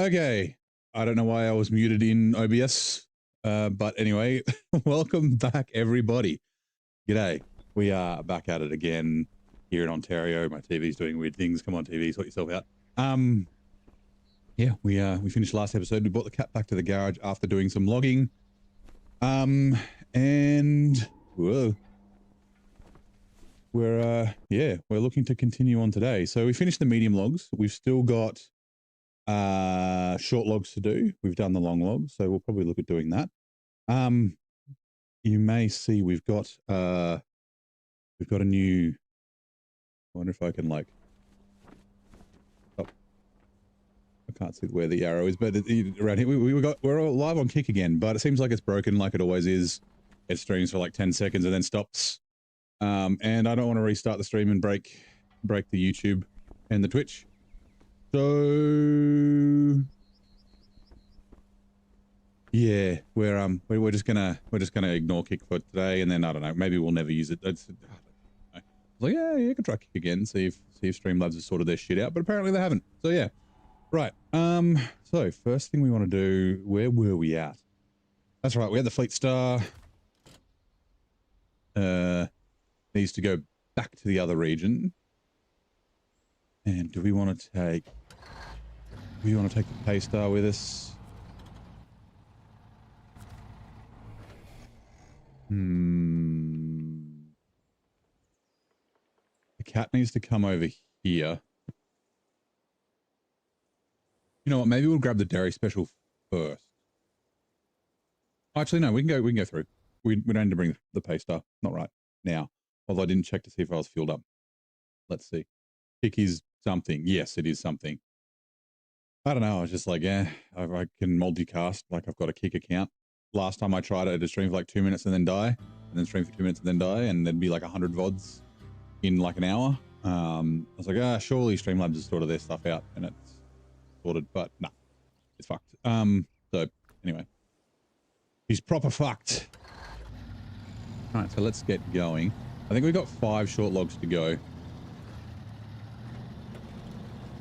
Okay, I don't know why I was muted in OBS, but anyway, welcome back everybody. G'day. We are back at it again here in Ontario. My TV's doing weird things. Come on, TV, sort yourself out. Yeah, we finished last episode. We brought the cat back to the garage after doing some logging. And whoa, we're looking to continue on today. So we finished the medium logs. We've still got short logs to do. We've done the long logs, so we'll probably look at doing that. You may see we've got a new, I wonder if I can like, oh, I can't see where the arrow is, but around here we're all live on Kick again, but it seems like it's broken like it always is. It streams for like 10 seconds and then stops. And I don't want to restart the stream and break the YouTube and the Twitch. So yeah, we're just gonna ignore Kick for today, and then I don't know, maybe we'll never use it. I don't know. Like, yeah, you can try Kick again, see if Streamlabs have sorted their shit out, but apparently they haven't. So yeah, right. So first thing we want to do, where were we at? That's right, we had the Fleet Star. Needs to go back to the other region. And do we want to take the Pay Star with us? The cat needs to come over here. You know what? Maybe we'll grab the dairy special first. Actually, no. We can go through. We don't need to bring the Pay Star. Not right now. Although I didn't check to see if I was filled up. Let's see. Kick is something. Yes, it is something. I don't know. I was just like, yeah, I can multicast. Like I've got a Kick account. Last time I tried it, I'd stream for like 2 minutes and then die, and then stream for 2 minutes and then die, and there'd be like 100 VODs in like an hour. I was like, surely Streamlabs has sorted their stuff out and it's sorted, but no, it's fucked. So anyway, he's proper fucked. All right, so let's get going. I think we've got 5 short logs to go.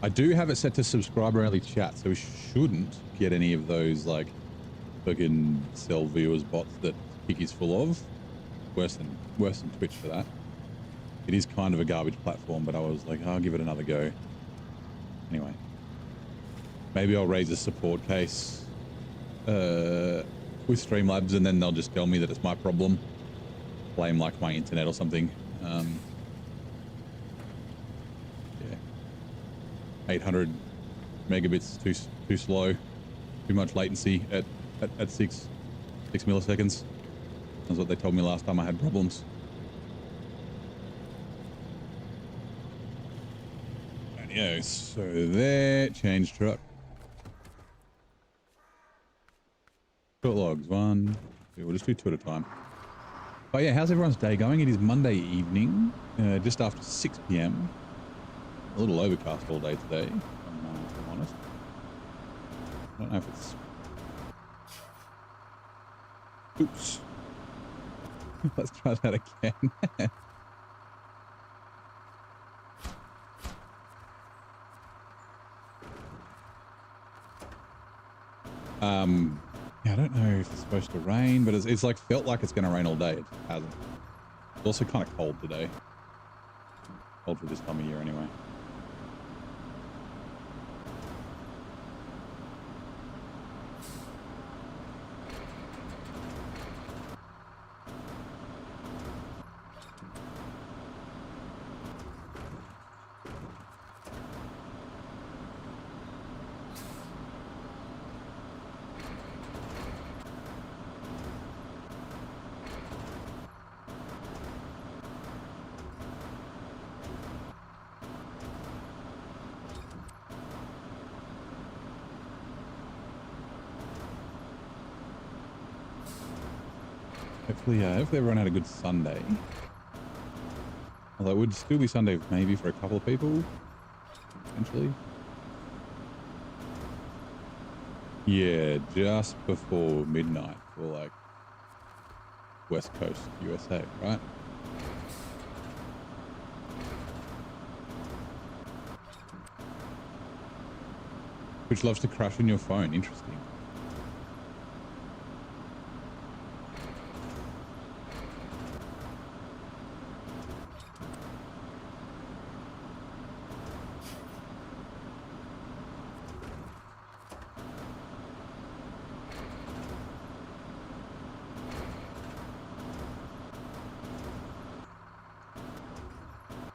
I do have it set to subscriber only chat, so we shouldn't get any of those like fucking sell viewers bots that Kick is full of. Worse than Twitch for that. It is kind of a garbage platform, but I was like, I'll give it another go. Anyway, maybe I'll raise a support case with Streamlabs, and then they'll just tell me that it's my problem. Blame like my internet or something. Yeah, 800 megabits too slow, too much latency at 6 milliseconds. That's what they told me last time I had problems. And yeah, so there, change truck. Short logs, 1, 2, we'll just do 2 at a time. But yeah, how's everyone's day going? It is Monday evening, just after 6 p.m. A little overcast all day today, if I'm honest. I don't know if it's... Oops. Let's try that again. Yeah, I don't know if it's supposed to rain, but it's like felt like it's going to rain all day. It hasn't. It's also kind of cold today. Cold for this time of year anyway. Hopefully everyone had a good Sunday. Although it would still be Sunday maybe for a couple of people, potentially. Yeah, just before midnight for like West Coast USA, right? Which loves to crash on your phone. Interesting.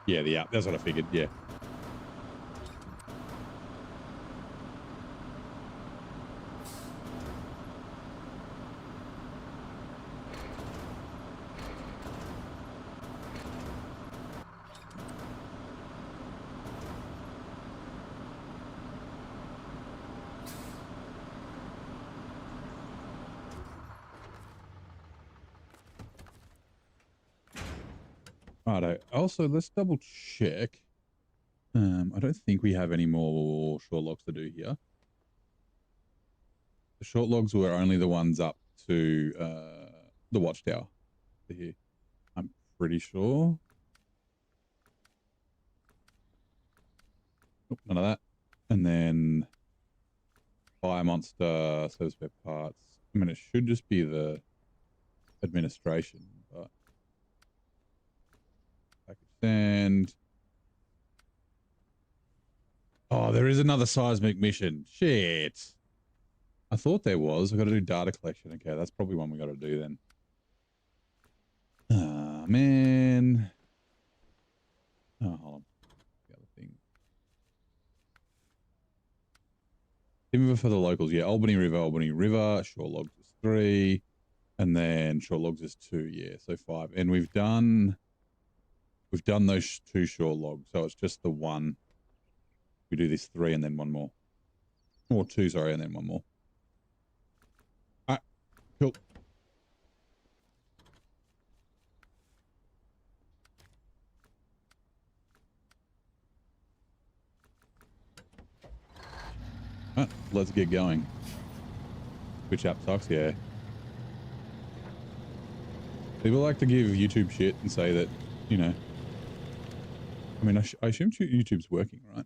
Yeah, the app. That's what I figured. Yeah. Righto. Also, let's double check. I don't think we have any more short logs to do here. The short logs were only the ones up to the watchtower here. I'm pretty sure. Nope, none of that. And then Fire Monster, service spare parts. I mean, it should just be the administration, but package send. Oh, there is another seismic mission. Shit. I thought there was. I got to do data collection. Okay, that's probably one we got to do then. Ah, man. Oh, hold on. The other thing. Timber for the locals. Yeah, Albany River. Short logs is 3. And then short logs is 2. Yeah, so 5. And we've done those 2 short logs. So it's just the one. We do this 3 and then 1 more. Or 2, sorry, and then 1 more. All right, cool. All right, let's get going. Which app sucks? Yeah. People like to give YouTube shit and say that, you know. I mean, I assume YouTube's working, right?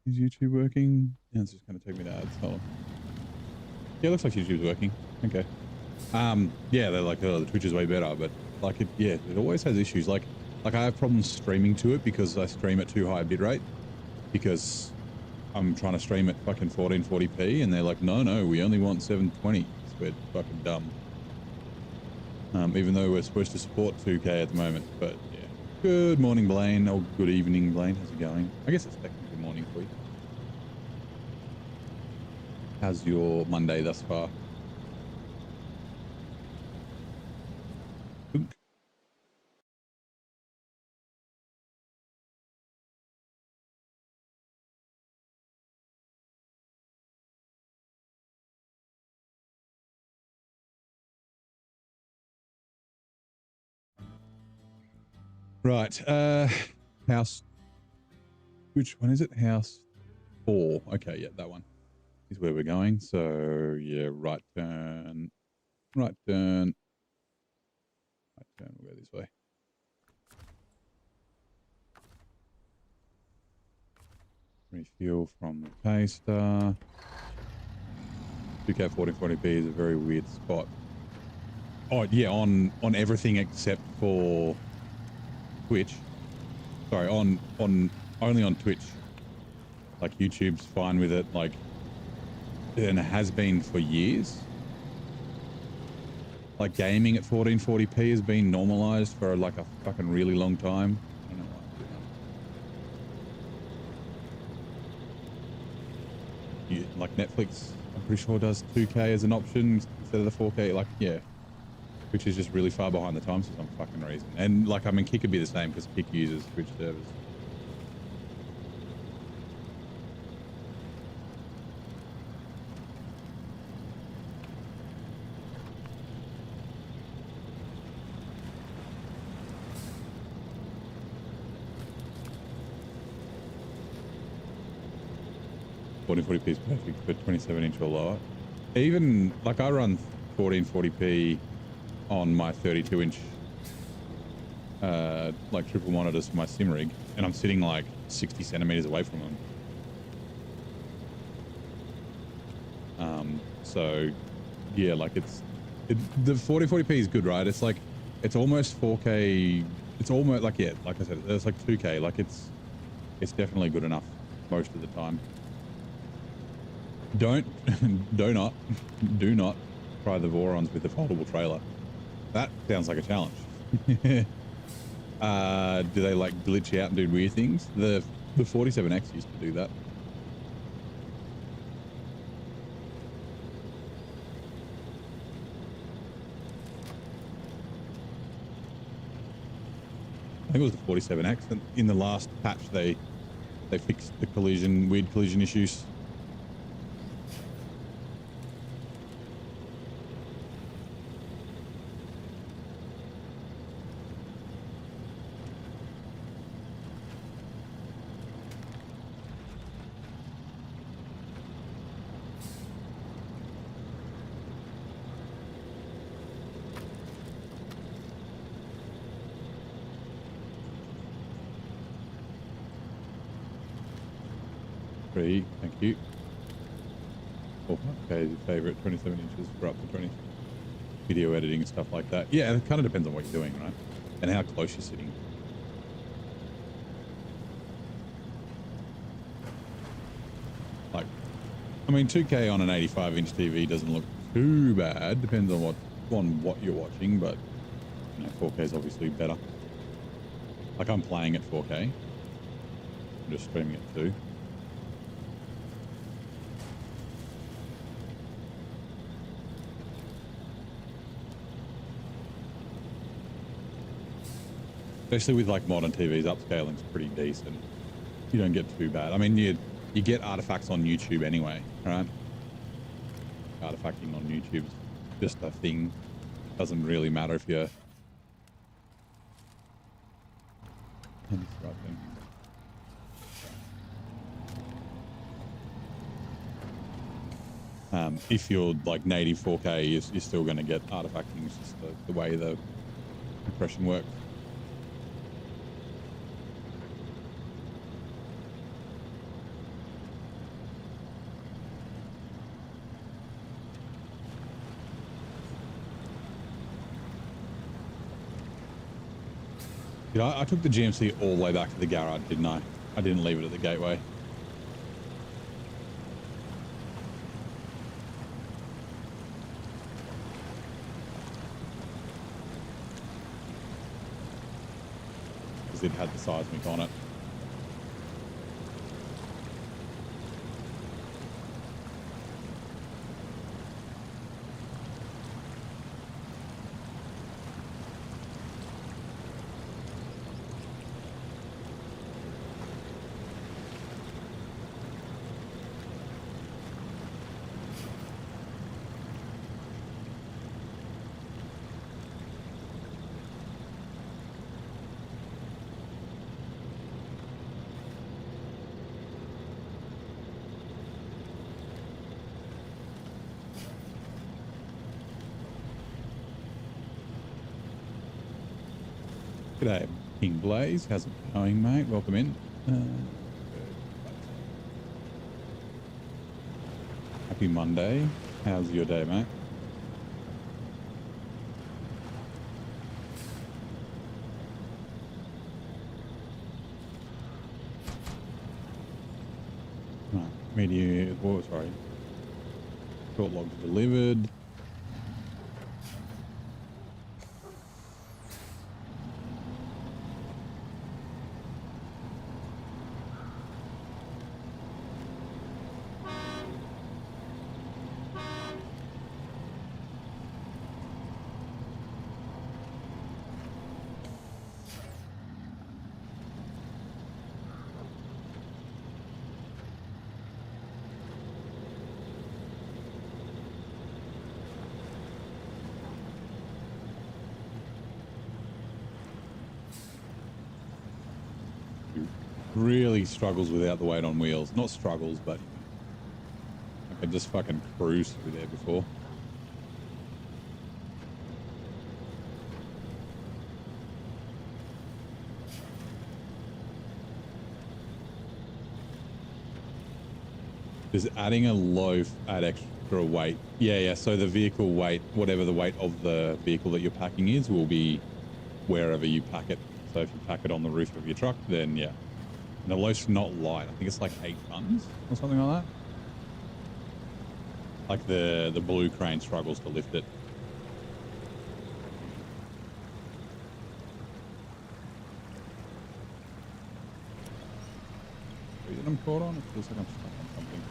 Is YouTube working? Yeah, it's just going to take me to ads. Hold on. Yeah, it looks like YouTube's working. Okay. Yeah, they're like, oh, the Twitch is way better, but like it always has issues. Like I have problems streaming to it because I stream at too high a bitrate because I'm trying to stream at fucking 1440p and they're like, no, we only want 720. We're fucking dumb. Even though we're supposed to support 2K at the moment, but yeah. Good morning, Blaine. Oh, good evening, Blaine. How's it going? I guess it's technically morning for you. How's your Monday thus far? Right. House. Which one is it? House 4. Okay, yeah, that one is where we're going. So yeah, right turn. We'll go this way. Refuel from the taster. 2K 1440p is a very weird spot. Oh yeah, on everything except for Twitch. Sorry, on only on Twitch. Like YouTube's fine with it, like, and it has been for years. Like gaming at 1440p has been normalized for like a fucking really long time. I don't know why. Like Netflix, I'm pretty sure does 2K as an option instead of the 4K. Like, yeah, which is just really far behind the times for some fucking reason. And like, I mean, Kick would be the same because Kick uses Twitch servers. Forty p is perfect for 27-inch or lower. Even like I run 1440p on my 32-inch like triple monitors for my sim rig, and I'm sitting like 60 centimeters away from them. So yeah, like the 4040p is good, right? It's like, it's almost 4K. It's almost like, yeah, like I said, it's like 2K. Like it's definitely good enough most of the time. Do not try the Vorons with the foldable trailer. That sounds like a challenge. Do they like glitch out and do weird things? The 47X used to do that. I think it was the 47X, and in the last patch they fixed the weird collision issues. Thank you. Oh, okay, your favorite 27 inches for up to 20 video editing and stuff like that. Yeah, it kind of depends on what you're doing, right? And how close you're sitting. Like, I mean, 2K on an 85-inch TV doesn't look too bad. Depends on what you're watching, but you know, 4K is obviously better. Like, I'm playing at 4K. I'm just streaming it too. Especially with like modern TVs, upscaling's pretty decent. You don't get too bad. I mean, you get artifacts on YouTube anyway, right? Artifacting on YouTube's just a thing. Doesn't really matter if you're if you're like native 4K, you're still going to get artifacting. It's just the way the compression works. You know, I took the GMC all the way back to the garage, didn't I? I didn't leave it at the gateway. Because it had the seismic on it. G'day, King Blaze. How's it going, mate? Welcome in. Happy Monday. How's your day, mate? Right, media. Oh, sorry. Short logs delivered. Really struggles without the weight on wheels. Not struggles, but I could just fucking cruise through there before. Does adding a loaf add extra weight? Yeah. So the vehicle weight, whatever the weight of the vehicle that you're packing is, will be wherever you pack it. So if you pack it on the roof of your truck, then yeah. And the loaf's not light. I think it's like 8 tons or something like that. Like the blue crane struggles to lift it. That I'm caught on? It feels like I'm stuck on something.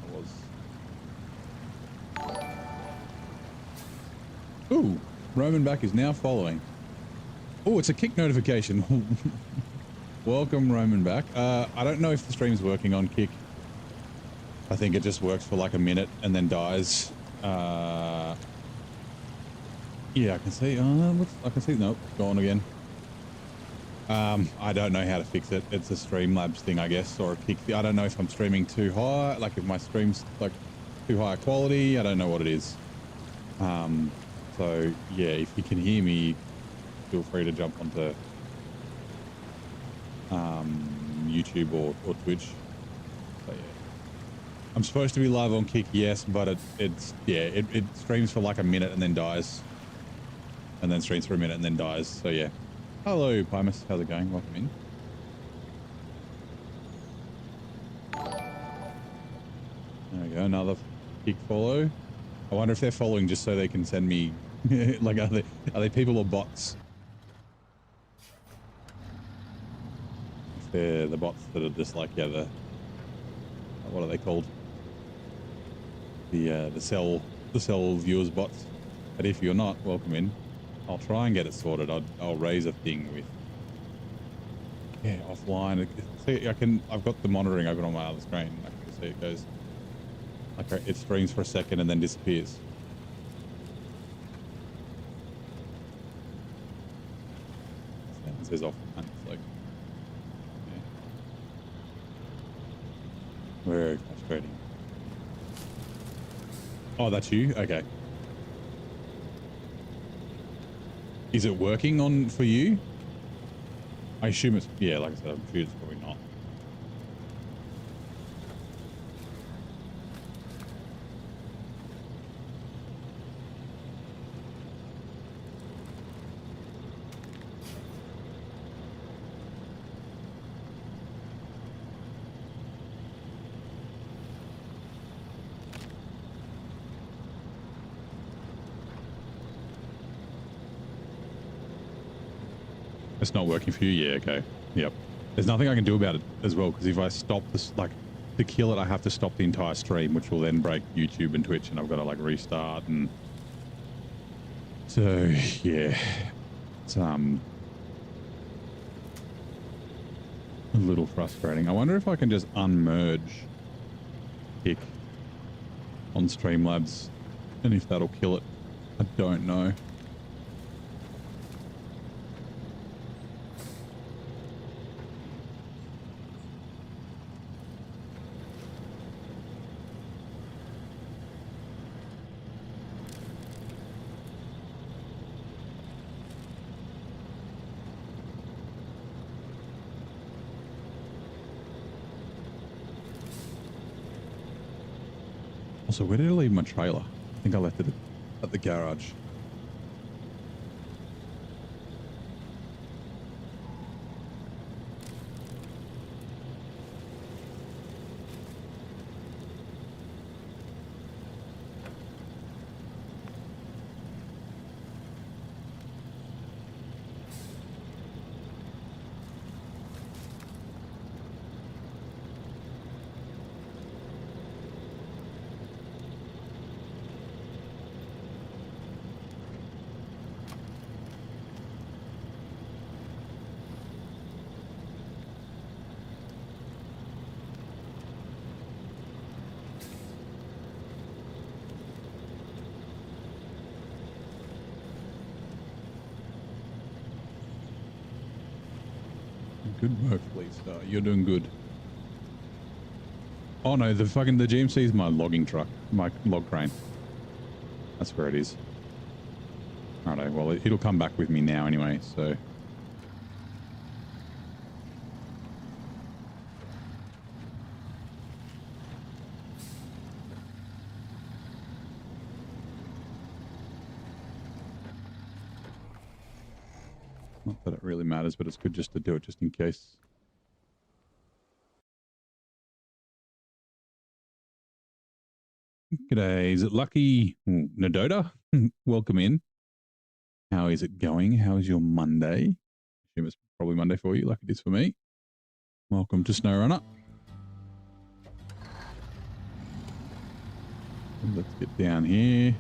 I was. Ooh, Roman back is now following. Oh, it's a kick notification. Welcome, Roman back. I don't know if the stream's working on kick. I think it just works for like a minute and then dies. Yeah, I can see. I can see. Nope, gone again. I don't know how to fix it. It's a Streamlabs thing, I guess, or a kick. I don't know if I'm streaming too high, like if my stream's like too high quality. I don't know what it is. So yeah, if you can hear me, feel free to jump onto YouTube or Twitch. So yeah, I'm supposed to be live on Kick, yes, but it streams for like a minute and then dies, and then streams for a minute and then dies. So yeah. Hello, Pymus. How's it going? Welcome in. There we go. Another kick follow. I wonder if they're following just so they can send me like are they people or bots? If they're the bots that are just like what are they called? The cell viewers bots. But if you're not, welcome in. I'll try and get it sorted. I'll raise a thing with offline. See, I've got the monitoring open on my other screen. I can see it goes like it streams for a second and then disappears. It says offline. It's like very frustrating. Oh, that's you? Okay. Is it working on for you? I assume it's, yeah, like I said, I'm sure it's probably not. It's not working for you? Yeah, okay. Yep. There's nothing I can do about it as well, because if I stop this, like, to kill it, I have to stop the entire stream, which will then break YouTube and Twitch, and I've got to, like, restart, and... So, yeah. It's, a little frustrating. I wonder if I can just unmerge Kick on Streamlabs, and if that'll kill it. I don't know. So where did I leave my trailer? I think I left it at the garage. Good work, please. You're doing good. Oh no, the GMC is my logging truck, my log crane. That's where it is. Alright, well, it'll come back with me now anyway, so... Not that it really matters, but it's good just to do it just in case. G'day, is it Lucky Nadota? Welcome in. How is it going? How is your Monday? I assume it's probably Monday for you, like it is for me. Welcome to SnowRunner. Let's get down here.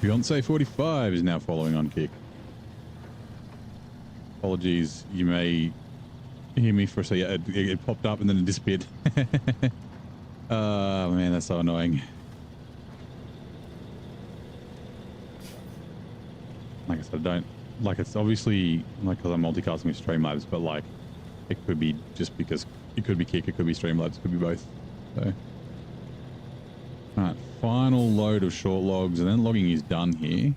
Beyonce 45 is now following on Kick. Apologies, you may hear me for a second. It popped up and then it disappeared. Oh man, that's so annoying. Like I said, I don't like, it's obviously like because I'm multicasting with Streamlabs, but like it could be just because it could be Kick, it could be Streamlabs, it could be both. So, all right, final load of short logs, and then logging is done here.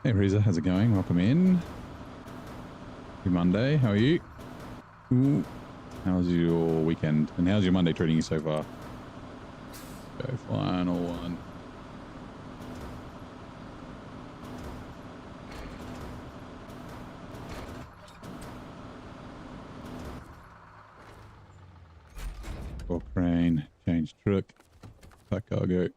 Hey Reza, how's it going? Welcome in. Happy Monday. How are you? Ooh. How's your weekend? And how's your Monday treating you so far? Go final one. Or crane, change truck, pack cargo.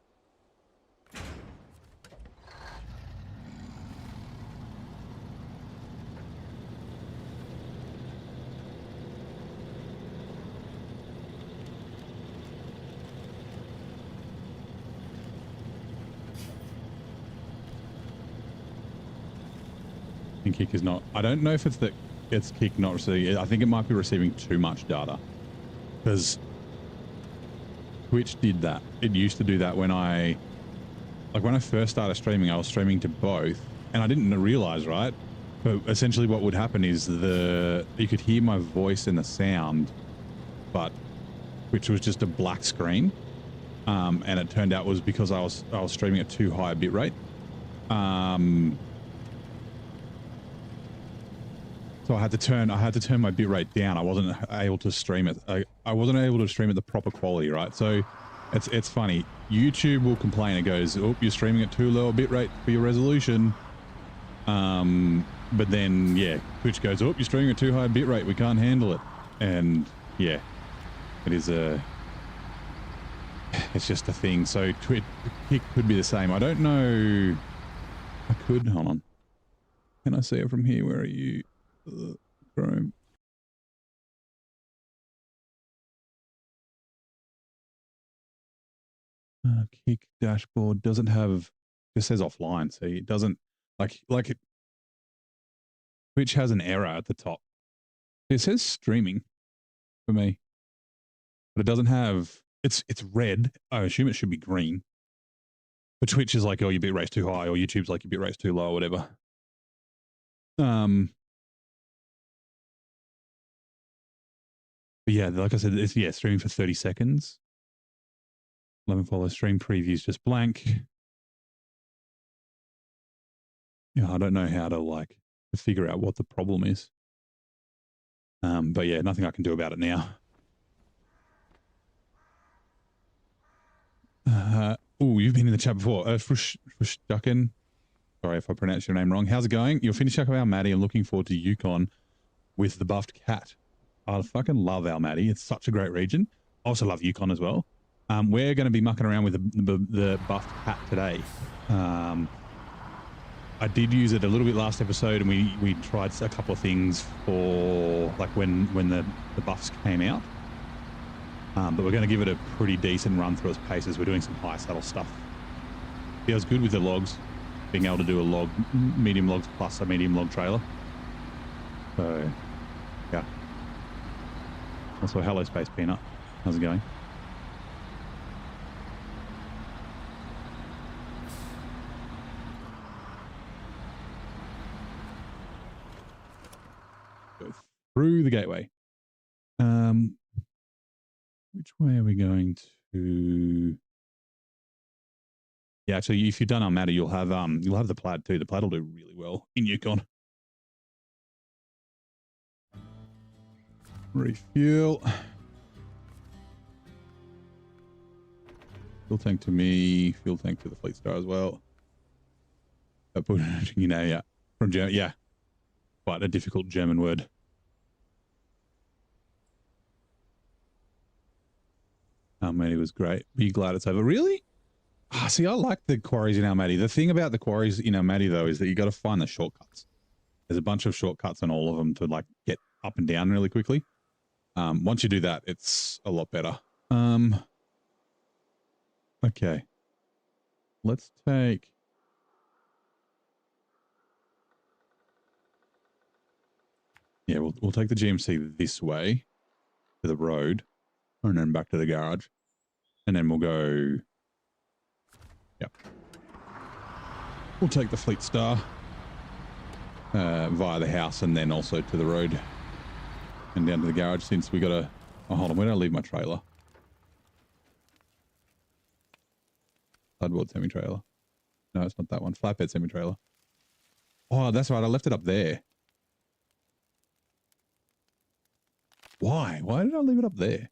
Kick is not, I don't know if it's that it's Kick not receiving, I think it might be receiving too much data, because Twitch did that. It used to do that when I first started streaming, I was streaming to both and I didn't realize, right? But essentially what would happen is you could hear my voice and the sound, but which was just a black screen. And it turned out was because I was streaming at too high a bit rate. So I had to turn my bitrate down. I wasn't able to stream it. I wasn't able to stream at the proper quality, right? So it's funny. YouTube will complain. It goes, "Oh, you're streaming at too low a bitrate for your resolution." But then yeah, Twitch goes, "Oh, you're streaming at too high a bitrate. We can't handle it." And yeah, it is it's just a thing. So Kick could be the same. I don't know. I could, hold on. Can I see it from here? Where are you? Chrome. Kick dashboard doesn't have, it says offline. So it doesn't like Twitch has an error at the top. It says streaming for me, but it doesn't have, it's red. I assume it should be green. But Twitch is like, oh, your bitrate's too high, or YouTube's like, your bitrate's too low, or whatever. But yeah, like I said, it's streaming for 30 seconds. 11 follow stream previews just blank. Yeah, I don't know how to figure out what the problem is. But yeah, nothing I can do about it now. You've been in the chat before. Frushducken. Sorry if I pronounced your name wrong. How's it going? You're finished up our Maddie and looking forward to Yukon with the buffed cat. I fucking love our Maddie. It's such a great region. I also love Yukon as well. We're going to be mucking around with the buffed cat today. I did use it a little bit last episode, and we tried a couple of things for like when the buffs came out. But we're going to give it a pretty decent run through its paces. We're doing some high saddle stuff. Feels good with the logs. being able to do a log, medium logs plus a medium log trailer. So, yeah. Also, hello Space Peanut. How's it going? Go through the gateway. Which way are we going to? Yeah, actually, if you've done Armada, you'll have the plaid too. The plaid will do really well in Yukon. Refuel. Fuel tank to me. Fuel tank to the Fleet Star as well. You know, yeah, from German. Yeah, quite a difficult German word. Almaty was great. Be glad it's over. Really? Ah, see, I like the quarries in Almaty. The thing about the quarries in Almaty, though, is that you got to find the shortcuts. There's a bunch of shortcuts on all of them to like get up and down really quickly. Once you do that, it's a lot better. Okay. Let's take... Yeah, we'll take the GMC this way to the road and then back to the garage. And then we'll go... Yep. We'll take the Fleet Star via the house and then also to the road and down to the garage since we got to... Oh, hold on. Where did I leave my trailer? Sideboard semi-trailer. No, it's not that one. Flatbed semi-trailer. Oh, that's right. I left it up there. Why? Why did I leave it up there?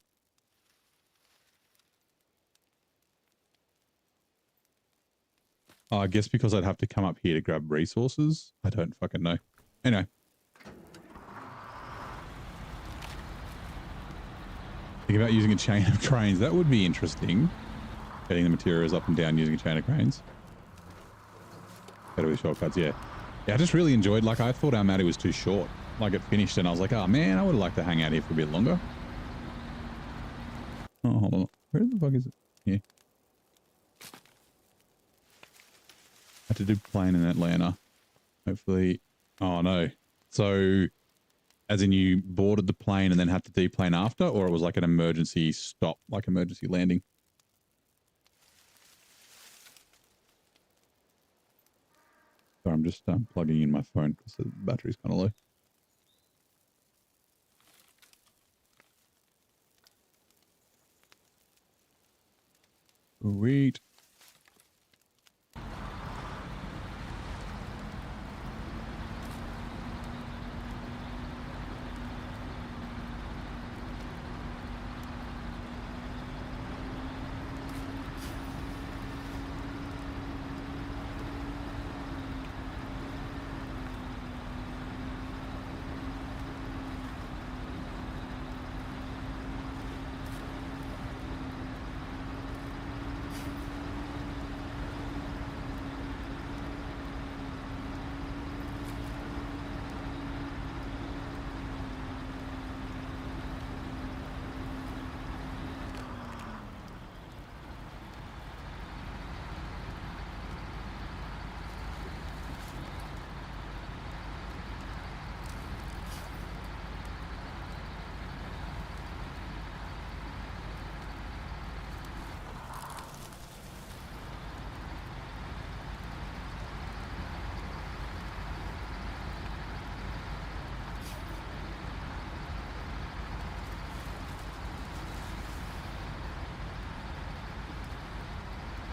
Oh, I guess because I'd have to come up here to grab resources. I don't fucking know. Anyway. Think about using a chain of cranes. That would be interesting. Getting the materials up and down using a chain of cranes. Better with shortcuts, yeah. Yeah, I just really enjoyed, like, I thought Almaty was too short. Like, it finished and I was like, oh man, I would have liked to hang out here for a bit longer. Oh, hold on. Where the fuck is it? Here. Had to do plane in Atlanta. Hopefully. Oh no. So, as in you boarded the plane and then had to deplane after, or it was like an emergency stop, like emergency landing? So I'm just plugging in my phone because the battery's kind of low. Sweet.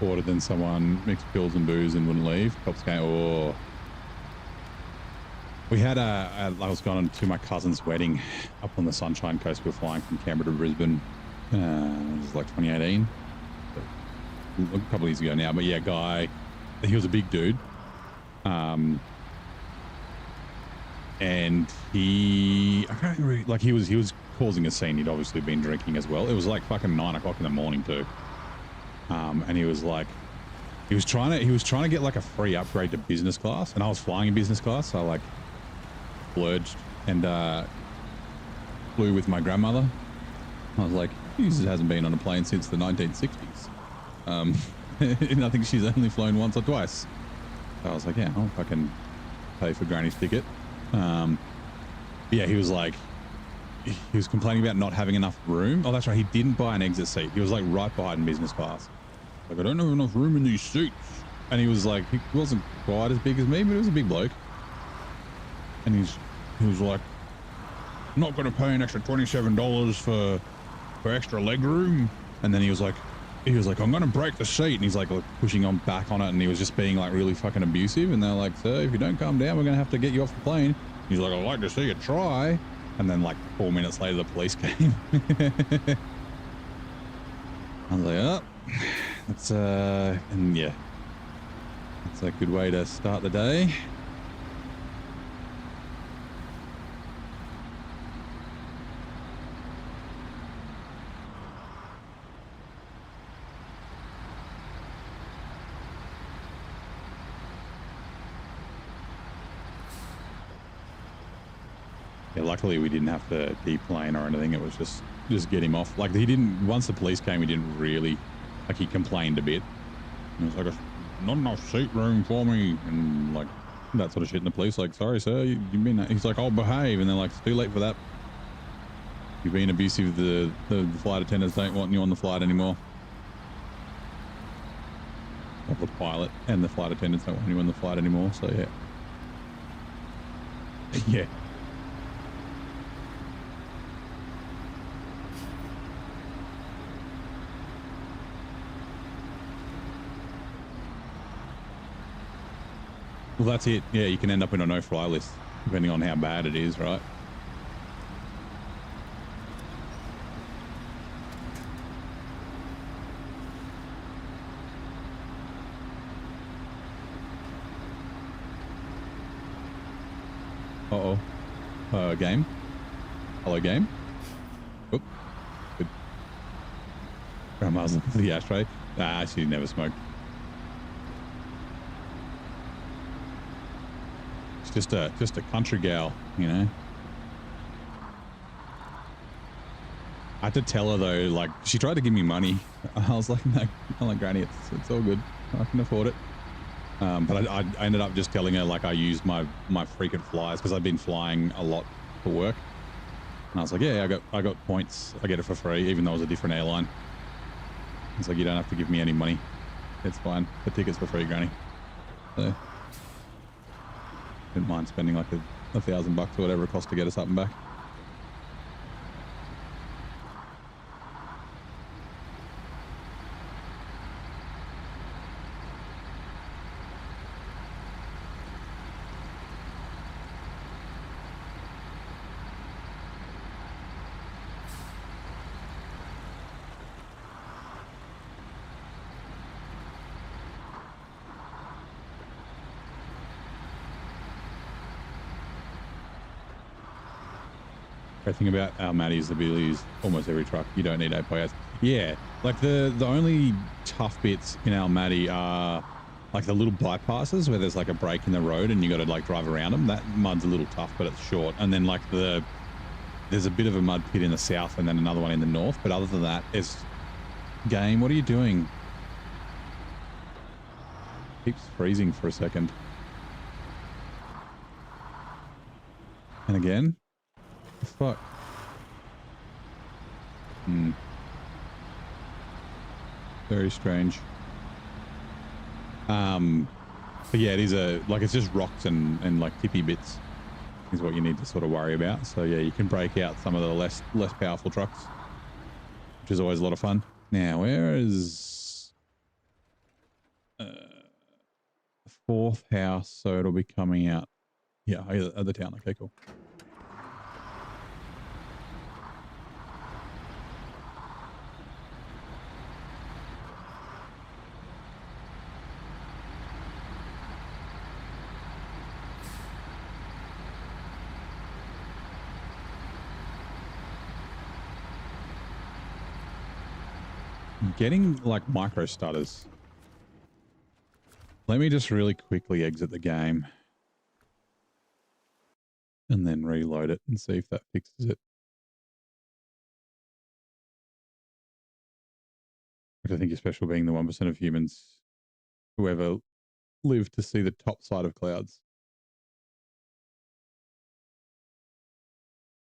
Ordered than someone mixed pills and booze and wouldn't leave. Cops going, oh. We had I was going to my cousin's wedding up on the Sunshine Coast. We were flying from Canberra to Brisbane. It was like 2018. A couple of years ago now. But yeah, guy, he was a big dude. And he, I can't remember, like he was causing a scene. He'd obviously been drinking as well. It was like fucking 9 o'clock in the morning too. And he was like, he was trying to get like a free upgrade to business class, and I was flying in business class, so I like splurged and flew with my grandmother. I was like, Jesus hasn't been on a plane since the 1960s. And I think she's only flown once or twice. So I was like, yeah, I'll fucking pay for Granny's ticket. Yeah, he was like, he was complaining about not having enough room. Oh, that's right. He didn't buy an exit seat. He was like right behind business class. Like, I don't have enough room in these seats. And he was like, he wasn't quite as big as me, but he was a big bloke. And he was like, I'm not going to pay an extra $27 for extra leg room. And then he was like, I'm going to break the seat. And he's like pushing on back on it. And he was just being like really fucking abusive. And they're like, sir, if you don't calm down, we're going to have to get you off the plane. He's like, I'd like to see you try. And then like 4 minutes later, the police came. I was like, oh, that's, and yeah, that's a good way to start the day. Yeah, luckily we didn't have to deplane or anything. It was just get him off. Like he didn't, once the police came, he didn't really, like he complained a bit. He was like, not enough seat room for me. And like that sort of shit. And the police like, sorry, sir, you've been, he's like, I'll behave. And they're like, it's too late for that. You've been abusive. The flight attendants don't want you on the flight anymore. Or the pilot and the flight attendants don't want you on the flight anymore. So yeah. Yeah. Well, that's it. Yeah, you can end up in a no-fly list, depending on how bad it is, right? Uh-oh. Game? Hello, game? Oop. Good. Grandma's looking for the ashtray. Ah, she never smoked. It's just a country gal, you know? I had to tell her though, like she tried to give me money. I was like, no, I'm like, Granny, it's all good. I can afford it. But I ended up just telling her like I used my frequent flyers because I've been flying a lot for work. And I was like, yeah, I got points. I get it for free, even though it was a different airline. It's like, you don't have to give me any money. It's fine. The ticket's for free, Granny. So didn't mind spending like $1,000 or whatever it costs to get us up and back. Great thing about our Matty's abilities, almost every truck, you don't need 8x8s. Yeah, like the only tough bits in our Matty are like the little bypasses where there's like a break in the road and you got to like drive around them. That mud's a little tough, but it's short. And then like there's a bit of a mud pit in the south and then another one in the north. But other than that, it's game. What are you doing? Keeps freezing for a second. And again. The fuck? Very strange. But yeah, it is it's just rocks and like tippy bits is what you need to sort of worry about. So yeah, you can break out some of the less powerful trucks, which is always a lot of fun. Now, where is the fourth house? So it'll be coming out. Yeah, at the town. Okay, cool. Getting like micro stutters. Let me just really quickly exit the game and then reload it and see if that fixes it. Which I think is special being the 1% of humans, whoever live to see the top side of clouds.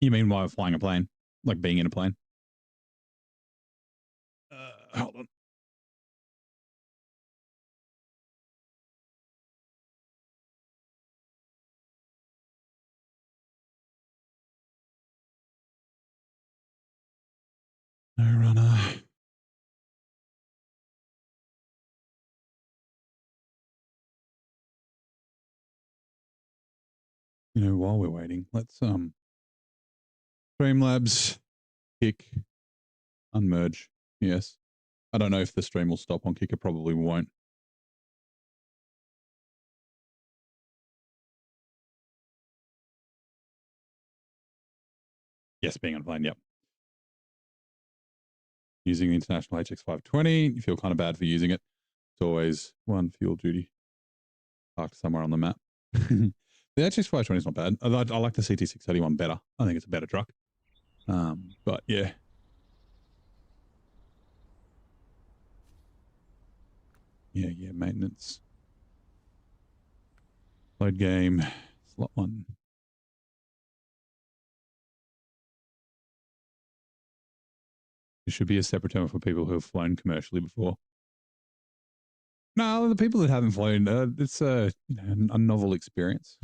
You mean while flying a plane? Like being in a plane? Hold on. SnowRunner. You know, while we're waiting, let's Streamlabs, kick, unmerge. Yes. I don't know if the stream will stop on kick. It probably won't. Yes, being on a plane, yep. Using the International HX520, you feel kind of bad for using it. It's always one fuel duty. Parked somewhere on the map. The HX520 is not bad. I like the CT631 better. I think it's a better truck. But yeah. Yeah, maintenance. Load game. Slot 1. It should be a separate term for people who have flown commercially before. No, the people that haven't flown, it's a novel experience.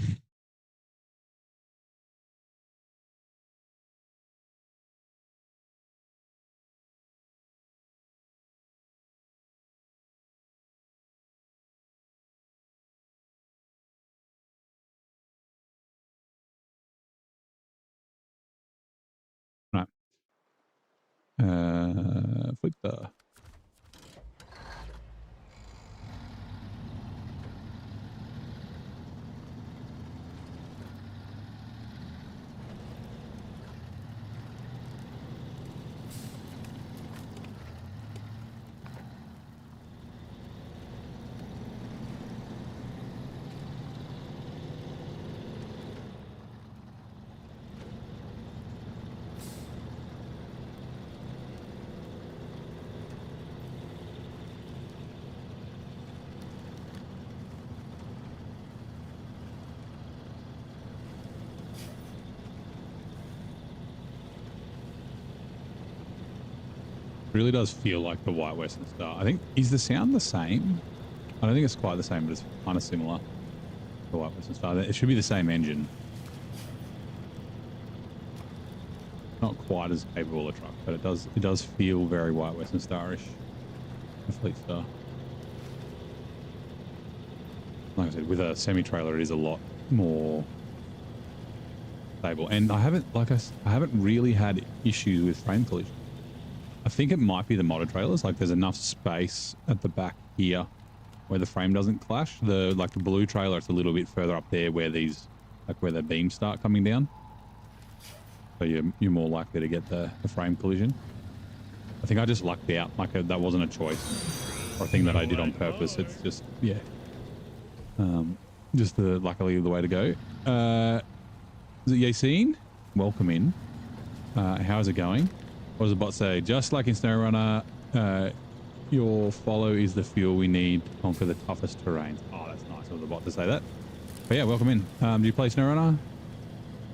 Right. Flick the. Really does feel like the White Western Star. I think, is the sound the same? I don't think it's quite the same, but it's kind of similar to the White Western Star. It should be the same engine. Not quite as capable a truck, but it does feel very White Western Star-ish. The Fleet Star. Like I said, with a semi-trailer, it is a lot more stable. And I haven't really had issues with frame collision. I think it might be the motor trailers. Like there's enough space at the back here where the frame doesn't clash. The blue trailer, it's a little bit further up there where where the beams start coming down. So you're more likely to get the frame collision. I think I just lucked out. That wasn't a choice or a thing that I did on purpose. It's just, yeah. Just luckily the way to go. Is it Yassine? Welcome in. How's it going? What does the bot say? Just like in SnowRunner, your follow is the fuel we need to conquer the toughest terrains. Oh, that's nice of the bot to say that. But yeah, welcome in. Do you play SnowRunner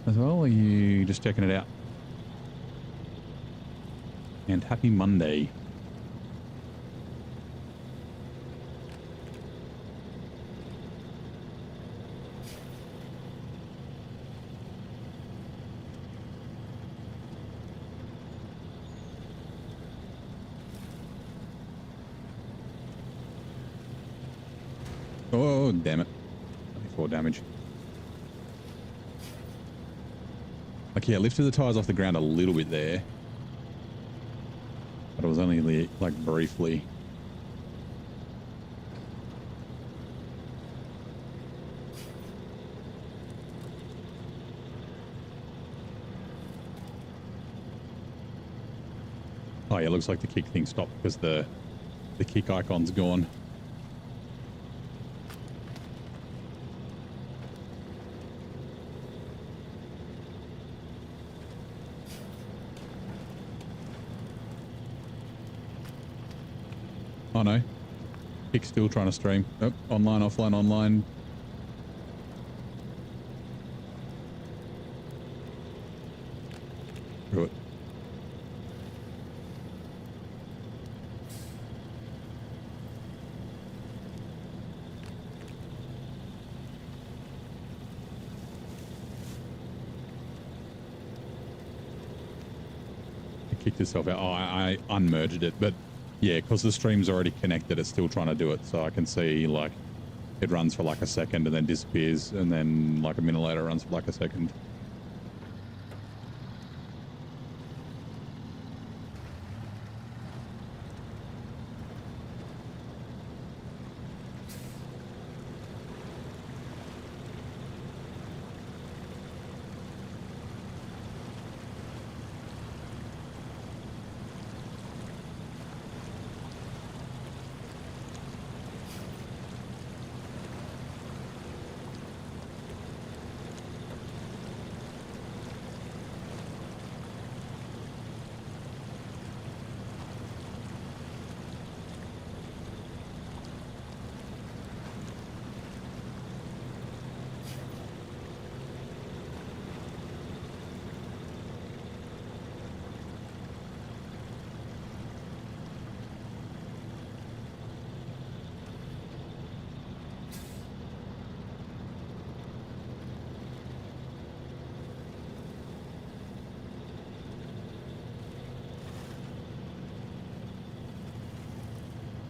as well, or are you just checking it out? And happy Monday. Oh, damn it. 24 damage. Like, yeah, lifted the tires off the ground a little bit there. But it was only, like, briefly. Oh, yeah, it looks like the kick thing stopped because the kick icon's gone. Oh no. Kick still trying to stream. Oh, online, offline, online. Screw it. Kicked itself out. Oh, I unmerged it, but yeah, because the stream's already connected, it's still trying to do it. So I can see like it runs for like a second and then disappears, and then like a minute later it runs for like a second.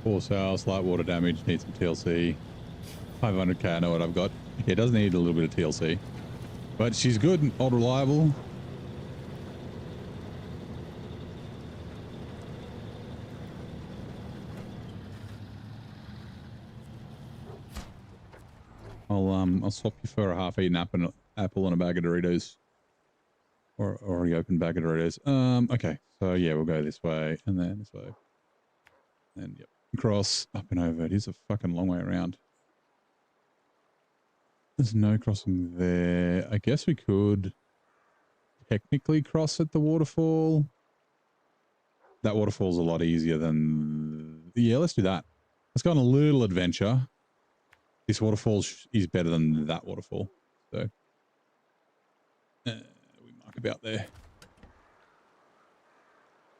Force house, light water damage, needs some TLC. 500k, I know what I've got. Yeah, it does need a little bit of TLC. But she's good and old reliable. I'll swap you for a half-eaten apple and a bag of Doritos. Or already open bag of Doritos. Okay. So yeah, we'll go this way and then this way. And yep. Cross up and over. It is a fucking long way around. There's no crossing there. I guess we could technically cross at the waterfall. That waterfall's a lot easier than... Yeah, let's do that. Let's go on a little adventure. This waterfall is better than that waterfall. So we mark about there.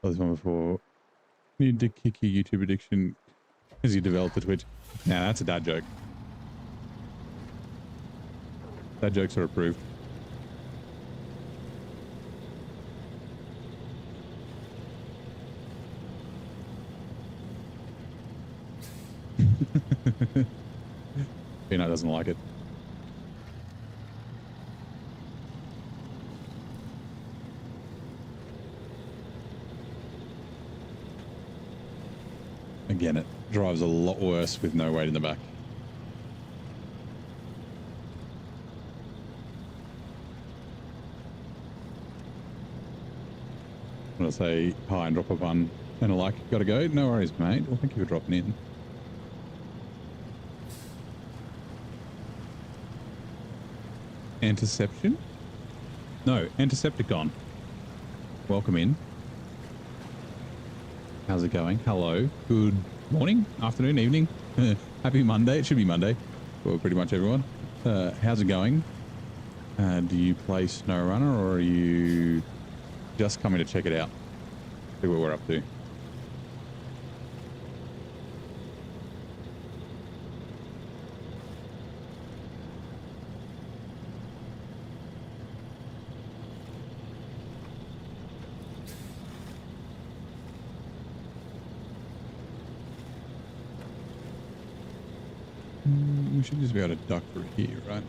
Oh, this one before. Need to kick your YouTube addiction as you develop the Twitch. Nah, that's a dad joke. Dad jokes are approved. Peanut doesn't like it. Again, it drives a lot worse with no weight in the back. I'm going to say hi and drop a bun and a like. Gotta go. No worries, mate. Well, thank you for dropping in. Antiception? No, Antisepticon. Welcome in. How's it going? Hello. Good morning, afternoon, evening. Happy Monday. It should be Monday for pretty much everyone. How's it going? Do you play SnowRunner or are you just coming to check it out? See what we're up to. We should just be able to duck through here, right?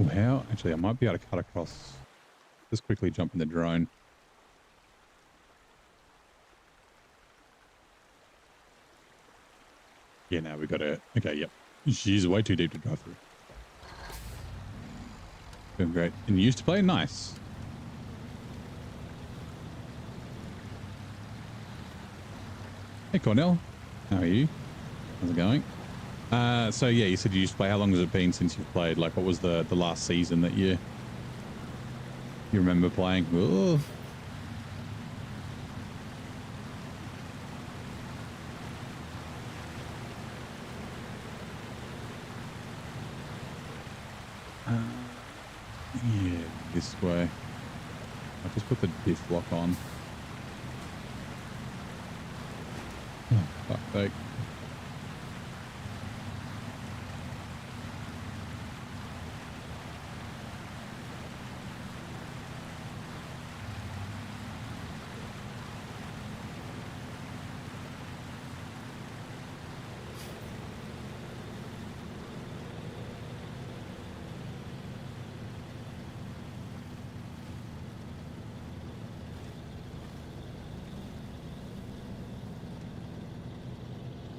Oh, how? Actually, I might be able to cut across. Just quickly jump in the drone. Yeah, now we got to... Okay, yep. She's way too deep to drive through. Doing great. And you used to play? Nice. Hey, Cornell. How are you? How's it going? So, yeah, you said you used to play. How long has it been since you've played? Like, what was the last season that you You remember playing? Oh. Yeah, this way. I'll just put the diff lock on. Oh, fuck's sake.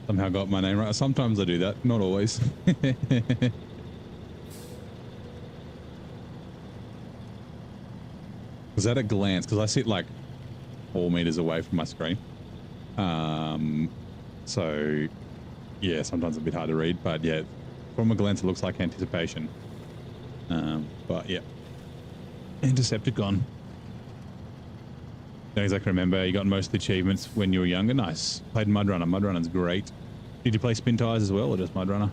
Somehow got my name right. Sometimes I do that, not always. Was that a glance? Because I sit like 4 meters away from my screen. So yeah, sometimes a bit hard to read, but yeah, from a glance, it looks like anticipation. But yeah, Intercepticon. Don't exactly remember. You got most of the achievements when you were younger. Nice. Played Mudrunner. Mudrunner's great. Did you play Spin Tires as well, or just Mudrunner?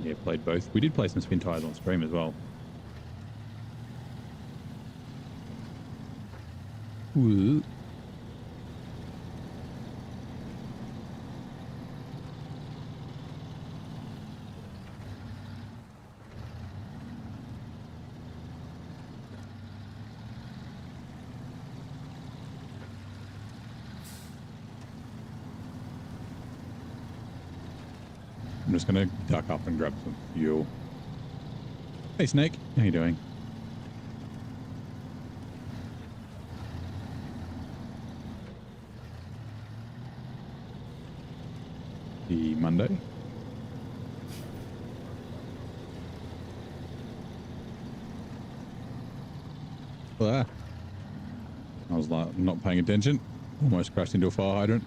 Yeah, played both. We did play some Spin Tires on stream as well. Ooh. I'm just going to duck up and grab some fuel. Hey, Snake. How you doing? The Monday. Ah. I was like not paying attention. Almost crashed into a fire hydrant.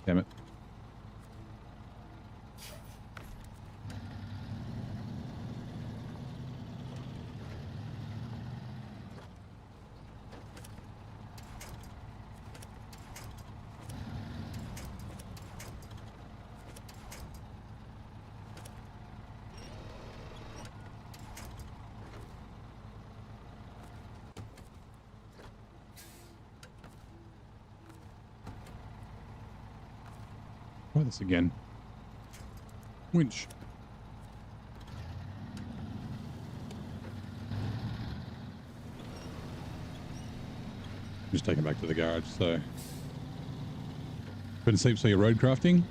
Damn it. Try this again. Winch. Just take it back to the garage. So, couldn't sleep. So you're road crafting.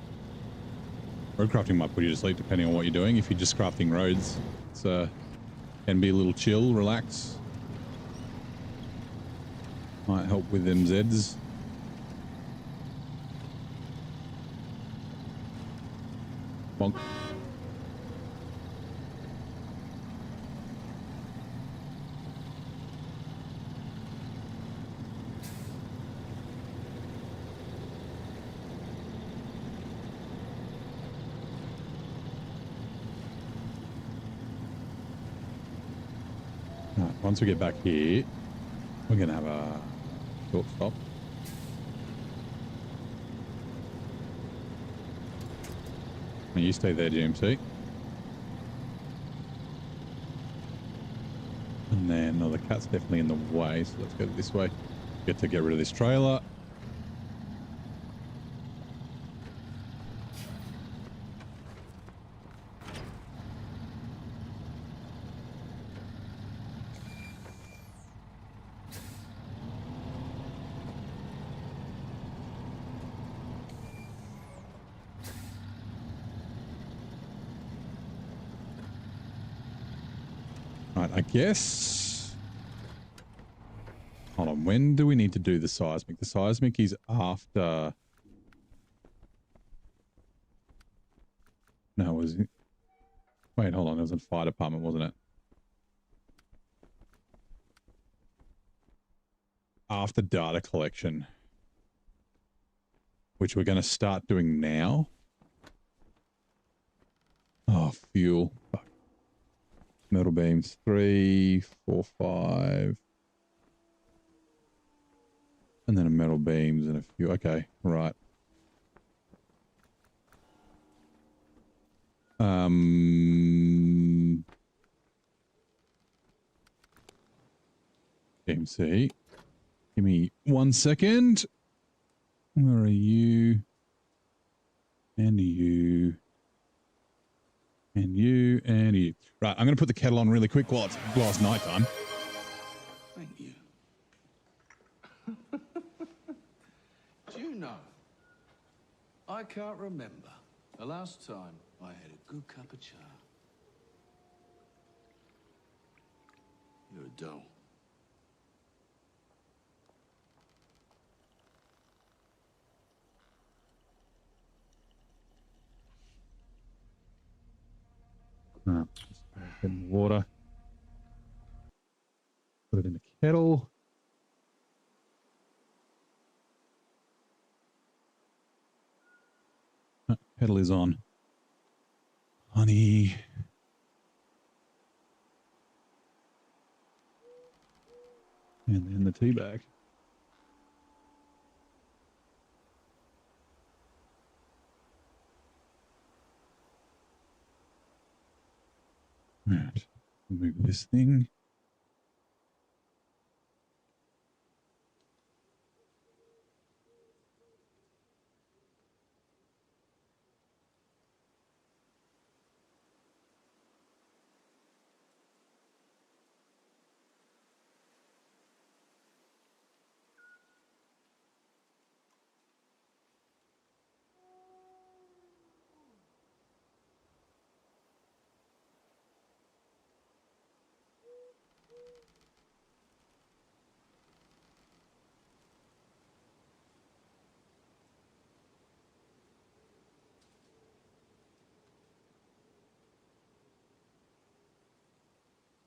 Road crafting might put you to sleep depending on what you're doing. If you're just crafting roads, it's can be a little chill, relax. Might help with them Zeds. Bonk. Right, once we get back here, we're going to have a short stop. Now you stay there, GMC. And then, oh, the cat's definitely in the way, so let's go this way. Get to get rid of this trailer. Right, I guess. Hold on, when do we need to do the seismic? The seismic is after. was it? Wait, hold on. It was in fire department, wasn't it? After data collection, which we're going to start doing now. Oh, fuel. Fuck. Metal beams. 3, 4, 5. And then a metal beams and a few. Okay, right. MC. Give me 1 second. Where are you? And you. And you. And you. Right, I'm going to put the kettle on really quick while it's nighttime. Thank you. Do you know, I can't remember the last time I had a good cup of chai. You're a doll. Just get in the water. Put it in the kettle. Kettle is on. Honey. And then the tea bag. Right. Move this thing.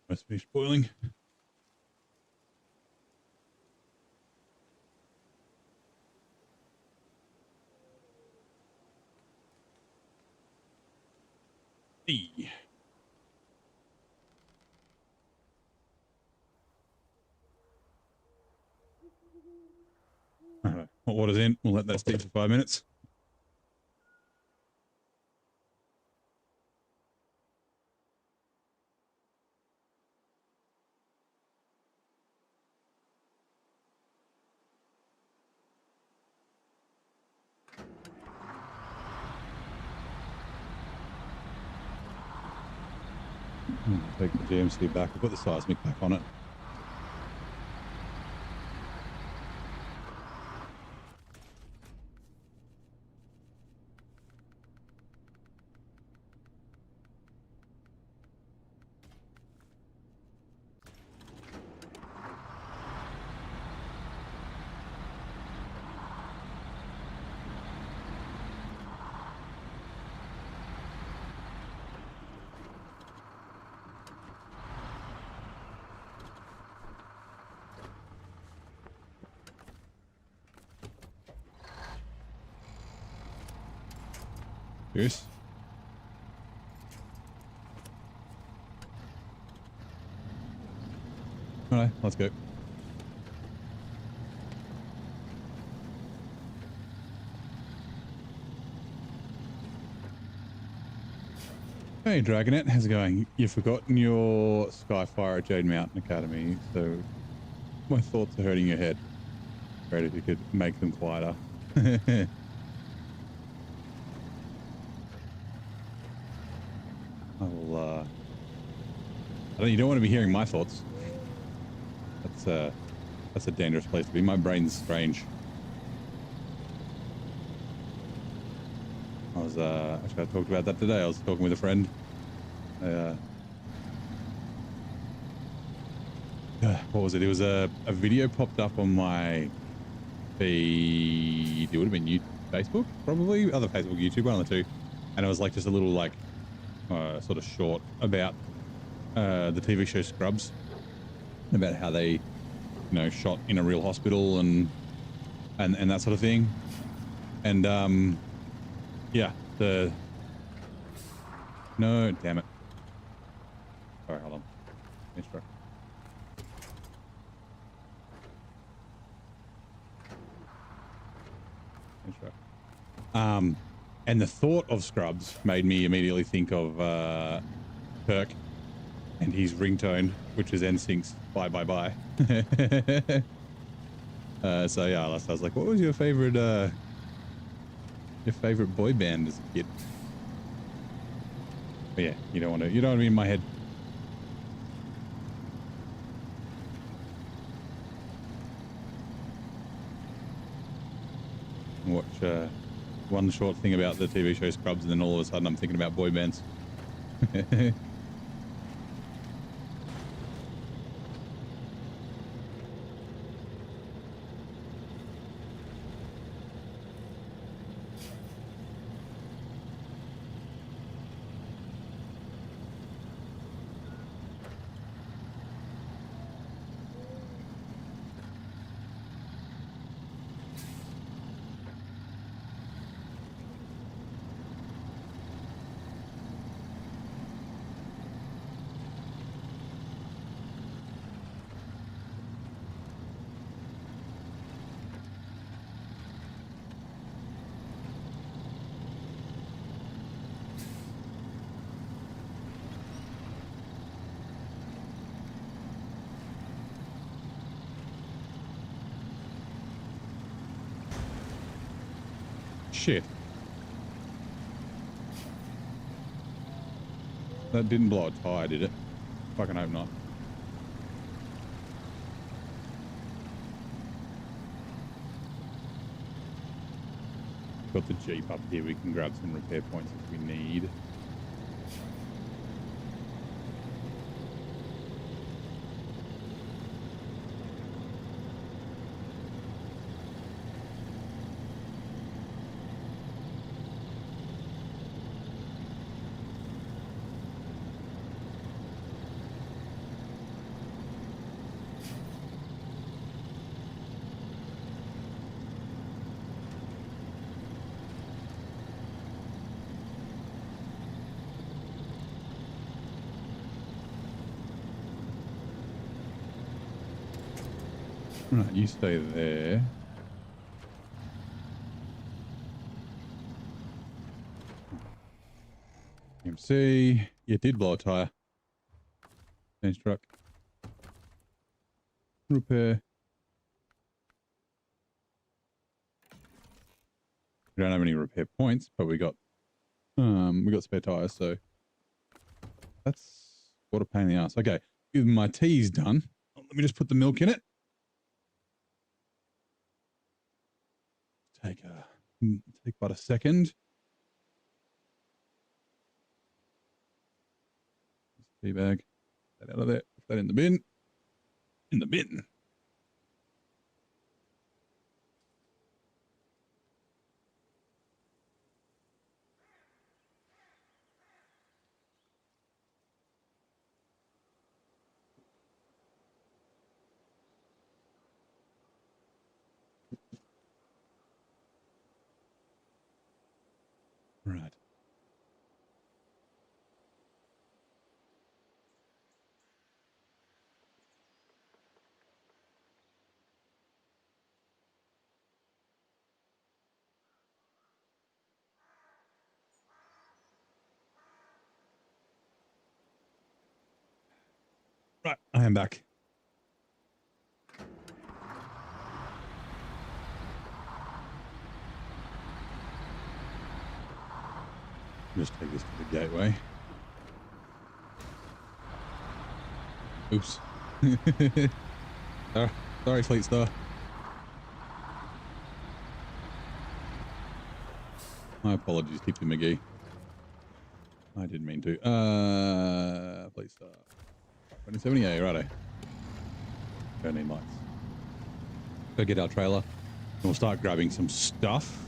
Must finish boiling. E. All right. Hot water's in. We'll let that steep for 5 minutes. Take the GMC back. I'll put the seismic back on it. Cheers. All right, let's go. Hey, Dragonet, how's it going? You've forgotten your Skyfire at Jade Mountain Academy, so my thoughts are hurting your head. Great if you could make them quieter. You don't want to be hearing my thoughts. That's a dangerous place to be. My brain's strange. Actually, I talked about that today. I was talking with a friend. What was it? It was a video popped up on my feed. It would have been Facebook, probably. Other Facebook, YouTube, one of the two. And it was like just a little like sort of short about the TV show Scrubs, about how they, you know, shot in a real hospital and that sort of thing. And yeah, no, damn it. Sorry, hold on. Intro. And the thought of Scrubs made me immediately think of Kirk and his ringtone, which is NSYNC's Bye Bye Bye. So yeah, I was like, what was your favorite boy band as a kid? But yeah, you don't want to be in my head. Watch one short thing about the TV show Scrubs, and then all of a sudden I'm thinking about boy bands. Shit. That didn't blow a tire, did it? Fucking hope not. Got the Jeep up here. We can grab some repair points if we need. Right, you stay there. MC. Yeah, it did blow a tire. Change truck. Repair. We don't have any repair points, but we got spare tires, so that's what a pain in the ass. Okay, with my tea's done, let me just put the milk in it. Take but a second. Tea bag. That out of there. Put that in the bin. In the bin. Right. Right, I am back. Just take this to the gateway. Oops. Sorry, Fleet Star. My apologies, Tipsy McGee. I didn't mean to. Fleet Star. 2070, yeah, righto. Don't need lights. Go get our trailer. And we'll start grabbing some stuff.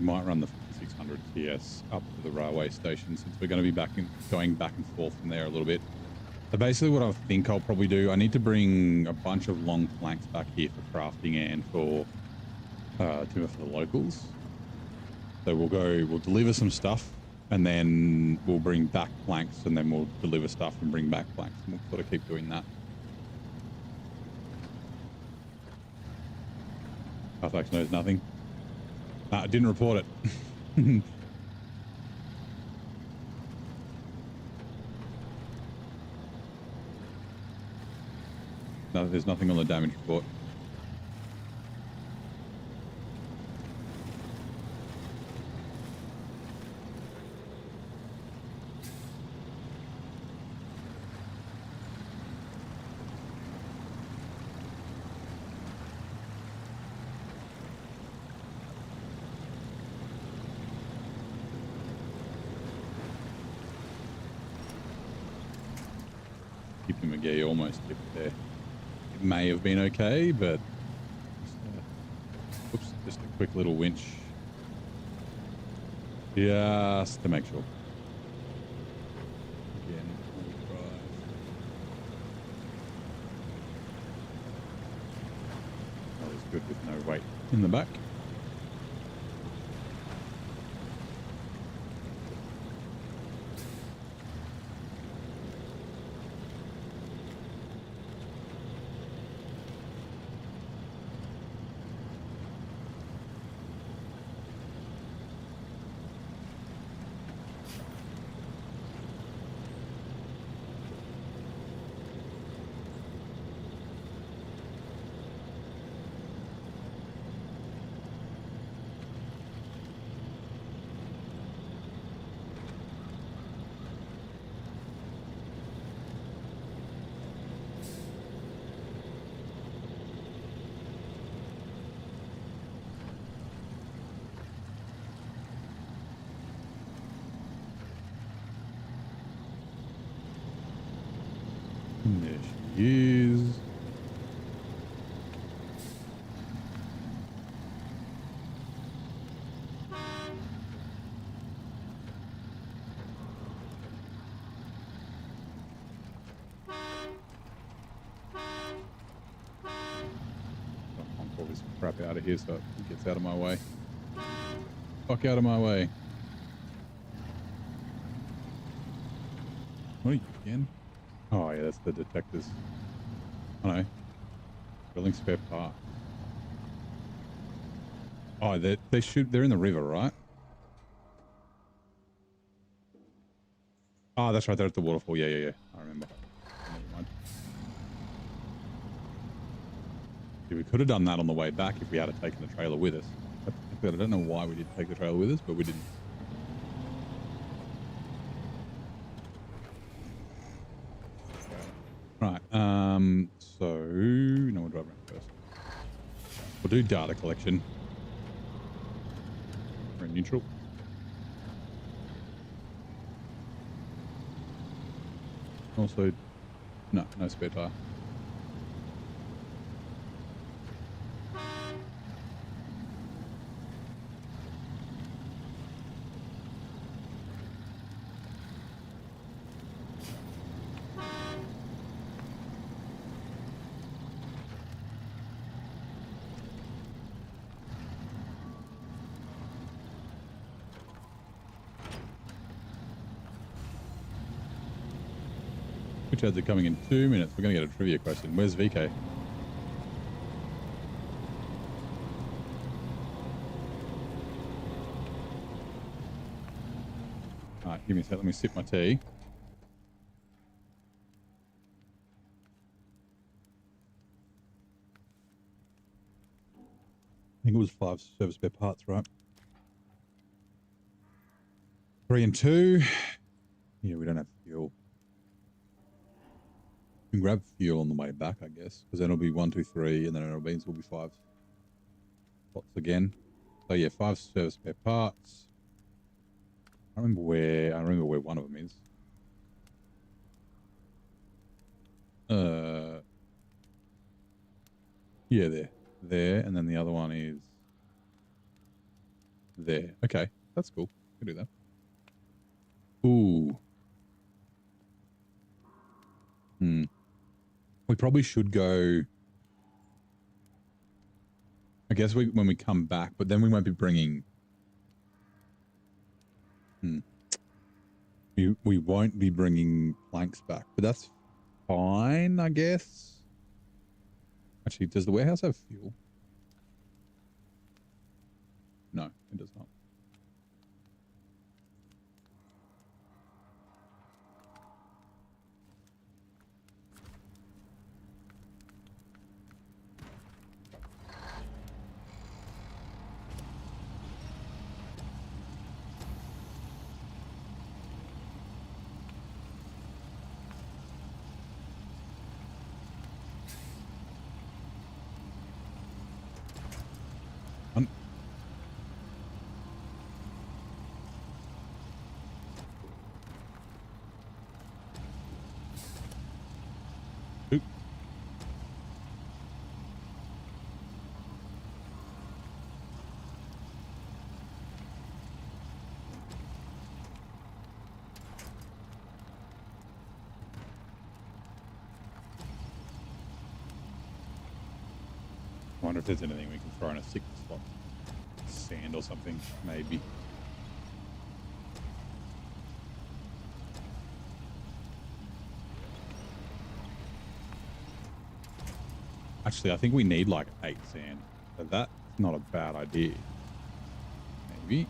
We might run the 5600 TS up to the railway station since we're going to be going back and forth from there a little bit. So basically what I think I'll probably do, I need to bring a bunch of long planks back here for crafting and for timber for the locals. So we'll deliver some stuff and then we'll bring back planks and then we'll deliver stuff and bring back planks. And we'll sort of keep doing that. Carfax knows nothing. I didn't report it. No, there's nothing on the damage report. Yeah, you almost tipped there. It may have been okay, but just a quick little winch. Just to make sure. Again, all drive. That is good with no weight in the back. There she is. I'll pull this crap out of here so it gets out of my way. Fuck out of my way. What are you again? Oh yeah, that's the detectors. I know. Drilling spare part. Oh, they're in the river, right? Oh, that's right. They're at the waterfall. Yeah. I remember. Never mind. Yeah, we could have done that on the way back if we had taken the trailer with us. I don't know why we didn't take the trailer with us, but we didn't. Right. So no, we'll drive around first. We'll do data collection. We're in neutral. Also, no spare tire. Which ads are coming in 2 minutes? We're going to get a trivia question. Where's VK? All right, give me a sec. Let me sip my tea. I think it was 5 service spare parts, right? 3 and 2. Yeah, we don't have fuel. We can grab fuel on the way back, I guess, because then it'll be 1, 2, 3, and then it'll be 5 spots again. So yeah, 5 service spare parts. I remember where one of them is. Yeah, there, and then the other one is there. Okay, that's cool. We can do that. Ooh. We probably should go. I guess when we come back, but then we won't be bringing. We won't be bringing planks back, but that's fine, I guess. Actually, does the warehouse have fuel? No, it does not. Oop. I wonder if there's anything we can throw in a sick spot. Sand or something, maybe. Actually, I think we need like 8 sand. So that's not a bad idea. Maybe.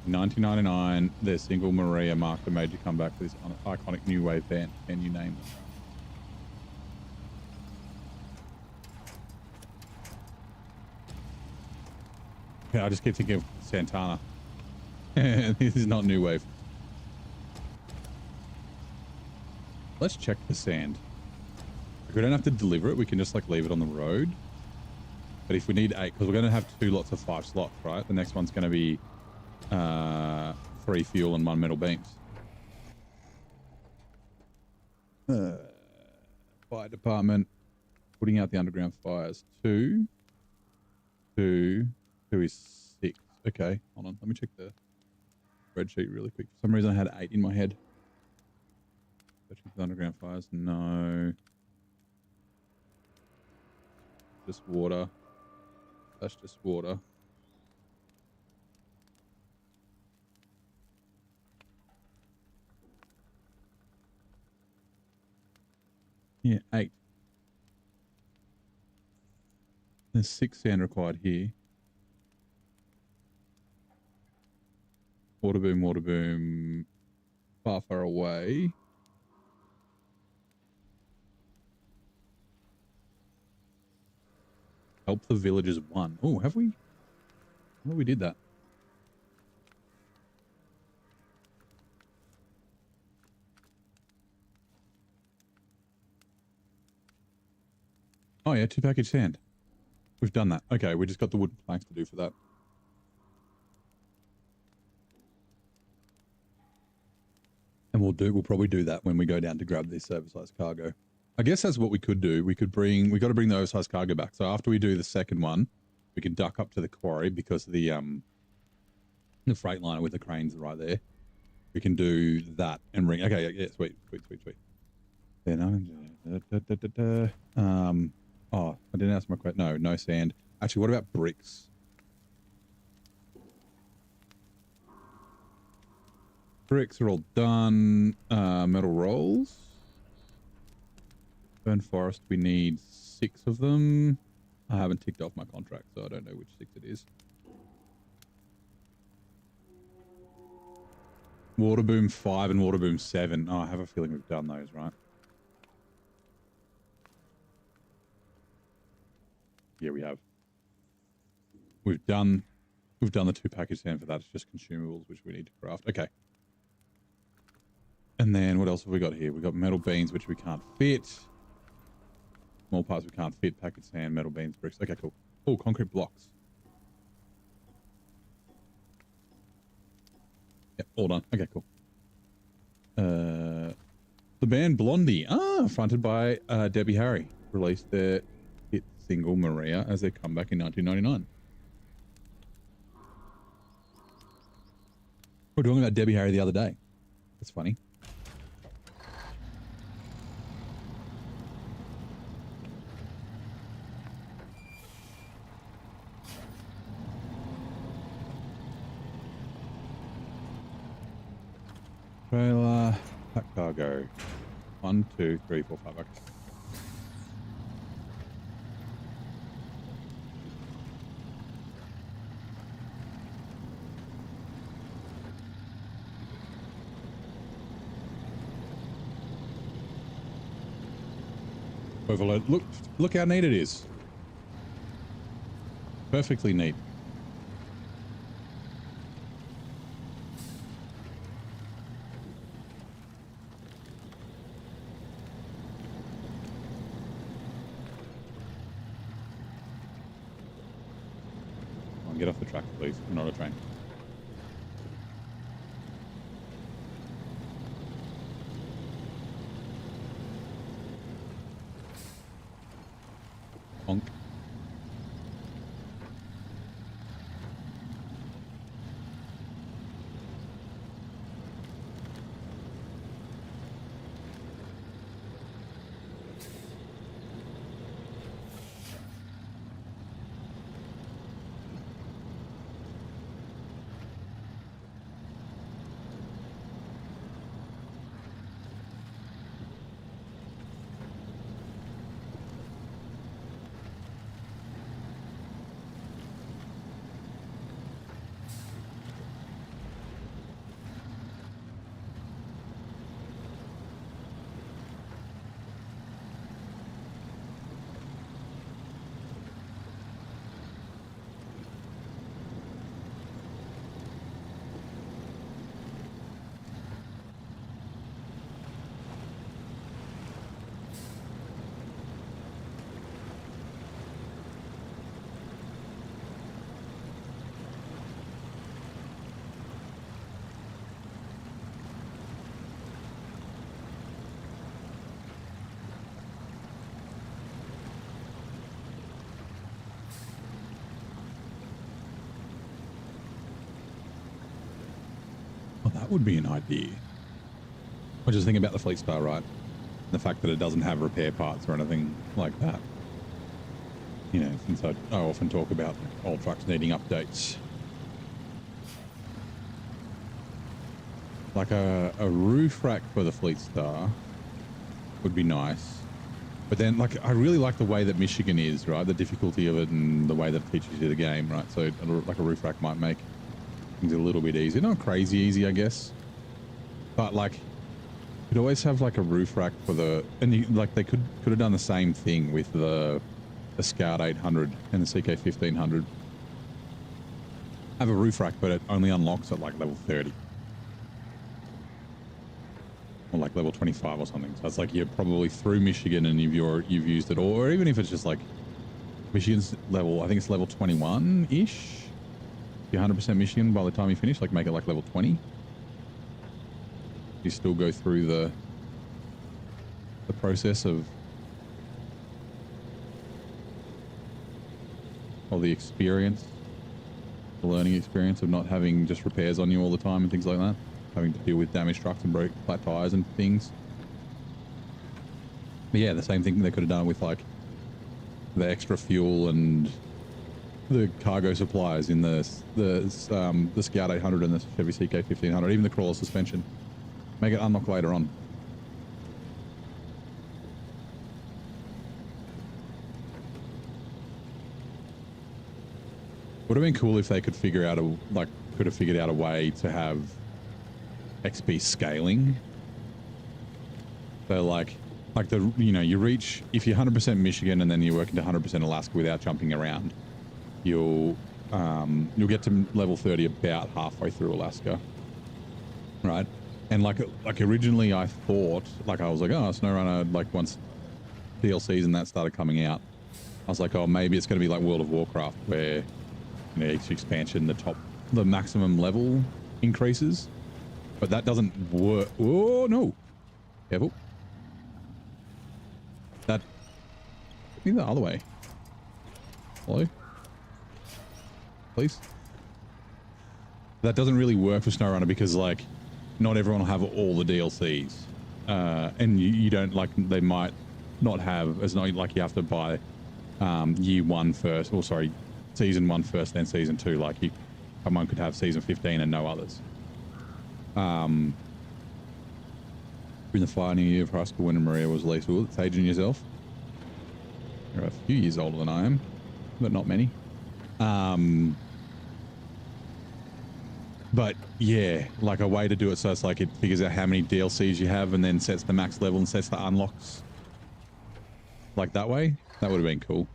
1999, their single Maria marked a major comeback for this iconic new wave band. Can you name them? Yeah, I just keep thinking of Santana. This is not new wave. Let's check the sand. If we don't have to deliver it, we can just like leave it on the road. But if we need 8, because we're going to have 2 lots of 5 slots, right? The next one's going to be 3 fuel and 1 metal beams. Fire department, putting out the underground fires. 2 is 6. Okay, hold on. Let me check the spreadsheet really quick. For some reason, I had 8 in my head. Check the underground fires. No. Just water. That's just water. Yeah, 8. There's 6 sand required here. Water boom. Far away. Help the villagers 1. Oh, have we? Oh, we did that. Oh yeah, 2 package sand. We've done that. Okay, we just got the wooden planks to do for that. And we'll probably do that when we go down to grab this oversized cargo. I guess that's what we could do. We got to bring the oversized cargo back. So after we do the second one, we can duck up to the quarry because the freight liner with the cranes are right there. We can do that and ring. Okay, yeah, sweet. Then oh, I didn't ask my question. No sand. Actually, what about bricks? Bricks are all done. Metal rolls. Burn forest, we need 6 of them. I haven't ticked off my contract, so I don't know which 6 it is. Water boom 5 and water boom 7. Oh, I have a feeling we've done those, right? Yeah, we have. We've done the 2 package sand for that. It's just consumables, which we need to craft. Okay. And then what else have we got here? We've got metal beams, which we can't fit. Small parts we can't fit. Package sand, metal beams, bricks. Okay, cool. Oh, concrete blocks. Yep, all done. Okay, cool. The band Blondie, fronted by Debbie Harry, released their hit single Maria as their comeback in 1999. We were talking about Debbie Harry the other day. That's funny. Trailer, pack cargo. 1, 2, 3, 4, 5. Okay. Overload. Look how neat it is. Perfectly neat. Come on, get off the track, please. We're not a train. Bonk. Oh, that would be an idea. I was just thinking about the Fleet Star, right? The fact that it doesn't have repair parts or anything like that. You know, since I often talk about old trucks needing updates. Like a roof rack for the Fleet Star would be nice. But then, like, I really like the way that Michigan is, right? The difficulty of it and the way that it teaches you the game, right? So, like, a roof rack might make things a little bit easier. Not crazy easy, I guess. But, like, you'd always have, like, a roof rack for the... And, like, they could have done the same thing with the Scout 800 and the CK 1500. Have a roof rack, but it only unlocks at, like, level 30. Or like level 25 or something. So it's like you're probably through Michigan and you've used it, or even if it's just like Michigan's level, I think it's level 21-ish. You're 100% Michigan by the time you finish, like make it like level 20. You still go through the process of the experience, the learning experience of not having just repairs on you all the time and things like that. Having to deal with damaged trucks and broke flat tires and things. But yeah, the same thing they could have done with like the extra fuel and the cargo supplies in the Scout 800 and the Chevy CK 1500, even the crawler suspension. Make it unlock later on. Would have been cool if they could figured out a way to have XP scaling. So like you reach, if you're 100% Michigan and then you work into 100% Alaska without jumping around, you'll get to level 30 about halfway through Alaska, right? And like originally I thought, like I was like, oh, SnowRunner, like once DLCs and that started coming out, I was like, oh, maybe it's going to be like World of Warcraft where, you know, each expansion the maximum level increases. But that doesn't work. Oh, no. Careful. That... Maybe the other way. Hello? Please? That doesn't really work for SnowRunner because, like, not everyone will have all the DLCs. And you don't, like, they might not have, it's not like you have to buy year 1 first, or sorry, season 1 first, then season 2. Like, someone could have season 15 and no others. In the final year of high school when Maria was released. Well, it's aging yourself. You're a few years older than I am, but not many. But yeah, like a way to do it so it's like it figures out how many DLCs you have and then sets the max level and sets the unlocks. Like that way, that would have been cool.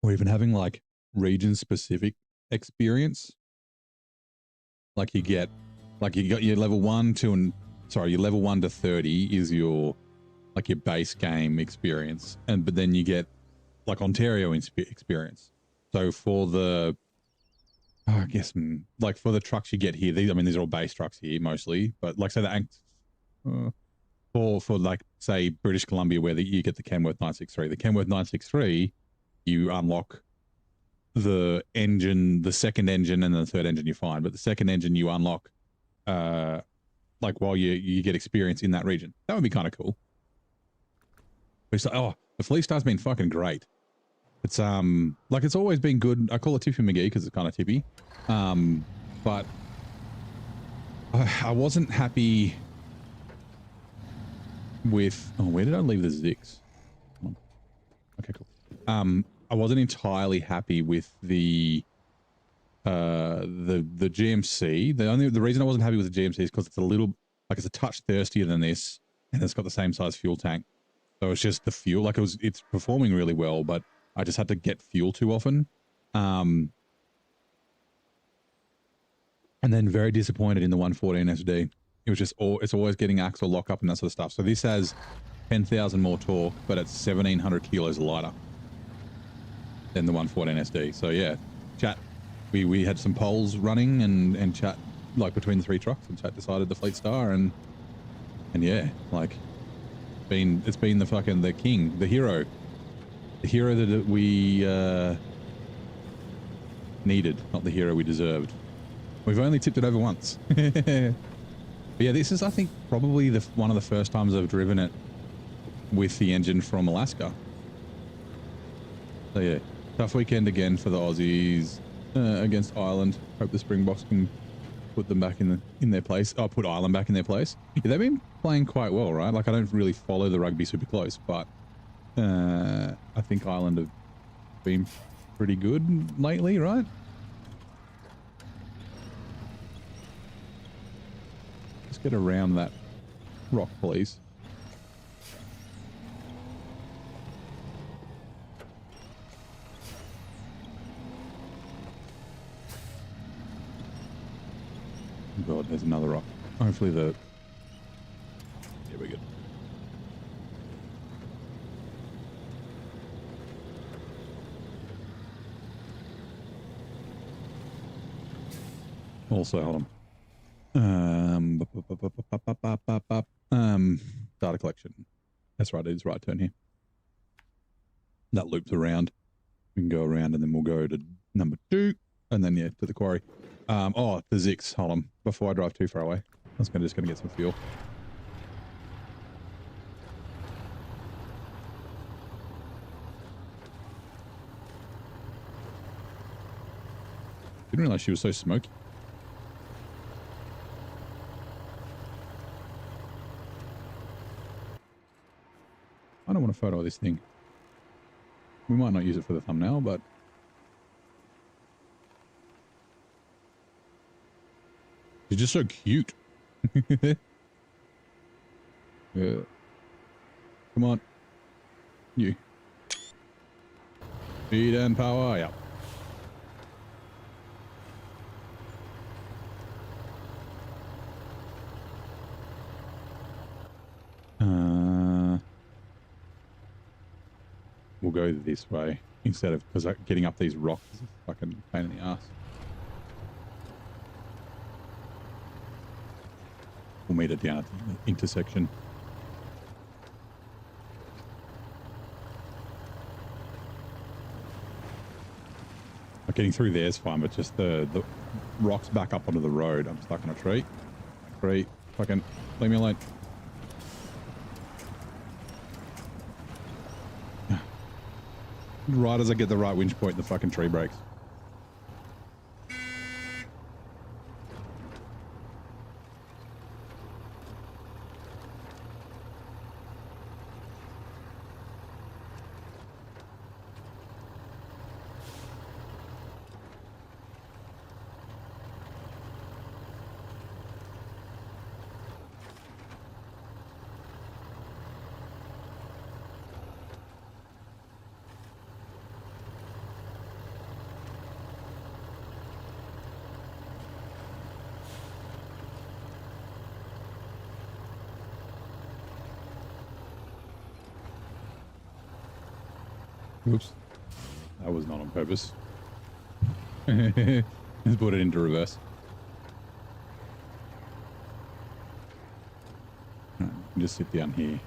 Or even having like region specific experience. Like you get, like you got your level 1 to, and sorry, your level 1 to 30 is your, like your base game experience. And, but then you get like Ontario experience. So for the, I guess, like for the trucks you get here, these, I mean, these are all base trucks here mostly, but like say for like say British Columbia where you get the Kenworth 963. The Kenworth 963, you unlock the engine, the second engine, and the third engine you find. But the second engine you unlock, like while you get experience in that region. That would be kind of cool. It's like, oh, the Fleet Star's been fucking great. It's like it's always been good. I call it Tippy McGee because it's kind of tippy. But I wasn't happy with, oh, where did I leave the Zix? Okay, cool. I wasn't entirely happy with the GMC. The reason I wasn't happy with the GMC is because it's a little, like it's a touch thirstier than this, and it's got the same size fuel tank. So it's just the fuel, like it's performing really well, but I just had to get fuel too often. And then very disappointed in the 114 SD. It was just, it's always getting axle lock up and that sort of stuff. So this has 10,000 more torque, but it's 1,700 kilos lighter than the 114 SD. So yeah, chat, we had some polls running and chat, like between the 3 trucks, and chat decided the Fleet Star, and yeah, like it's been the fucking, the king, the hero that we needed, not the hero we deserved. We've only tipped it over once. But yeah, this is, I think, probably one of the first times I've driven it with the engine from Alaska. So yeah, tough weekend again for the Aussies against Ireland. Hope the Springboks can put them back in their place. Oh, put Ireland back in their place. Yeah, they've been playing quite well, right? Like I don't really follow the rugby super close, but I think Ireland have been pretty good lately, right? Let's get around that rock, please. Oh God, there's another rock. Hopefully yeah, we're good. Also, hold on. Data collection. That's right, it is right turn here. That loops around. We can go around and then we'll go to number 2 and then yeah, to the quarry. Oh, the Zix, hold on. Before I drive too far away. I was just gonna get some fuel. Didn't realize she was so smoky. I don't want a photo of this thing. We might not use it for the thumbnail, but she's just so cute. Yeah. Come on. You. Speed and power, yeah. We'll go this way instead of, because getting up these rocks is a fucking pain in the ass. We'll meet it down at the intersection. Like getting through there is fine, but just the rocks back up onto the road. I'm stuck on a tree. Tree. Fucking leave me alone. Right as I get the right winch point, the fucking tree breaks. Oops. That was not on purpose. Let's put it into reverse. Right, just sit down here.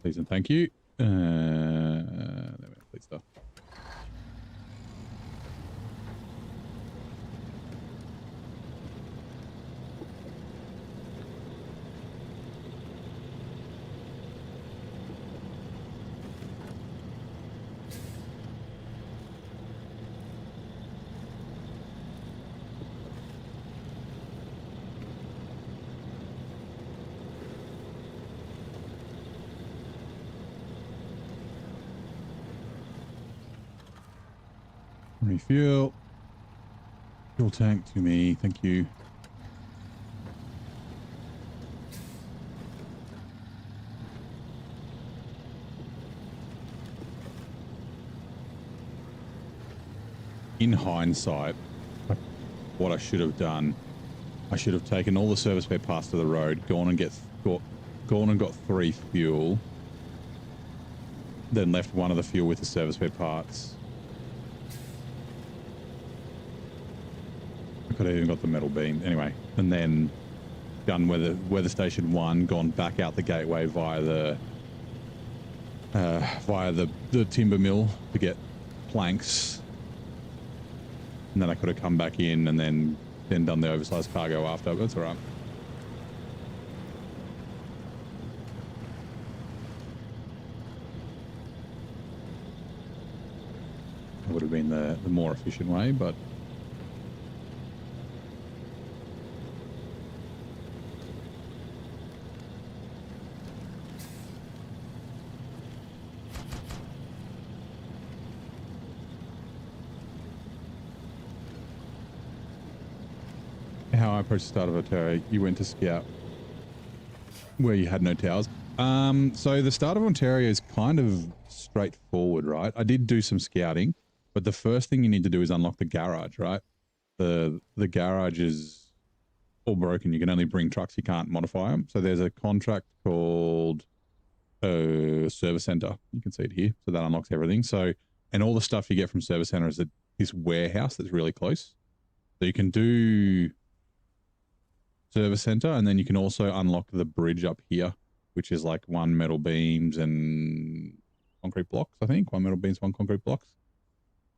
Please and thank you. There we go. Please stop. Refuel. Fuel tank to me. Thank you. In hindsight, what I should have done, I should have taken all the service spare parts to the road, gone and got 3 fuel, then left 1 of the fuel with the service spare parts. I could have even got the metal beam anyway, and then done weather station 1, gone back out the gateway via the timber mill to get planks, and then I could have come back in and then done the oversized cargo after. But it's all right. It would have been the more efficient way, but how I approached the start of Ontario, you went to scout where you had no towers. So the start of Ontario is kind of straightforward, right? I did do some scouting, but the first thing you need to do is unlock the garage, right? The garage is all broken. You can only bring trucks. You can't modify them. So there's a contract called Service Center. You can see it here. So that unlocks everything. So, and all the stuff you get from Service Center is this warehouse that's really close. So you can do Service Center, and then you can also unlock the bridge up here, which is like 1 metal beams and concrete blocks, I think. 1 metal beams, 1 concrete blocks.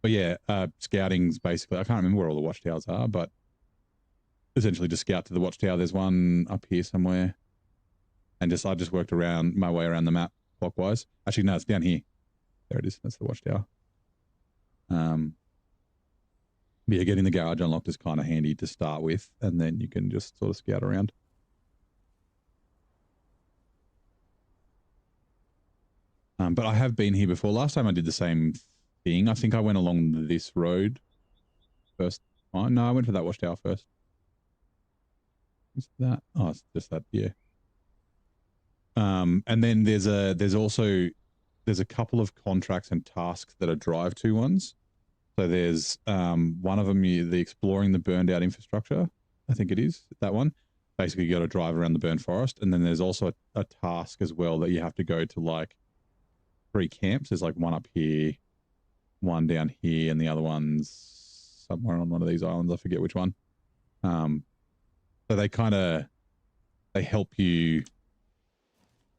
But yeah, scouting's basically, I can't remember where all the watchtowers are, but essentially just scout to the watchtower. There's one up here somewhere. And I just worked around my way around the map clockwise. Actually, no, it's down here. There it is. That's the watchtower. Yeah, getting the garage unlocked is kind of handy to start with, and then you can just sort of scout around. But I have been here before. Last time I did the same thing. I think I went along this road first time. No, I went to that watchtower first. What's that? Oh, it's just that, yeah. And then there's a couple of contracts and tasks that are drive to ones. So there's one of them, the exploring the burned out infrastructure. I think it is that one. Basically, you got to drive around the burned forest, and then there's also a task as well that you have to go to like 3 camps. There's like one up here, one down here, and the other one's somewhere on one of these islands. I forget which one. So they help you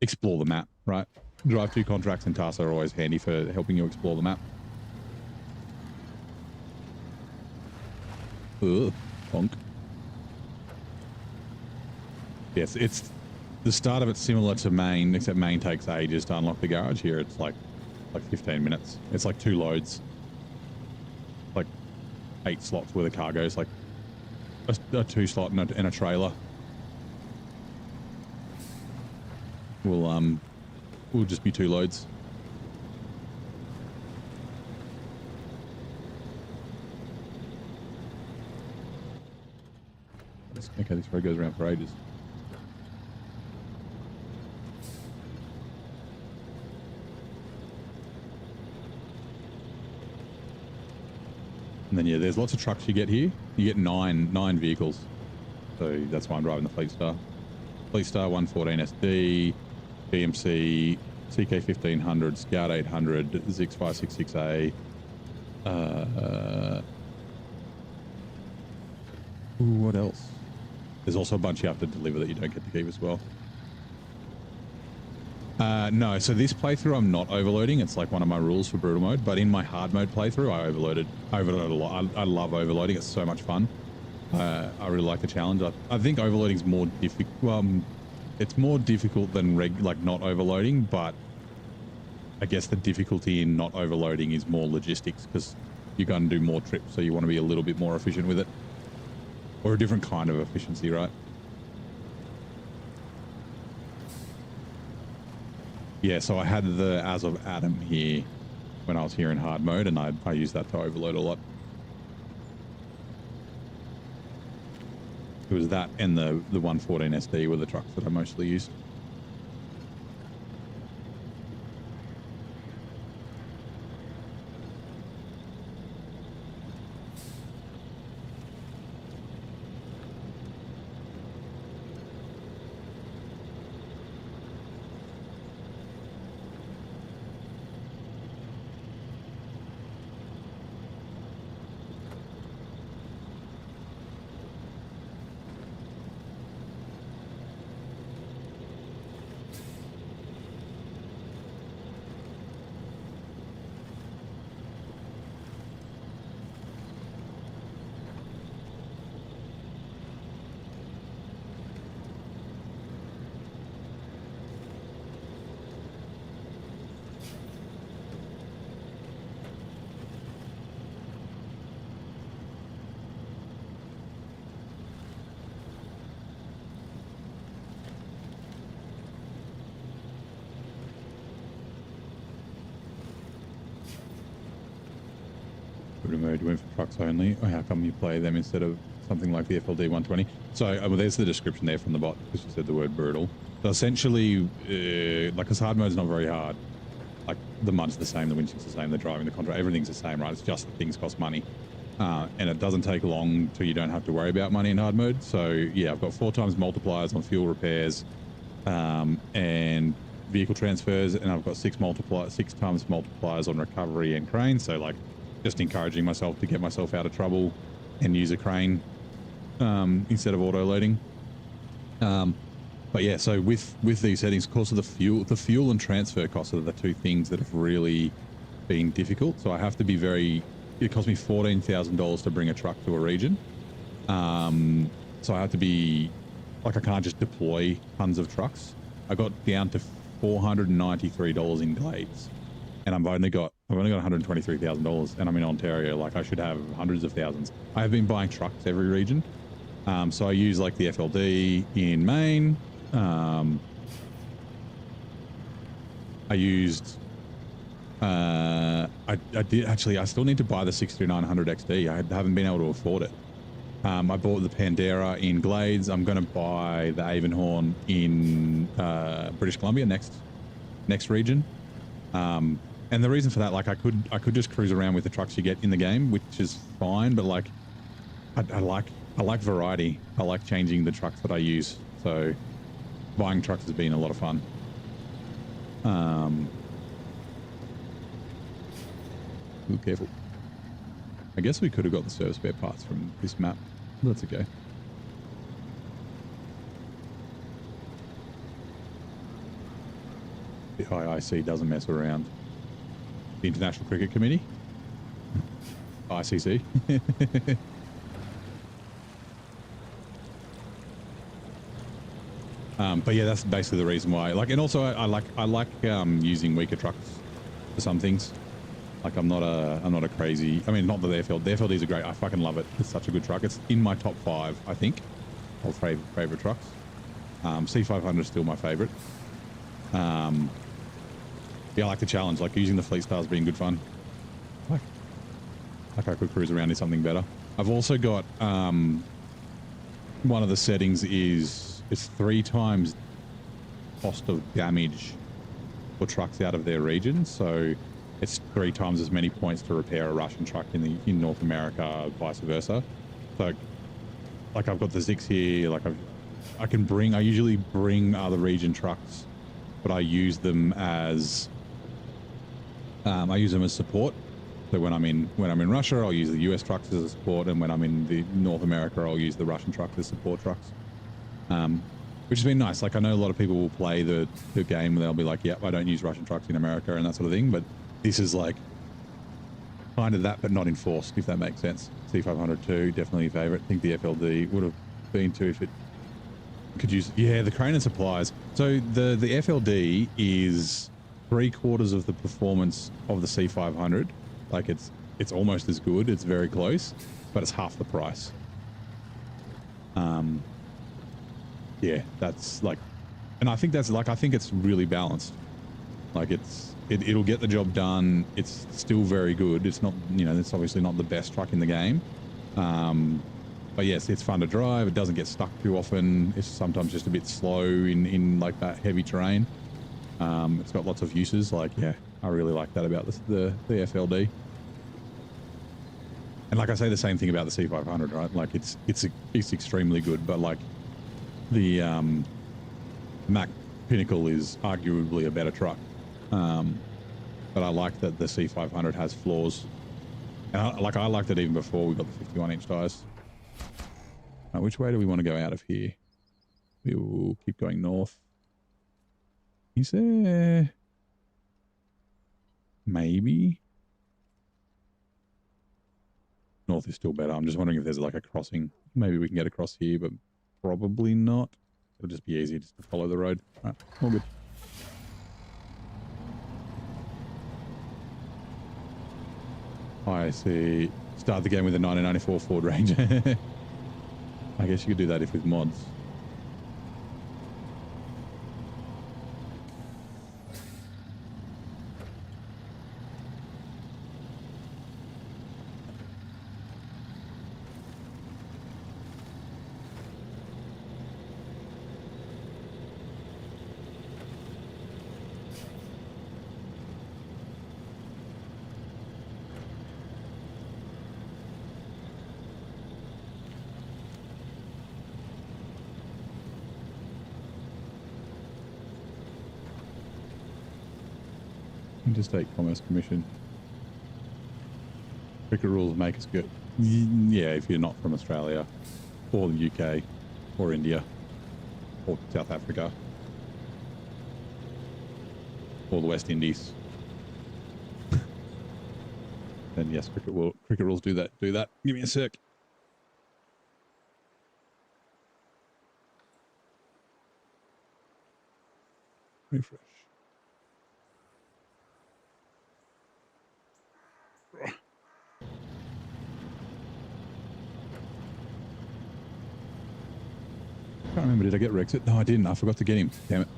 explore the map, right? Drive to contracts and tasks are always handy for helping you explore the map. Ugh, bonk. Yes, it's the start of it's similar to main, except main takes ages to unlock the garage. Here it's like 15 minutes. It's like 2 loads, like 8 slots worth of cargo. It's like a 2 slot and a trailer. Will just be 2 loads. Okay, this road goes around for ages. And then yeah, there's lots of trucks you get here. You get nine vehicles. So that's why I'm driving the Fleet Star. Fleet Star 114 SD, BMC, CK 1500, Scout 800, Zix 566A. What else? There's also a bunch you have to deliver that you don't get to keep as well. No, so this playthrough I'm not overloading. It's like one of my rules for brutal mode, but in my hard mode playthrough I overloaded a lot. I love overloading. It's so much fun. I really like the challenge. I think overloading is more difficult. It's more difficult than like not overloading, but I guess the difficulty in not overloading is more logistics because you're going to do more trips, so you want to be a little bit more efficient with it, or a different kind of efficiency, right? Yeah, so I had the As of Adam here when I was here in hard mode, and I used that to overload a lot. It was that and the 114 SD were the trucks that I mostly used. Mode, you went for trucks only. Oh, how come you play them instead of something like the FLD 120? So well, there's the description there from the bot because you said the word brutal. So essentially, like, because hard mode's not very hard. Like, the mud's the same, the winching's the same, the driving, the contract, everything's the same, right? It's just that things cost money. And it doesn't take long till you don't have to worry about money in hard mode. So yeah, I've got 4 times multipliers on fuel repairs and vehicle transfers, and I've got 6 times multipliers on recovery and crane. So like, just encouraging myself to get myself out of trouble and use a crane instead of auto loading. But yeah, so with these settings, of course, of the fuel and transfer costs are the 2 things that have really been difficult. So I have to be it cost me $14,000 to bring a truck to a region. So I have to be, like, I can't just deploy tons of trucks. I got down to $493 in Glades, and I've only got $123,000, and I'm in Ontario. Like, I should have hundreds of thousands. I have been buying trucks every region. So I use like the FLD in Maine. I used, I did actually, I still need to buy the 6900 XD. I haven't been able to afford it. I bought the Pandera in Glades. I'm going to buy the Avonhorn in British Columbia next region. And the reason for that, like, I could just cruise around with the trucks you get in the game, which is fine, but like, I like variety. I like changing the trucks that I use. So buying trucks has been a lot of fun. Ooh, careful. I guess we could have got the service spare parts from this map. That's okay. The IIC doesn't mess around. The International Cricket Committee? ICC. But yeah, that's basically the reason why. Like, and also I like using weaker trucks for some things. Like I'm not a crazy. I mean, not that the FLDs are great. I fucking love it. It's such a good truck. It's in my top 5, I think, of favorite trucks. C500 is still my favorite. Yeah, I like the challenge. Like using the Fleet Star's been good fun. Like I could cruise around in something better. I've also got one of the settings is it's 3 times cost of damage for trucks out of their region. So it's 3 times as many points to repair a Russian truck in North America, vice versa. So like I've got the Zix here. Like I usually bring other region trucks, but I use them as support. So when I'm in Russia, I'll use the US trucks as a support, and when I'm in the North America, I'll use the Russian trucks as support trucks. Which has been nice. Like I know a lot of people will play the game and they'll be like, "Yep, I don't use Russian trucks in America," and that sort of thing. But this is like kind of that, but not enforced, if that makes sense. C500 too, definitely a favorite. I think the FLD would have been too if it could use. Yeah, the crane and supplies. So the FLD is 3/4 of the performance of the C500. Like it's almost as good. It's very close, but it's half the price. Yeah, that's like, and I think it's really balanced. Like it'll get the job done. It's still very good. It's not, it's obviously not the best truck in the game. But yes, it's fun to drive. It doesn't get stuck too often. It's sometimes just a bit slow in like that heavy terrain. It's got lots of uses. Like, yeah, I really like that about the FLD. And like I say the same thing about the C500, right? Like it's extremely good, but like the Mac Pinnacle is arguably a better truck. But I like that the C500 has flaws. And I liked it even before we got the 51-inch tires. Which way do we want to go out of here? We will keep going north. Is there... Maybe? North is still better. I'm just wondering if there's like a crossing. Maybe we can get across here, but probably not. It'll just be easy just to follow the road. All right, all good. I see. Start the game with a 1994 Ford Ranger. I guess you could do that if with mods. Interstate Commerce Commission. Cricket rules make us good. Yeah, if you're not from Australia or the UK or India or South Africa or the West Indies, then yes, cricket rules do that. Give me a sec. Refresh. I can't remember, did I get Rexit? No, I didn't. I forgot to get him. Damn it.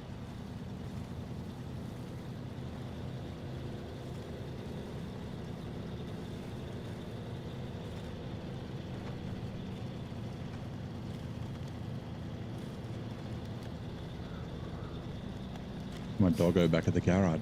My doggo back at the garage.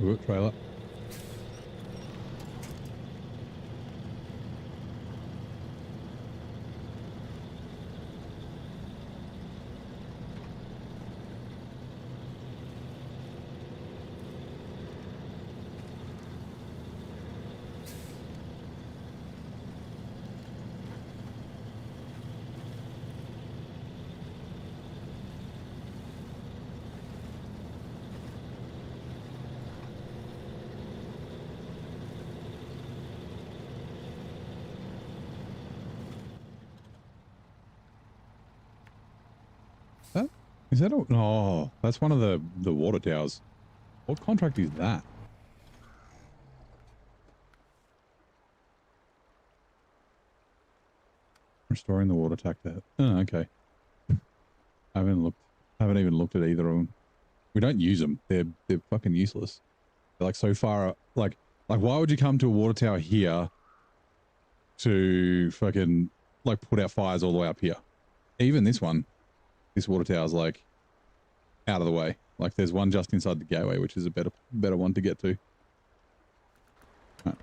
Ooh, trailer. That, is that a, oh, that's one of the water towers. What contract is that? Restoring the water tank to, oh, okay. I haven't even looked at either of them. We don't use them. They're fucking useless. They're like so far, like why would you come to a water tower here to fucking like put out fires all the way up here? Even this one, this water tower is like out of the way. Like there's one just inside the gateway, which is a better one to get to. Right.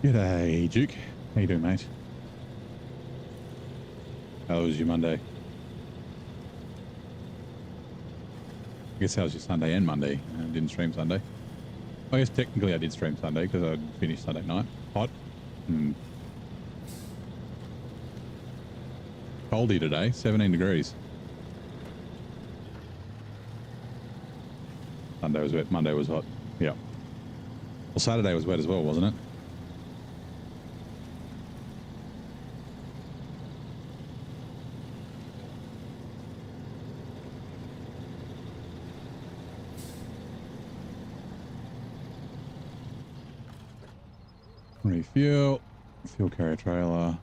G'day, Duke. How you doing, mate? How was your Monday? I guess how was your Sunday and Monday? I didn't stream Sunday. I guess technically I did stream Sunday because I finished Sunday night. Hot. Coldy today, 17 degrees. Sunday was wet, Monday was hot. Yeah. Well, Saturday was wet as well, wasn't it? Refuel. Fuel carrier trailer.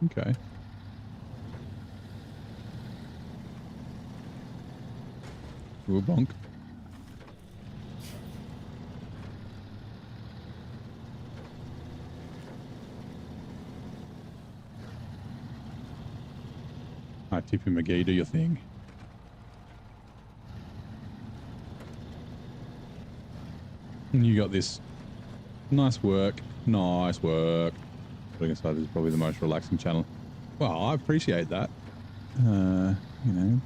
Okay. Ooh, bonk. Alright, Tippy McGee, do your thing. And you got this. Nice work. Nice work. Putting aside, this is probably the most relaxing channel. Well, I appreciate that. You know,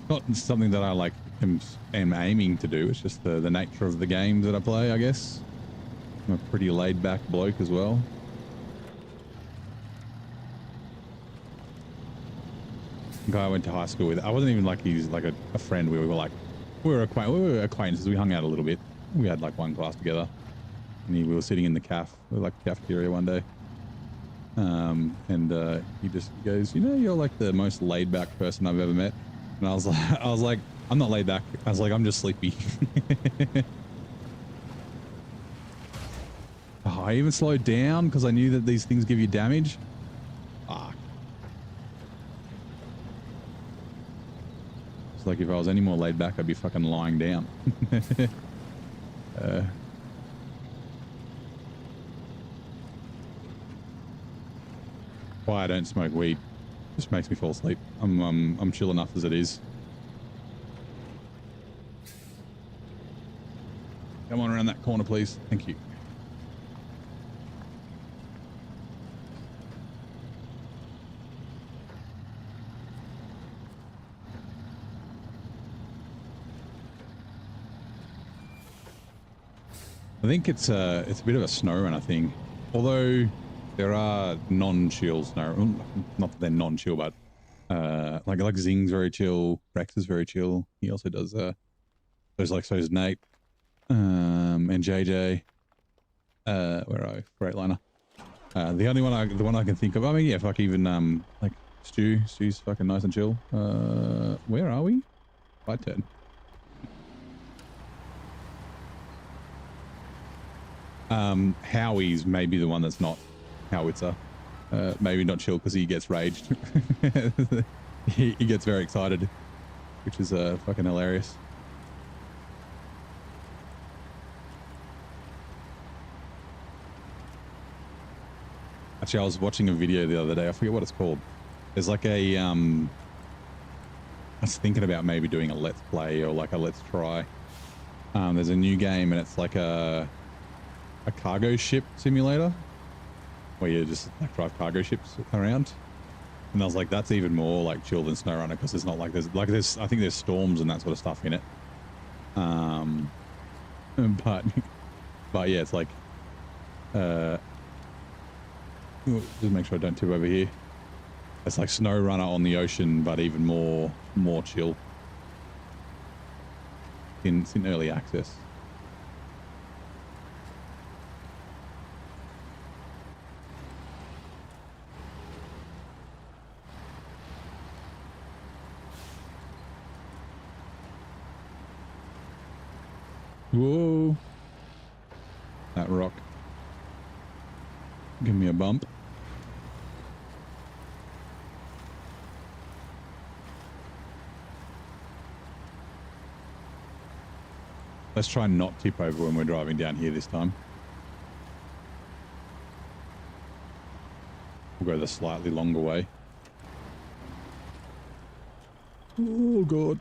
not something that I like am aiming to do. It's just the nature of the games that I play, I guess. I'm a pretty laid back bloke as well. The guy I went to high school with, I wasn't even like he's like a friend. We were acquaintances. We hung out a little bit. We had like one class together. And we were sitting in the cafeteria one day. He just goes, you know, you're like the most laid back person I've ever met. And I was like, I'm not laid back. I was like, I'm just sleepy. Oh, I even slowed down because I knew that these things give you damage. Fuck. It's like if I was any more laid back, I'd be fucking lying down. Why I don't smoke weed just makes me fall asleep. I'm chill enough as it is. Come on around that corner, please. Thank you. I think it's a bit of a SnowRunner thing, although there are non-chill snow. Not that they're non-chill, but like Zing's very chill. Rex is very chill. He also does so is Nate, and JJ. Where are I? Freightliner. The one I can think of. I mean, yeah, fuck even like Stu's fucking nice and chill. Where are we? My turn. Howie's maybe the one that's not howitzer. Maybe not chill because he gets raged. he gets very excited, which is fucking hilarious. Actually, I was watching a video the other day. I forget what it's called. There's like a I was thinking about maybe doing a let's play or like a let's try. There's a new game and it's like a cargo ship simulator where you just like drive cargo ships around. And I was like, that's even more like chill than SnowRunner because it's not like there's I think there's storms and that sort of stuff in it. But yeah, it's like just make sure I don't tip over here. It's like SnowRunner on the ocean, but even more chill. It's in early access. Whoa. That rock. Give me a bump. Let's try and not tip over when we're driving down here this time. We'll go the slightly longer way. Oh, God.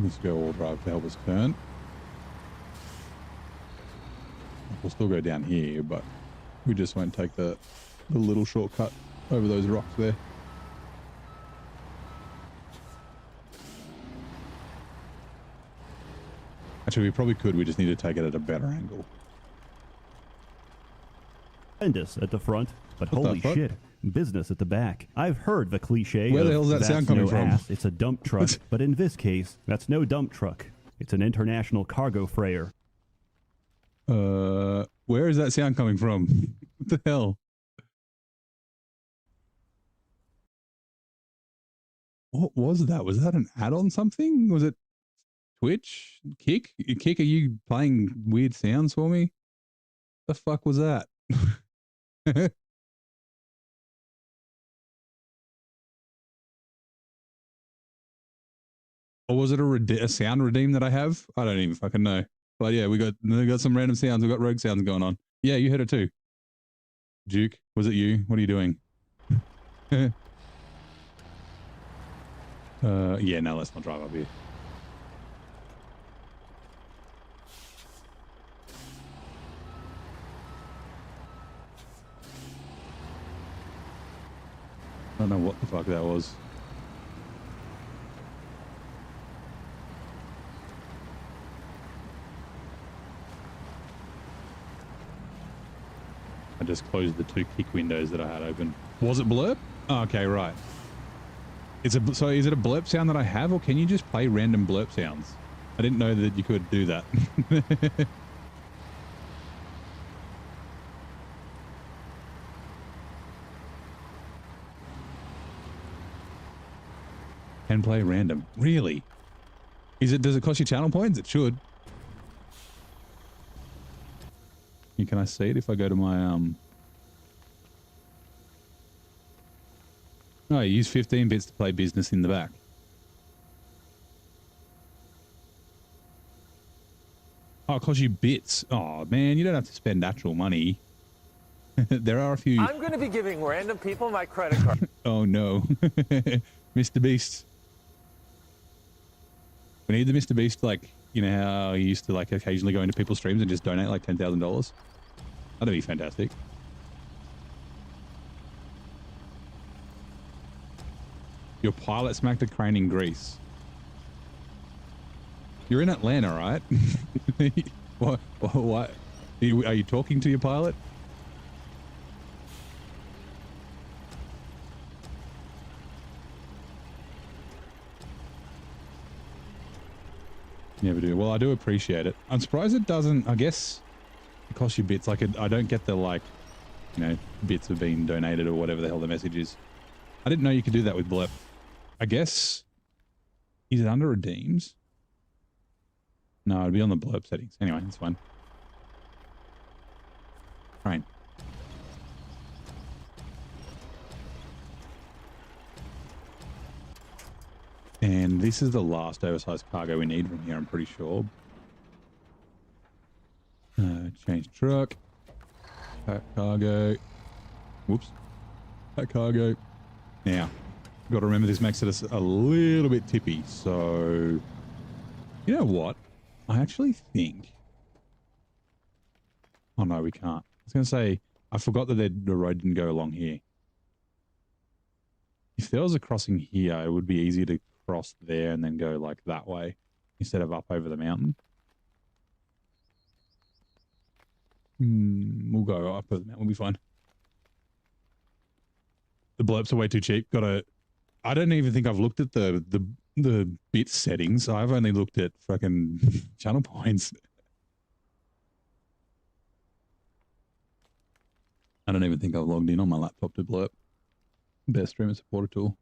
Let's go all drive to help us turn. We'll still go down here, but we just won't take the little shortcut over those rocks there. Actually, we probably could. We just need to take it at a better angle. Tremendous at the front, but holy shit, business at the back. I've heard the cliche. Where the hell is that sound coming from? Ass, it's a dump truck, but in this case, that's no dump truck. It's an international cargo freighter. Where is that sound coming from? What the hell? What was that? Was that an add-on something? Was it Twitch? Kick? Kick, are you playing weird sounds for me? The fuck was that? Or was it a sound redeem that I have? I don't even fucking know. But yeah, we got some random sounds. We got rogue sounds going on. Yeah, you heard it too. Duke, was it you? What are you doing? Yeah, no, let's not drive up here. I don't know what the fuck that was. I just closed the two kick windows that I had open. Was it blurb? Oh, okay, right. So is it a blurb sound that I have, or can you just play random blurb sounds? I didn't know that you could do that. Can play random. Really? Does it cost you channel points? It should. Can I see it if I go to my Oh, you use 15 bits to play business in the back. Oh, it costs you bits. Oh man, you don't have to spend actual money. There are a few. I'm going to be giving random people my credit card. Oh no. Mr. Beast. We need the Mr. Beast, like, you know how he used to like occasionally go into people's streams and just donate like $10,000? That'd be fantastic. Your pilot smacked a crane in Greece. You're in Atlanta, right? What? Are you talking to your pilot? Never do. Well, I do appreciate it. I'm surprised it doesn't, I guess. It costs you bits. Like, I don't get the, like, you know, bits have been donated or whatever the hell the message is. I didn't know you could do that with Blurp. I guess, is it under redeems? No, it'd be on the Blurp settings. Anyway, it's fine. Train. And this is the last oversized cargo we need from here, I'm pretty sure. Change truck. Pack cargo. Whoops. Pack cargo. Now, got to remember this makes it a little bit tippy. So, you know what? I actually think... Oh, no, we can't. I was going to say, I forgot that the road didn't go along here. If there was a crossing here, it would be easier to cross there and then go like that way instead of up over the mountain. We'll go up over the mountain. We'll be fine. The blurps are way too cheap. I don't even think I've looked at the bit settings. I've only looked at fucking channel points. I don't even think I've logged in on my laptop to blurp. Best streamer supporter tool.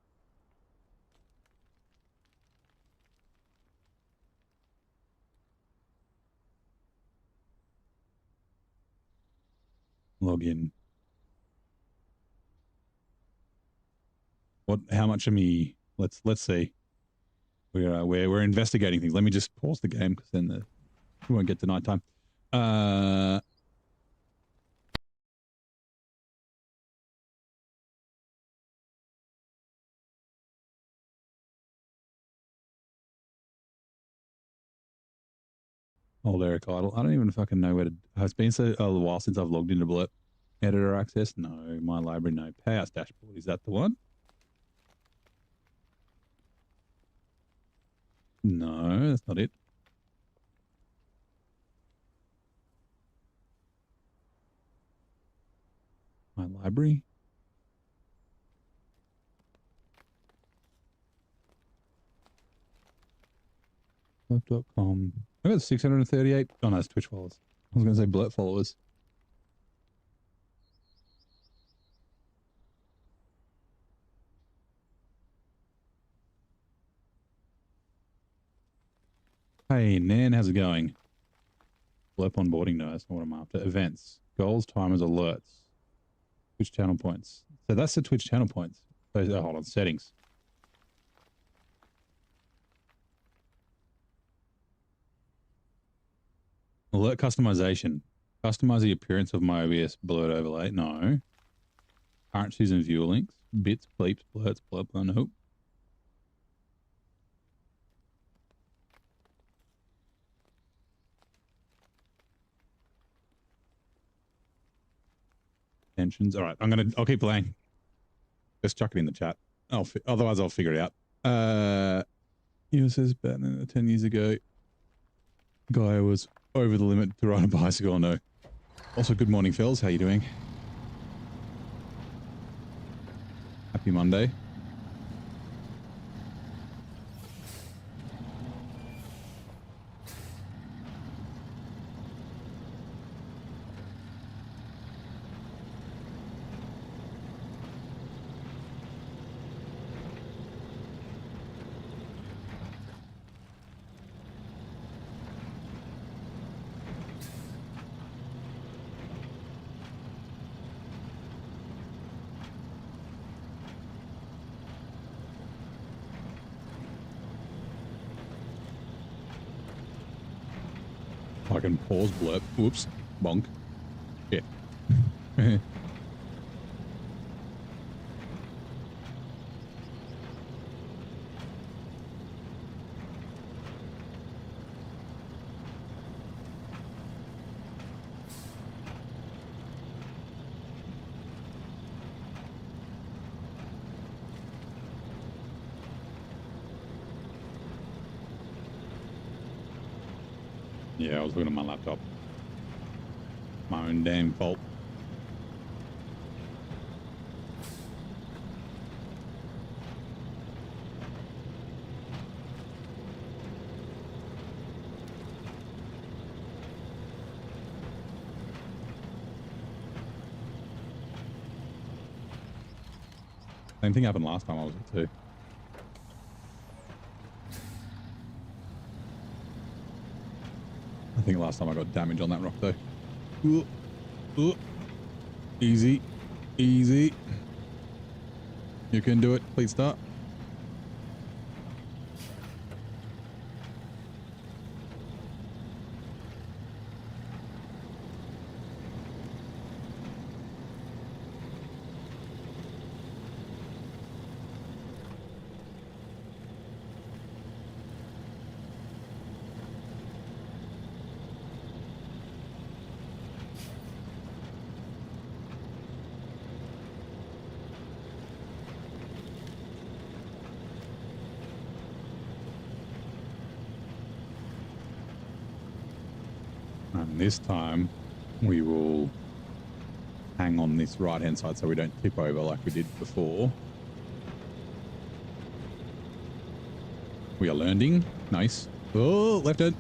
Log in. How much of me? Let's see. We're investigating things. Let me just pause the game because then we won't get to nighttime. Old Eric Idle. I don't even fucking know where to... It's been a while since I've logged into Blurp. Editor access? No. My library? No. Payouts dashboard. Is that the one? No, that's not it. My library? Blurp.com. I got 638. Oh, no, it's Twitch followers. I was going to say Blurp followers. Hey, Nan, how's it going? Blurp onboarding, no, that's not what I'm after. Events, goals, timers, alerts, Twitch channel points. So that's the Twitch channel points. So, hold on, settings. Alert customization. Customize the appearance of my OBS blurred overlay. No. Currencies and viewer links. Bits, bleeps, blurts, blurp, no. Tensions. All right, I'll keep playing. Just chuck it in the chat. Otherwise I'll figure it out. Says about 10 years ago, guy was over the limit to ride a bicycle. No. Also, good morning, fellas. How you doing? Happy Monday. I can pause blurp. Whoops. Bonk. Shit. Yeah, I was looking at my laptop. My own damn fault. Same thing happened last time I was there too. I think last time I got damage on that rock though. Ooh, ooh. Easy, easy. You can do it. Please start. And this time we will hang on this right hand side so we don't tip over like we did before. We are landing. Nice. Oh, left it.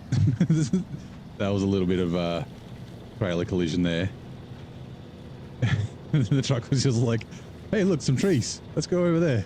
That was a little bit of a trailer collision there. The truck was just like, hey, look, some trees. Let's go over there.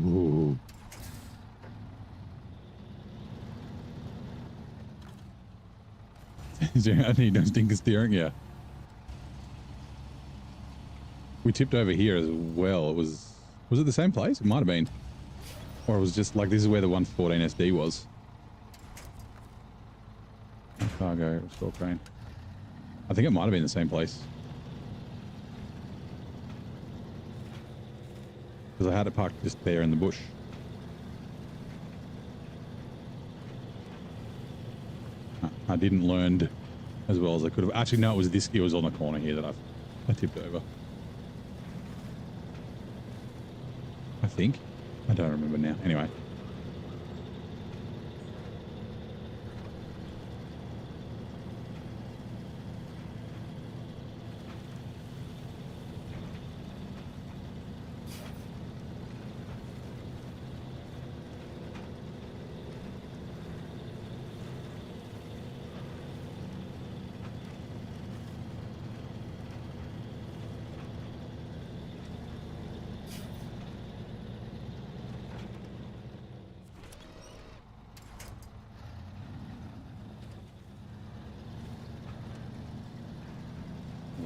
Ooh. I need no stinker steering, yeah. We tipped over here as well. It was it the same place? It might have been. Or it was just like, this is where the 114 SD was. Cargo, restore crane. I think it might have been the same place. Because I had it parked just there in the bush. I didn't learn as well as I could have. Actually, no, it was on the corner here that I tipped over. I think. I don't remember now. Anyway.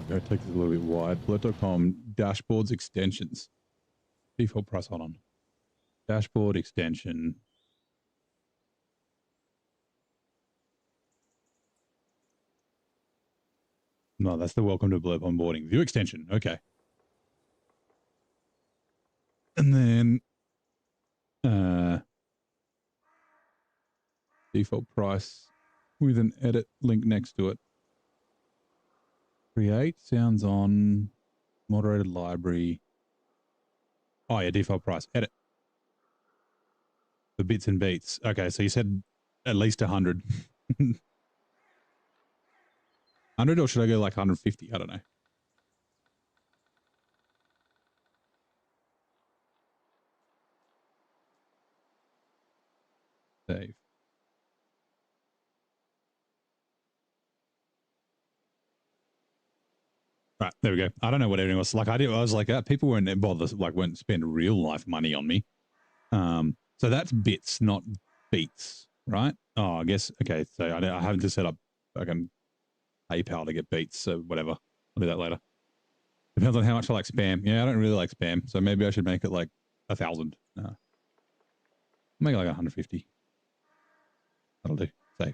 Go take this a little bit wide. Bullet.com dashboards extensions. Default price, hold on. Dashboard extension. No, that's the welcome to Blurb onboarding. View extension. Okay. And then default price with an edit link next to it. Create sounds on moderated library. Oh yeah, default price. Edit. The bits and beats. Okay, so you said at least 100. 100 or should I go like 150? I don't know. Save. Right, there we go. I don't know what everyone was like. I was like, people weren't bothered, like, won't spend real life money on me. So that's bits, not beats, right? Oh, I guess. Okay, so I haven't just set up fucking PayPal to get beats. So whatever, I'll do that later. Depends on how much I like spam. Yeah, I don't really like spam, so maybe I should make it like 1,000. Make it like 150. That'll do. Save.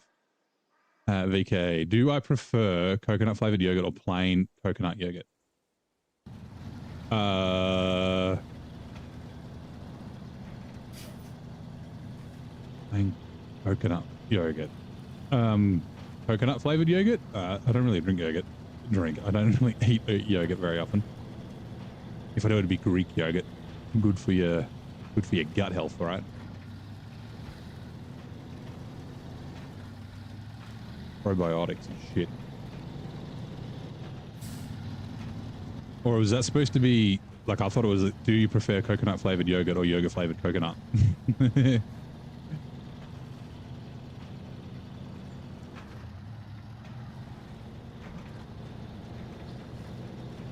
VK, do I prefer coconut flavored yogurt or plain coconut yogurt? Plain coconut yogurt. Coconut flavored yogurt? I don't really drink yogurt. drink. I don't really eat yogurt very often. If I do, it'd be Greek yogurt. Good for your gut health, right? Probiotics and shit. Or was that supposed to be like, I thought it was, do you prefer coconut flavored yogurt or yogurt flavored coconut?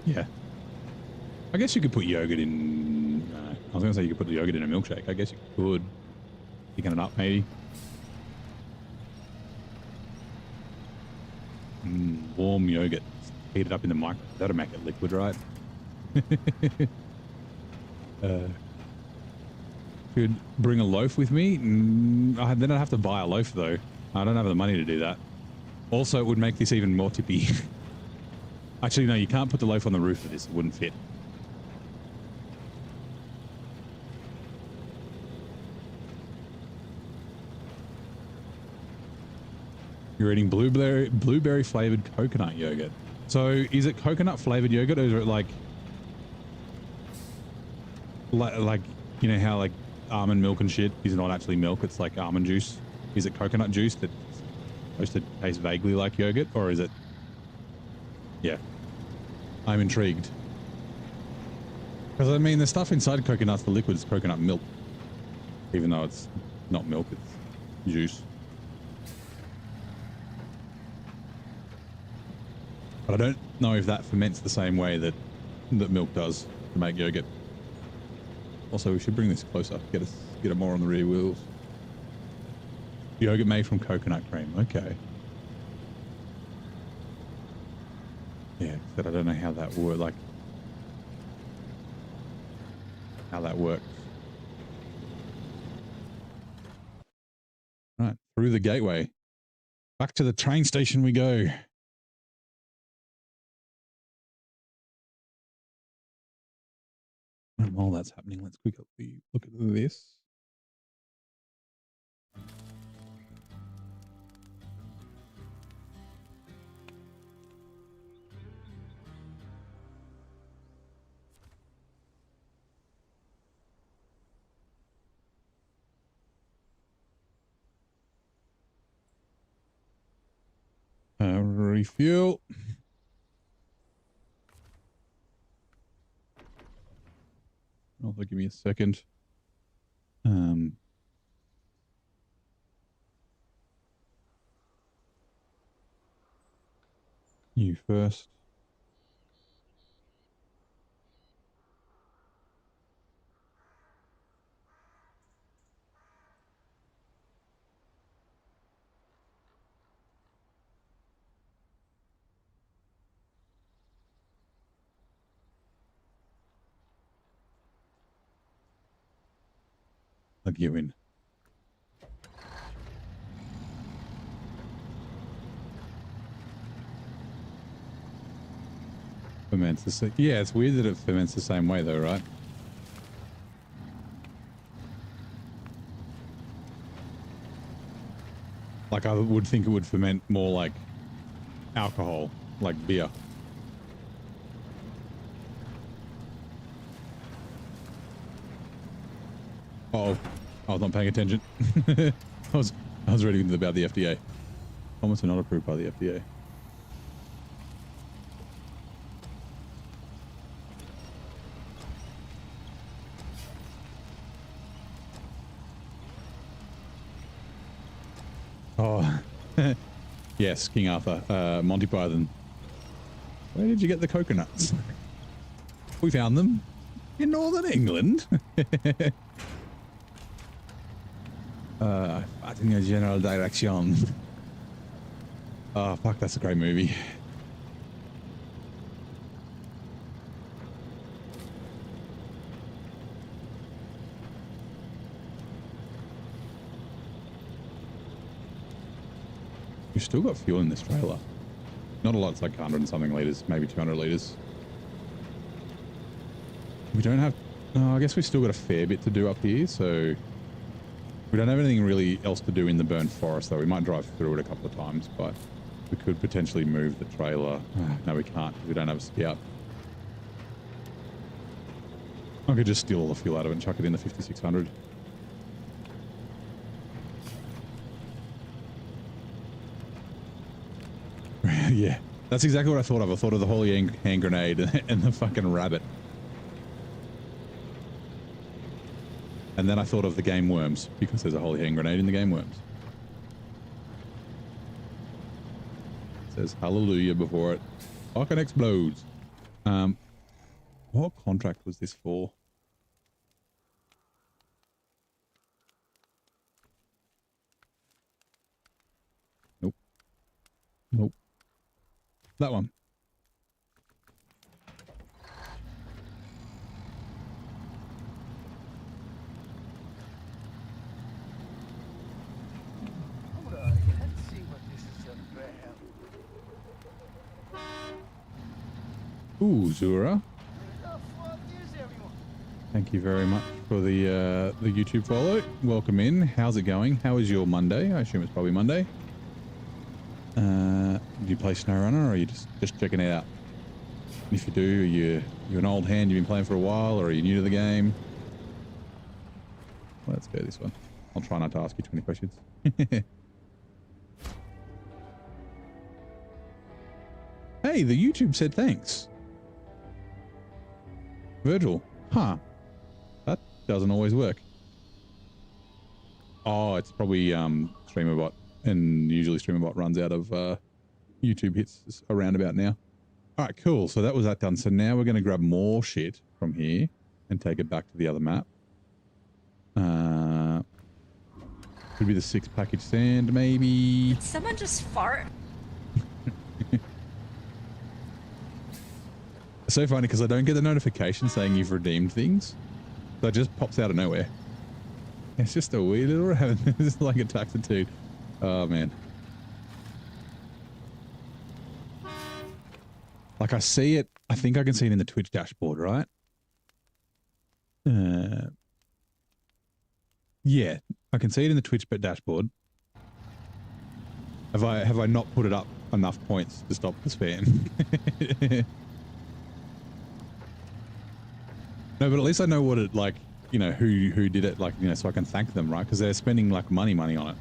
Yeah. I guess you could put yogurt in, I was going to say you could put the yogurt in a milkshake. I guess you could. Picking it up, maybe. Warm yogurt. Heat it up in the microwave. That'll make it liquid, right? Could bring a loaf with me. Then I'd have to buy a loaf, though. I don't have the money to do that. Also, it would make this even more tippy. Actually, no, you can't put the loaf on the roof of this. It wouldn't fit. You're eating blueberry flavored coconut yogurt. So is it coconut flavored yogurt, or is it like you know how like almond milk and shit is not actually milk, it's like almond juice? Is it coconut juice that's supposed to taste vaguely like yogurt, or is it? Yeah, I'm intrigued. Because I mean, the stuff inside coconuts, the liquid is coconut milk, even though it's not milk, it's juice. But I don't know if that ferments the same way that milk does to make yogurt. Also, we should bring this closer. Get it more on the rear wheels. Yogurt made from coconut cream. Okay. Yeah, but I don't know how that works. Like how that works. Right, through the gateway. Back to the train station we go. And while that's happening, let's quickly look at this. Refuel. Also, give me a second. You first. Plug you in. Ferments the same. Yeah, it's weird that it ferments the same way, though, right? Like, I would think it would ferment more like alcohol, like beer. Oh, I was not paying attention. I was reading about the FDA. Almost not approved by the FDA. Oh, yes, King Arthur, Monty Python. Where did you get the coconuts? We found them in northern England. In a general direction. Oh, fuck, that's a great movie. We've still got fuel in this trailer. Not a lot, it's like 100 and something litres, maybe 200 litres. We don't have... No, I guess we've still got a fair bit to do up here, so... We don't have anything really else to do in the burnt forest, though. We might drive through it a couple of times, but We could potentially move the trailer. No, we can't because we don't have a scout. I could just steal all the fuel out of it and chuck it in the 5600. Yeah, that's exactly what I thought of. I thought of the holy hand grenade and the fucking rabbit. And then I thought of the game worms because there's a holy hand grenade in the game worms. It says hallelujah before it fucking explodes. What contract was this for? Nope. Nope. That one. Ooh, Zura. Thank you very much for the YouTube follow. Welcome in. How's it going? How is your Monday? I assume it's probably Monday. Do you play SnowRunner, or are you just checking it out? And if you do, you're an old hand, you've been playing for a while, or are you new to the game? Let's go this one. I'll try not to ask you too many questions. Hey, the YouTube said thanks. Virgil. Huh. That doesn't always work. Oh, it's probably StreamerBot, and usually StreamerBot runs out of YouTube hits around about now. All right, cool. So that was that done. So now we're going to grab more shit from here and take it back to the other map. Could be the 6 package sand, maybe. Did someone just fart? It's so funny because I don't get the notification saying you've redeemed things. So it just pops out of nowhere. It's just a weird little rabbit. It's like a taxitude. Oh, man. Like I see it. I think I can see it in the Twitch dashboard, right? Yeah, I can see it in the Twitch dashboard. Have I not put it up enough points to stop the spam? No, but at least I know what it, like, you know, who did it, like, you know, so I can thank them, right? Because they're spending like money on it.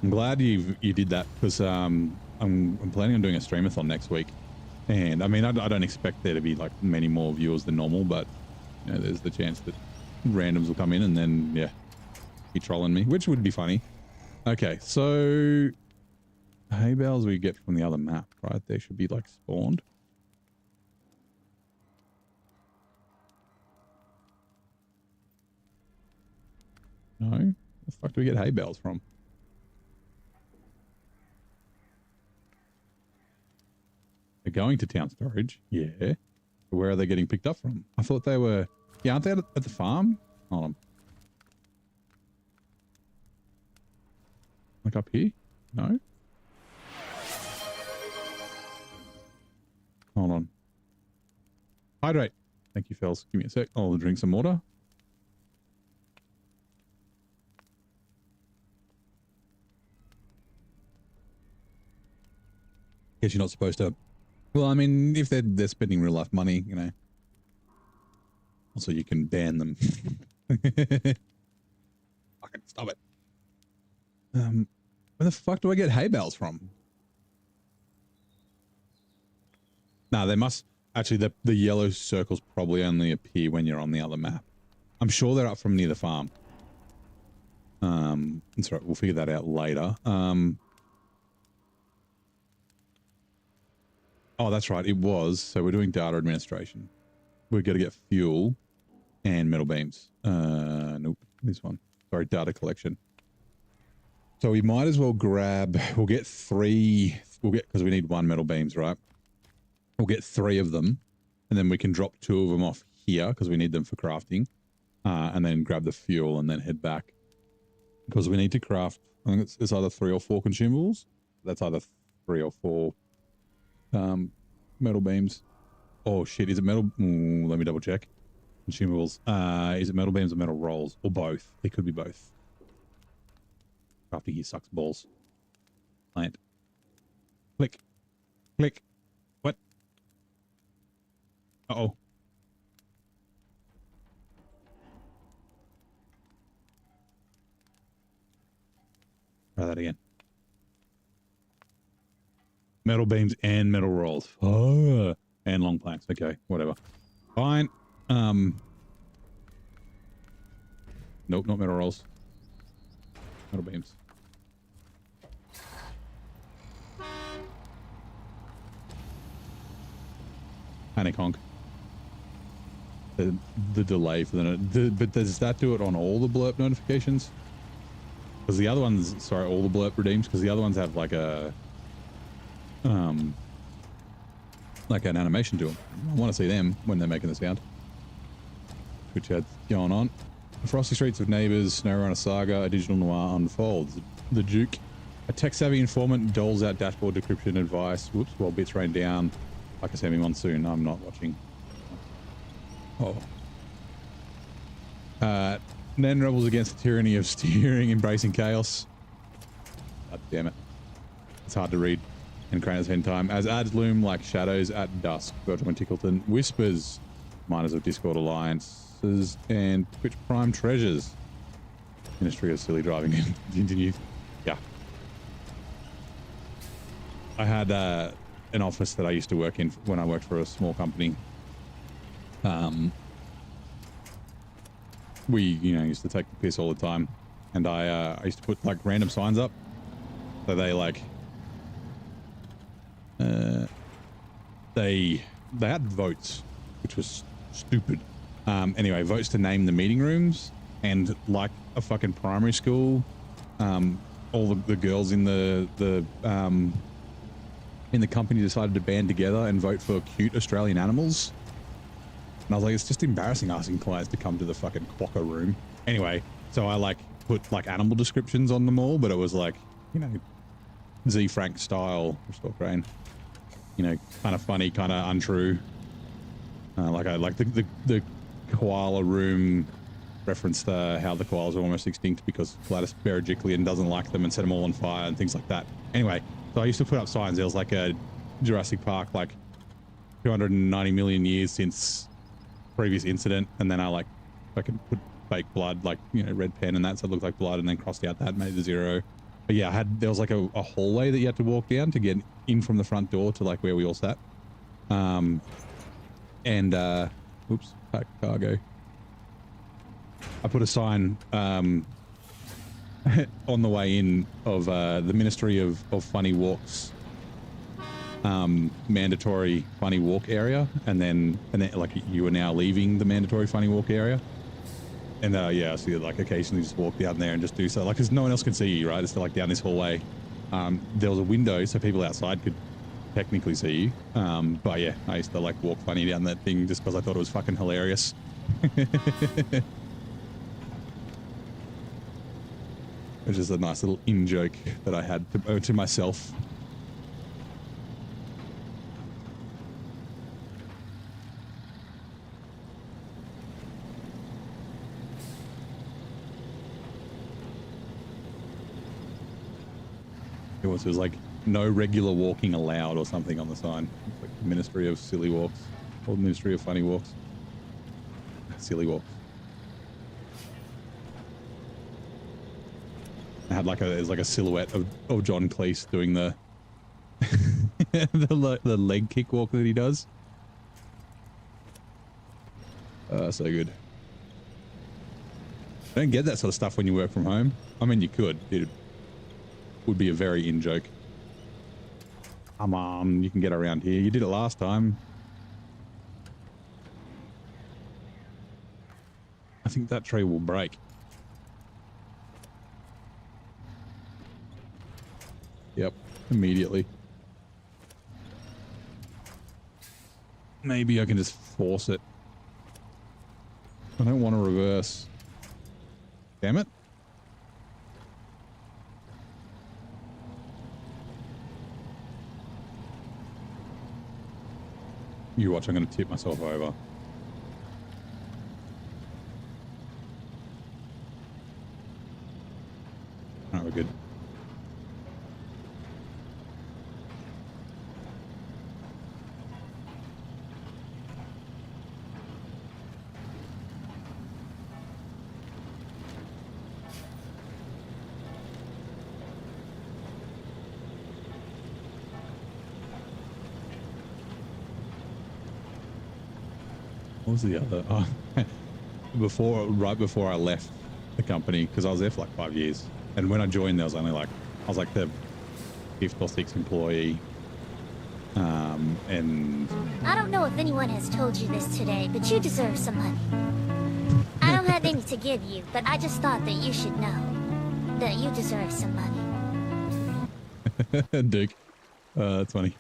I'm glad you did that, because I'm planning on doing a streamathon next week, and I mean I don't expect there to be like many more viewers than normal, but you know, there's the chance that randoms will come in and then, yeah, be trolling me, which would be funny. Okay, so hay bales we get from the other map, right? They should be like spawned. No? Where the fuck do we get hay bales from? They're going to town storage. Yeah. Where are they getting picked up from? I thought they were... Yeah, aren't they at the farm? Hold on. Like up here? No? Hold on. Hydrate. Thank you, fellas. Give me a sec. I'll drink some water. Guess you're not supposed to... Well, I mean, if they're spending real life money, you know. Also, you can ban them. Fucking stop it. Where the fuck do I get hay bales from? Nah, they must... Actually, the yellow circles probably only appear when you're on the other map. I'm sure they're up from near the farm. That's right, we'll figure that out later. Oh, that's right, it was. So we're doing data administration. We're going to get fuel and metal beams. Nope, this one. Sorry, data collection. So we might as well grab... We'll get 3... Because we need 1 metal beams, right? We'll get 3 of them, and then we can drop 2 of them off here because we need them for crafting, and then grab the fuel and then head back because we need to craft. I think it's either 3 or 4 consumables. That's either 3 or 4 Metal beams. Oh shit, is it metal? Ooh, let me double check. Consumables. Is it metal beams or metal rolls? Or both? It could be both. After he sucks balls. Plant. Click. Click. What? Uh-oh. Try that again. Metal beams and metal rolls. Oh, and long planks. Okay, whatever. Fine. Nope, not metal rolls. Metal beams. Panic honk. The delay for but does that do it on all the blurb notifications? Because the other ones, sorry, all the blurb redeems, because the other ones have like a like an animation to them. I want to see them when they're making the sound. Which had going on. The Frosty Streets of Neighbors, SnowRunner Saga, a digital noir unfolds. The Duke, a tech-savvy informant, doles out dashboard decryption advice. Whoops, while bits rain down like a semi-monsoon. I'm not watching. Oh. Nen rebels against the tyranny of steering, embracing chaos. God damn it. It's hard to read in Craner's End Time. As ads loom like shadows at dusk, Virgil and Tickleton whispers, miners of Discord alliances and Twitch Prime treasures. Ministry of Silly Driving continued. Yeah. I had an office that I used to work in when I worked for a small company. We, used to take the piss all the time, and I used to put like random signs up, so they like, they had votes, which was stupid. Anyway, votes to name the meeting rooms, and like a fucking primary school, all the girls in the company decided to band together and vote for cute Australian animals. And I was like, it's just embarrassing asking clients to come to the fucking quokka room. Anyway, so I like put like animal descriptions on them all, but it was like, Z Frank style, restore crane. Kind of funny, kind of untrue. Like I like the koala room referenced how the koalas are almost extinct because Gladys Berejiklian doesn't like them and set them all on fire and things like that. Anyway, so I used to put up signs. There was like a Jurassic Park, like 290 million years since previous incident, and then I like fucking put fake blood, like red pen and that, so it looked like blood, and then crossed out that, made it 0. But yeah, there was like a hallway that you had to walk down to get in from the front door to like where we all sat. Oops, pack cargo. I put a sign on the way in of the Ministry of Funny Walks mandatory funny walk area, and then like you are now leaving the mandatory funny walk area, and yeah, so you like occasionally just walk down there and just do so, like, because no one else can see you, right? It's like down this hallway. There was a window so people outside could technically see you, but yeah, I used to like walk funny down that thing just because I thought it was fucking hilarious. Which is a nice little in-joke that I had to myself. It was like no regular walking allowed or something on the sign. It's like the Ministry of Silly Walks or Ministry of Funny Walks. Silly Walks. I had like there's like a silhouette of John Cleese doing the the leg kick walk that he does. So good. I don't get that sort of stuff when you work from home. I mean, you could. It would be a very in-joke. Come on, you can get around here. You did it last time. I think that tree will break. Yep, immediately. Maybe I can just force it. I don't want to reverse. Damn it. You watch, I'm going to tip myself over. All right, we're good. What was the other? Oh, right before I left the company, because I was there for like 5 years, and when I joined, there was only like I was like the 5th or 6th employee, and I don't know if anyone has told you this today, but you deserve some money. I don't have any to give you, but I just thought that you should know that you deserve some money. Duke, that's funny.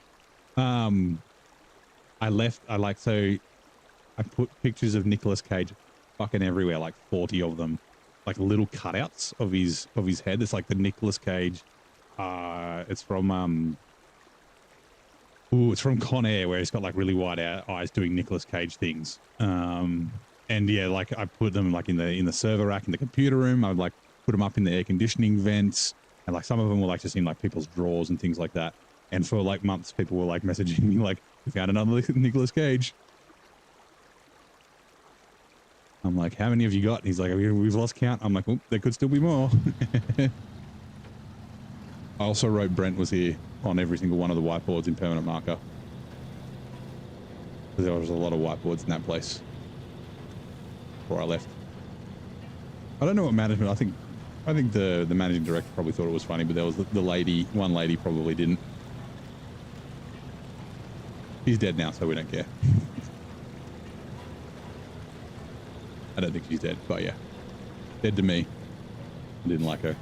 I left. I put pictures of Nicolas Cage fucking everywhere, like 40 of them, like little cutouts of his head. It's like the Nicolas Cage. It's from it's from Con Air, where he's got like really wide eyes doing Nicolas Cage things. And yeah, like I put them like in the server rack in the computer room. I would like put them up in the air conditioning vents, and like some of them were like just in like people's drawers and things like that. And for like months, people were like messaging me like, "We found another Nicolas Cage." I'm like, "How many have you got?" And he's like, "We've lost count." I'm like, "Oh, there could still be more." I also wrote Brent was here on every single one of the whiteboards in permanent marker. There was a lot of whiteboards in that place before I left. I don't know what management. I think the managing director probably thought it was funny, but there was one lady probably didn't. She's dead now, so we don't care. I don't think she's dead, but yeah, dead to me. I didn't like her.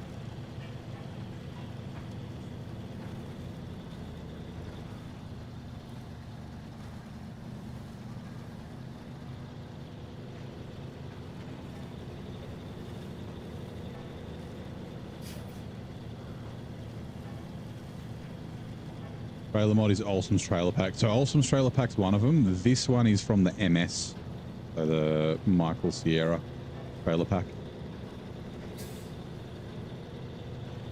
Trailer mod is Olson's trailer pack. So Olson's trailer pack's one of them. This one is from the MS, so the Michael Sierra trailer pack.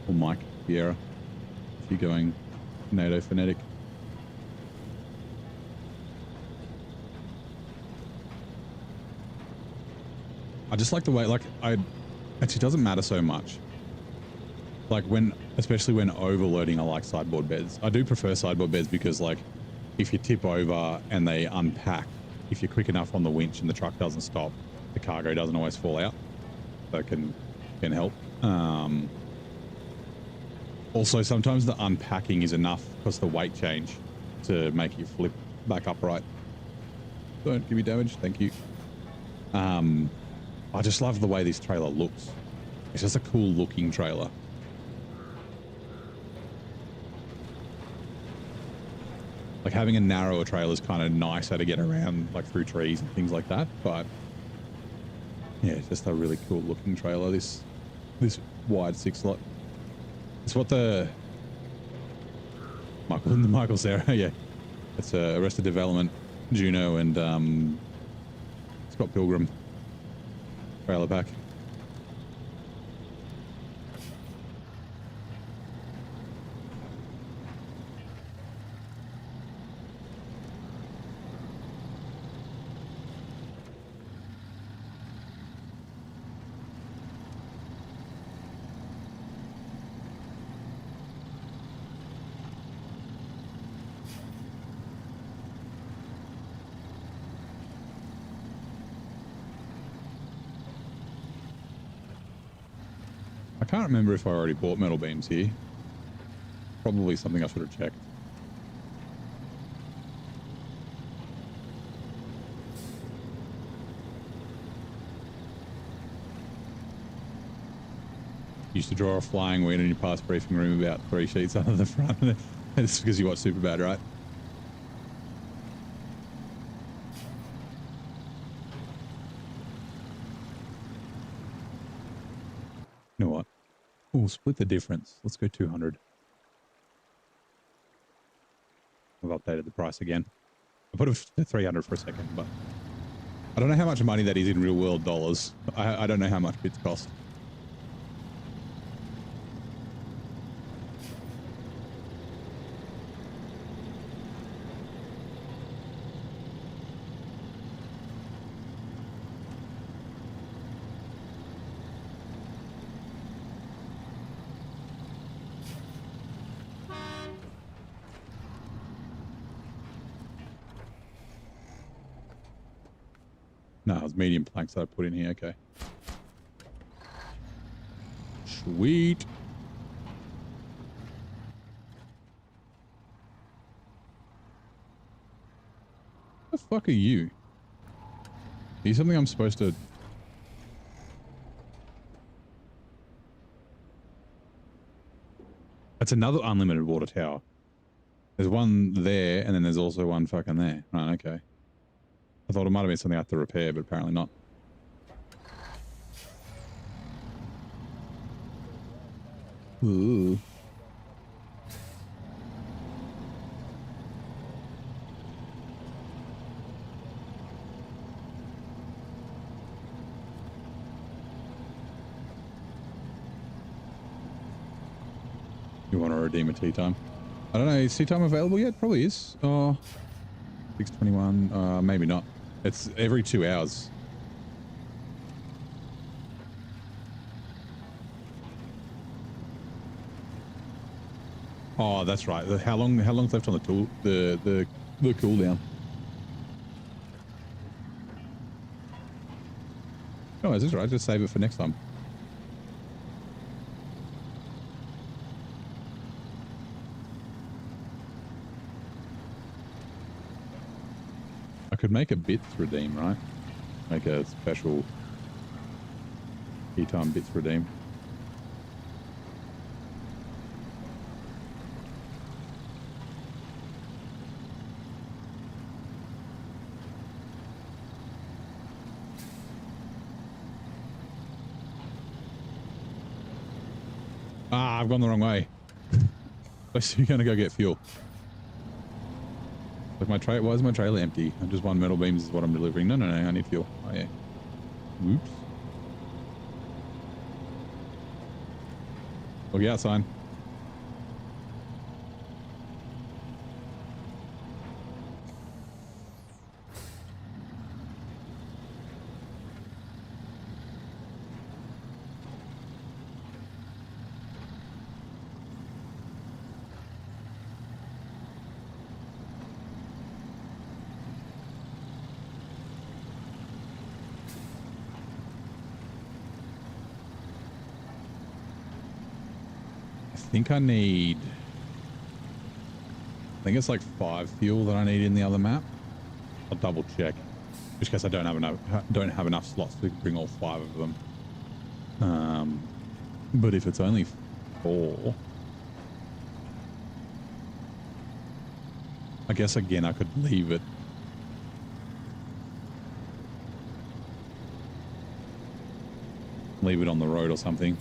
Or Mike Sierra, if you're going NATO phonetic. I just like the way, like, actually doesn't matter so much. Like especially when overloading, I like sideboard beds. I do prefer sideboard beds because like if you tip over and they unpack, if you're quick enough on the winch and the truck doesn't stop, the cargo doesn't always fall out. So it can help. Also, sometimes the unpacking is enough because the weight change to make you flip back upright. Don't give me damage. Thank you. I just love the way this trailer looks. It's just a cool looking trailer. Like having a narrower trailer is kind of nicer to get around, like through trees and things like that. But yeah, it's just a really cool looking trailer. This wide 6-slot. It's what the Michael Sarah, yeah. It's Arrested Development, Juno, and Scott Pilgrim trailer pack. I can't remember if I already bought metal beams here. Probably something I should have checked. Used to draw a flying wing in your past briefing room about 3 sheets under the front. It's because you watch Superbad, right? You know what? We'll split the difference. Let's go 200. I've updated the price again. I put it to 300 for a second, but I don't know how much money that is in real world dollars. I don't know how much bits cost. No, it was medium planks that I put in here. Okay. Sweet. What the fuck are you? Are you something I'm supposed to... That's another unlimited water tower. There's one there, and then there's also one fucking there. Right, okay. I thought it might have been something I have to repair, but apparently not. Ooh. You want to redeem a tea time? I don't know. Is tea time available yet? Probably is. Oh, 6:21. Maybe not. It's every 2 hours. Oh, that's right. How long's left on the tool? The cooldown? Oh, is this right? Just save it for next time. I could make a bits redeem, right? Make a special tea time bits redeem. Ah, I've gone the wrong way. You're gonna go get fuel. Like my tray, why is my trailer empty? I'm just one metal beams is what I'm delivering. No, I need fuel. Oh yeah. Oops. Look out, sign. I think it's like 5 fuel that I need in the other map. I'll double check. Just in case I don't have enough slots to bring all 5 of them. But if it's only 4, I guess again I could leave it. Leave it on the road or something.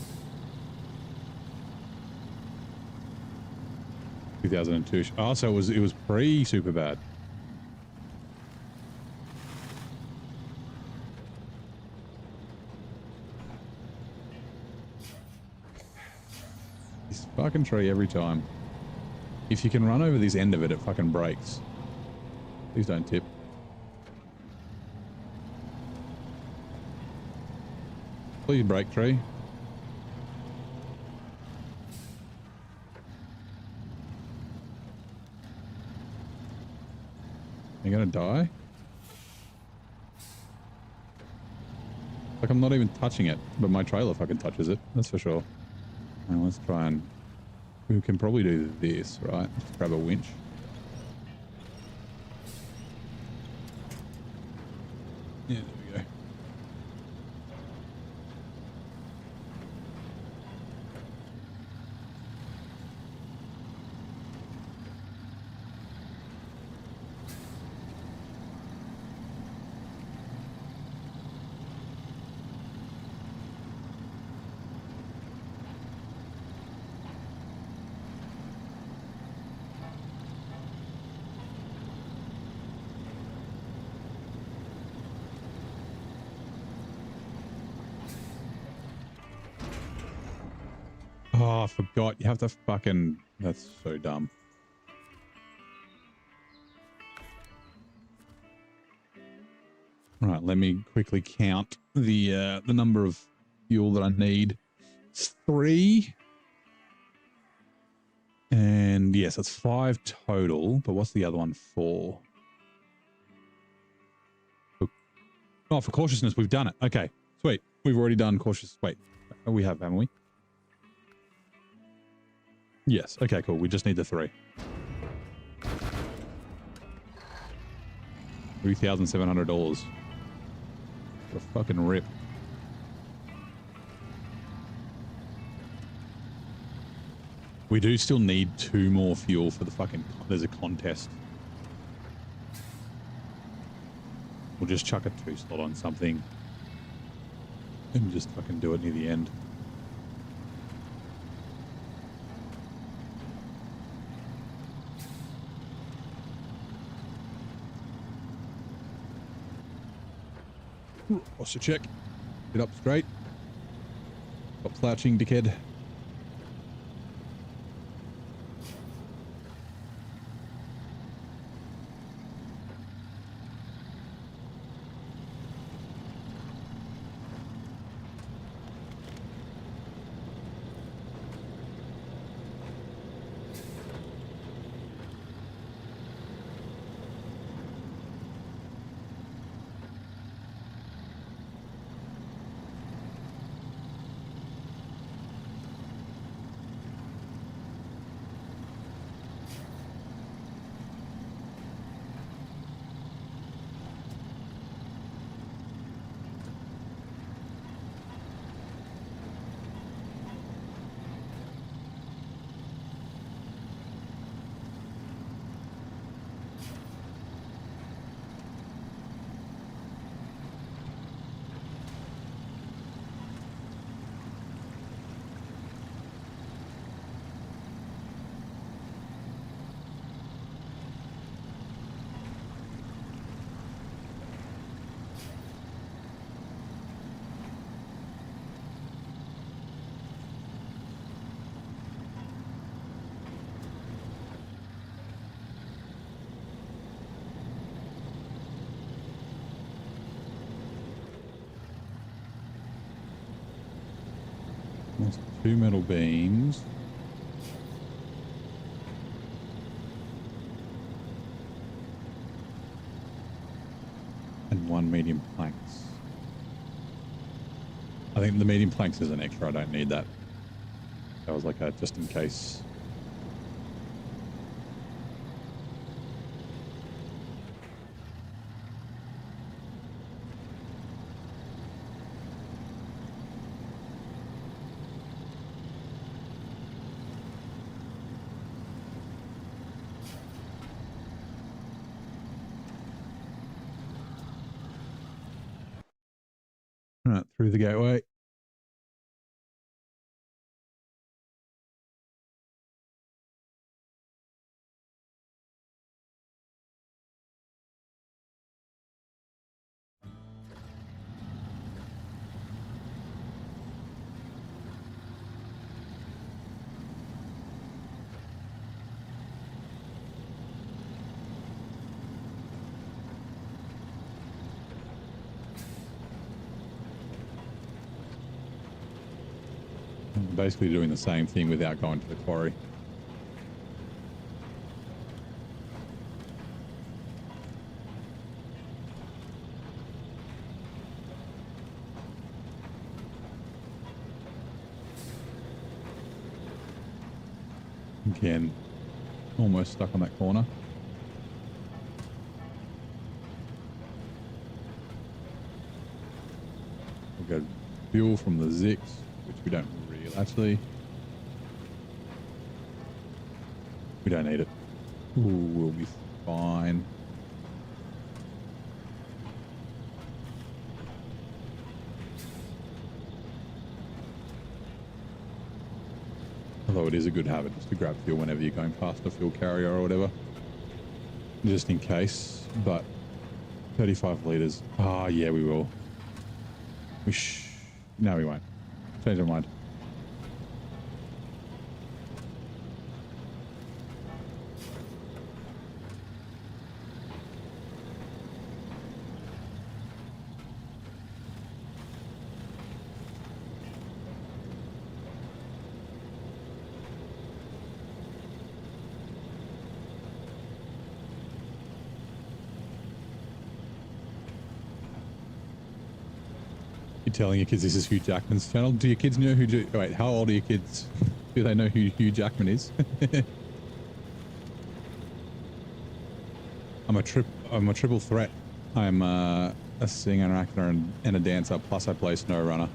2002. Oh, so it was pre super bad. This fucking tree every time. If you can run over this end of it, it fucking breaks. Please don't tip. Please break, tree. You're gonna die? Like I'm not even touching it, but my trailer fucking touches it, that's for sure. Now let's try and... We can probably do this, right? Let's grab a winch. Yeah, there we go. Oh, I forgot. You have to fucking... That's so dumb. All right, let me quickly count the number of fuel that I need. It's 3. And yes, that's 5 total. But what's the other one for? Oh, for cautiousness, we've done it. Okay, sweet. We've already done cautious. Wait, we have, haven't we? Yes. Okay, cool. We just need the 3. $3,700. What a fucking rip. We do still need 2 more fuel for the fucking... There's a contest. We'll just chuck a 2 slot on something. And just fucking do it near the end. Posture check. Get up straight. Stop slouching, dickhead. That's 2 metal beams. And 1 medium planks. I think the medium planks is an extra. I don't need that. That was like a just in case. Right, through the gateway. Basically doing the same thing without going to the quarry. Again, almost stuck on that corner. We've got fuel from the Zix, which we don't really actually. We don't need it. Ooh, we'll be fine. Although it is a good habit just to grab fuel whenever you're going past a fuel carrier or whatever. Just in case. But 35 litres. Ah, yeah, we will. No, we won't. Change our mind. telling your kids this is Hugh Jackman's channel? Do your kids know who? Wait, how old are your kids? Do they know who Hugh Jackman is? I'm a triple threat. I'm a singer, an actor, and a dancer. Plus, I play SnowRunner.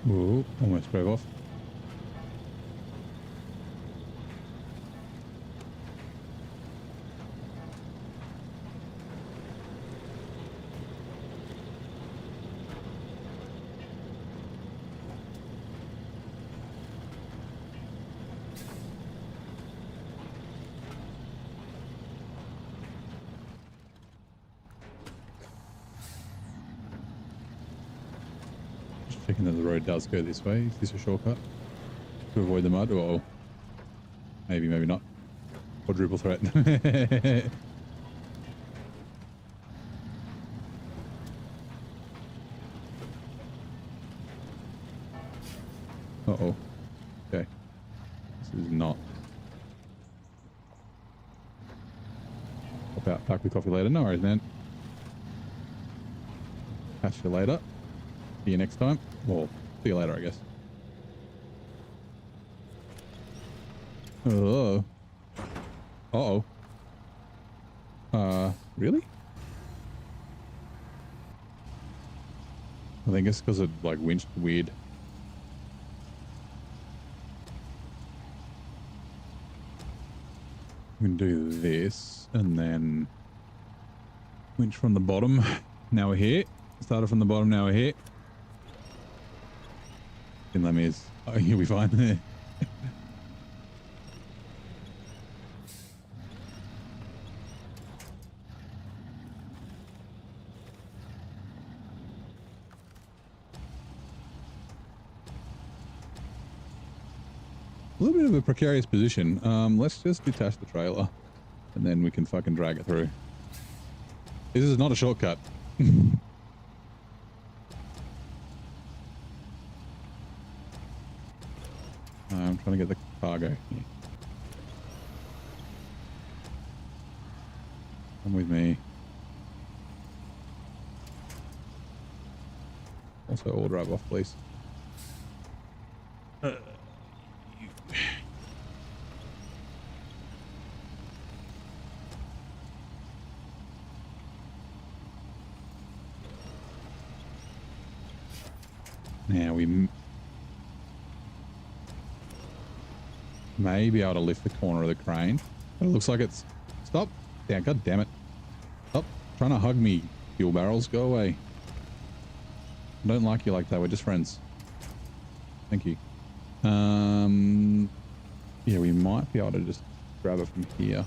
Ooh, almost drove off. Checking that the road does go this way. Is this a shortcut to avoid the mud? Or maybe, maybe not. Quadruple threat. Uh-oh. Okay. This is not. Pop out, back with coffee later. No worries, man. Catch you later. See you next time. Well, see you later, I guess. Oh. Uh-oh. Really? I think it's because it, like, winched weird. We can do this, and then winch from the bottom. Now we're here. Started from the bottom, now we're here. Didn't let me is. Oh, you'll be fine. A little bit of a precarious position. Let's just detach the trailer and then we can fucking drag it through. This is not a shortcut. I'm trying to get the cargo here. Come with me. Also, all drive off, please. Now we may be able to lift the corner of the crane, but it looks like it's... Stop! Yeah, god damn it. Stop trying to hug me, fuel barrels. Go away. I don't like you like that. We're just friends. Thank you. Yeah, we might be able to just grab it from here.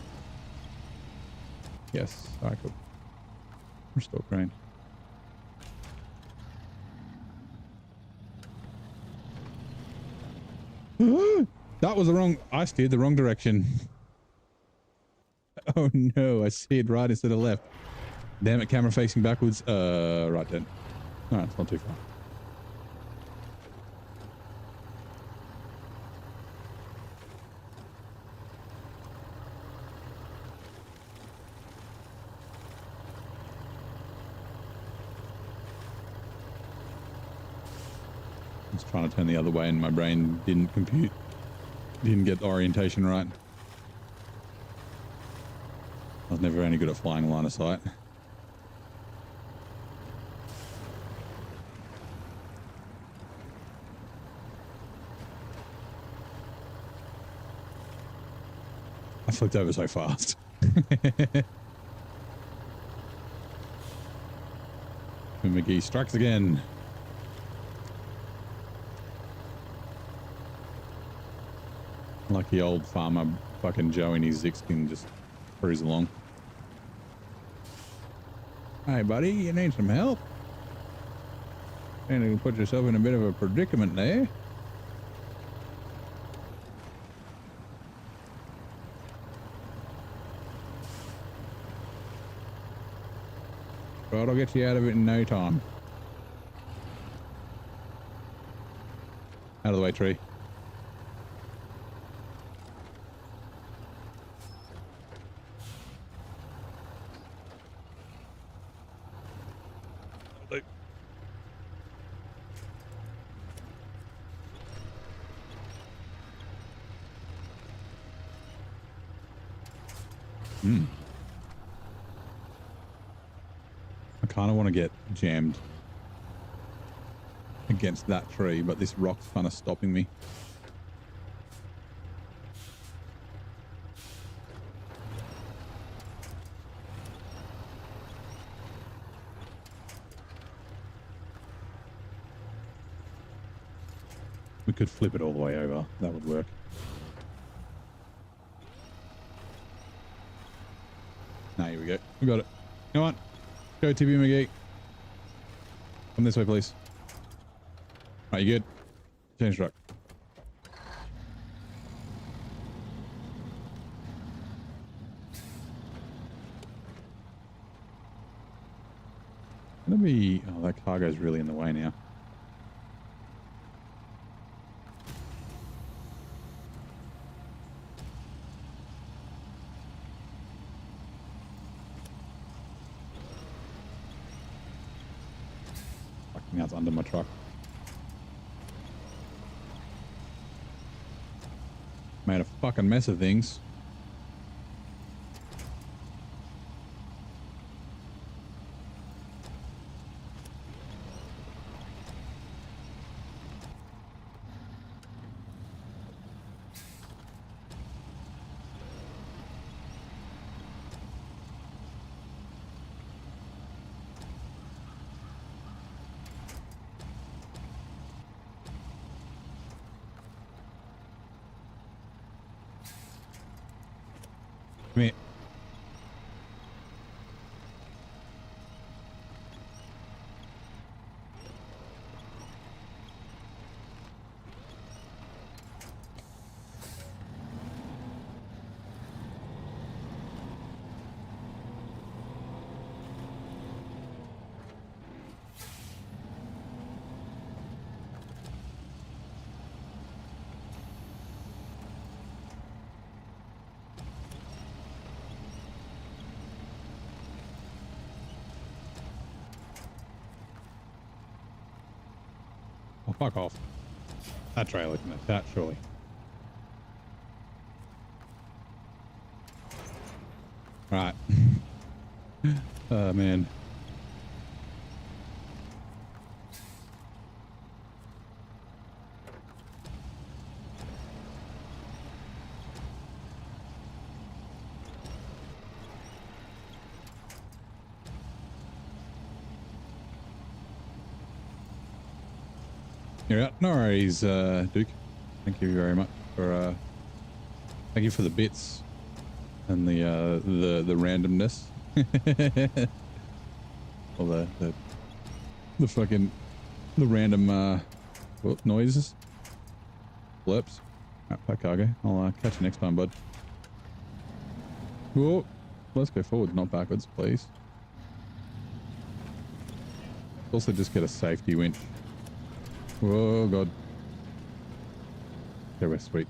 Yes. Alright, cool. Restore crane. That was the wrong... I steered the wrong direction. Oh no, I steered right instead of left. Damn it, camera facing backwards. Right then. Alright, it's not too far. I was trying to turn the other way and my brain didn't compute. Didn't get the orientation right. I was never any good at flying line of sight. I flipped over so fast. And McGee strikes again. Lucky old farmer fucking Joe in his Zix can just cruise along. Hey buddy, you need some help? And you put yourself in a bit of a predicament there. But I'll get you out of it in no time. Out of the way, tree. I kind of want to get jammed against that tree, but this rock's kind of stopping me. We could flip it all the way over. That would work. Now, here we go. We got it. Come on. Go, TB McGee. Come this way, please. Right, you good? Change truck. Gonna be... Oh, that cargo's really in the way now. Now it's under my truck. Made a fucking mess of things. Come here. Oh, fuck off. That trailer can attach, surely. Right. Oh, man. You're out. No worries, Duke. Thank you very much for thank you for the bits and the randomness. Or the fucking random noises. Blurps. Alright, pack cargo. I'll catch you next time, bud. Whoa. Let's go forward, not backwards, please. Also just get a safety winch. Oh god. Okay, we're sweet.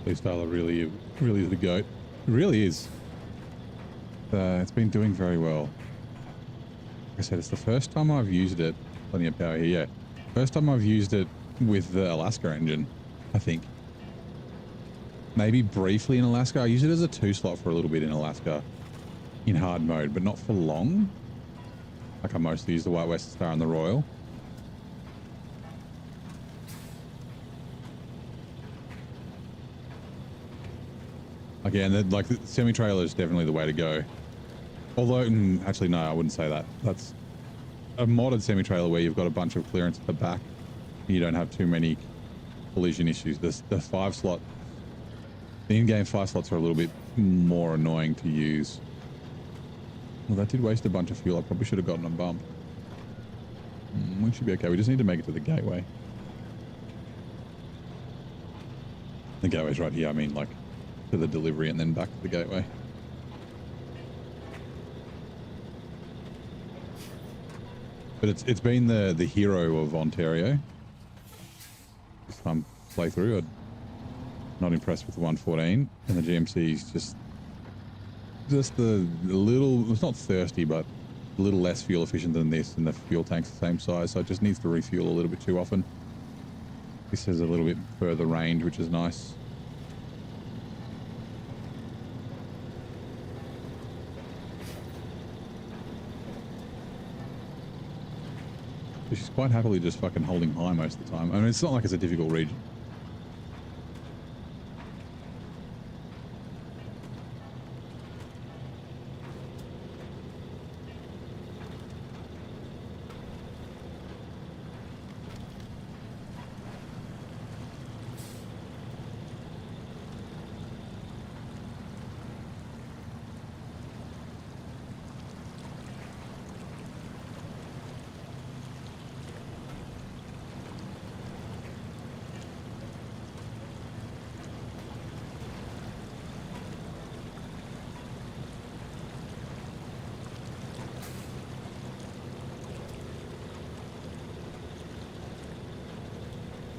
Freestyler really is the goat. It really is. It's been doing very well. Like I said, it's the first time I've used it. Plenty of power here, yeah. First time I've used it with the Alaska engine, I think. Maybe briefly in Alaska. I used it as a 2-slot for a little bit in Alaska in hard mode, but not for long. Like I mostly use the White Western Star and the Royal. Again, like the semi-trailer is definitely the way to go. Although, actually, no, I wouldn't say that. That's a modded semi-trailer where you've got a bunch of clearance at the back. And you don't have too many collision issues. The 5-slot, the in-game 5 slots are a little bit more annoying to use. Well, that did waste a bunch of fuel. I probably should have gotten a bump. We should be okay. We just need to make it to the gateway. The gateway's right here. I mean, like, to the delivery and then back to the gateway. But it's been the hero of Ontario this time playthrough. I'm not impressed with the 114, and the GMC is just the little, it's not thirsty, but a little less fuel efficient than this, and the fuel tank's the same size, so it just needs to refuel a little bit too often. This has a little bit further range, which is nice. She's quite happily just fucking holding high most of the time. I mean, it's not like it's a difficult region.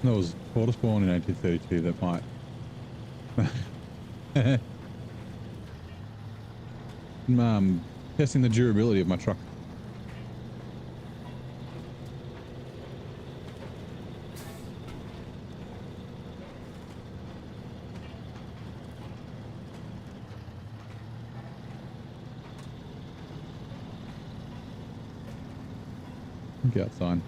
There was water spawn in 1832 that might... testing the durability of my truck. Get outside.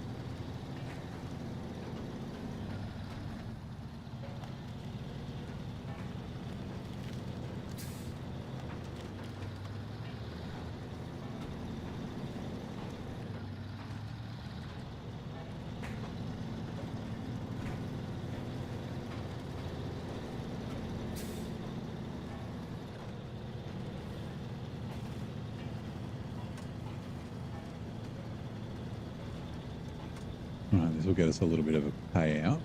Alright, this will get us a little bit of a payout.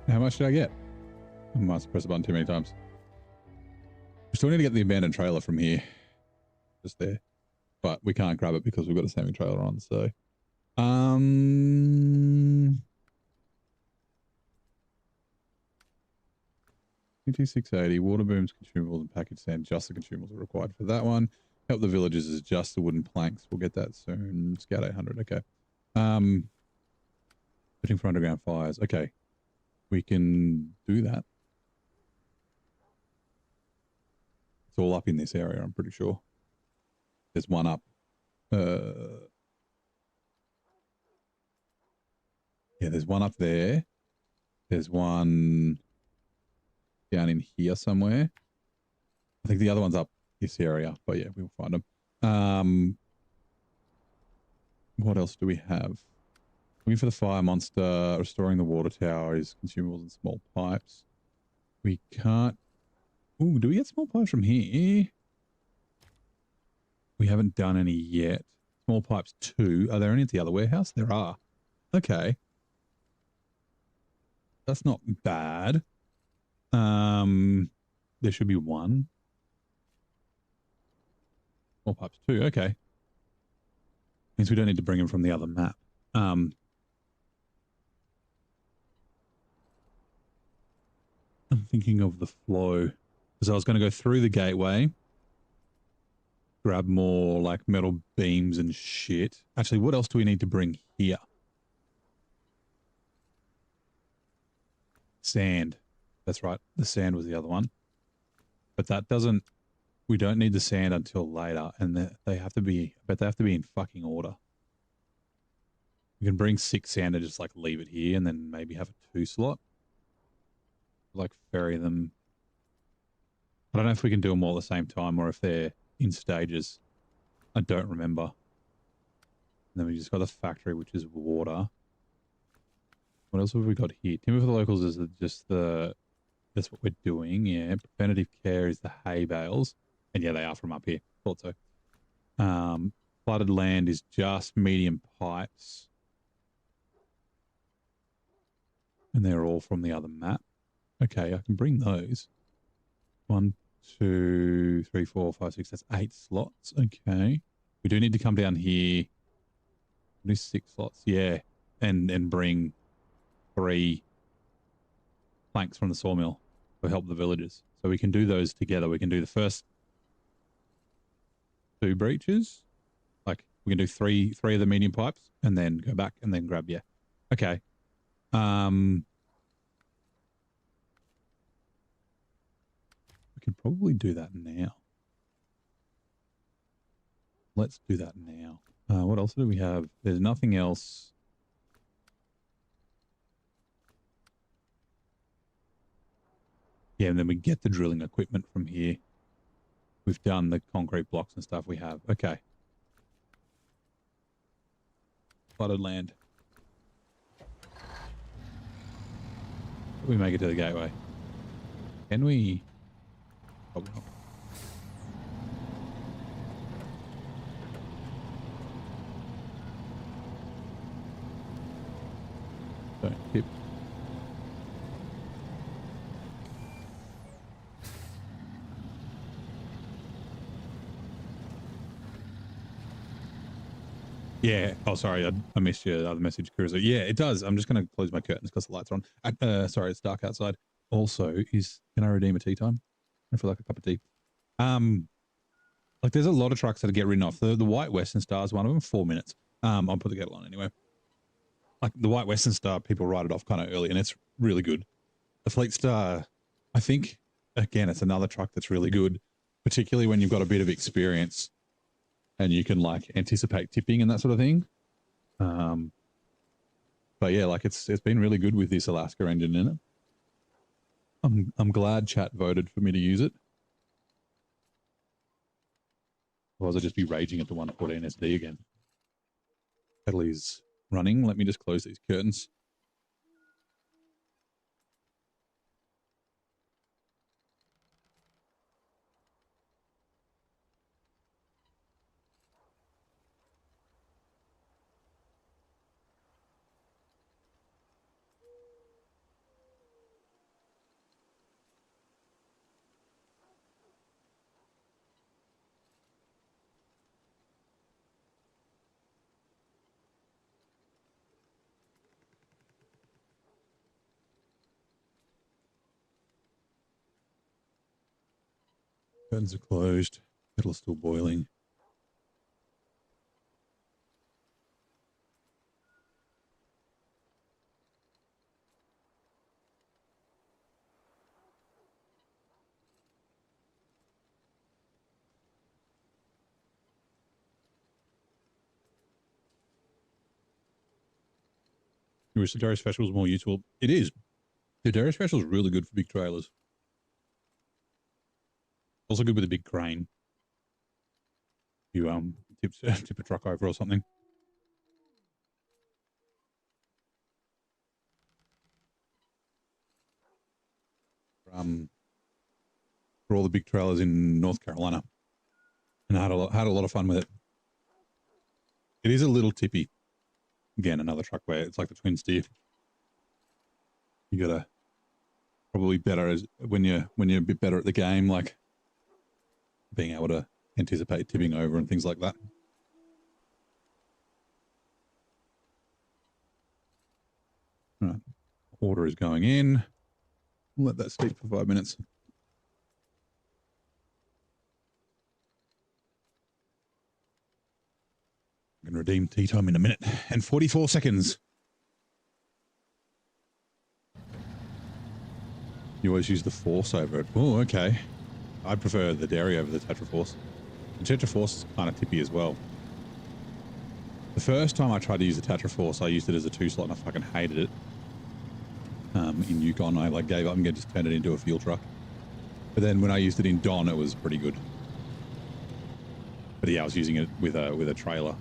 How much did I get? I must have pressed the button too many times. We still need to get the abandoned trailer from here. Just there. But we can't grab it because we've got a semi-trailer on, so... 680 water booms, consumables, and package sand. Just the consumables are required for that one. Help the villagers is just the wooden planks. We'll get that soon. Scout 800, okay. Putting for underground fires. Okay. We can do that. It's all up in this area, I'm pretty sure. There's one up. Yeah, there's one up there. There's one down in here somewhere. I think the other one's up this area, but yeah, we'll find them. What else do we have? Looking for the fire monster. Restoring the water tower is consumables and small pipes. We can't... Ooh, do we get small pipes from here? We haven't done any yet. Small pipes 2. Are there any at the other warehouse? There are. Okay. That's not bad. There should be 1. Small pipes 2. Okay. Means we don't need to bring them from the other map. I'm thinking of the flow. Because I was going to go through the gateway. Grab more like metal beams and shit. Actually, what else do we need to bring here? Sand. That's right. The sand was the other one. But that doesn't... We don't need the sand until later. And they have to be... I bet they have to be in fucking order. We can bring 6 sand and just like leave it here and then maybe have a 2 slot. Like ferry them. I don't know if we can do them all at the same time or if they're in stages. I don't remember. And then we just got the factory, which is water. What else have we got here? Timber for the locals is just the... That's what we're doing, yeah. Preventative care is the hay bales. And yeah, they are from up here. Thought so. Flooded land is just medium pipes. And they're all from the other map. Okay, I can bring those. 1, 2, 3, 4, 5, 6. That's 8 slots. Okay. We do need to come down here. Do 6 slots. Yeah. And bring 3 planks from the sawmill to help the villagers. So we can do those together. We can do the first 2 breaches. Like we can do three of the medium pipes and then go back and then grab, yeah. Okay. We can probably do that now. Let's do that now. What else do we have? There's nothing else. Yeah, and then we get the drilling equipment from here. We've done the concrete blocks and stuff we have. Okay. Flooded land. We make it to the gateway. Can we? Probably not. Don't tip. Yeah. Oh, sorry. I missed your other message, Cruiser. Yeah, it does. I'm just going to close my curtains because the lights are on. Sorry, it's dark outside. Also, can I redeem a tea time? I feel like a cup of tea. Like there's a lot of trucks that get ridden off. The White Western Star is one of them. 4 minutes. I'll put the kettle on anyway. Like the White Western Star, people ride it off kind of early, and it's really good. The Fleet Star, I think, again, it's another truck that's really good, particularly when you've got a bit of experience. And you can like anticipate tipping and that sort of thing. But yeah, like it's been really good with this Alaska engine in it. I'm glad chat voted for me to use it. Otherwise I'd just be raging at the 114 SD again. Kettle is running. Let me just close these curtains. Curtains are closed. Kettle's still boiling. You wish the Dairy Special was more useful. It is. The Dairy Special is really good for big trailers. Also good with a big crane. You tip a truck over or something. for all the big trailers in North Carolina, and I had a lot of fun with it. It is a little tippy. Again, another truck where it's like the twin steer. You gotta probably better as when you're a bit better at the game, like being able to anticipate tipping over and things like that. All right, order is going in. We'll let that steep for 5 minutes. I'm going to redeem tea time in a minute and 44 seconds. You always use the Force over it. Oh, okay. I prefer the dairy over the Tetra Force. The Tetra Force is kind of tippy as well. The first time I tried to use the Tetra Force, I used it as a 2-slot and I fucking hated it. In Yukon, I like gave up and just turned it into a fuel truck. But then when I used it in Don, it was pretty good. But yeah, I was using it with a trailer.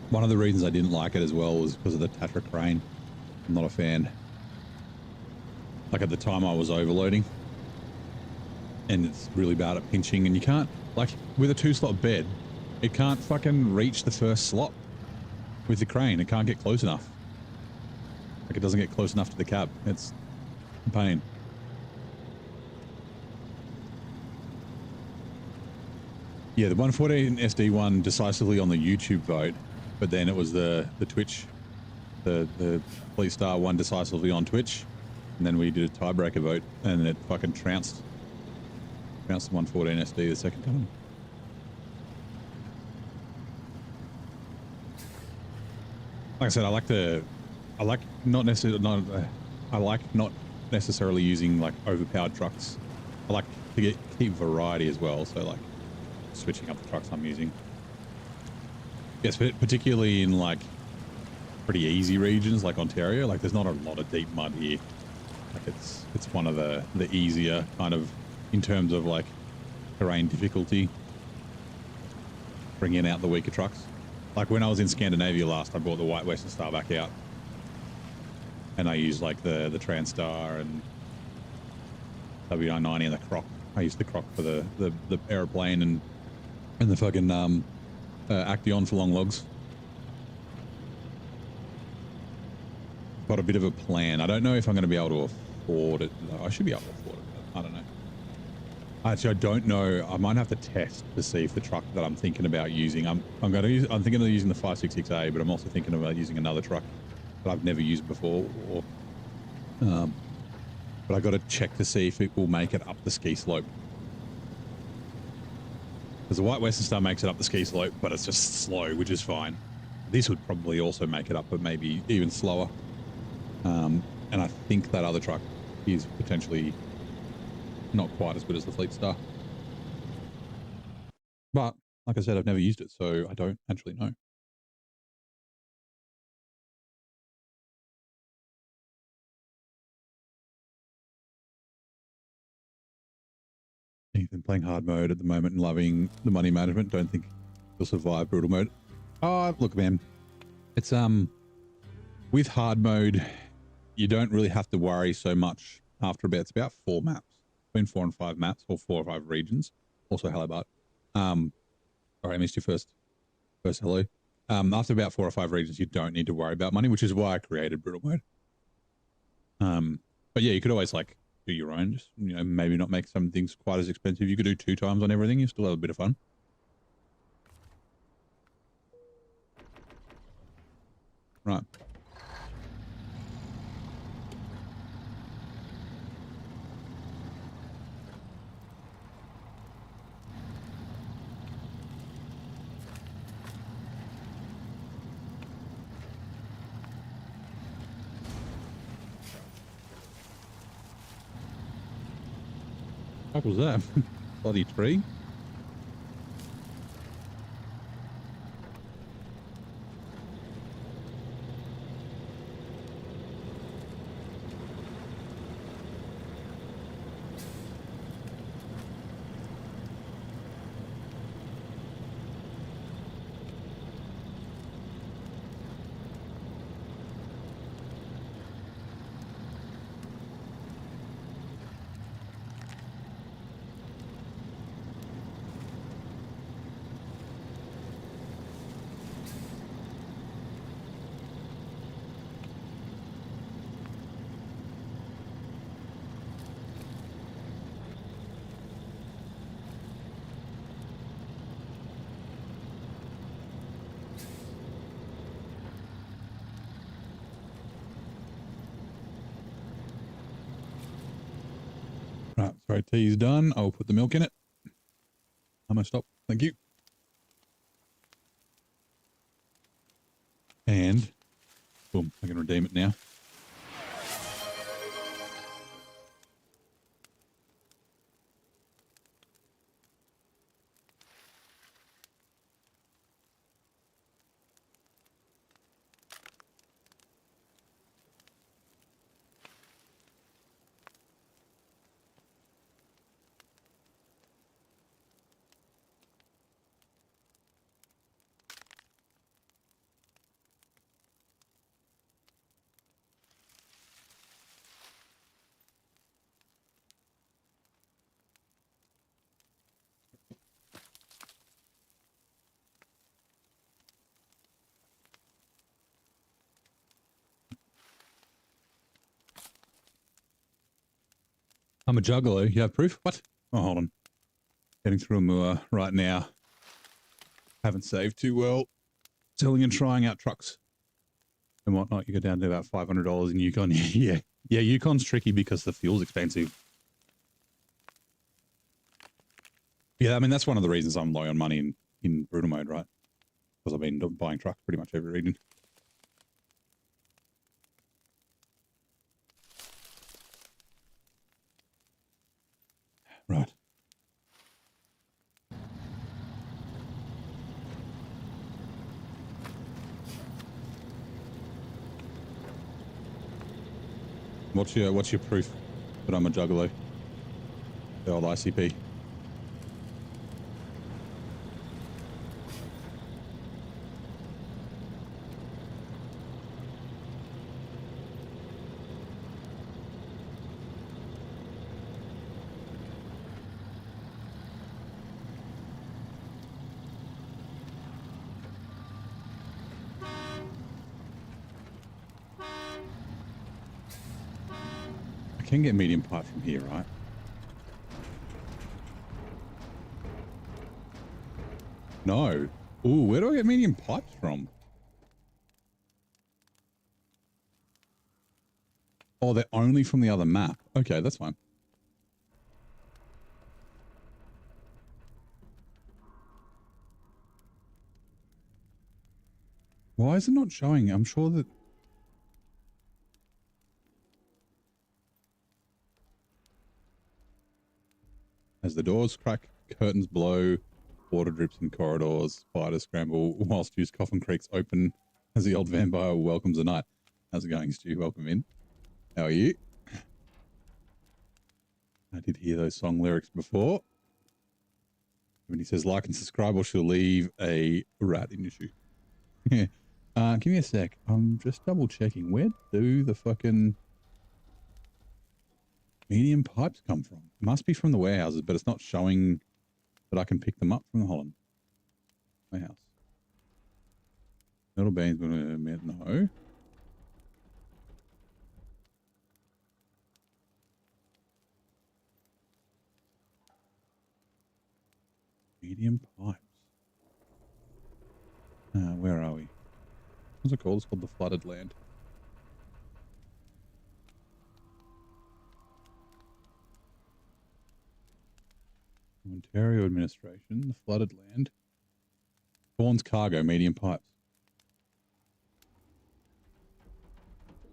One of the reasons I didn't like it as well was because of the Tatra crane. I'm not a fan. Like at the time I was overloading and it's really bad at pinching, and you can't, like with a 2-slot bed, it can't fucking reach the first slot with the crane. It can't get close enough. Like it doesn't get close enough to the cab. It's a pain. Yeah, the 114 SD one decisively on the YouTube vote, but then it was the Twitch, the Fleet Star one decisively on Twitch, and then we did a tiebreaker vote, and it fucking trounced the 114 SD the second time. Like I said, I like not necessarily using like overpowered trucks. I like to keep variety as well, so like switching up the trucks I'm using. Yes, but particularly in like pretty easy regions like Ontario, like there's not a lot of deep mud here. Like it's one of the easier kind of, in terms of like terrain difficulty, bringing out the weaker trucks. Like when I was in Scandinavia last, I brought the White Western Star back out, and I used like the Transstar and WI-90 and the Croc. I used the Croc for the aeroplane and the fucking Action for long logs. Got a bit of a plan. I don't know if I'm going to be able to afford it. I should be able to afford it, but I don't know. Actually, I don't know. I might have to test to see if the truck that I'm thinking about using, I'm thinking of using the 566A, but I'm also thinking about using another truck that I've never used before. But I got to check to see if it will make it up the ski slope. Because the White Western Star makes it up the ski slope, but it's just slow, which is fine. This would probably also make it up, but maybe even slower. And I think that other truck is potentially not quite as good as the Fleet Star. But, like I said, I've never used it, so I don't actually know. You've been playing hard mode at the moment and loving the money management. Don't think you'll survive brutal mode. Oh, look, man. It's, with hard mode, you don't really have to worry so much after about, it's about 4 maps. Between 4 and 5 maps, or 4 or 5 regions. Also, hello, Bart. All right, I missed you first hello. After about 4 or 5 regions, you don't need to worry about money, which is why I created brutal mode. But yeah, you could always like do your own, just, you know, maybe not make some things quite as expensive. You could do 2 times on everything. You still have a bit of fun. Right. What was that? Bloody tree? Right, sorry, tea's done. I'll put the milk in it. I'm gonna stop. Thank you. And boom, I can redeem it now. I'm a juggalo. You have proof? What? Oh, hold on. Getting through a moor right now. Haven't saved too well. Selling and trying out trucks and whatnot. You go down to about $500 in Yukon. Yeah. Yeah, Yukon's tricky because the fuel's expensive. Yeah, I mean, that's one of the reasons I'm low on money in brutal mode, right? Because I've been buying trucks pretty much every region. Right. What's your proof that I'm a juggalo? The old ICP. I can get medium pipe from here, right? No. Ooh, where do I get medium pipes from? Oh, they're only from the other map. Okay, that's fine. Why is it not showing? I'm sure that... As the doors crack, curtains blow, water drips in corridors, spiders scramble, while Stu's coffin creaks open as the old vampire welcomes the night. How's it going, Stu? Welcome in. How are you? I did hear those song lyrics before. When he says like and subscribe or she'll leave a rat in your shoe. Give me a sec. I'm just double checking. Where do the fucking medium pipes come from? It must be from the warehouses, but it's not showing that I can pick them up from the Holland warehouse. Metal beans, no. Medium pipes. Where are we? What's it called? It's called the Flooded Land. Ontario Administration, the Flooded Land. Vaughan's Cargo, medium pipes.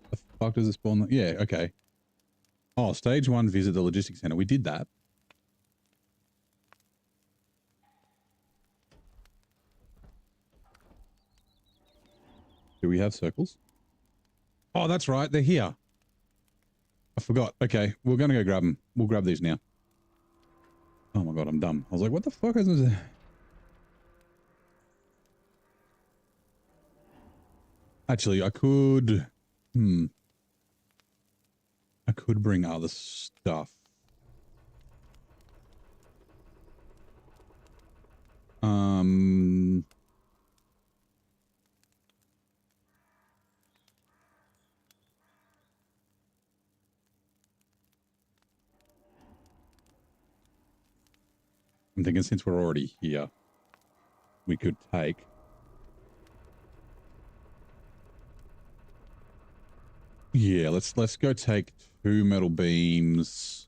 The fuck does it spawn? Yeah, okay. Oh, stage 1, visit the logistics center. We did that. Do we have circles? Oh, that's right. They're here. I forgot. Okay, we're going to go grab them. We'll grab these now. Oh my god, I'm dumb. I was like, what the fuck is this? Actually, I could... I could bring other stuff. I'm thinking since we're already here, we could take... Yeah, let's go take 2 metal beams.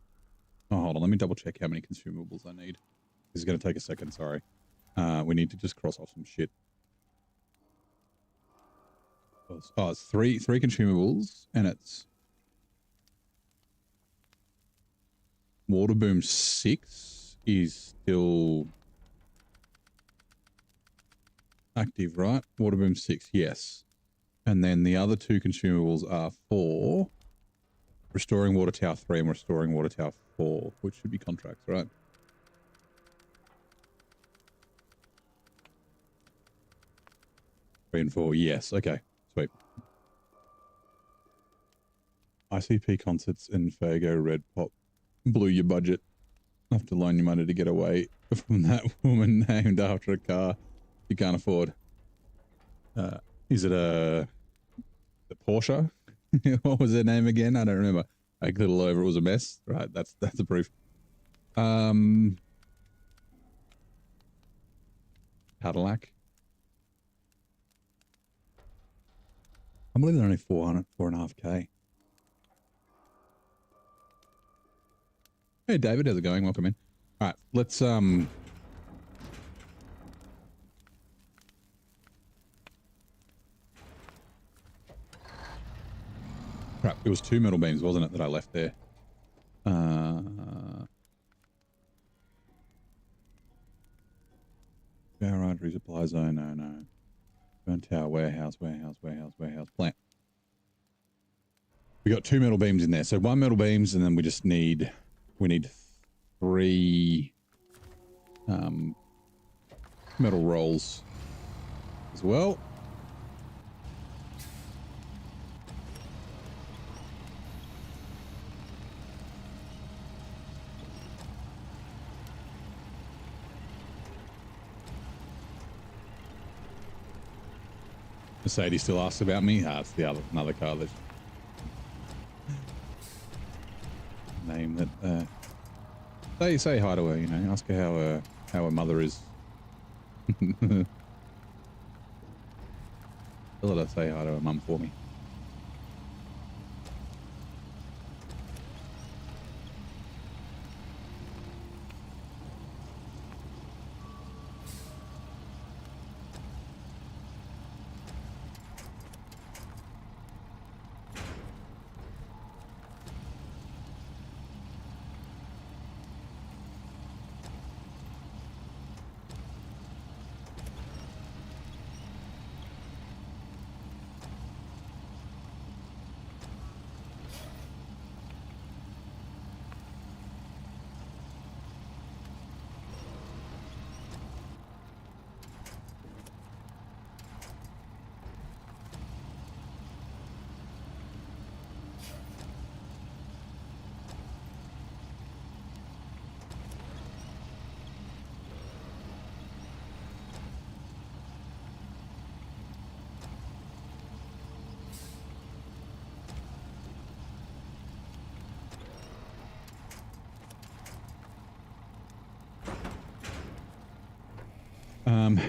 Oh, hold on. Let me double check how many consumables I need. This is going to take a second. Sorry. We need to just cross off some shit. Oh, it's three consumables, and it's Water Boom 6 is still active, right? Water Boom 6, yes. And then the other two consumables are for Restoring Water Tower 3 and Restoring Water Tower 4, which should be contracts, right? Three and 4, yes. Okay, sweet. ICP concerts and Fago Red Pop blew your budget. I have to loan you money to get away from that woman named after a car you can't afford. Is it a Porsche? What was her name again? I don't remember. I clicked all over. It was a mess. Right, that's the proof. Cadillac. I believe they're only 4.5K. Hey David, how's it going? Welcome in. All right, let's crap, it was 2 metal beams, wasn't it, that I left there? Garage resupply zone, no. Burn tower, warehouse, plant. We got 2 metal beams in there. So 1 metal beams, and then we need 3 metal rolls as well. Mercedes still asks about me. It's the another car that name that say hi to her, you know, ask her how her mother is. Tell her to say hi to her mum for me.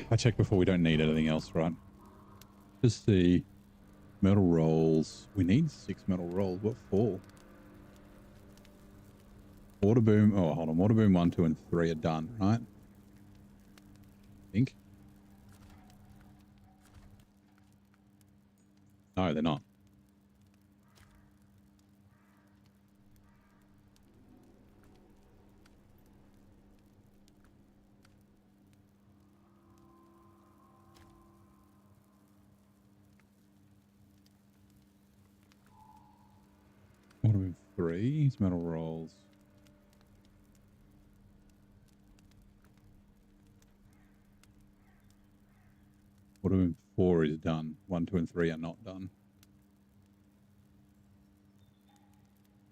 I checked before. We don't need anything else, right? Just the metal rolls. We need 6 metal rolls. What for? Water boom. Oh, hold on. Water boom 1, 2, and 3 are done, right? I think. No, they're not. Water boom 3 is metal rolls. Water boom 4 is done. 1, 2, and 3 are not done.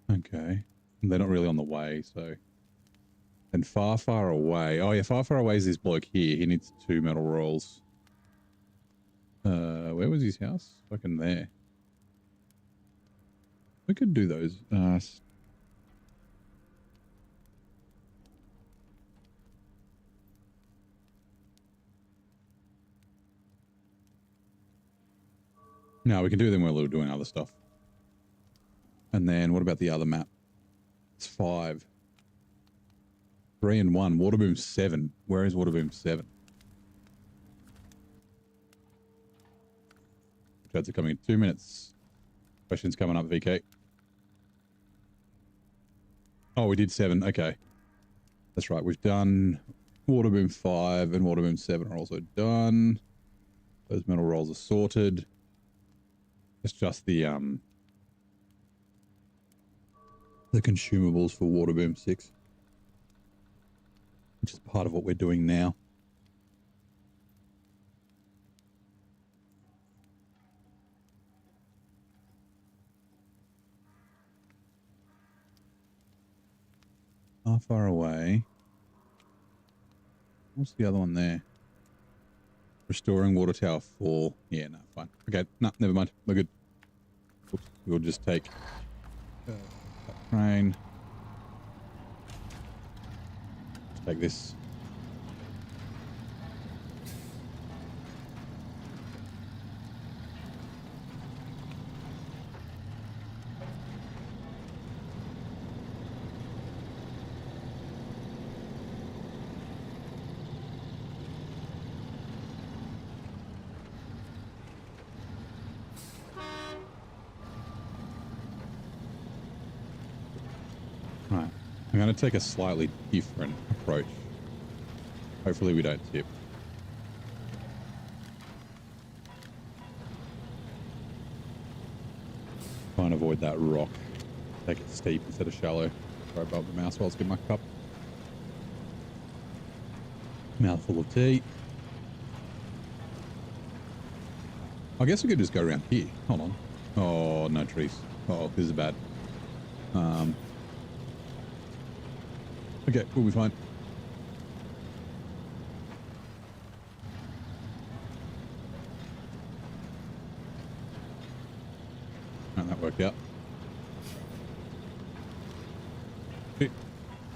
Okay. They're not really on the way, so. And far away. Oh yeah, far away is this bloke here. He needs 2 metal rolls. Where was his house? Fucking there. We could do those. No, we can do them while we're doing other stuff. And then what about the other map? It's 5. 3 and 1. Water boom 7. Where is water boom 7? Chats are coming in 2 minutes. Questions coming up, VK. Oh, we did 7. Okay. That's right. We've done water boom 5 and water boom 7 are also done. Those metal rolls are sorted. It's just the consumables for water boom 6, which is part of what we're doing now. How far away? What's the other one there? Restoring water tower 4. Yeah, no, fine. Okay, no, never mind. We're good. Oops, we'll just take that train. Let's take this. Right. I'm going to take a slightly different approach. Hopefully we don't tip. Try and avoid that rock. Take it steep instead of shallow. Sorry about the mouse while I was getting my cup. Mouthful of tea. I guess we could just go around here. Hold on. Oh, no trees. Oh, this is bad. Okay, we'll be fine. And that worked out.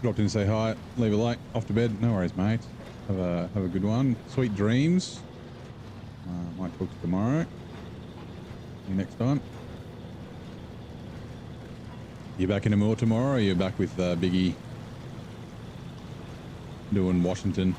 Dropped in to say hi, leave a like, off to bed. No worries, mate. Have a good one. Sweet dreams. Might talk to you tomorrow. See you next time. You back in Amur tomorrow, or are you back with Biggie doing Washington?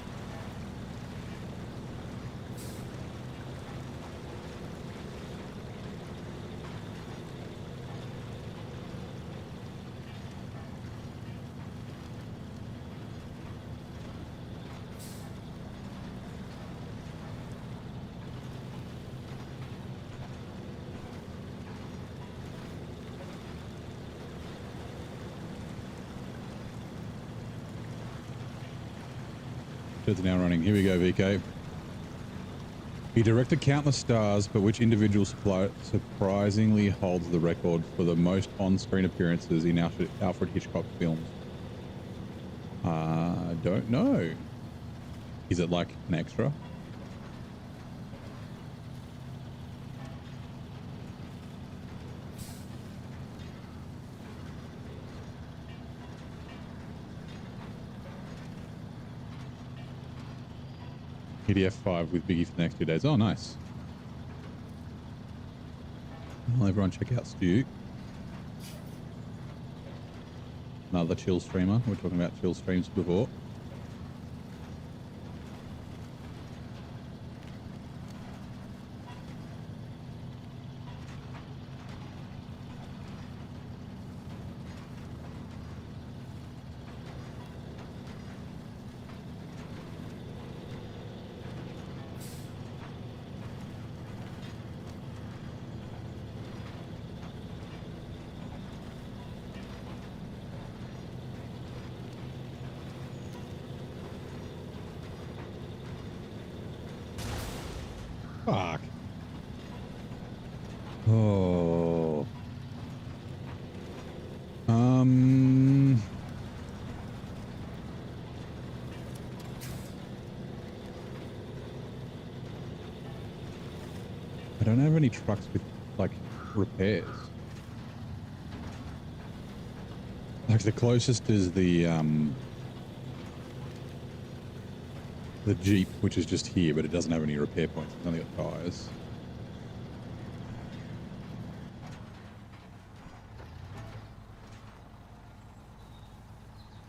It's now running. Here we go, VK. He directed countless stars, but which individual surprisingly holds the record for the most on-screen appearances in Alfred Hitchcock films? I don't know. Is it like an extra? PDF 5 with Biggie for the next 2 days. Oh, nice. Well, everyone check out Stu. Another chill streamer. We're talking about chill streams before. Fuck. Oh. I don't have any trucks with, like, repairs. Like, the closest is the Jeep, which is just here, but it doesn't have any repair points. It's only got tires.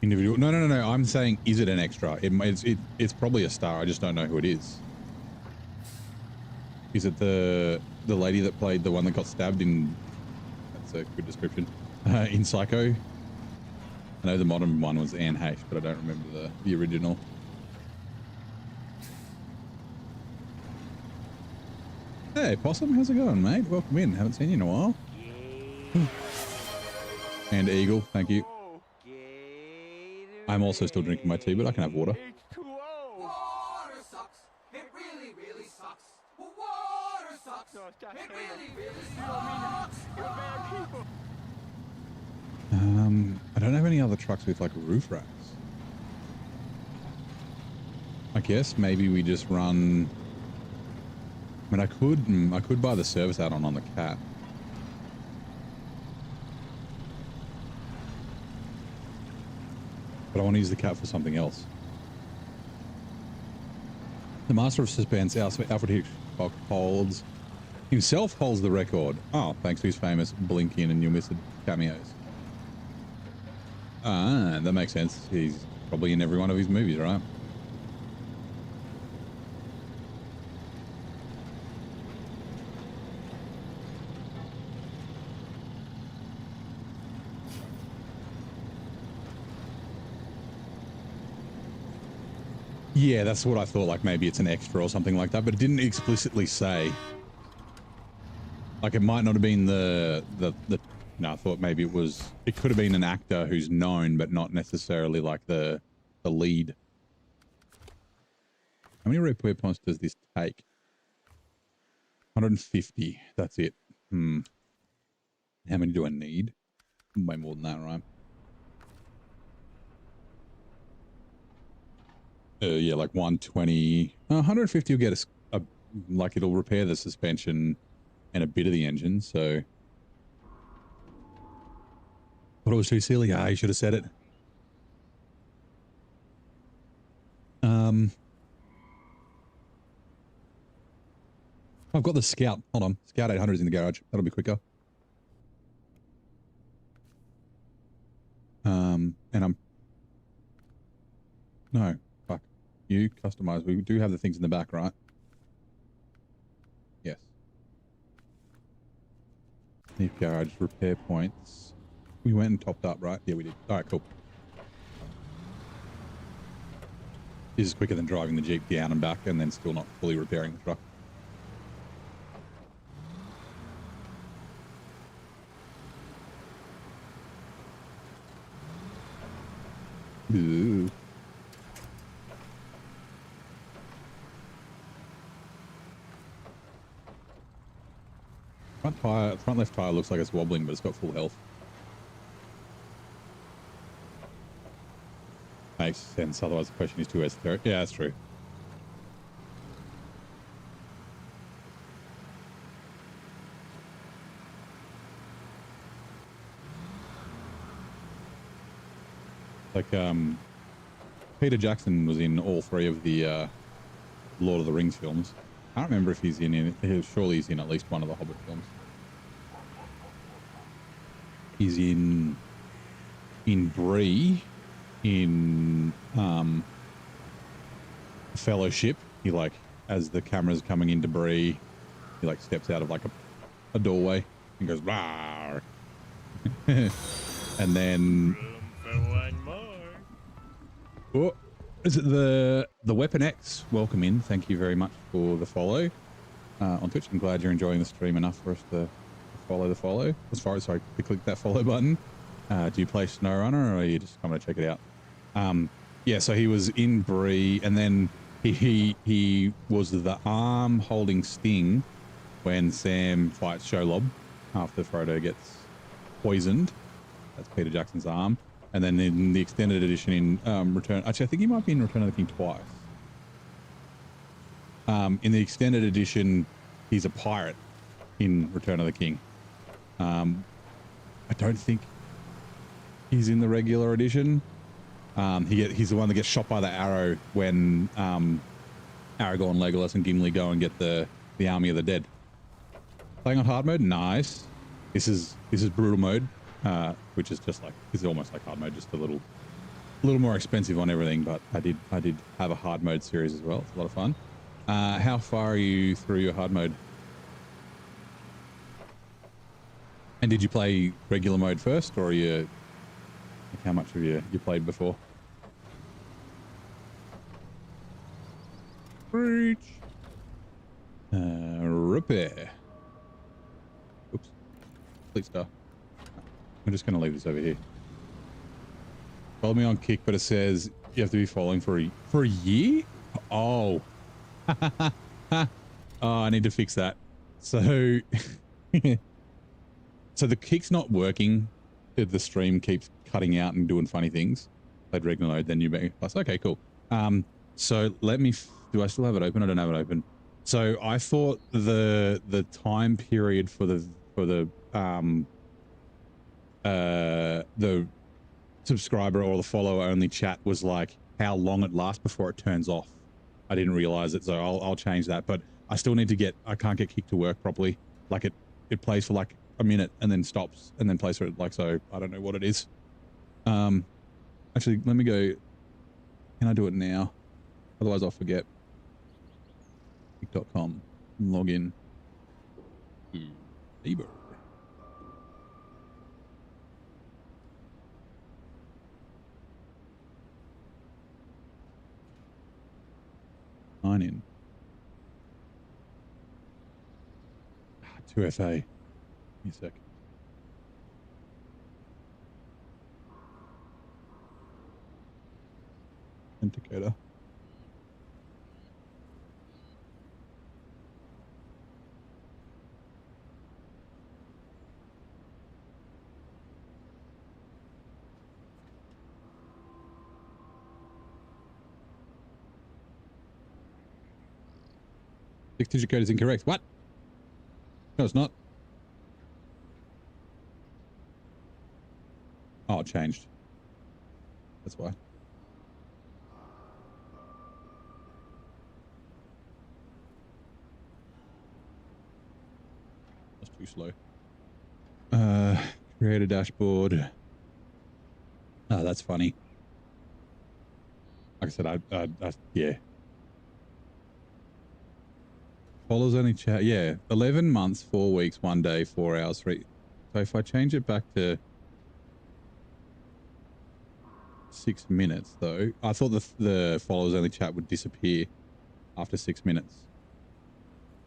Individual. No. I'm saying, is it an extra? It's probably a star. I just don't know who it is. Is it the lady that played the one that got stabbed in? That's a good description. In Psycho. I know the modern one was Anne Heche, but I don't remember the original. Hey, Possum, how's it going, mate? Welcome in. Haven't seen you in a while. And Eagle, thank you. I'm also still drinking my tea, but I can have water. Water sucks. It really, really sucks. Water sucks. It really, really sucks. I don't have any other trucks with like roof racks. I guess maybe we just run. I mean, I could buy the service add-on on the Cat. But I want to use the Cat for something else. The Master of Suspense, Alfred Hitchcock, holds the record. Oh, thanks to his famous Blinking and You Missed cameos. Ah, that makes sense. He's probably in every one of his movies, right? Yeah, that's what I thought, like maybe it's an extra or something like that, but it didn't explicitly say. Like it might not have been no, I thought maybe it could have been an actor who's known, but not necessarily like the lead. How many repair points does this take? 150, that's it. How many do I need? Way more than that, right? Yeah, like 120. 150 will get us like it'll repair the suspension and a bit of the engine. So, but it was too silly. I should have said it. I've got the Scout. Hold on, Scout 800 is in the garage. That'll be quicker. And no, fuck. You customize. We do have the things in the back, right? Yes. Need garage repair points. We went and topped up, right? Yeah, we did. All right, cool. This is quicker than driving the Jeep down and back and then still not fully repairing the truck. Ooh. Front left tire looks like it's wobbling, but it's got full health. Makes sense. Otherwise, the question is too esoteric. Yeah, that's true. Like, Peter Jackson was in all three of the Lord of the Rings films. I don't remember if he's in it. Surely he's in at least one of the Hobbit films. He's in Bree, in Fellowship. He like, as the camera's coming into Bree, he like steps out of like a doorway and goes rawr. And then oh, is it the Weapon X? Welcome in. Thank you very much for the follow on Twitch. I'm glad you're enjoying the stream enough for us to follow the follow. As far as to click that follow button. Do you play SnowRunner, or are you just coming to check it out? Yeah, so he was in Bree, and then he was the arm holding Sting when Sam fights Shelob after Frodo gets poisoned. That's Peter Jackson's arm. And then in the extended edition in Return... Actually, I think he might be in Return of the King twice. In the extended edition, he's a pirate in Return of the King. I don't think he's in the regular edition. He's the one that gets shot by the arrow when Aragorn, Legolas, and Gimli go and get the army of the dead. Playing on hard mode, nice. This is brutal mode, which is just like, this is almost like hard mode, just a little A little more expensive on everything, but I did have a hard mode series as well. It's a lot of fun. How far are you through your hard mode? And did you play regular mode first, or are you, like, how much have you played before? Reach. Repair. Oops. Complete star. I'm just going to leave this over here. Follow me on Kick, but it says you have to be following for a year? Oh. Oh, I need to fix that. So, so the Kick's not working. The stream keeps cutting out and doing funny things. Played regular mode, then new plus. Okay, cool. So let me. Do I still have it open? I don't have it open. So I thought the time period for the subscriber or the follower only chat was like how long it lasts before it turns off. I didn't realize it, so I'll change that. But I still need to get. I can't get Kick to work properly. Like it plays for like a minute and then stops and then plays for it like so. I don't know what it is. Actually, let me go. Can I do it now? Otherwise, I'll forget. Kick.com. Log in. Neighbor. Sign in. 2FA. Give me a sec. Authenticator. Six-digit code is incorrect. What? No, it's not. Oh, it changed. That's why. That's too slow. Create a dashboard. Oh, that's funny. Like I said, I yeah. Follows only chat. Yeah, 11 months, 4 weeks, 1 day, 4 hours, 3. So if I change it back to 6 minutes, though, I thought the follows only chat would disappear after 6 minutes.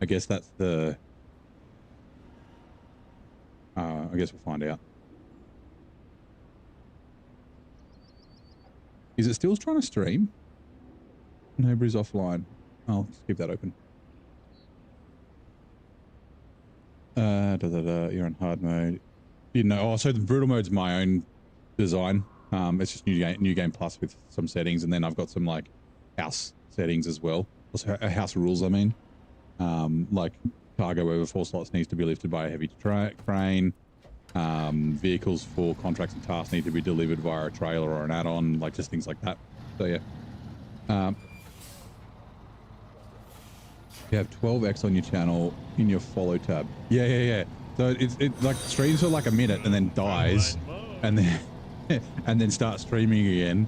I guess that's the. I guess we'll find out. Is it still trying to stream? Nobody's offline. I'll just keep that open. You're on hard mode. You know, oh, so the brutal mode's my own design. It's just new game plus with some settings, and then I've got some like house settings as well. Also house rules, I mean. Like cargo over 4 slots needs to be lifted by a heavy crane. Vehicles for contracts and tasks need to be delivered via a trailer or an add-on, like just things like that. So yeah. You have 12x on your channel in your follow tab. Yeah. So it like streams for like a minute and then dies, and then and then starts streaming again.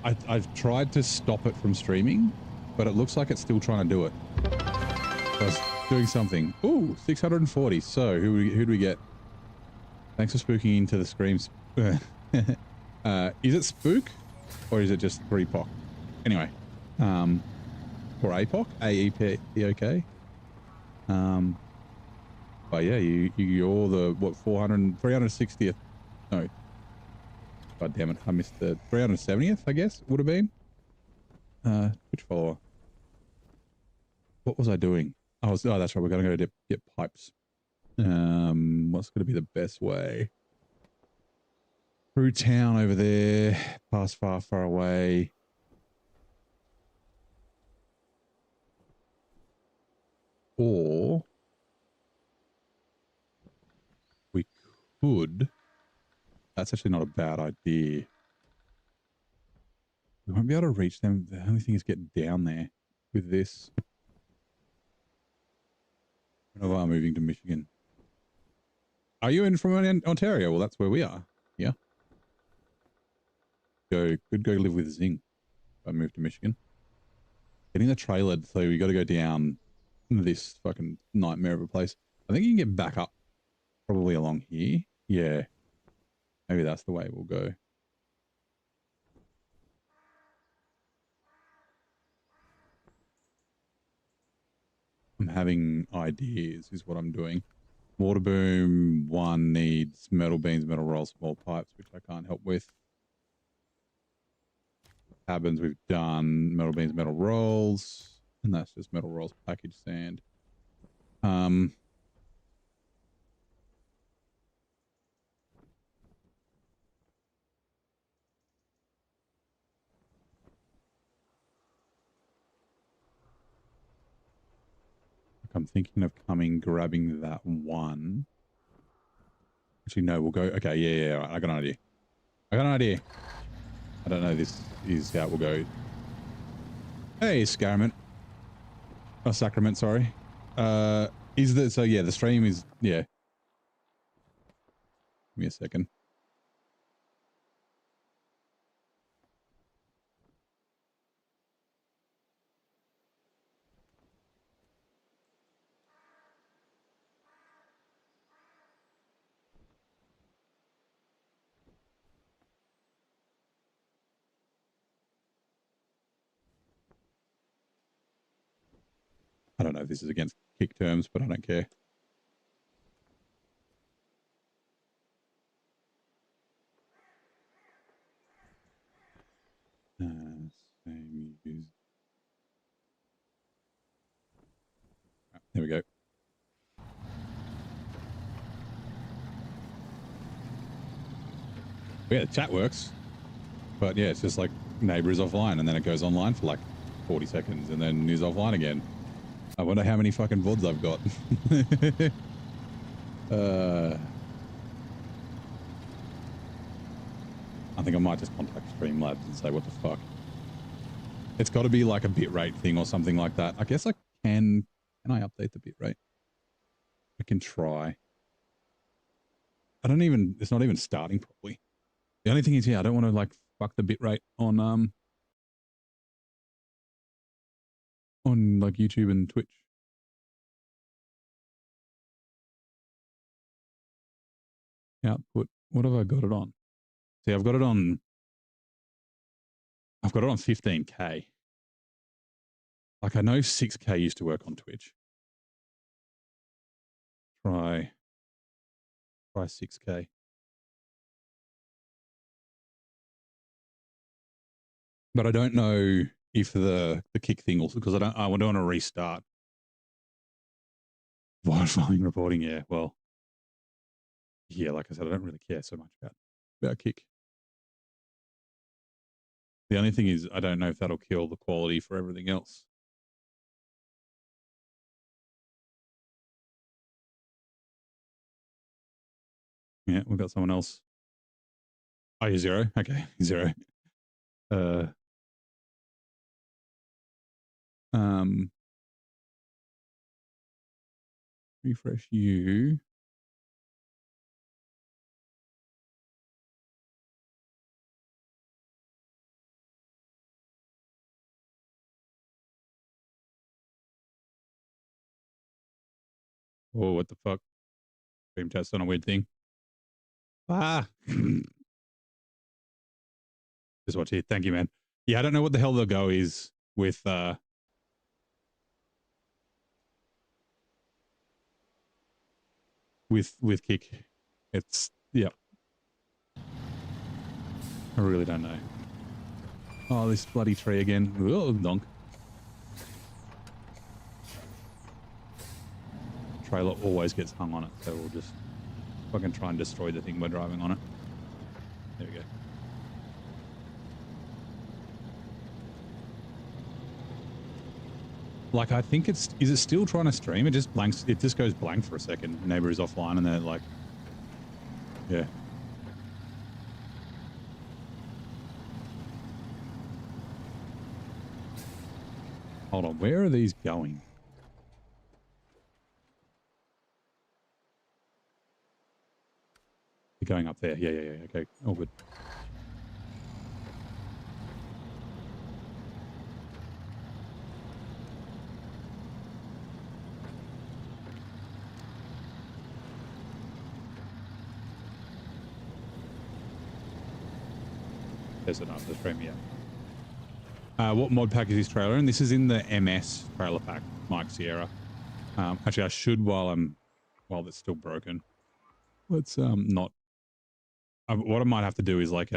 I've tried to stop it from streaming, but it looks like it's still trying to do it. So it's doing something. Ooh, 640. So who do we get? Thanks for spooking into the screams. Is it spook or is it just 3POC? Anyway, or APOC, AEPOK. But yeah, you're the what 360th. No, god damn it, I missed the 370th. I guess would have been. Which follower? What was I doing? Oh, that's right. We're gonna go get pipes. What's gonna be the best way? Through town over there, past far away. Or we could. That's actually not a bad idea. We won't be able to reach them. The only thing is getting down there with this. When are moving to Michigan? Are you in from Ontario? Well, that's where we are. Yeah. could go live with Zing if I move to Michigan. Getting the trailer, so we got to go down this fucking nightmare of a place. I think you can get back up probably along here. Yeah. Maybe that's the way we'll go. I'm having ideas is what I'm doing. Water boom 1 needs metal beams, metal rolls, small pipes, which I can't help with. Cabins we've done metal beams, metal rolls, and that's just metal rolls, packaged sand. I'm thinking of grabbing that one. Actually, no, we'll go. Okay, yeah, right, I got an idea. I don't know. This is how it will go. Hey, Sacrament. Oh, Sacrament, sorry. So yeah, the stream is, yeah. Give me a second. I don't know if this is against kick terms, but I don't care. Same use. There we go. Yeah, the chat works. But yeah, it's just like neighbor is offline and then it goes online for like 40 seconds and then is offline again. I wonder how many fucking VODs I've got. I think I might just contact Streamlabs and say, what the fuck? It's got to be like a bitrate thing or something like that. I guess I can I update the bitrate? I can try. It's not even starting properly. The only thing is, yeah, I don't want to like fuck the bitrate on like YouTube and Twitch. Output. What have I got it on? See, I've got it on 15K. Like I know 6K used to work on Twitch. Try 6K. But I don't know if the kick thing also, because I don't want to restart. Wildfire reporting, yeah. Well, yeah, like I said, I don't really care so much about kick. The only thing is I don't know if that'll kill the quality for everything else. Yeah, we've got someone else. Oh, you're 0? Okay, 0. Refresh you. Oh, what the fuck? Stream test on a weird thing. Ah. Just watch it. Thank you, man. Yeah, I don't know what the hell the go is with kick. It's, yeah. I really don't know. Oh, this bloody tree again. Oh, donk. Trailer always gets hung on it, so we'll just fucking try and destroy the thing by driving on it. There we go. Like, I think is it still trying to stream? It just blanks. It just goes blank for a second. Neighbor is offline and then it like, yeah. Hold on, where are these going? They're going up there. Yeah. Okay, all good. There's another stream, yeah. What mod pack is this trailer in? This is in the MS trailer pack, Mike Sierra. Actually, I should while it's still broken. Let's not. What I might have to do is like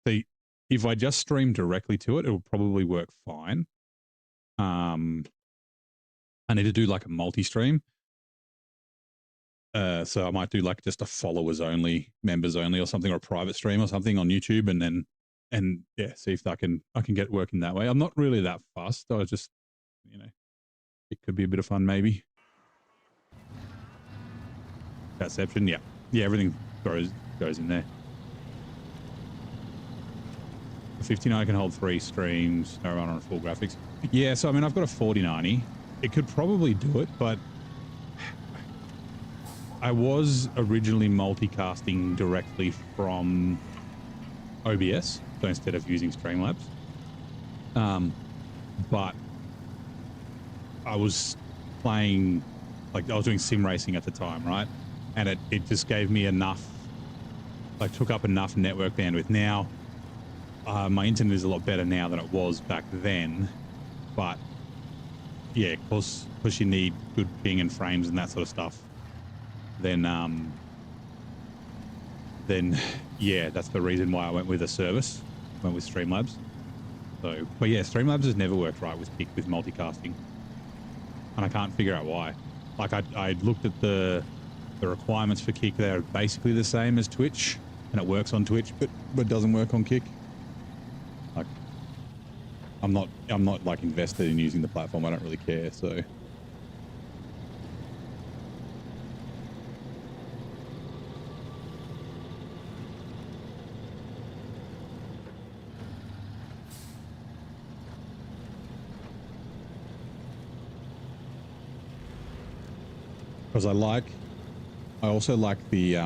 see, if I just stream directly to it, it will probably work fine. I need to do like a multi-stream. So I might do like just a followers only, members only, or something, or a private stream or something on YouTube, and yeah, see if I can get it working that way. I'm not really that fussed. I was just, it could be a bit of fun maybe. Perception, yeah, everything goes in there. The 59 can hold 3 streams. SnowRunner on full graphics. Yeah, so I mean, I've got a 4090. It could probably do it, but I was originally multicasting directly from OBS, so instead of using Streamlabs. But I was playing, like I was doing sim racing at the time, right? And it just gave me enough, like took up enough network bandwidth. Now, my internet is a lot better now than it was back then, but yeah, of course you need good ping and frames and that sort of stuff. Then yeah, that's the reason why I went with a service, went with Streamlabs. So, but yeah, Streamlabs has never worked right with multicasting, and I can't figure out why. Like I looked at the requirements for Kick; they're basically the same as Twitch, and it works on Twitch, but doesn't work on Kick. Like, I'm not like invested in using the platform. I don't really care. So. Because I also like the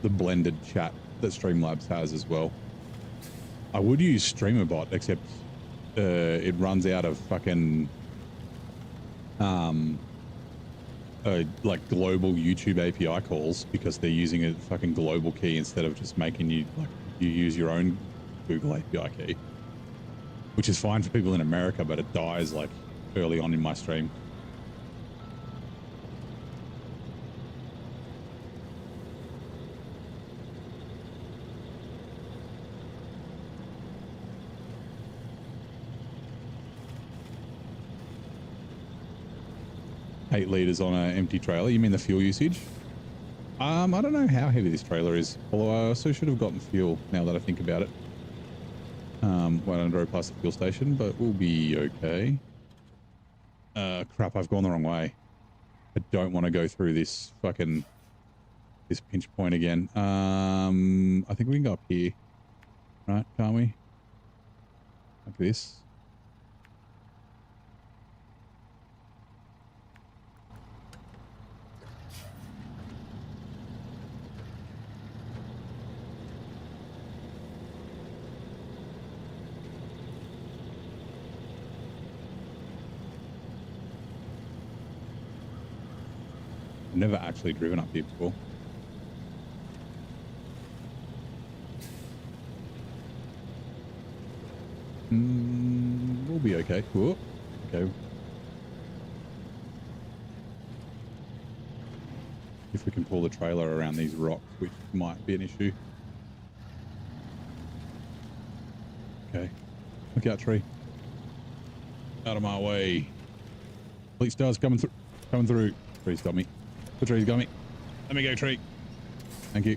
blended chat that Streamlabs has as well. I would use StreamerBot, except it runs out of fucking like global YouTube API calls because they're using a fucking global key instead of just making you like you use your own Google API key, which is fine for people in America, but it dies like early on in my stream. $8 liters on an empty trailer. You mean the fuel usage? I don't know how heavy this trailer is, although I also should have gotten fuel now that I think about it. When I drove past the fuel station, but we'll be okay. Crap, I've gone the wrong way. I don't want to go through this pinch point again. I think we can go up here. Right, can't we? Like this. I've never actually driven up here before. We'll be okay. Whoa. Okay. If we can pull the trailer around these rocks, which might be an issue. Okay. Look out, tree. Out of my way. Police stars coming through. Coming through. Tree's got me. The tree's got me. Let me go, tree. Thank you.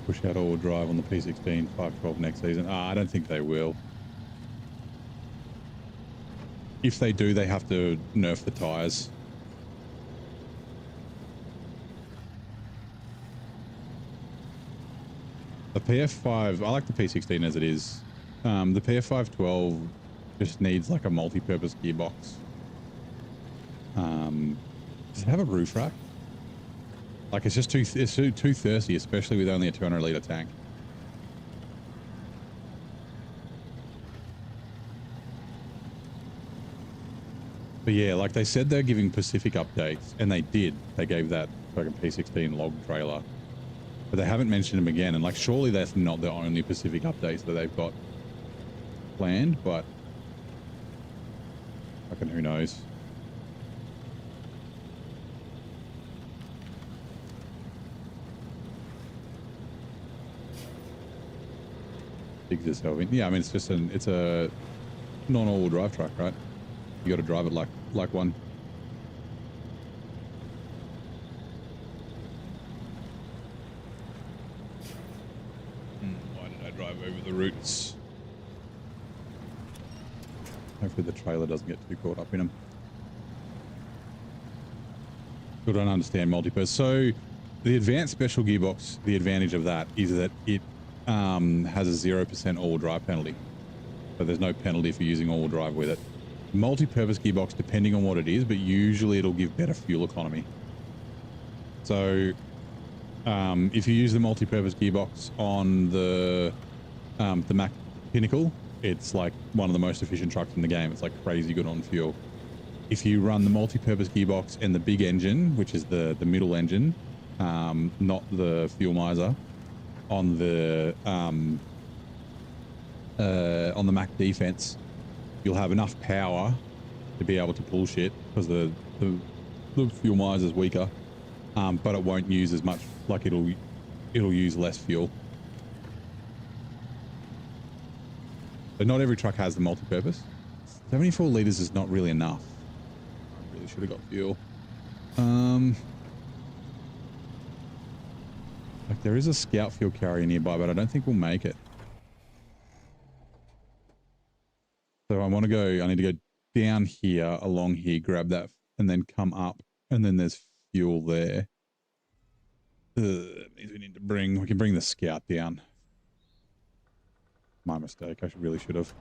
push out all-wheel drive on the P16 512 next season. I don't think they will. If they do, they have to nerf the tires. The PF5, I like the P16 as it is. The PF512 just needs like a multi-purpose gearbox. Does it have a roof rack? Like it's too thirsty, especially with only a 200-litre tank. But yeah, like they said they're giving Pacific updates, and they did. They gave that fucking P16 log trailer. But they haven't mentioned them again, and like surely that's not the only Pacific updates that they've got planned, but fucking who knows. Digs yourself in. Yeah, I mean it's just it's a non-all-wheel drive truck, right? You got to drive it like one. Why did I drive over the roots? Hopefully the trailer doesn't get too caught up in them. Still don't understand multipurpose. So the advanced special gearbox, the advantage of that is that it has a 0% all-wheel drive penalty. So there's no penalty for using all-wheel drive with it. Multi-purpose gearbox, depending on what it is, but usually it'll give better fuel economy. So if you use the multi-purpose gearbox on the Mac Pinnacle, it's like one of the most efficient trucks in the game. It's like crazy good on fuel. If you run the multi-purpose gearbox and the big engine, which is the middle engine, not the fuel miser, on the Mac Defense, you'll have enough power to be able to pull shit because the fuel miser is weaker, but it won't use as much. Like it'll use less fuel. But not every truck has the multi-purpose. 74 liters is not really enough. I really should have got fuel. Like there is a scout fuel carrier nearby, but I don't think we'll make it. So I need to go down here, along here, grab that, and then come up, and then there's fuel there. Means we can bring the scout down. My mistake. I really should have.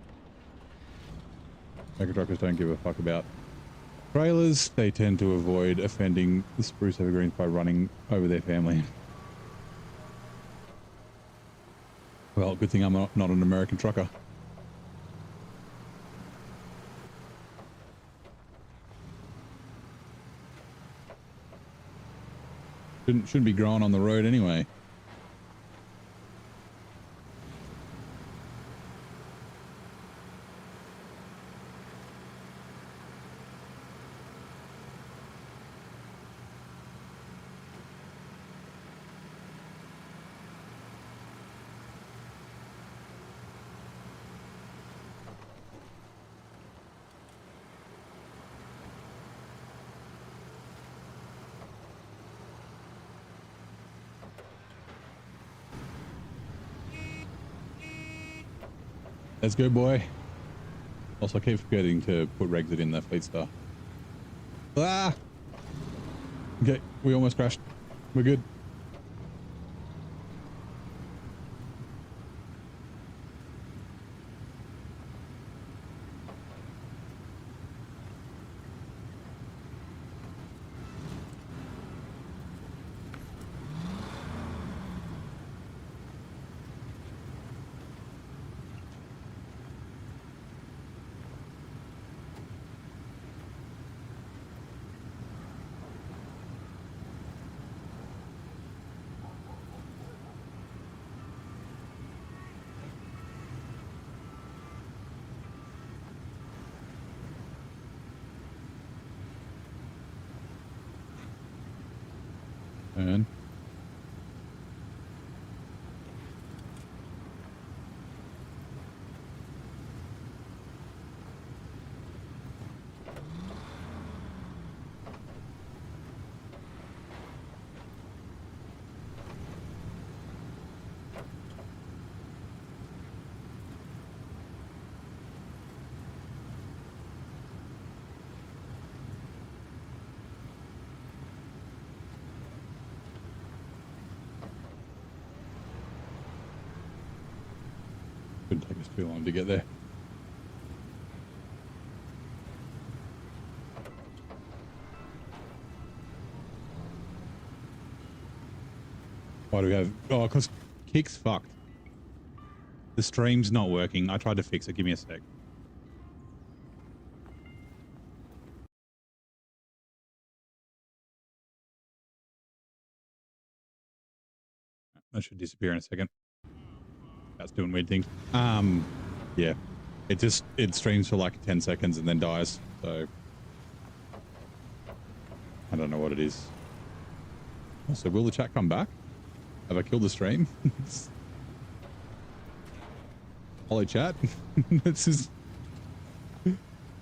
Mega truckers don't give a fuck about trailers. They tend to avoid offending the spruce evergreens by running over their family. Well, good thing I'm not an American trucker. Shouldn't be growing on the road anyway. Let's go, boy. Also, I keep forgetting to put Regsit in the fleet star. Ah! Okay, we almost crashed. We're good. And Couldn't take us too long to get there. Why do we have... Oh, because Kick's fucked. The stream's not working. I tried to fix it. Give me a sec. That should disappear in a second. That's doing weird things. Yeah. It streams for like 10 seconds and then dies. So I don't know what it is. Also, will the chat come back? Have I killed the stream? Hello, chat. This is...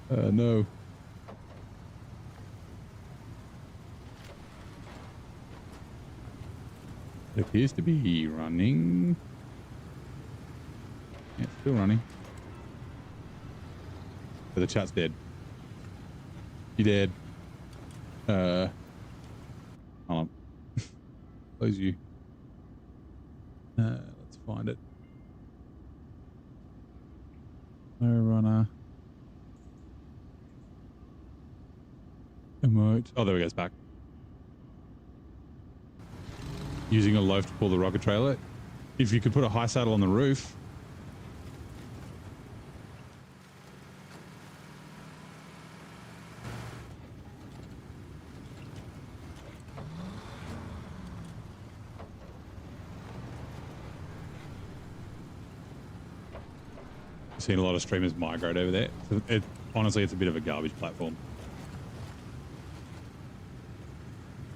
no. It appears to be running. Yeah, it's still running. But the chat's dead. You dead. Hold on. Close you. Let's find it. SnowRunner. Emote. Oh, there we go. It's back. Using a loaf to pull the rocket trailer. If you could put a high saddle on the roof. I've seen a lot of streamers migrate over there. Honestly, it's a bit of a garbage platform.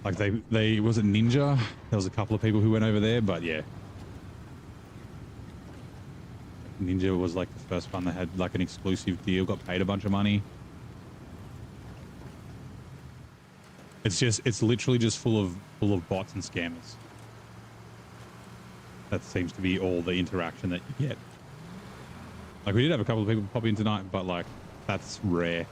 Like they was it Ninja? There was a couple of people who went over there, but yeah. Ninja was like the first one that had like an exclusive deal, got paid a bunch of money. It's literally just full of bots and scammers. That seems to be all the interaction that you get. Like we did have a couple of people pop in tonight, but like that's rare.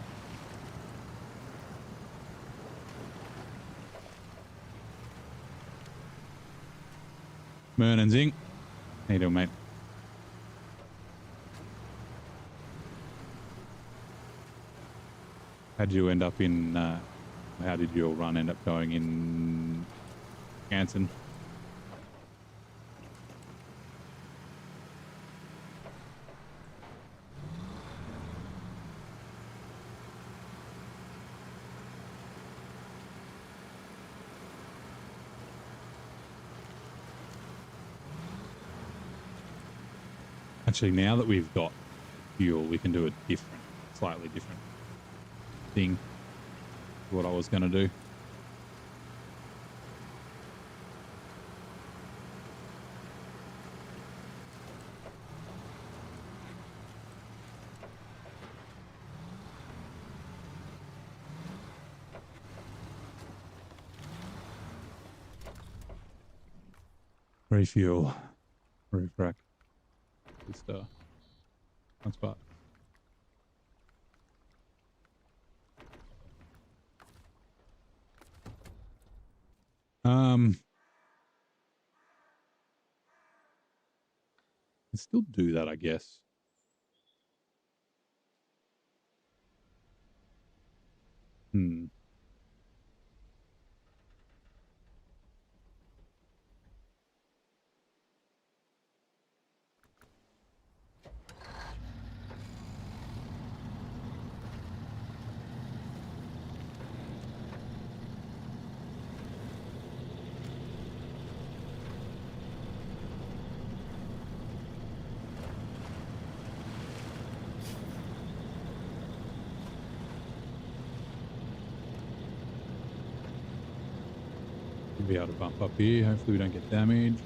Mern and Zing. How you doing, mate? How'd you end up in, how did your run end up going in Ganson? Actually, now that we've got fuel, we can do a different, slightly different thing to what I was going to do. Refuel. Roof rack. Good stuff. One spot. Can still do that, I guess. Be able to bump up here. Hopefully we don't get damaged.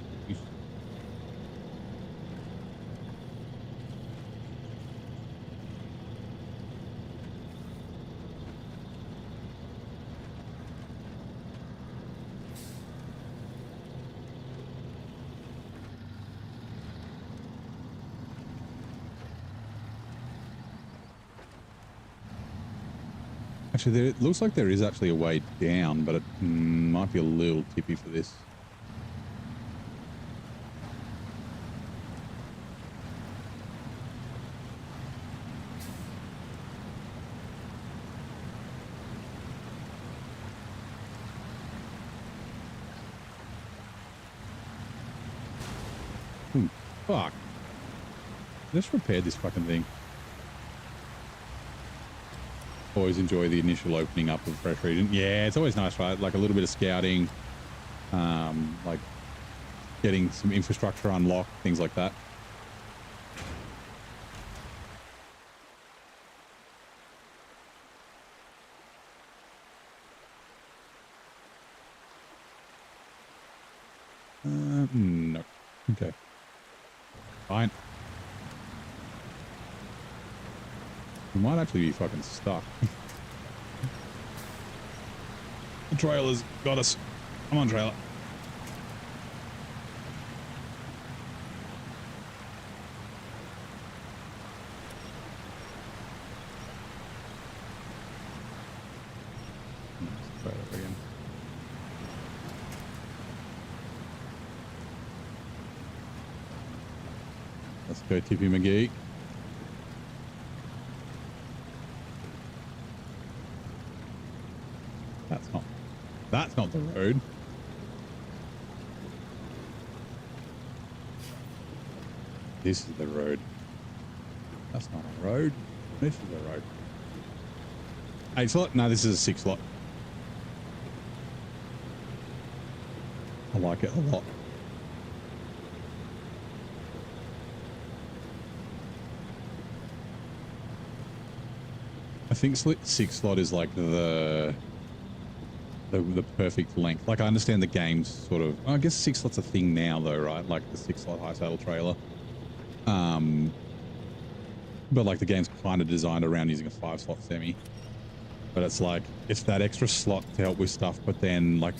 Actually, it looks like there is actually a way down, but it might be a little tippy for this. Fuck. Just repaired this fucking thing. Always enjoy the initial opening up of a fresh region. Yeah, it's always nice, right? Like a little bit of scouting, like getting some infrastructure unlocked, things like that. No. Okay. Fine. We might actually be fucking stuck. The trailer's got us. Come on, trailer. Trailer again. Let's go, Tippy McGee. That's not the road. This is the road. That's not a road. This is the road. 8 slot? No, this is a 6 slot. I like it a lot. I think 6 slot is like the perfect length. Like I understand the game's sort of, I guess 6 slot's a thing now though, right? Like the 6 slot high saddle trailer. But like the game's kind of designed around using a 5 slot semi. But it's like, it's that extra slot to help with stuff, but then like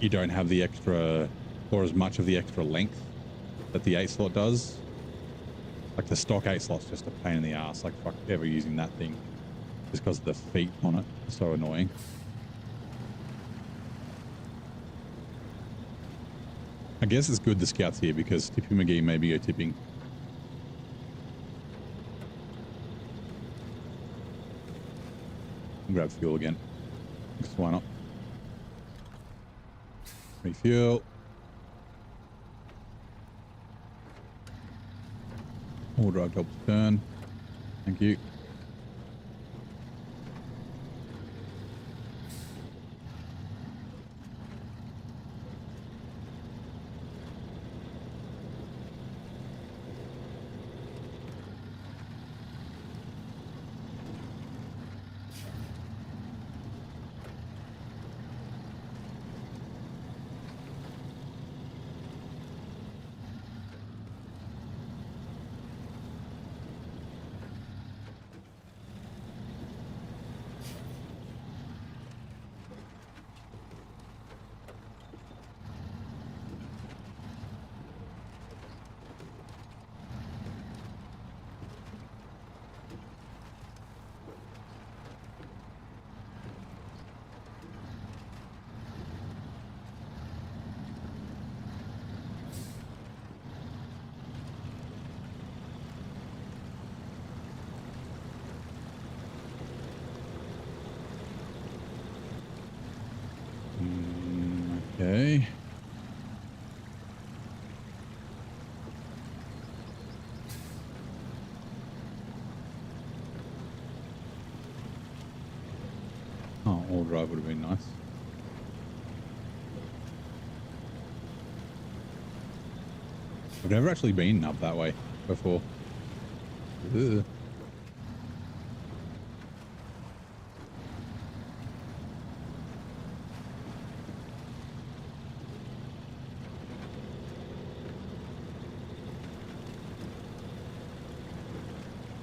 you don't have the extra or as much of the extra length that the 8 slot does. Like the stock 8 slot's just a pain in the ass. Like fuck ever using that thing just because of the feet on it. It's so annoying. I guess it's good the scout's here because Tippy McGee maybe go tipping. Grab fuel again. Because why not? Refuel. All drive helps turn. Thank you. Okay. Oh, all drive would have been nice. I've never actually been up that way before. Ugh.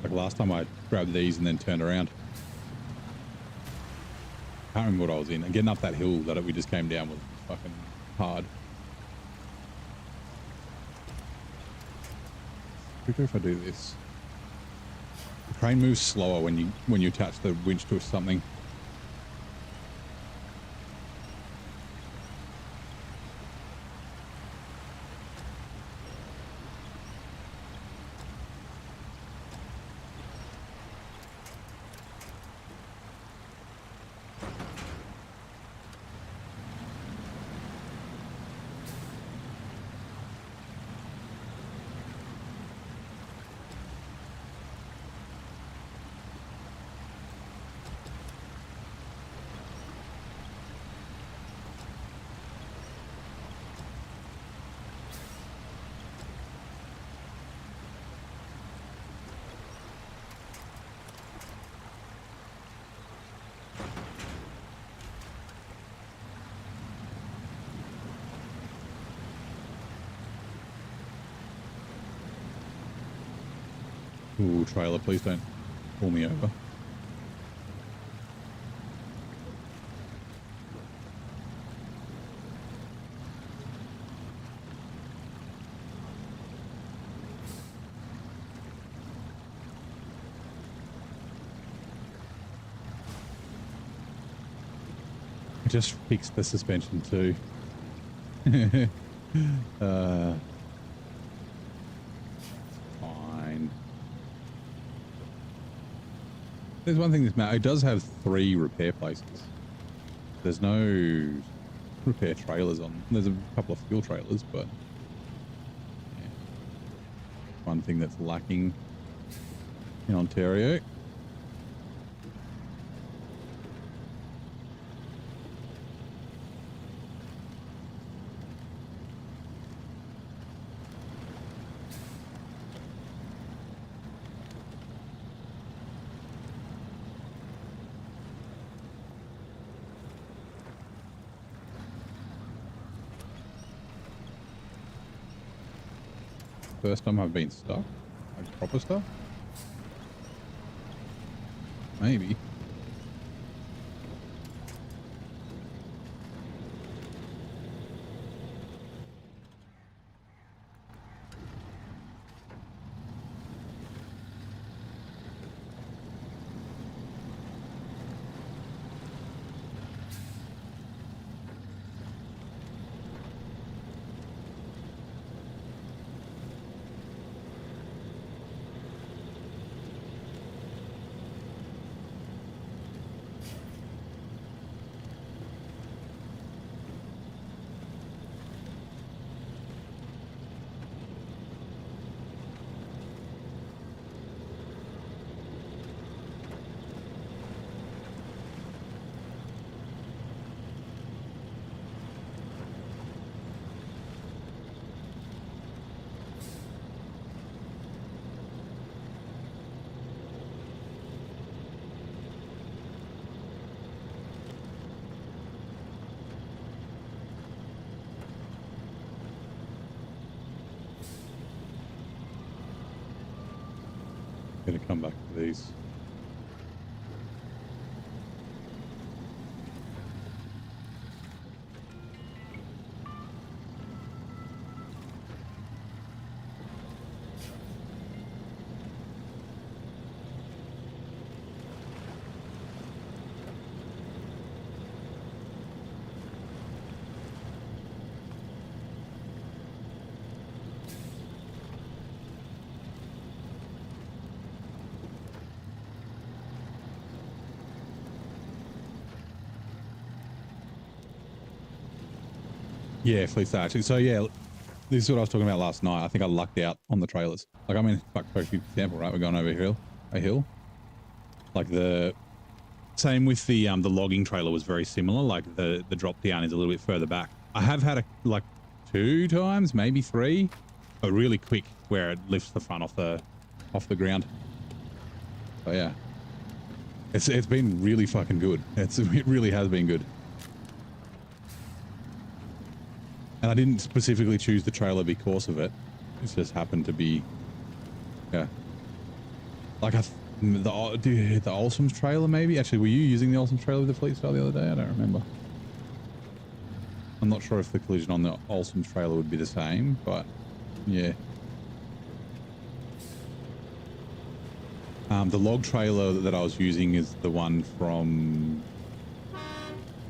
Like last time I grabbed these and then turned around. Can't remember what I was in. And getting up that hill that we just came down was fucking hard. Quicker if I do this. The crane moves slower when you attach the winch to something. Ooh, trailer, please don't pull me over. I just fixed the suspension too. Fine. There's one thing this map, it does have 3 repair places. There's no repair trailers on. There's a couple of fuel trailers, but yeah. One thing that's lacking in Ontario. First time I've been stuck. Like proper stuff? Maybe. Gonna come back to these. Yeah, fleet star actually. So yeah, this is what I was talking about last night. I think I lucked out on the trailers. Like, I mean, fuck, perfect example, right? We're going over a hill. Like the same with the logging trailer was very similar. Like the drop down is a little bit further back. I have had like 2 times, maybe 3, but really quick where it lifts the front off the ground. So yeah, it's been really fucking good. It really has been good. And I didn't specifically choose the trailer because of it. It just happened to be, yeah. Like the Olsom's trailer maybe? Actually, were you using the Olsom's trailer with the Fleet Star the other day? I don't remember. I'm not sure if the collision on the Olsom's trailer would be the same, but yeah. The log trailer that I was using is the one from...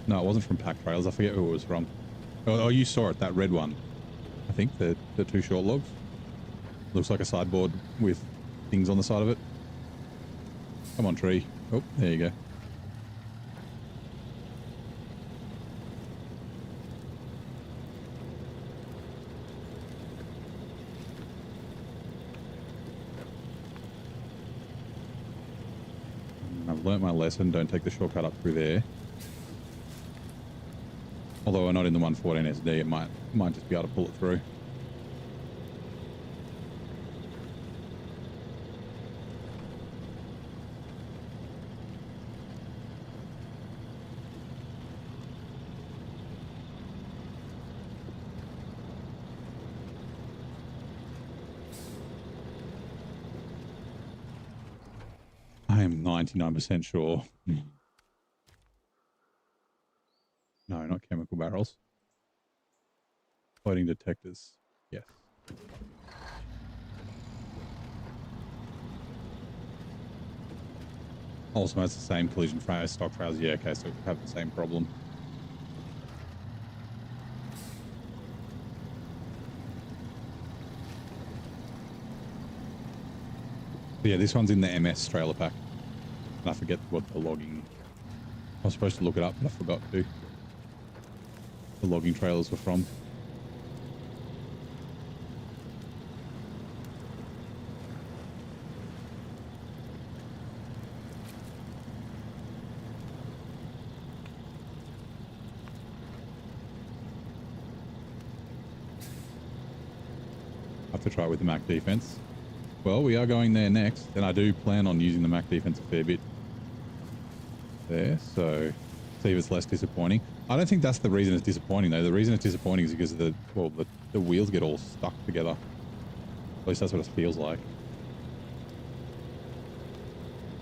No, it wasn't from Pack Trails. I forget who it was from. Oh, you saw it, that red one. I think the 2 short logs. Looks like a sideboard with things on the side of it. Come on, tree. Oh, there you go. I've learnt my lesson. Don't take the shortcut up through there. Although we're not in the 114 SD, it might just be able to pull it through. 99% sure. No, not chemical barrels. Floating detectors. Yes. Also has the same collision frame as stock trails. Yeah, okay, so we have the same problem. But yeah, this one's in the MS trailer pack. And I forget what the logging... I was supposed to look it up, but I forgot to. The logging trailers were from. I have to try it with the Mac defense. Well, we are going there next, and I do plan on using the Mac defense a fair bit there, so see if it's less disappointing. I don't think that's the reason it's disappointing though. The reason it's disappointing is because of the wheels get all stuck together. At least that's what it feels like.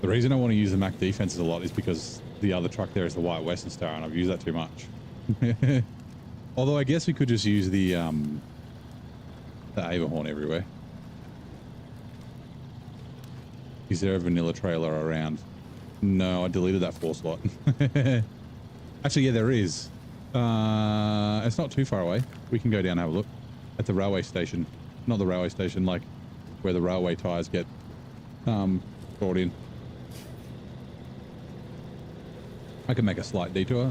The reason I want to use the Mac defenses a lot is because the other truck there is the White Western Star, and I've used that too much. Although I guess we could just use the Averhorn everywhere. Is there a vanilla trailer around? No, I deleted that 4 slot. Actually, yeah, there is. It's not too far away. We can go down and have a look at the railway station. Not the railway station, like where the railway tires get brought in. I can make a slight detour.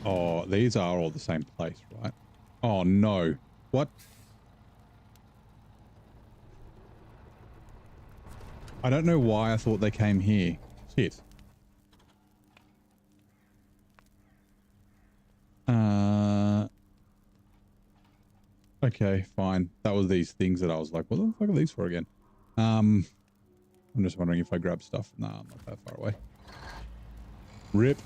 Oh, these are all the same place, right? Oh, no. What? I don't know why I thought they came here. Shit. Okay, fine. That was these things that I was like, what the fuck are these for again? I'm just wondering if I grab stuff. Nah, I'm not that far away. Rip.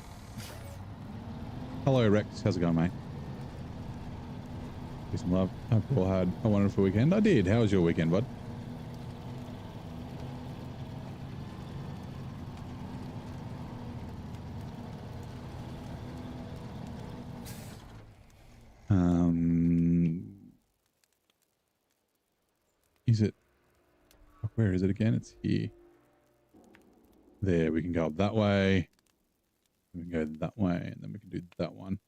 Hello, Rex. How's it going, mate? Peace and love. Hope you all had a wonderful weekend. I did. How was your weekend, bud? Is it? Where is it again? It's here. There, we can go up that way. We can go that way, and then we can do that one.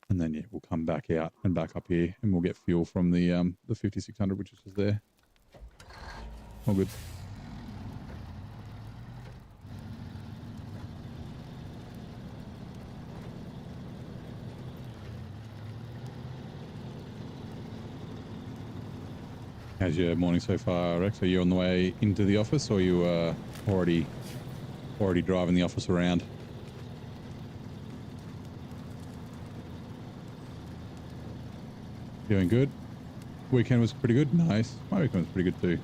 And then, yeah, we'll come back out and back up here, and we'll get fuel from the 5600, which is just there. All good. How's your morning so far, Rex? Are you on the way into the office, or are you already driving the office around? Doing good. Weekend was pretty good. Nice. My weekend was pretty good too.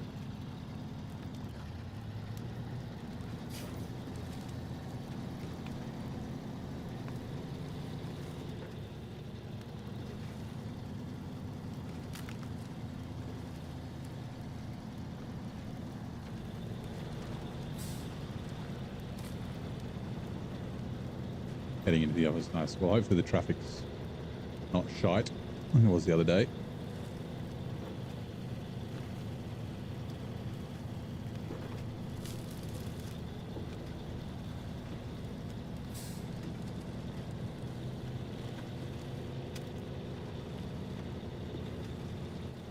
Heading into the office, nice. Well, hopefully the traffic's not shite like it was the other day.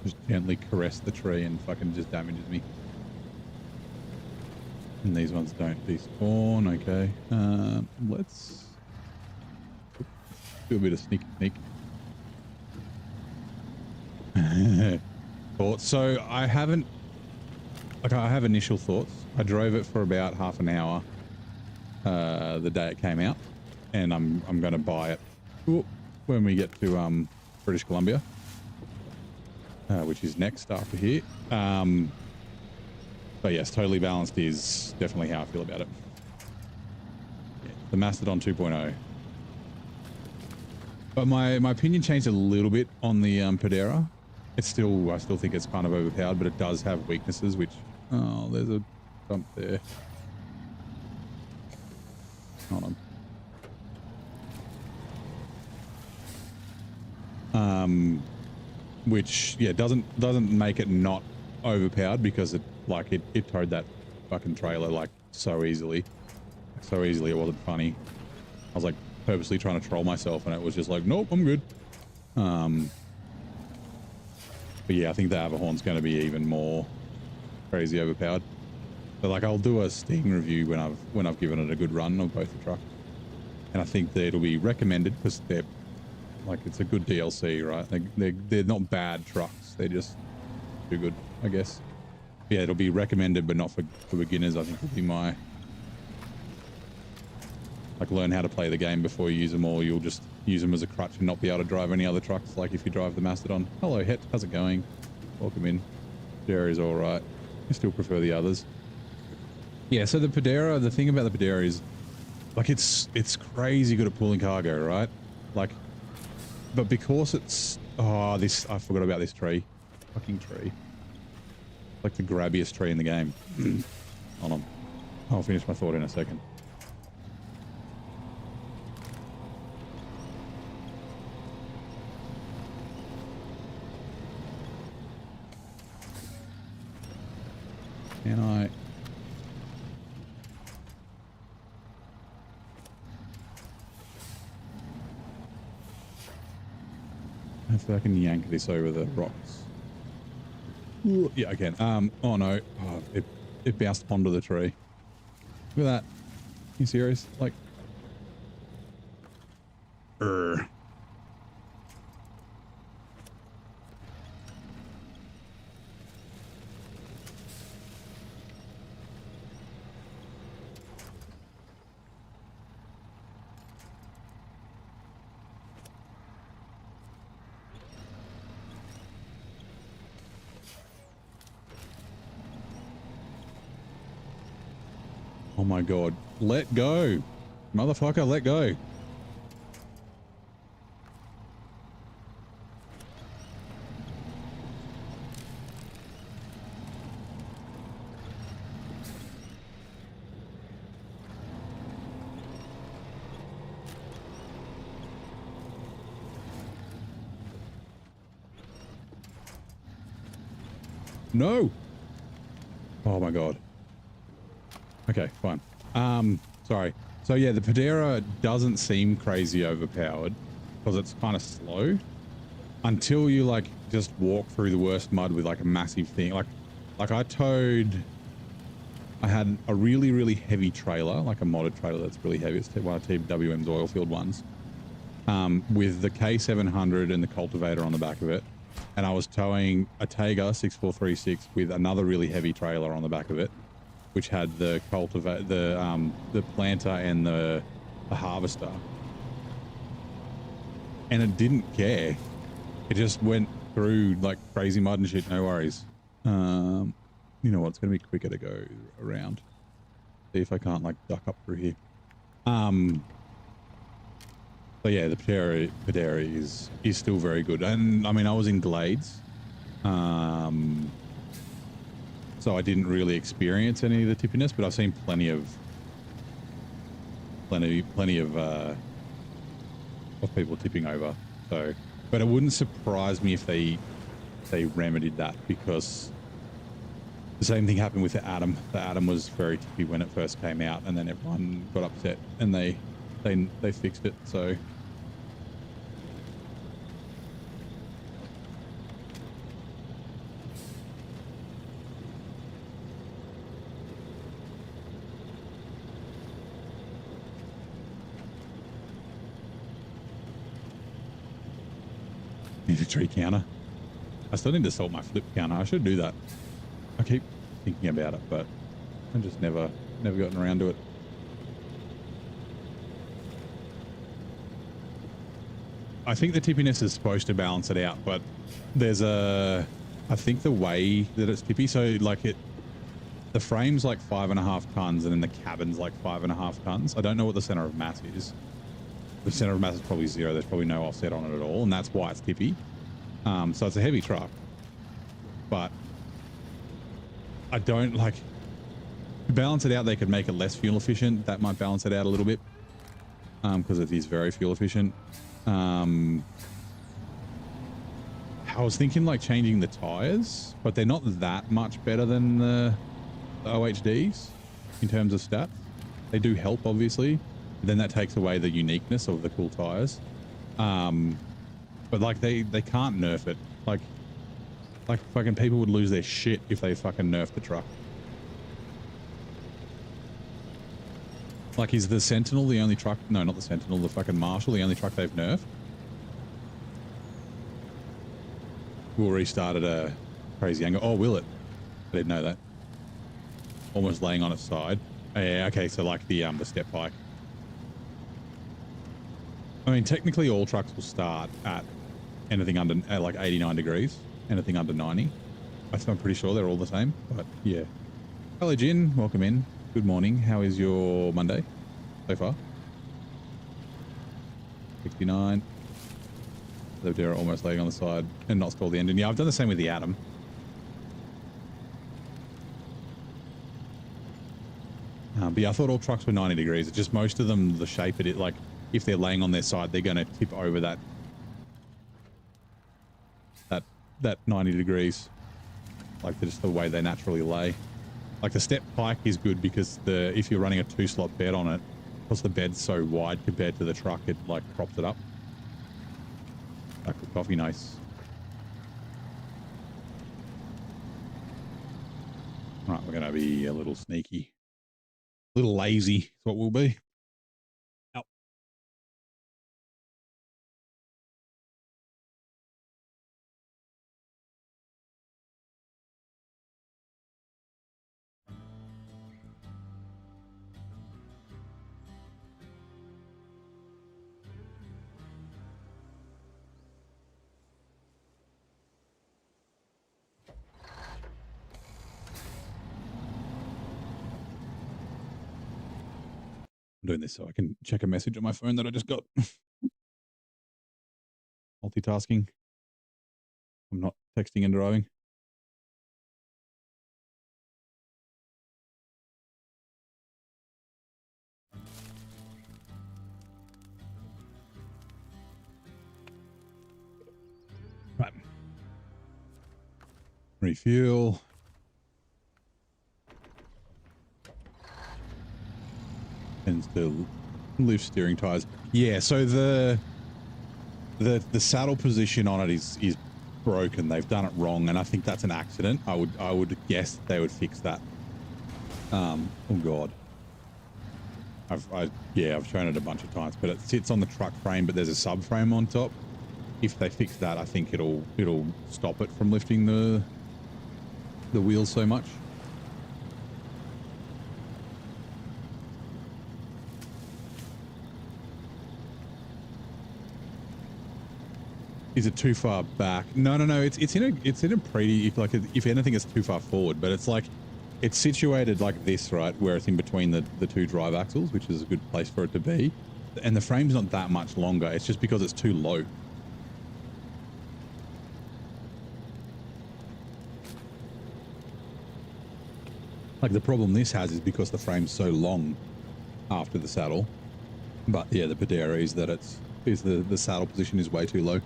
Just gently caress the tree and fucking just damages me. And these ones don't despawn. Okay. Let's do a bit of sneak. Thoughts. So I haven't, like, I have initial thoughts. I drove it for about half an hour the day it came out, and I'm going to buy it when we get to British Columbia. which is next after here. But yes, totally balanced is definitely how I feel about it. Yeah, the Mastodon 2.0. But my opinion changed a little bit on the Pedera. I still think it's kind of overpowered, but it does have weaknesses, which, oh, there's a bump there. Hold on. Which, yeah, doesn't make it not overpowered, because it towed that fucking trailer like so easily. So easily it wasn't funny. I was like purposely trying to troll myself, and it was just like, nope, I'm good. But yeah, I think the Aberhorn's going to be even more crazy overpowered. But like, I'll do a Steam review when I've given it a good run of both the trucks, and I think that it'll be recommended because they're like, it's a good DLC, right? They're not bad trucks. They're just too good, I guess. Yeah, it'll be recommended, but not for beginners. I think will be my, like, learn how to play the game before you use them, or you'll just use them as a crutch and not be able to drive any other trucks. Like if you drive the Mastodon. Hello, Het. How's it going? Welcome in. Pedera's all right. I still prefer the others. Yeah, so the Pedera, the thing about the Pedera is, like, it's crazy good at pulling cargo, right? Like, but because it's, oh, this, I forgot about this tree. Fucking tree. Like the grabbiest tree in the game. Hold on. I'll finish my thought in a second. Can I? Hopefully I can yank this over the rocks. Ooh, yeah, I can. Oh no. Oh, it bounced onto the tree. Look at that. You serious? Like, oh my god. Let go. Motherfucker, let go. No. Oh my god. Okay, fine. Sorry. So yeah, the Pedera doesn't seem crazy overpowered because it's kind of slow until you like just walk through the worst mud with like a massive thing. Like I had a really heavy trailer, like a modded trailer that's really heavy. It's one of TWM's oil field ones, with the K700 and the cultivator on the back of it. And I was towing a Tega 6436 with another really heavy trailer on the back of it, which had the the planter and the harvester, and it didn't care. It just went through like crazy mud and shit. No worries. You know what? It's gonna be quicker to go around. See if I can't like duck up through here. So yeah, the Pedera is still very good, and I mean I was in Glades, so I didn't really experience any of the tippiness, but I've seen plenty of people tipping over. So, but it wouldn't surprise me if they remedied that, because the same thing happened with the Atom. The Atom was very tippy when it first came out, and then everyone got upset, and they fixed it. So. Need a tree counter. I still need to salt my flip counter. I should do that. I keep thinking about it, but I just never gotten around to it. I think the tippiness is supposed to balance it out, but there's a I think the way that it's tippy, so like the frame's like 5.5 tons, and then the cabin's like 5.5 tons. I don't know what the center of mass is. The center of mass is probably 0. There's probably no offset on it at all, and that's why it's tippy. So it's a heavy truck, but I don't like to balance it out. They could make it less fuel efficient. That might balance it out a little bit, because it is very fuel efficient. I was thinking like changing the tires, but they're not that much better than the OHDs in terms of stats. They do help, obviously, but then that takes away the uniqueness of the cool tires. But like they can't nerf it. Like fucking people would lose their shit if they fucking nerfed the truck. Like, is the Sentinel the only truck? No, not the Sentinel. The fucking Marshall, the only truck they've nerfed. We'll restart at a crazy angle. Oh, will it? I didn't know that. Almost laying on its side. Oh, yeah, okay, so like the step bike. I mean, technically all trucks will start at anything under like 89 degrees. Anything under 90. I'm pretty sure they're all the same, but yeah. Hello, Jin. Welcome in. Good morning. How is your Monday so far? 69. The Dara almost laying on the side and not stall the engine. Yeah, I've done the same with the Atom. But yeah, I thought all trucks were 90 degrees. It's just most of them, the shape of it, like if they're laying on their side, they're going to tip over that 90 degrees. Like just the way they naturally lay. Like the step pike is good because if you're running a 2-slot bed on it, because the bed's so wide compared to the truck, it like props it up. Like the coffee, nice. Right, we're gonna be a little sneaky, a little lazy. Is what we'll be. Ow. I'm doing this so I can check a message on my phone that I just got. Multitasking. I'm not texting and driving. Right. Refuel. And still lift steering tires. Yeah, so the saddle position on it is broken. They've done it wrong, and I think that's an accident. I would guess they would fix that. Oh god. I've shown it a bunch of times, but it sits on the truck frame, but there's a subframe on top. If they fix that, I think it'll stop it from lifting the wheels so much. Is it too far back? No. It's in a pretty, like, if anything, it's too far forward. But it's like, it's situated like this, right, where it's in between the two drive axles, which is a good place for it to be. And the frame's not that much longer. It's just because it's too low. Like the problem this has is because the frame's so long after the saddle. But yeah, the Padera is that the saddle position is way too low.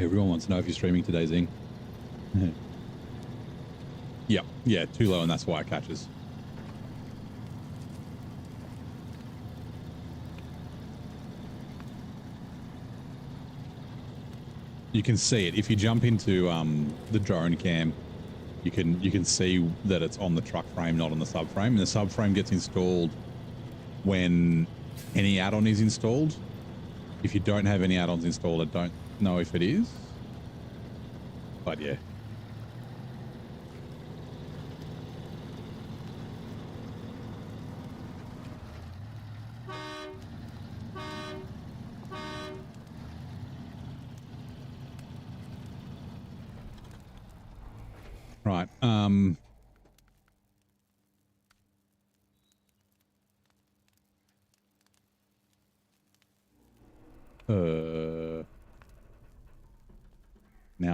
Everyone wants to know if you're streaming today, Zing. Yeah, too low, and that's why it catches. You can see it if you jump into the drone cam. You can see that it's on the truck frame, not on the subframe. And the subframe gets installed when any add-on is installed. If you don't have any add-ons installed, I don't know if it is, but yeah. Right. Now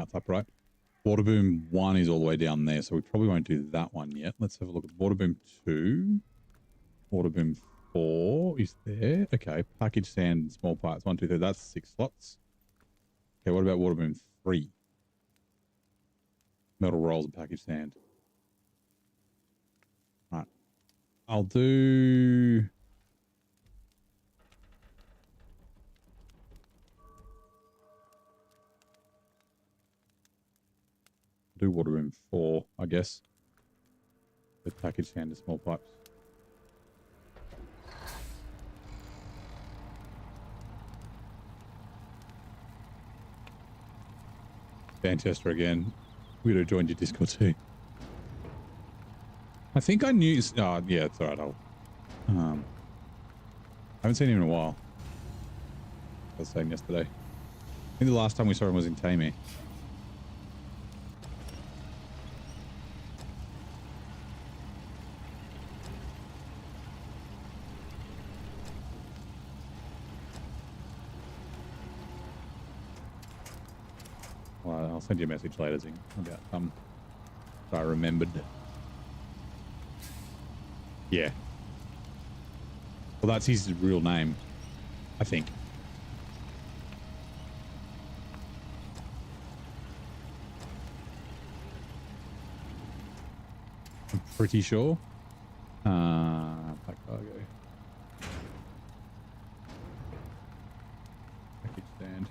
it's up, right? Water boom 1 is all the way down there, so we probably won't do that one yet. Let's have a look at water boom 2. Water boom 4 is there. Okay, package sand, small parts, 1, 2, 3. That's 6 slots. Okay, what about water boom 3? Metal rolls and package sand. Right. I'll do... water room 4, I guess. With package sand and small pipes. Manchester again. We'd have joined your Discord too. I think I knew... yeah, it's alright. I haven't seen him in a while. I was saying yesterday. I think the last time we saw him was in Tammy. Well, I'll send you a message later, Zing, about if I remembered. Yeah. Well, that's his real name, I think. I'm pretty sure. Pack cargo. Package stand.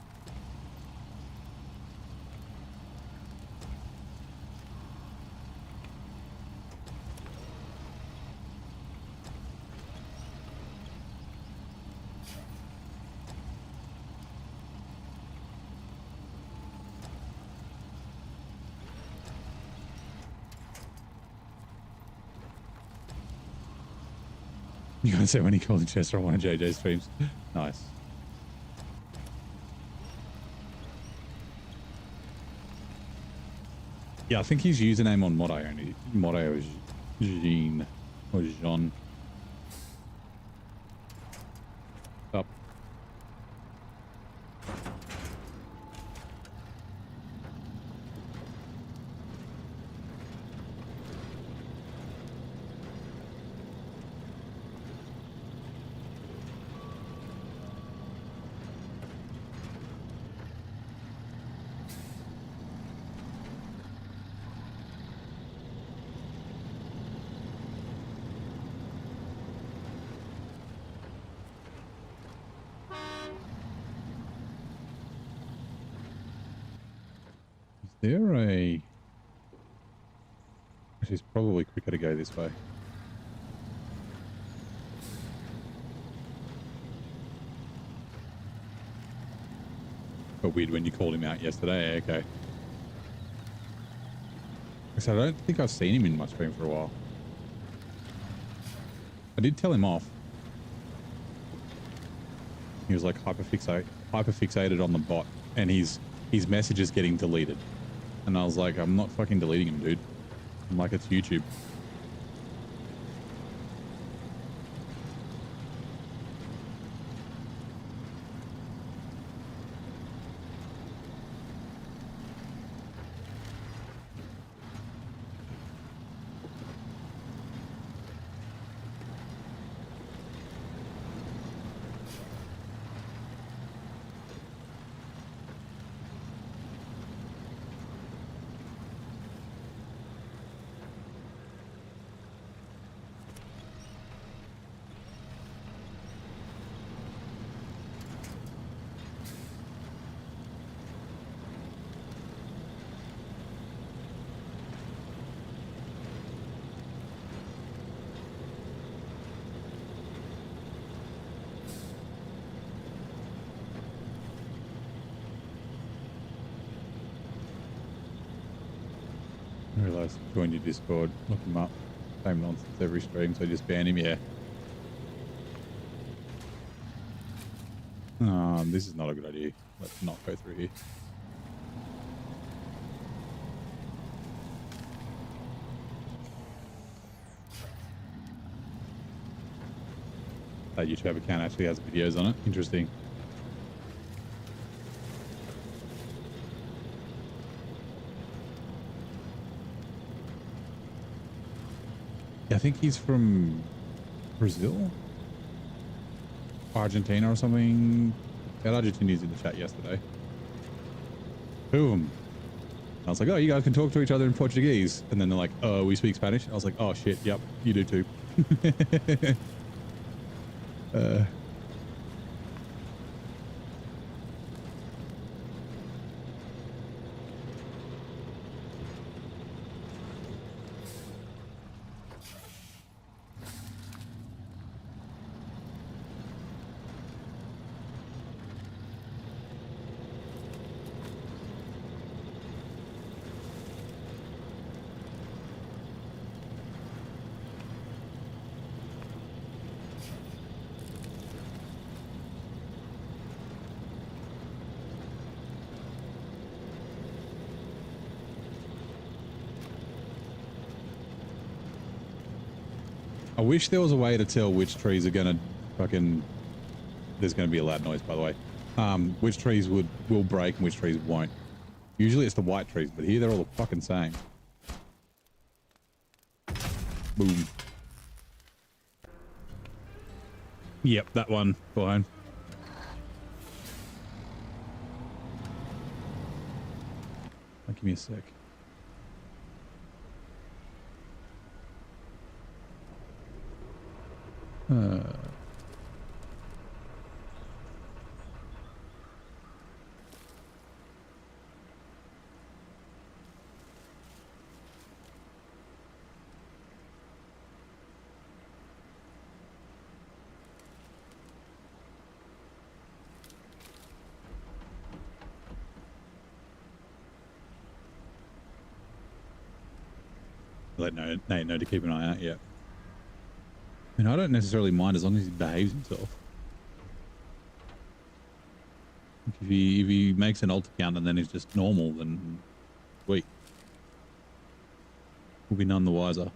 You gonna say when he called in Chester on one of JJ's streams? Nice. Yeah, I think his username on Modo only. Modo is Jean or Jean. Up. Is there a... Actually, it's probably quicker to go this way. But weird when you called him out yesterday. Okay. So I don't think I've seen him in my stream for a while. I did tell him off. He was like hyperfixated on the bot, and his message is getting deleted. And I was like, I'm not fucking deleting him, dude. I'm like, it's YouTube. I realised join your Discord, look him up. Same nonsense every stream, so just ban him, yeah. This is not a good idea. Let's not go through here. That YouTube account actually has videos on it. Interesting. I think he's from Brazil, Argentina or something. That Argentinians in the chat yesterday. Two of them. I was like, oh, you guys can talk to each other in Portuguese. And then they're like, oh, we speak Spanish. I was like, oh shit, yep, you do too. I wish there was a way to tell which trees are gonna fucking. There's gonna be a loud noise, by the way. Which trees will break and which trees won't. Usually it's the white trees, but here they're all the fucking same. Boom. Yep, that one. Fine. Give me a sec. Let Nate know to keep an eye out. Yeah. I mean, I don't necessarily mind as long as he behaves himself. If he makes an alt account and then he's just normal, then wait, we'll be none the wiser.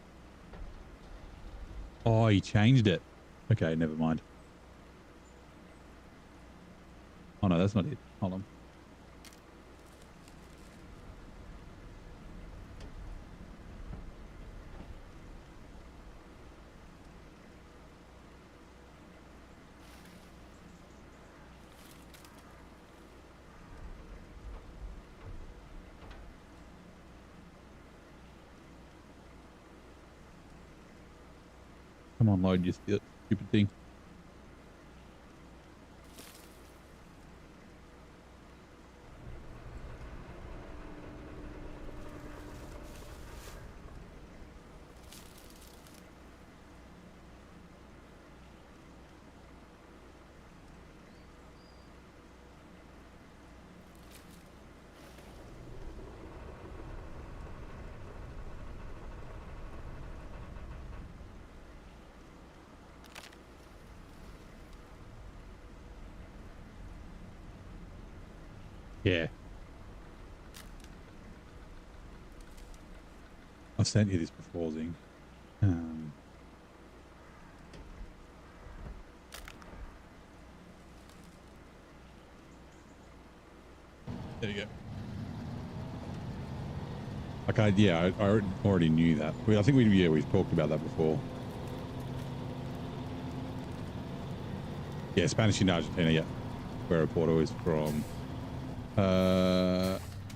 Oh, he changed it. Okay, never mind. Oh no, that's not it. Hold on. Come on, load, you stupid thing. Yeah. I've sent you this before, Zing. There you go. Okay, yeah, I already knew that. I think we've talked about that before. Yeah, Spanish in Argentina, yeah. Where Porto is from.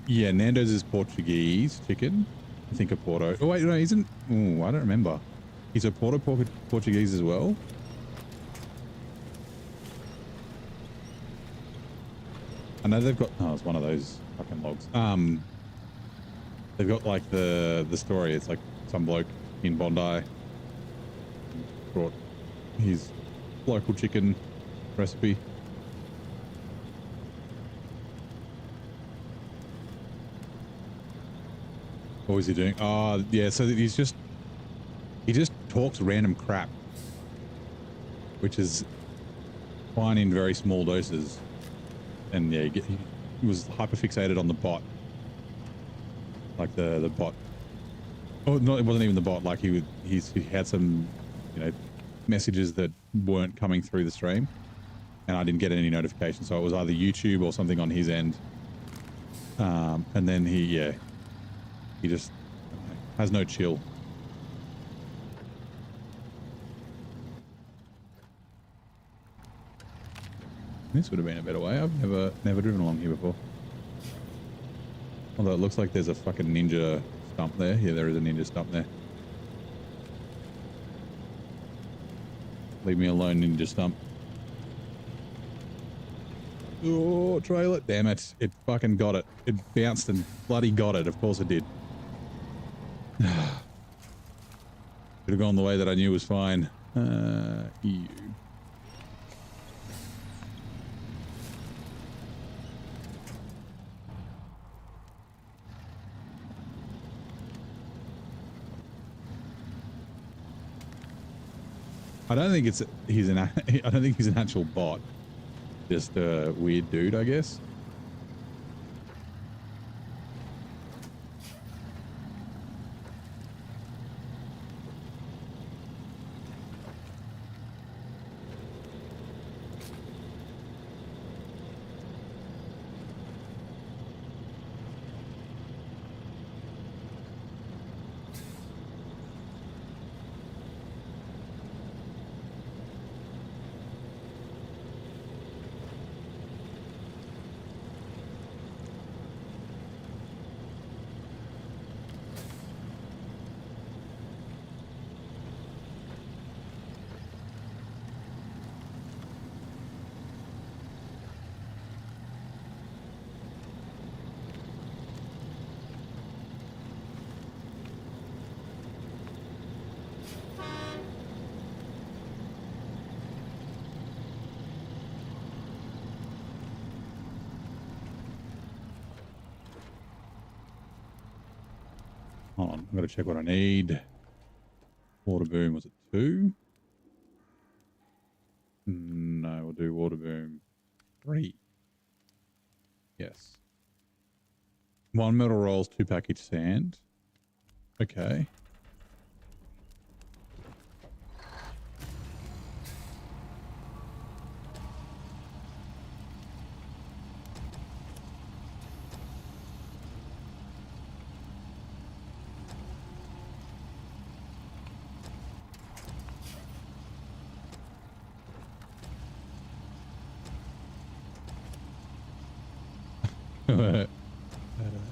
Yeah, Nando's is Portuguese chicken. I think a Porto. Oh wait, no, isn't. Oh, I don't remember. Is a Porto Portuguese as well? I know they've got. Oh, it's one of those fucking logs. They've got like the story. It's like some bloke in Bondi brought his local chicken recipe. What was he doing? Oh, yeah. So he just talks random crap, which is fine in very small doses. And yeah, he was hyper fixated on the bot, like the bot. Oh no, it wasn't even the bot. Like he had some, you know, messages that weren't coming through the stream, and I didn't get any notifications. So it was either YouTube or something on his end. And then he just has no chill. This would have been a better way. I've never driven along here before. Although it looks like there's a fucking ninja stump there. Yeah, there is a ninja stump there. Leave me alone, ninja stump. Oh, trailer. Damn it. It fucking got it. It bounced and bloody got it. Of course it did. Could have gone the way that I knew was fine. You. I don't think he's an actual bot. Just a weird dude, I guess. Hold on, I've got to check what I need. Water boom, was it 2? No, we'll do water boom 3. Yes. 1 metal rolls, 2 package sand. Okay.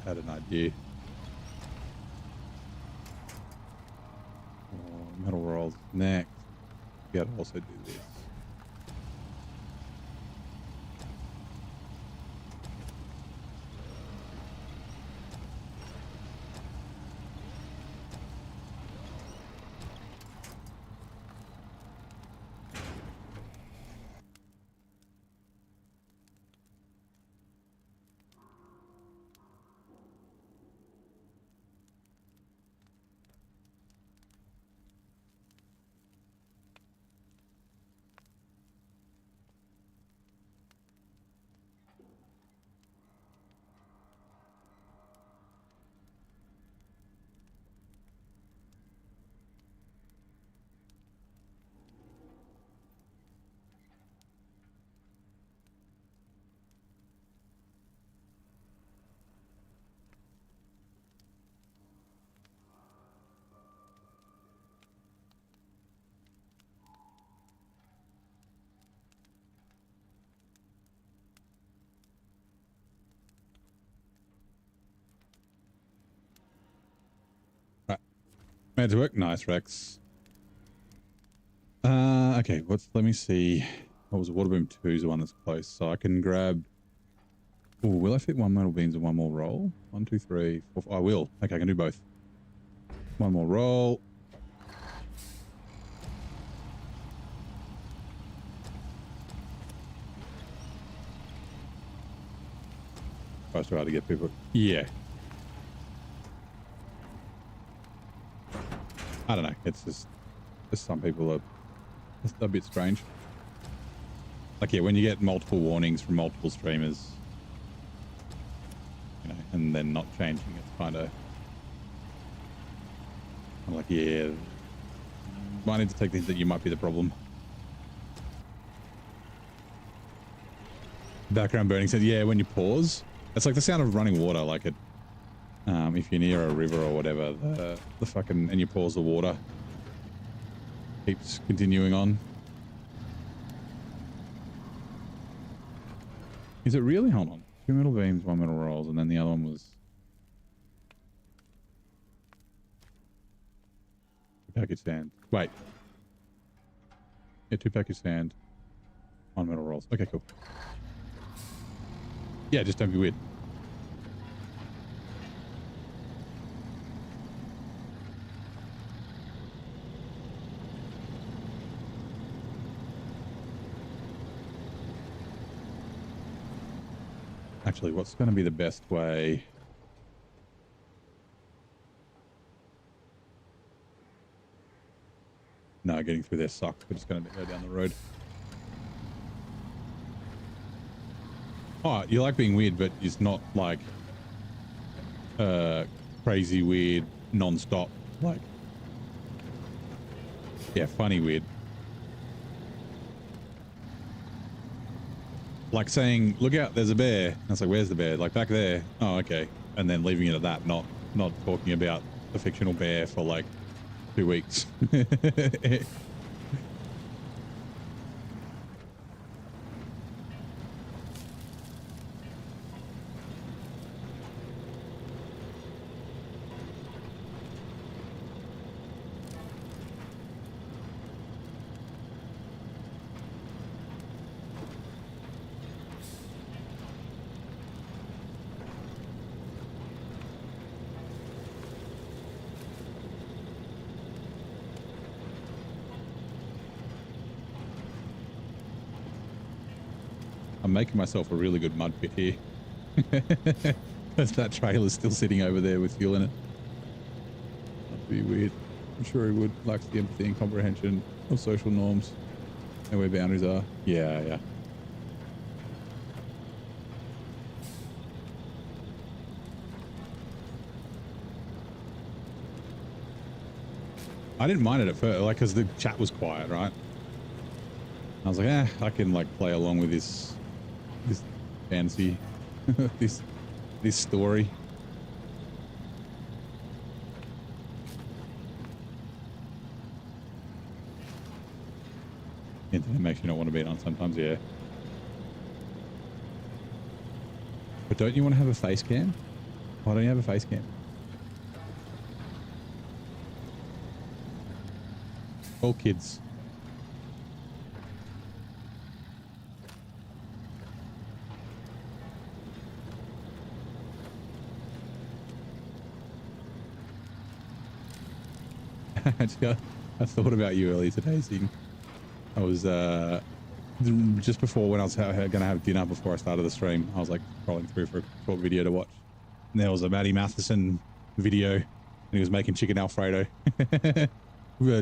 Had an idea. Oh, metal rolls next. We gotta also do this. Made to work. Nice, Rex. Okay, let me see. What was it? Water boom 2 is the one that's close. So I can grab... Oh, will I fit 1 metal beams and 1 more roll? 1, 2, 3, 4, 5. I will. Okay, I can do both. 1 more roll. Tries to try to get people... Yeah. I don't know. It's just some people are a bit strange. Like, yeah, when you get multiple warnings from multiple streamers, you know, and then not changing, it's kind of like, yeah, might need to take things that you might be the problem. Background burning said, yeah, when you pause, it's like the sound of running water, like it, if you're near a river or whatever, the fucking, and you pause the water, keeps continuing on. Is it really? Hold on. 2 metal beams, 1 metal rolls, and then the other one was 2 package sand. Wait. Yeah, 2 package sand, 1 metal rolls. Okay, cool. Yeah, just don't be weird. Actually, what's going to be the best way? No, getting through there sucks. We're just going to go down the road. Oh, you like being weird, but it's not like crazy weird non-stop. Like, yeah, funny weird. Like saying, look out, there's a bear. And it's like, where's the bear? Like, back there. Oh, okay. And then leaving it at that, not talking about the fictional bear for like 2 weeks. I'm making myself a really good mud pit here. Because that trailer's still sitting over there with fuel in it. That'd be weird. I'm sure he would. Lacks the empathy and comprehension of social norms and where boundaries are. Yeah, yeah. I didn't mind it at first, like, because the chat was quiet, right? I was like, I can like play along with this fantasy, this story. Internet makes you not want to be on sometimes, yeah. But don't you want to have a face cam? Why don't you have a face cam? All kids. I thought about you earlier today, Zing. I was just before when I was going to have dinner before I started the stream, I was like scrolling through for a short video to watch. And there was a Matty Matheson video and he was making chicken Alfredo.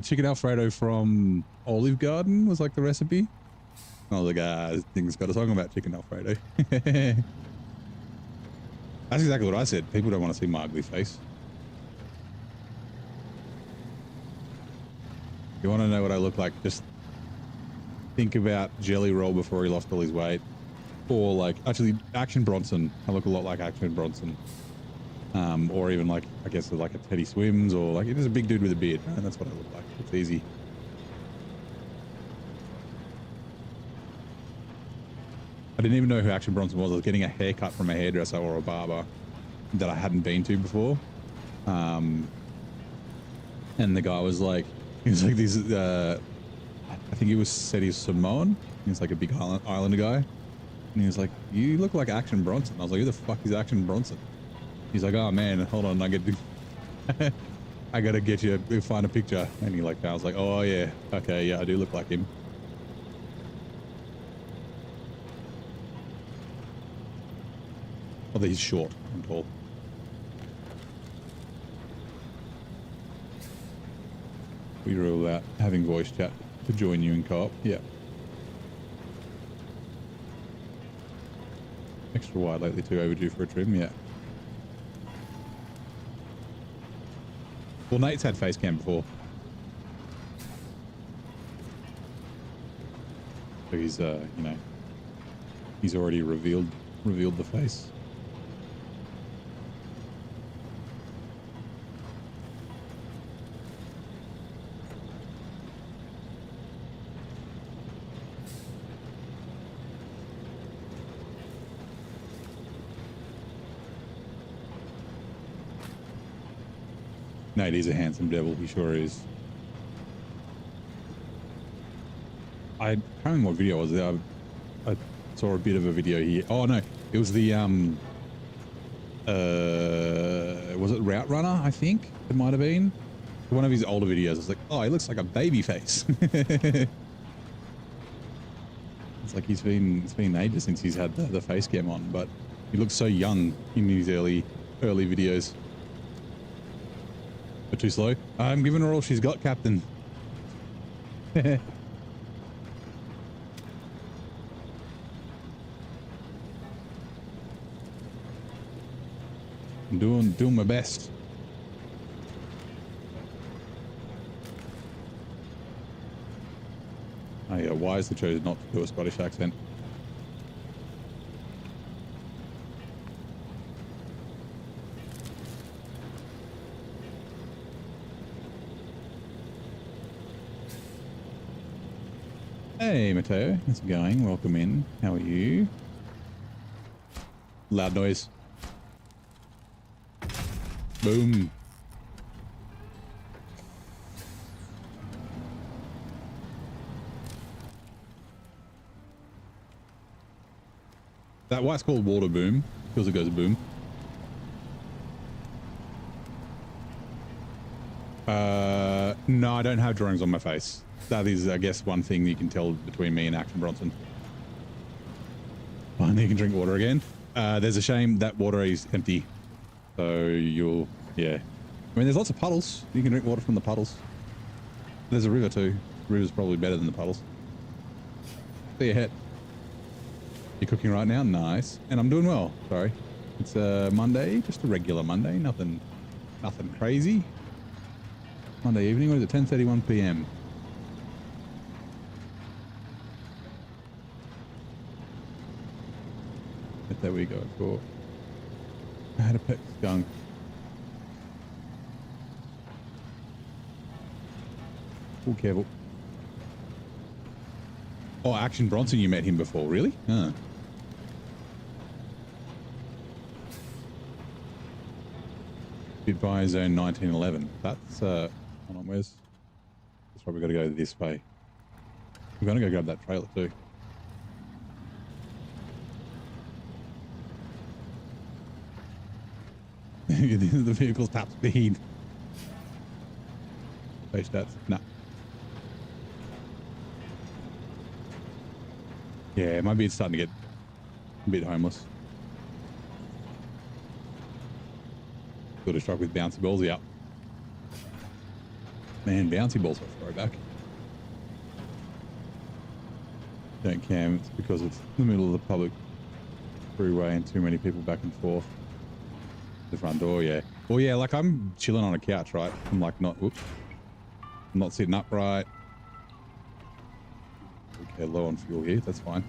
Chicken Alfredo from Olive Garden was like the recipe. And I was like, this thing's got a song about chicken Alfredo. That's exactly what I said. People don't want to see my ugly face. You want to know what I look like? Just think about Jelly Roll before he lost all his weight. Or like, actually, Action Bronson. I look a lot like Action Bronson. Or even like, I guess like a Teddy Swims, or like, there's a big dude with a beard. And that's what I look like. It's easy. I didn't even know who Action Bronson was. I was getting a haircut from a hairdresser or a barber that I hadn't been to before. And the guy was like, he was like this, I think he said he's Samoan. He was like a big islander guy. And he was like, you look like Action Bronson. I was like, who the fuck is Action Bronson? He's like, oh man, hold on, I gotta get you, find a picture. And he like, I was like, oh yeah, okay, yeah, I do look like him. Although he's short and tall. We rule out having voice chat to join you in co-op. Yeah. Extra wide lately too, overdue for a trim. Yeah. Well, Nate's had face cam before. So he's, you know, he's already revealed the face. Nate is a handsome devil. He sure is. I can't remember what video it was. I saw a bit of a video here. Oh no, it was the was it Route Runner? I think it might have been one of his older videos. It's like, oh, he looks like a baby face. It's like it's been ages since he's had the face cam on, but he looks so young in his early videos. But too slow. I'm giving her all she's got, Captain. I'm doing my best. I wisely chose not to do a Scottish accent. Hey, Matteo. How's it going? Welcome in. How are you? Loud noise. Boom. That why's called water boom because it goes boom. No, I don't have drawings on my face. That is, I guess, one thing you can tell between me and Action Bronson. Finally, you can drink water again. There's a shame that water is empty. So you'll, yeah. I mean, there's lots of puddles. You can drink water from the puddles. There's a river too. The river's probably better than the puddles. See ahead. You're cooking right now? Nice. And I'm doing well. Sorry. It's a Monday, just a regular Monday. Nothing crazy. Monday evening. What is it? 10:31 p.m. But there we go. Cool. I had a pet skunk. Oh, careful. Oh, Action Bronson, you met him before, really? Huh. Bit by zone 1911. That's, hold on, where's... That's probably got to go this way. We're going to go grab that trailer too. The vehicle's top speed. Base stats. Nah. Yeah, maybe it's starting to get a bit homeless. Got to struck with bouncy balls. Yeah. Man, bouncy balls are a throwback. Don't cam. It's because it's in the middle of the public freeway and too many people back and forth. The front door, yeah. Well, yeah, like I'm chilling on a couch, right? I'm like not, whoops. I'm not sitting upright. Okay, low on fuel here. That's fine.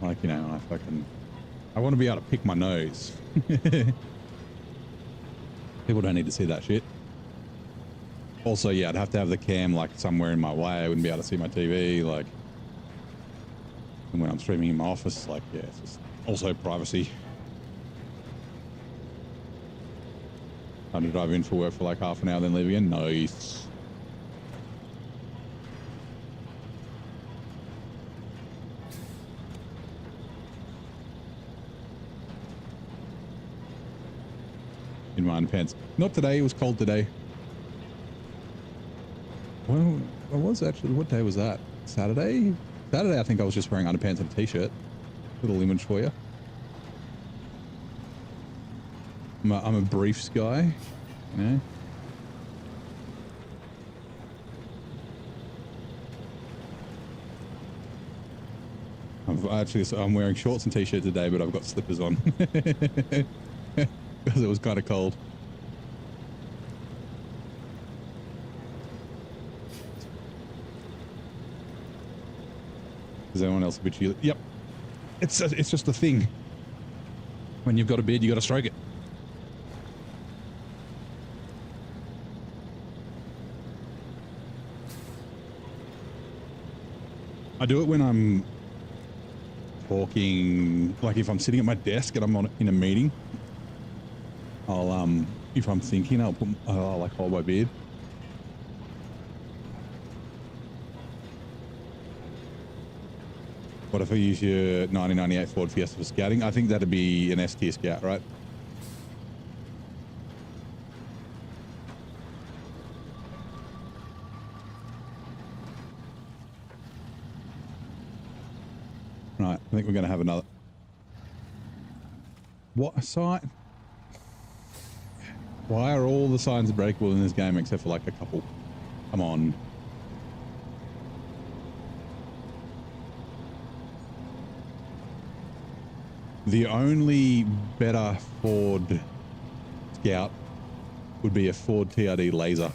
Like, you know, I want to be able to pick my nose. People don't need to see that shit. Also, yeah, I'd have to have the cam like somewhere in my way. I wouldn't be able to see my TV, like. And when I'm streaming in my office, like, yeah, it's just also privacy. Time to drive in for work for like half an hour, then leave again. Nice. In my underpants. Not today. It was cold today. Well, I was actually. What day was that? Saturday? Saturday, I think I was just wearing underpants and a t-shirt. Little image for you. I'm a briefs guy, you know. I'm wearing shorts and t-shirt today, but I've got slippers on because it was kind of cold. Is anyone else a bit cheerleader? Yep. It's just a thing. When you've got a beard, you got to stroke it. I do it when I'm talking, like if I'm sitting at my desk and I'm in a meeting, I'll if I'm thinking, I'll like hold my beard. What if I use your 1998 Ford Fiesta for scouting? I think that'd be an S tier scout, right? Right, I think we're going to have another. What a sign? Why are all the signs breakable in this game except for like a couple? Come on. The only better Ford Scout would be a Ford TRD Laser.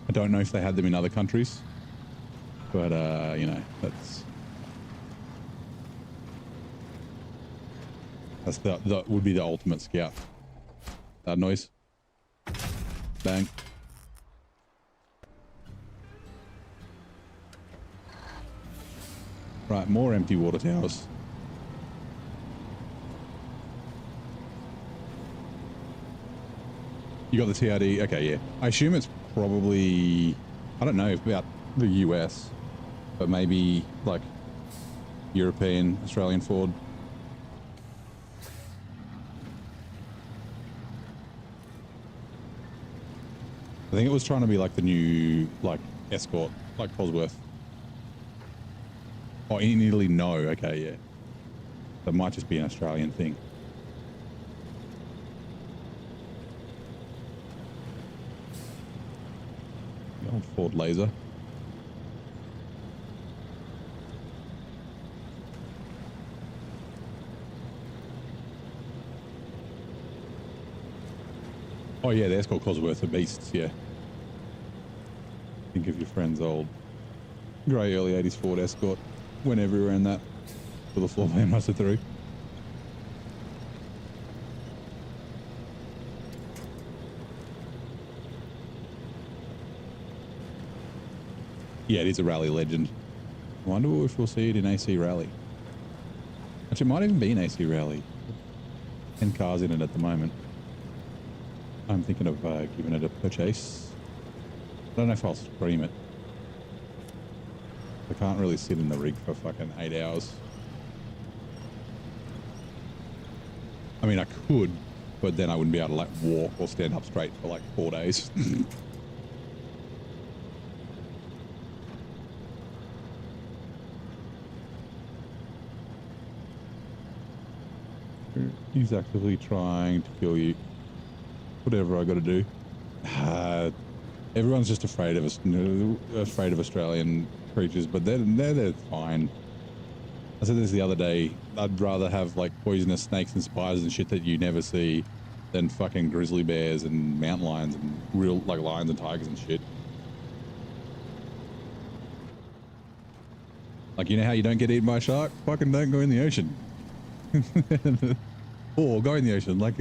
I don't know if they had them in other countries, but you know, that would be the ultimate Scout. That noise. Bang. Right, more empty water towers. You got the TRD? Okay, yeah. I assume it's probably, I don't know if about the US, but maybe like European, Australian Ford. I think it was trying to be like the new, like, Escort, like Cosworth. Oh, in Italy, no. Okay, yeah. That might just be an Australian thing. The old Ford Laser. Oh yeah, the Escort Cosworth are beasts, yeah. Think of your friend's old grey early 80s Ford Escort. Went everywhere in that with a floor plan rusted through. Yeah, it is a rally legend. I wonder if we'll see it in AC Rally. Actually, it might even be an AC Rally. 10 cars in it at the moment. I'm thinking of giving it a purchase. I don't know if I'll stream it. I can't really sit in the rig for fucking 8 hours. I mean, I could, but then I wouldn't be able to like walk or stand up straight for like 4 days. He's actively trying to kill you. Whatever I got to do. Everyone's just afraid of us, afraid of Australian creatures, but they're fine. I said this the other day. I'd rather have like poisonous snakes and spiders and shit that you never see than fucking grizzly bears and mountain lions and real like lions and tigers and shit. Like, you know how you don't get eaten by a shark? Fucking don't go in the ocean. Or go in the ocean. Like,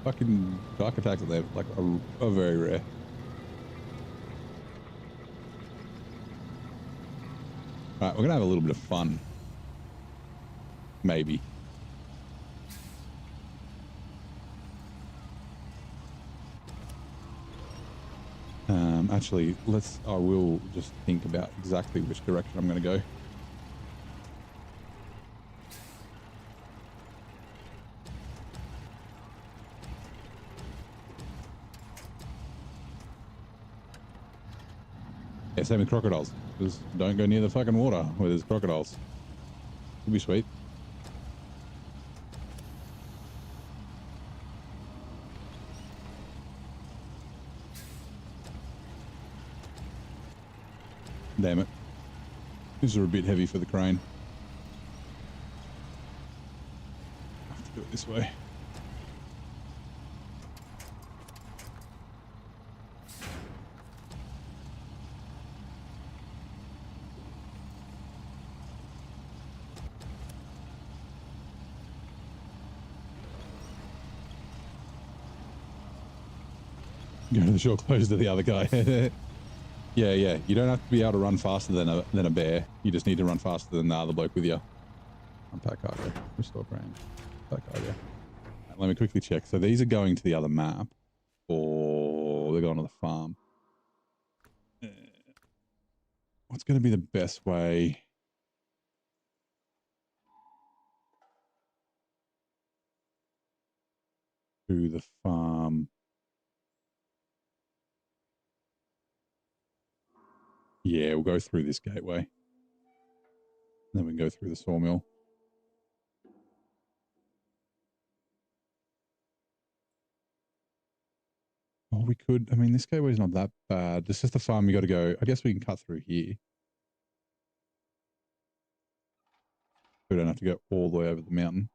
fucking shark attacks are there, like are very rare. All right, we're gonna have a little bit of fun. Maybe. Actually, I will just think about exactly which direction I'm gonna go. Yeah, same with crocodiles. Just don't go near the fucking water where there's crocodiles. It'll be sweet. Damn it. These are a bit heavy for the crane. I have to do it this way. Go to the short close to the other guy. Yeah. You don't have to be able to run faster than a bear. You just need to run faster than the other bloke with you. Unpack cargo. Restore brand. Unpack cargo. Right, let me quickly check. So these are going to the other map, or they're going to the farm. What's going to be the best way? To the farm. Yeah, we'll go through this gateway. Then we can go through the sawmill. Oh, we could. I mean, this gateway's not that bad. This is the farm you got to go. I guess we can cut through here. We don't have to go all the way over the mountain.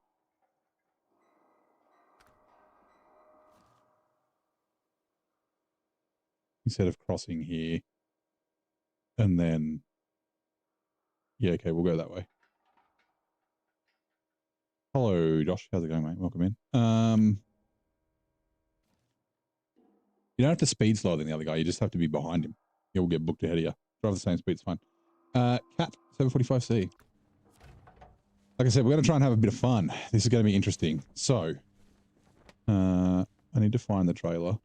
Instead of crossing here. And then... Yeah, okay, we'll go that way. Hello, Josh. How's it going, mate? Welcome in. You don't have to speed slower than the other guy. You just have to be behind him. He'll get booked ahead of you. Drive the same speed, it's fine. Cat, 745C. Like I said, we're going to try and have a bit of fun. This is going to be interesting. So, I need to find the trailer.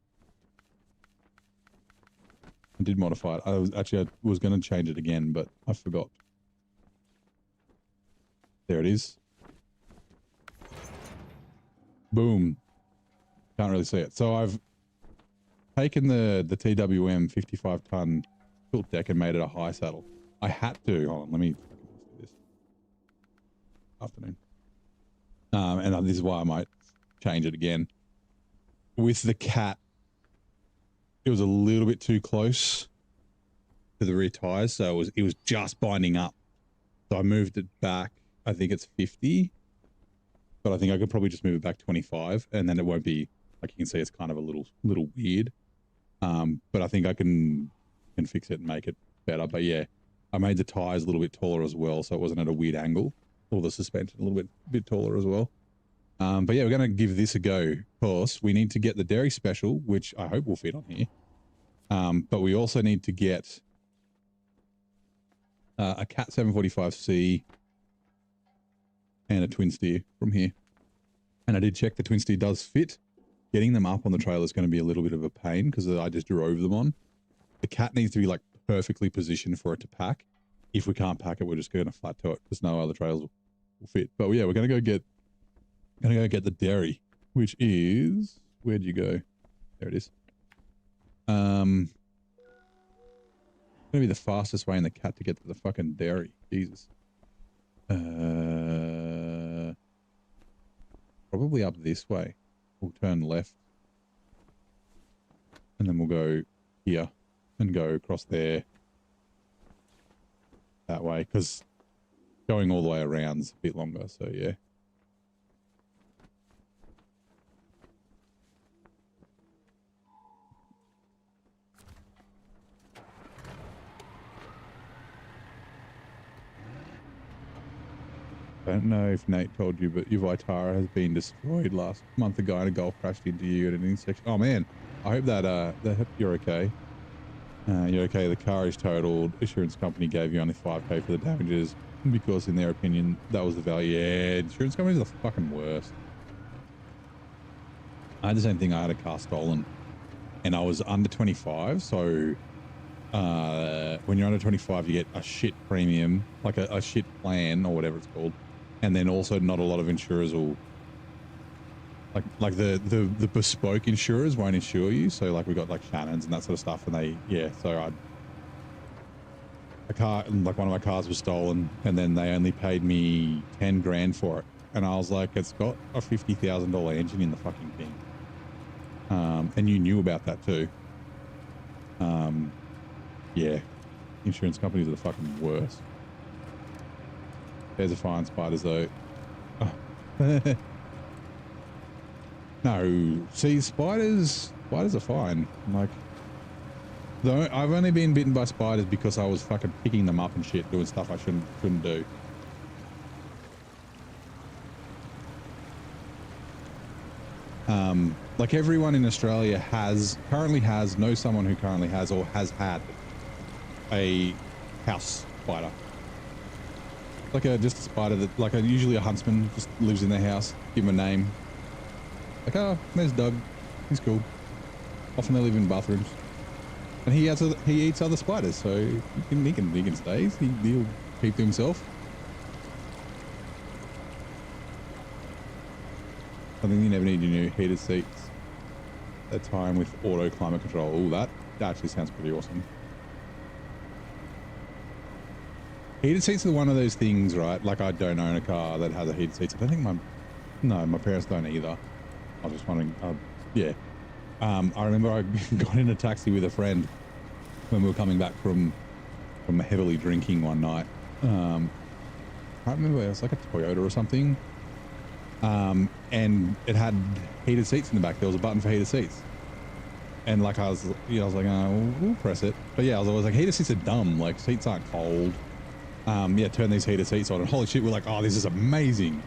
I did modify it. I was going to change it again, but I forgot. There it is. Boom. Can't really see it. So I've taken the TWM 55-ton tilt deck and made it a high saddle. I had to. Hold on, let me do this. Afternoon. And this is why I might change it again. With the cat, it was a little bit too close to the rear tires, so it was just binding up. So I moved it back. I think it's 50, but I think I could probably just move it back 25, and then it won't be, like you can see, it's kind of a little weird. But I think I can fix it and make it better. But yeah, I made the tires a little bit taller as well, so it wasn't at a weird angle. Or the suspension a little bit taller as well. But yeah, we're going to give this a go. Of course, we need to get the dairy special, which I hope will fit on here. But we also need to get a Cat 745C and a twin steer from here. And I did check the twin steer does fit. Getting them up on the trailer is going to be a little bit of a pain because I just drove them on. The Cat needs to be like perfectly positioned for it to pack. If we can't pack it, we're just going to flat tow it because no other trailers will fit. But yeah, we're going to go get the dairy, which is, where'd you go? There it is. Going to be the fastest way in the Cat to get to the fucking dairy. Jesus. Probably up this way. We'll turn left. And then we'll go here and go across there. That way, because going all the way around is a bit longer, so yeah. I don't know if Nate told you, but your Vitara has been destroyed. Last month a guy in a Golf crashed into you at an intersection. Oh man, I hope that you're okay. You're okay. The car is totaled. Insurance company gave you only 5k for the damages because in their opinion that was the value. Yeah, insurance companies are the fucking worst. I had the same thing. I had a car stolen and I was under 25, so when you're under 25 you get a shit premium, like a shit plan or whatever it's called, and then also not a lot of insurers will like the bespoke insurers won't insure you. So like we got like Shannon's and that sort of stuff, and they, yeah, so one of my cars was stolen and then they only paid me 10 grand for it, and I was like, it's got a $50,000 engine in the fucking thing, and you knew about that too. Yeah, insurance companies are the fucking worst. There's a fine spiders though. Oh. No, see, spiders are fine. Like, though I've only been bitten by spiders because I was fucking picking them up and shit, doing stuff I shouldn't do. Like everyone in Australia knows someone who currently has or has had a house spider. Like just a spider that, like usually a huntsman, just lives in their house. Give him a name. Like, oh, there's Doug. He's cool. Often they live in bathrooms. And he eats other spiders, so he can stay. He'll keep to himself. I think you never need your new heated seats. That time with auto climate control. Oh, that actually sounds pretty awesome. Heated seats are one of those things, right? Like I don't own a car that has a heated seats. I don't think my parents don't either. I was just wondering. Yeah. I remember I got in a taxi with a friend when we were coming back from heavily drinking one night. I can't remember. It was like a Toyota or something. And it had heated seats in the back. There was a button for heated seats. And like I was like, oh, we'll press it. But yeah, I was always like, heated seats are dumb. Like seats aren't cold. Yeah, turn these heated seats on. And holy shit, we're like, oh, this is amazing.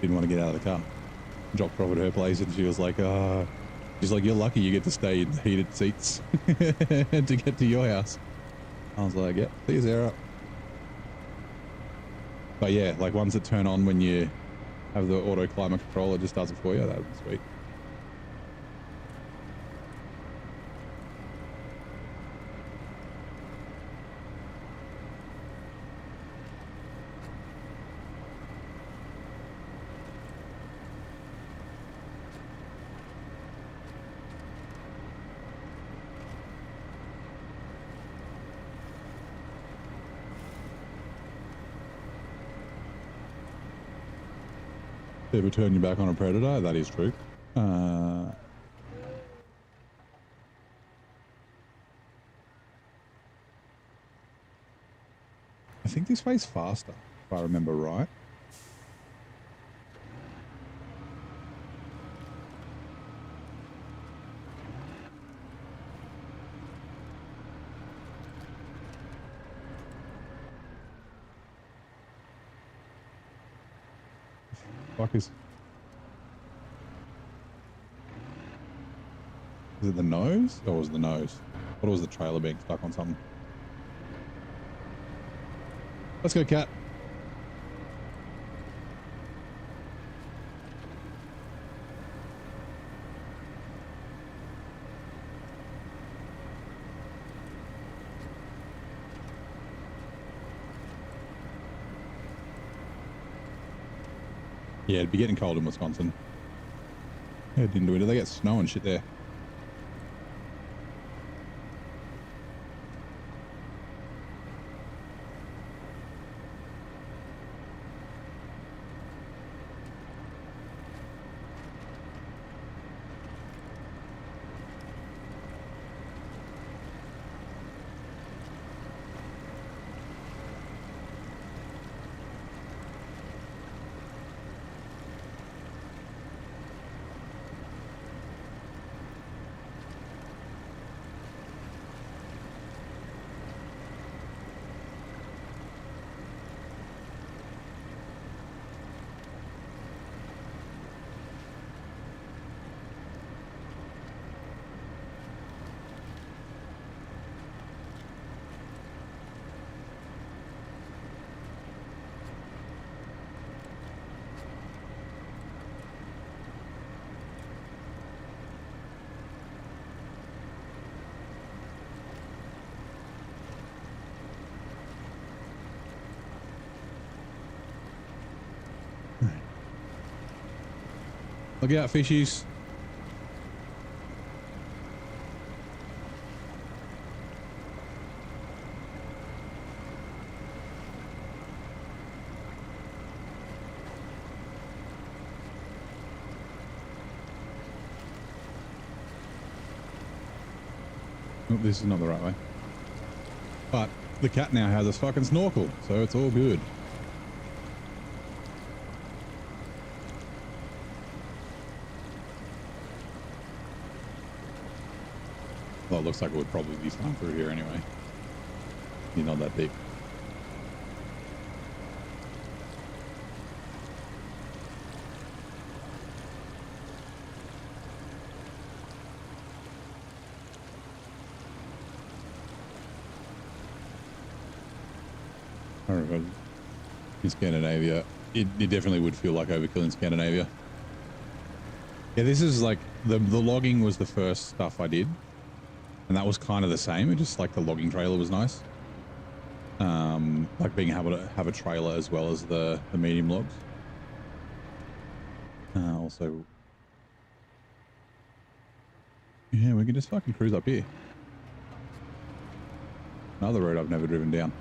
Didn't want to get out of the car. Dropped off at her place and she was like, she's like, you're lucky you get to stay in the heated seats to get to your house. I was like, yep, see you, Sarah. But yeah, like ones that turn on when you have the auto climate control, it just does it for you. That would be sweet. Ever turn your back on a predator? That is true. I think this way's faster, if I remember right. Fuck is it the nose? Or was it the nose? Or was the trailer being stuck on something? Let's go, cat. Yeah, it'd be getting cold in Wisconsin. Head into it. Do they get snow and shit there? Look out, fishies. Oh, this is not the right way. But the cat now has a fucking snorkel, so it's all good. Well, it looks like it would probably be fine through here anyway. You're not that deep. I remember in Scandinavia, it definitely would feel like overkill in Scandinavia. Yeah, this is like the logging was the first stuff I did, and that was kind of the same. It just like the logging trailer was nice. Like being able to have a trailer as well as the medium logs. Also, yeah, we can just fucking cruise up here. Another road I've never driven down.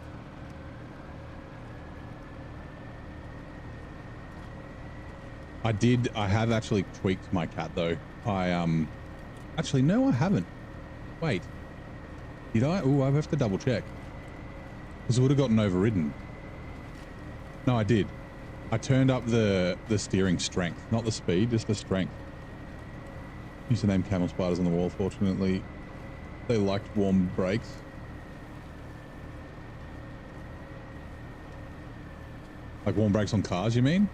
I have actually tweaked my cat though. Actually, no, I haven't. Wait, did I? Oh, I have to double check. Because it would have gotten overridden. No, I did. I turned up the steering strength, not the speed, just the strength. Used to name camel spiders on the wall. Fortunately, they liked warm brakes. Like warm brakes on cars, you mean?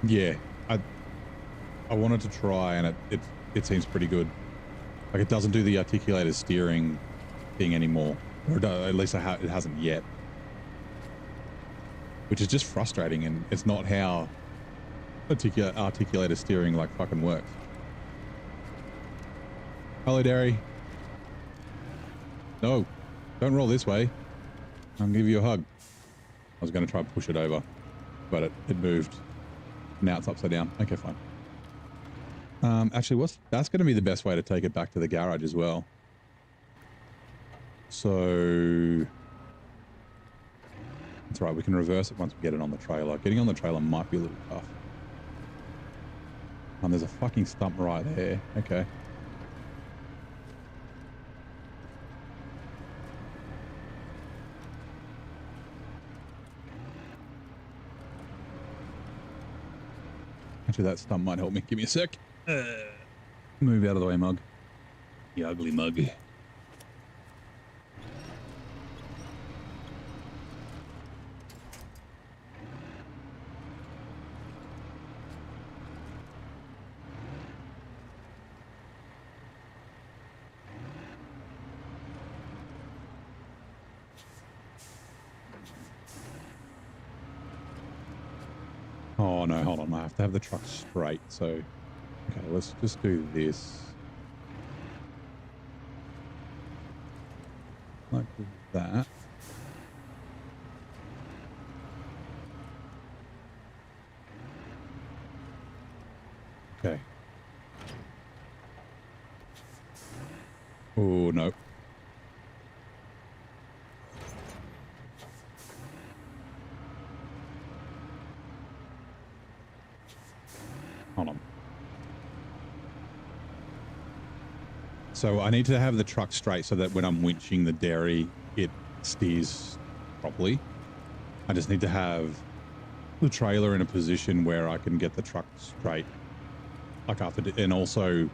Yeah, I wanted to try, and it seems pretty good. Like it doesn't do the articulated steering thing anymore, or at least it hasn't yet, which is just frustrating, and it's not how articulated steering like fucking works. Hello, Derry. No, don't roll this way. I'll give you a hug. I was going to try and push it over, but it moved. Now it's upside down. Okay, fine. Actually, that's going to be the best way to take it back to the garage as well. So that's right. We can reverse it once we get it on the trailer. Getting on the trailer might be a little tough. There's a fucking stump right there. Okay. Actually, that stump might help me. Give me a sec. Move out of the way, mug. You ugly mug. Oh no, hold on. I have to have the truck straight. So, okay, let's just do this. Like that. Okay. Oh no. Hold on. So I need to have the truck straight so that when I'm winching the dairy, it steers properly. I just need to have the trailer in a position where I can get the truck straight. Like after, and also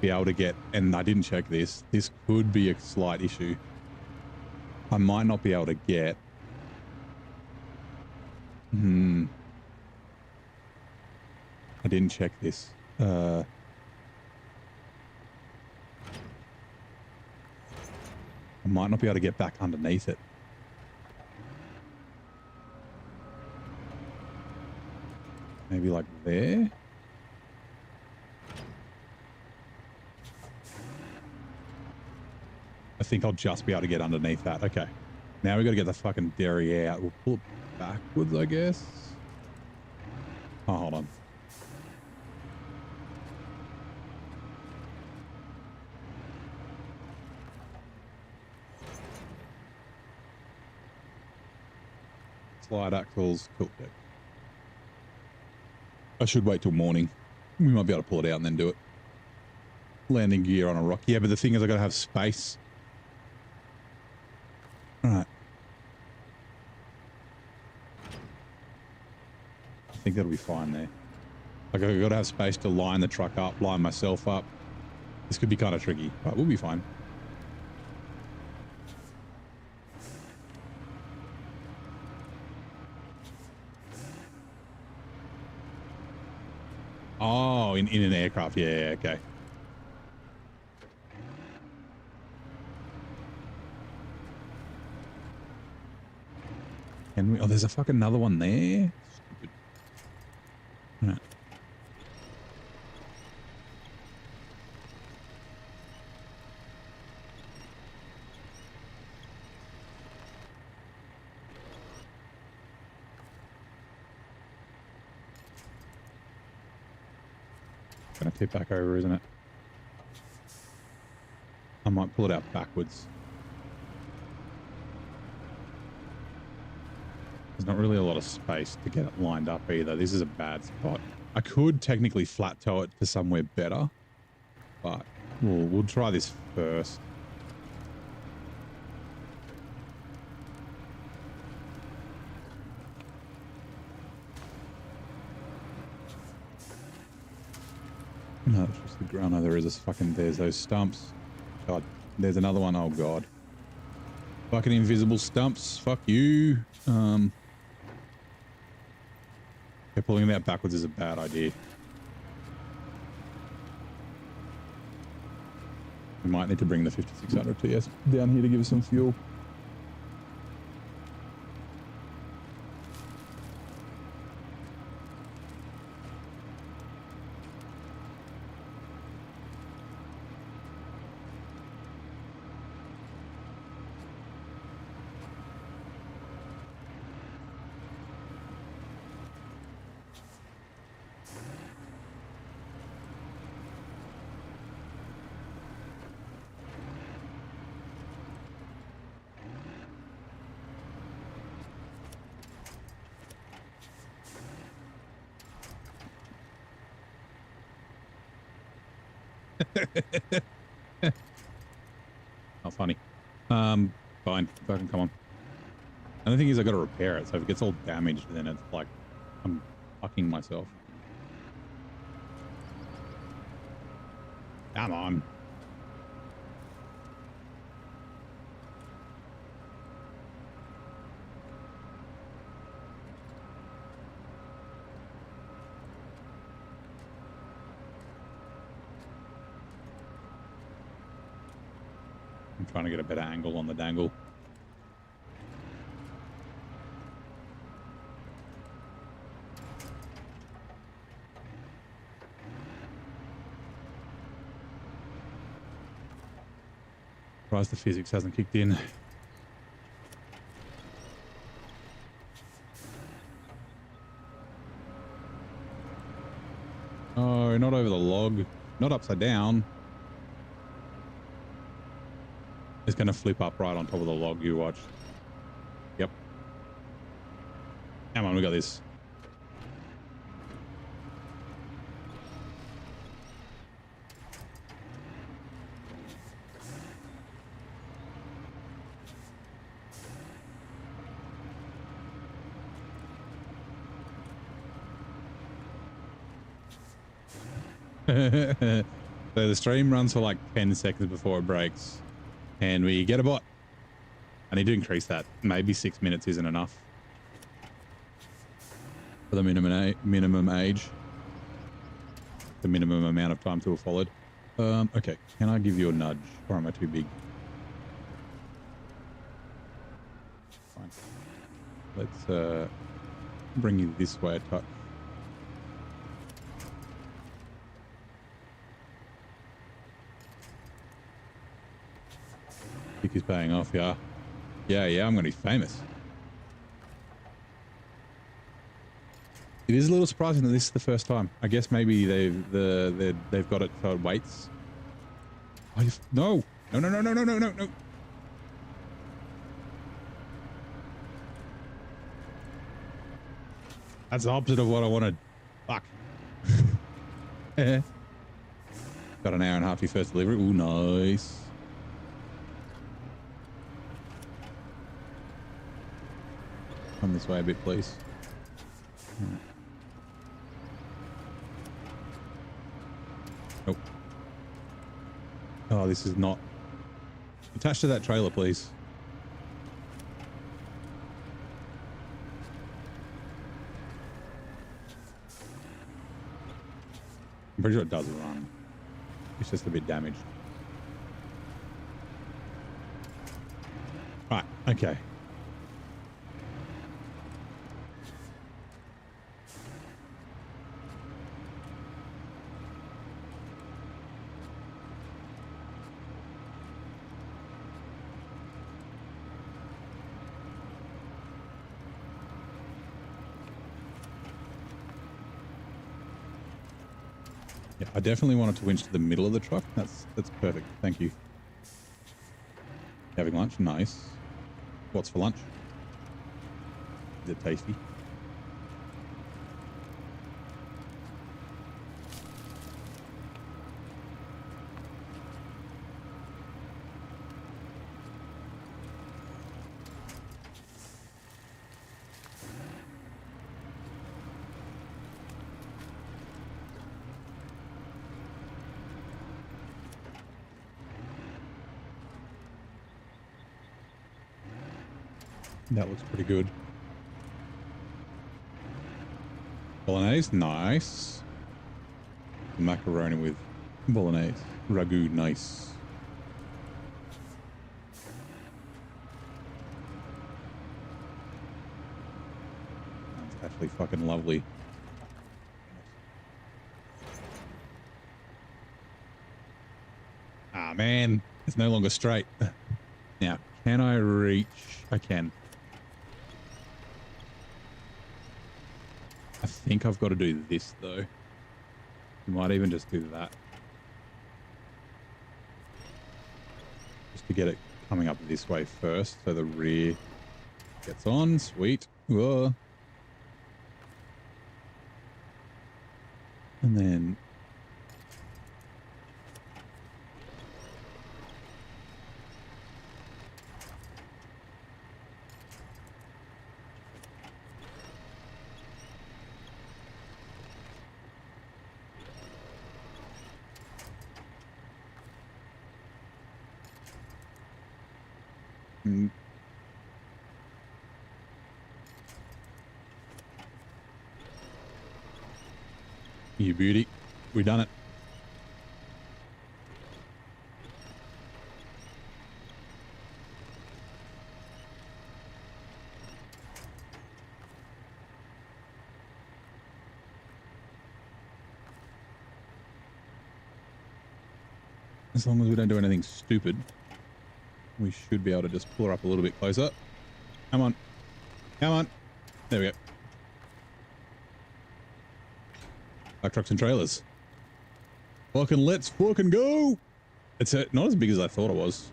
be able to get, and I didn't check this, this could be a slight issue. I might not be able to get. I didn't check this. I might not be able to get back underneath it. Maybe like there. I think I'll just be able to get underneath that. Okay. Now we got to get the fucking dairy out. We'll pull it backwards, I guess. Oh, hold on. Slide axles, tilt deck. I should wait till morning. We might be able to pull it out and then do it. Landing gear on a rock. Yeah, but the thing is I got to have space. All right. I think that'll be fine there. Like I've got to have space to line the truck up, line myself up. This could be kind of tricky, but we'll be fine. Oh, in an aircraft. Yeah, okay. Can we? Oh, there's a fucking another one there. Stupid. Right. Gonna tip back over, isn't it? I might pull it out backwards. There's not really a lot of space to get it lined up either. This is a bad spot. I could technically flat toe it to somewhere better, but we'll try this first. No, it's just the ground. No, there is there's those stumps. God, there's another one. Oh God. Fucking invisible stumps. Fuck you. Yeah, pulling it out backwards is a bad idea. We might need to bring the 5600 TS down here to give us some fuel. Not funny. Fine. Fucking come on. And the thing is, I got to repair it. So if it gets all damaged, then it's like I'm fucking myself. Come on. I'm trying to get a better angle on the dangle. Surprised the physics hasn't kicked in. Oh, not over the log. Not upside down. It's going to flip up right on top of the log, you watch. Yep. Come on, we got this. So the stream runs for like 10 seconds before it breaks. And we get a bot. I need to increase that. Maybe 6 minutes isn't enough for the minimum age. The minimum amount of time to have followed. Okay. Can I give you a nudge, or am I too big? Fine. Let's bring you this way a touch. Kick is paying off, yeah. Yeah, I'm gonna be famous. It is a little surprising that this is the first time. I guess maybe they've got it so it waits. No. That's the opposite of what I wanted. Fuck. Got an hour and a half to your first delivery. Ooh, nice. Come this way a bit, please. Right. Nope. Oh, this is not attached to that trailer, please. I'm pretty sure it does run. It's just a bit damaged. Right, okay. Yeah, I definitely wanted to winch to the middle of the truck. That's perfect. Thank you. Having lunch? Nice. What's for lunch? Is it tasty? That looks pretty good. Bolognese, nice. Macaroni with bolognese. Ragu, nice. That's actually fucking lovely. Ah, man. It's no longer straight. Now, can I reach? I can. I think I've got to do this, though. Might even just do that. Just to get it coming up this way first, so the rear gets on. Sweet. Whoa. And then... You beauty. We done it. As long as we don't do anything stupid, we should be able to just pull her up a little bit closer. Come on. Come on. There we go. Like trucks and trailers. Fucking let's fucking go. It's not as big as I thought it was.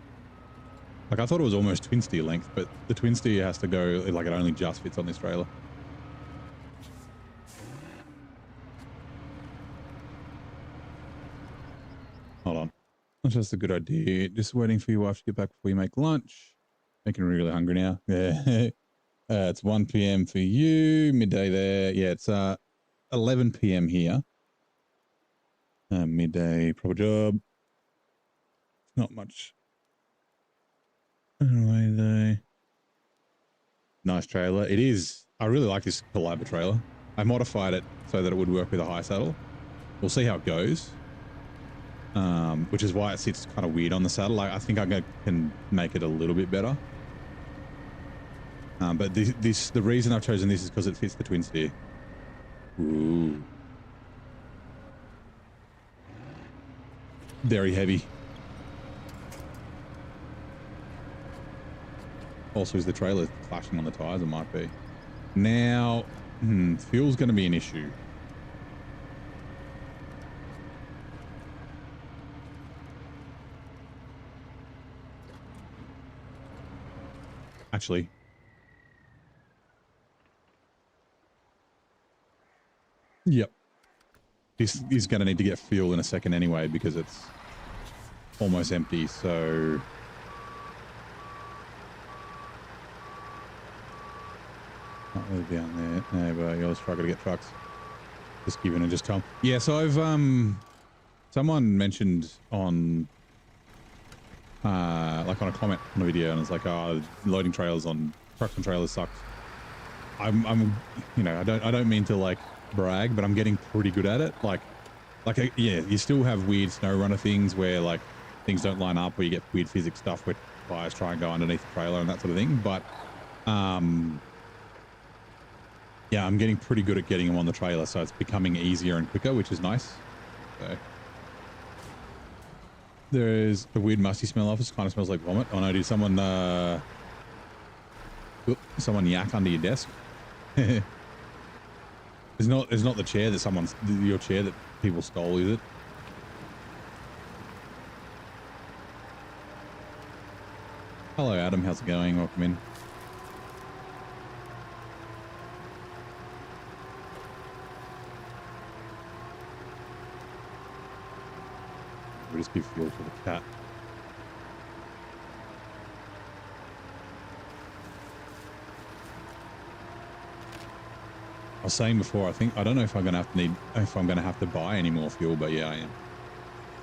Like I thought it was almost twin steer length, but the twin steer has to go, like it only just fits on this trailer. Hold on. That's just a good idea. Just waiting for your wife to get back before you make lunch. Making me really hungry now. Yeah. It's 1 p.m. for you, midday there. Yeah, it's 11 p.m. here. Midday, proper job. Not much. Anyway, though. Nice trailer. It is. I really like this Caliber trailer. I modified it so that it would work with a high saddle. We'll see how it goes. Which is why it sits kind of weird on the saddle. I think I can make it a little bit better. But the reason I've chosen this is because it fits the twin steer. Ooh. Very heavy. Also, is the trailer clashing on the tires? It might be. Now, fuel's going to be an issue. Actually. Yep. This is going to need to get fuel in a second anyway because it's almost empty, so... Not really down there. No, but you'll struggle to get trucks. Just give in and just tell them. Yeah, so I've... Someone mentioned on... like on a comment on a video, and it's like, oh, loading trailers on trucks and trailers sucks. I'm you know, I don't mean to like brag, but I'm getting pretty good at it. Like yeah, you still have weird SnowRunner things where like things don't line up, where you get weird physics stuff where tires try and go underneath the trailer and that sort of thing. But yeah, I'm getting pretty good at getting them on the trailer, so it's becoming easier and quicker, which is nice. So there's a weird musty smell off. It kind of smells like vomit. Oh no, did someone yak under your desk? It's not the chair that your chair that people stole, is it? Hello, Adam. How's it going? Welcome in. We just give fuel to the cat. I was saying before, I don't know if I'm gonna have to buy any more fuel, but yeah, I am.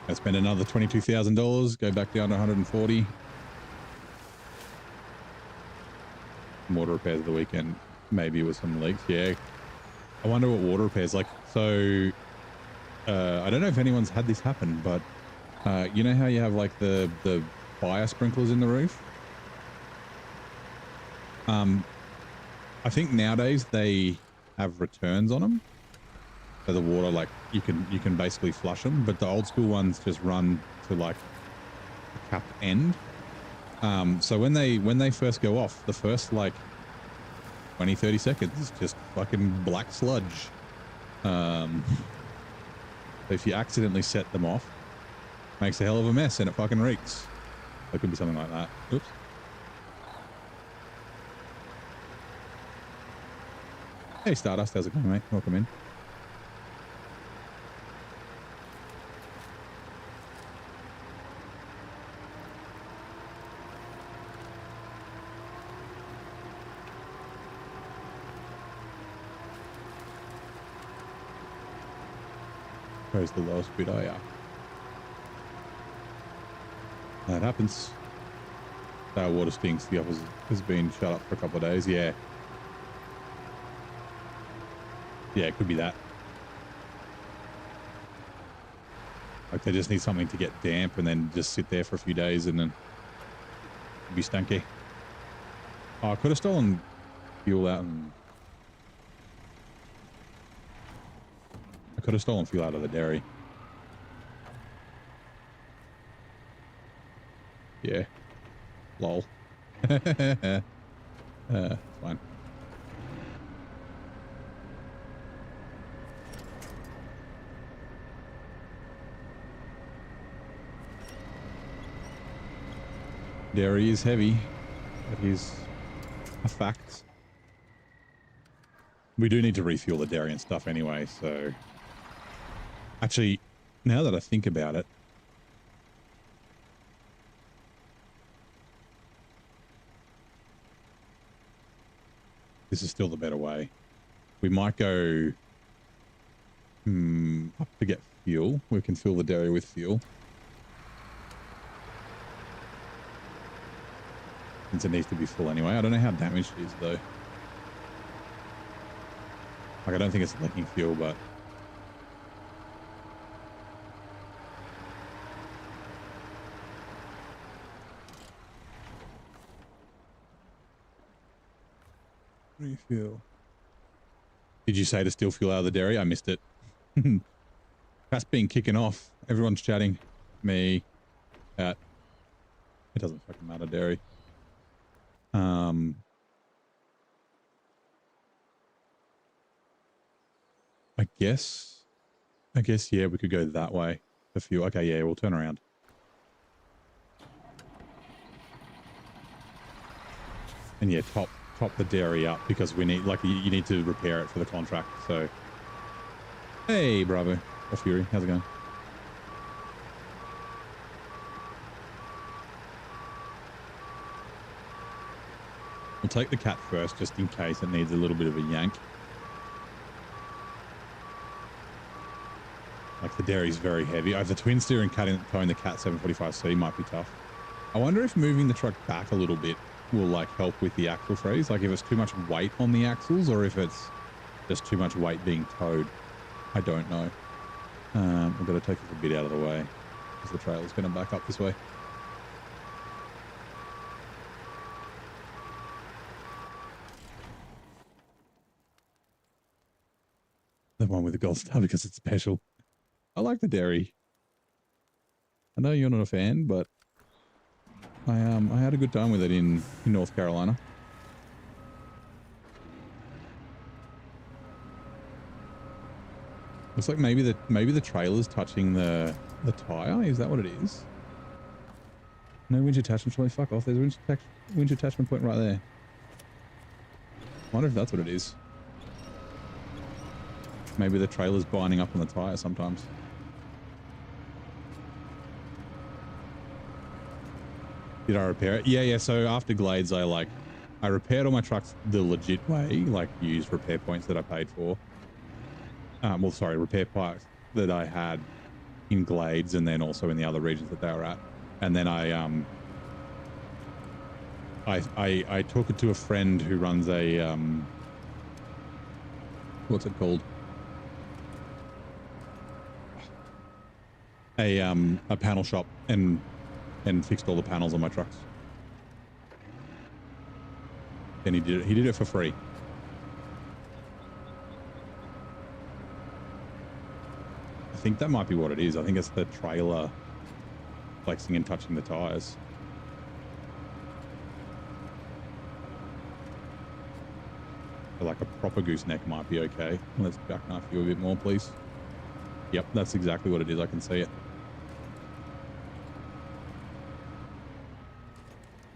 I spend another $22,000, go back down to 140. Water repairs of the weekend, maybe with some leaks. Yeah, I wonder what water repairs like. So, I don't know if anyone's had this happen, but you know how you have like the fire sprinklers in the roof? I think nowadays they have returns on them, so the water, like you can basically flush them, but the old school ones just run to like a capped end. So when they first go off, the first like 20-30 seconds is just fucking black sludge. So if you accidentally set them off, makes a hell of a mess and it fucking reeks. It could be something like that. Oops. Hey Stardust, how's it going, mate? Welcome in. Where's the lowest bid? Oh yeah. That happens. Our water stinks. The office has been shut up for a couple of days. Yeah. Yeah, it could be that. Like they just need something to get damp and then just sit there for a few days and then it'd be stanky. Oh, I could have stolen fuel out and... I could have stolen fuel out of the dairy. Yeah. Lol. Fine. Dairy is heavy. That is a fact. We do need to refuel the dairy and stuff anyway, so... Actually, now that I think about it... This is still the better way. We might go... up to get fuel. We can fill the dairy with fuel. Since it needs to be full anyway. I don't know how damaged it is though. Like I don't think it's leaking fuel, but refuel. Did you say to steal fuel out of the dairy? I missed it. That's been kicking off. Everyone's chatting. Me. Cat. It doesn't fucking matter, dairy. I guess, yeah, we could go that way. The fuel. Okay, yeah, we'll turn around. And yeah, top the dairy up because we need, like, you need to repair it for the contract. So, hey, Bravo. Or Fury, how's it going? We'll take the cat first, just in case it needs a little bit of a yank. Like the dairy's very heavy. I have the twin steer and towing the cat 745C might be tough. I wonder if moving the truck back a little bit will like help with the axle freeze. Like if it's too much weight on the axles or if it's just too much weight being towed. I don't know. I've got to take this a bit out of the way because the trailer's going to back up this way. The one with the gold star because it's special. I like the dairy. I know you're not a fan, but I had a good time with it in North Carolina. Looks like maybe the trailer's touching the tire. Is that what it is? No winch attachment point. Fuck off. There's a winch attachment point right there. Wonder if that's what it is. Maybe the trailer's binding up on the tire sometimes. Did I repair it? Yeah. So after Glades, I repaired all my trucks the legit way, like used repair points that I paid for. Well, sorry, repair parts that I had in Glades and then also in the other regions that they were at. And then I took it to a friend who runs a what's it called? A panel shop and fixed all the panels on my trucks. And he did it for free. I think that might be what it is. I think it's the trailer flexing and touching the tires. Like a proper gooseneck might be okay. Let's back knife you a bit more, please. Yep, that's exactly what it is. I can see it.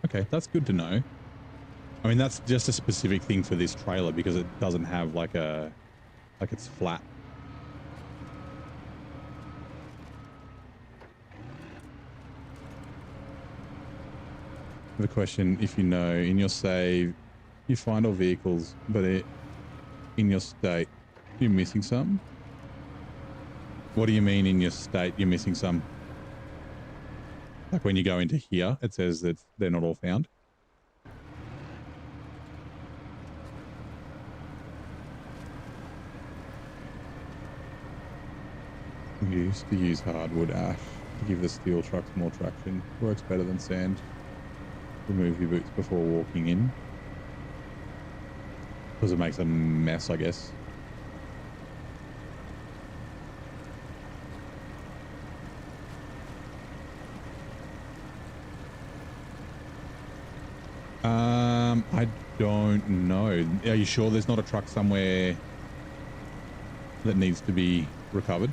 Okay, that's good to know. I mean, that's just a specific thing for this trailer because it doesn't have like it's flat. I have a question. If you know, in your save, you find all vehicles, but in your state, you're missing some? What do you mean in your state you're missing some? Like when you go into here, it says that they're not all found. We used to use hardwood ash to give the steel trucks more traction. Works better than sand. Remove your boots before walking in. Because it makes a mess, I guess. I don't know. Are you sure there's not a truck somewhere that needs to be recovered?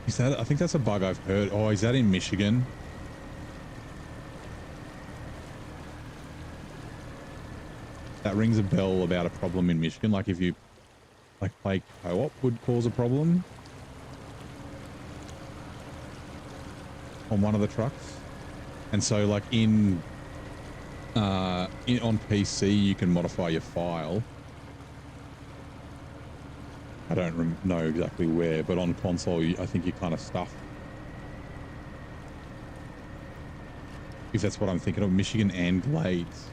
Is that? I think that's a bug I've heard. Oh, is that in Michigan? That rings a bell about a problem in Michigan. Like if you play co-op would cause a problem on one of the trucks. And so like on PC, you can modify your file. I don't know exactly where, but on console, I think you kind of stuff. If that's what I'm thinking of, Michigan and Glades.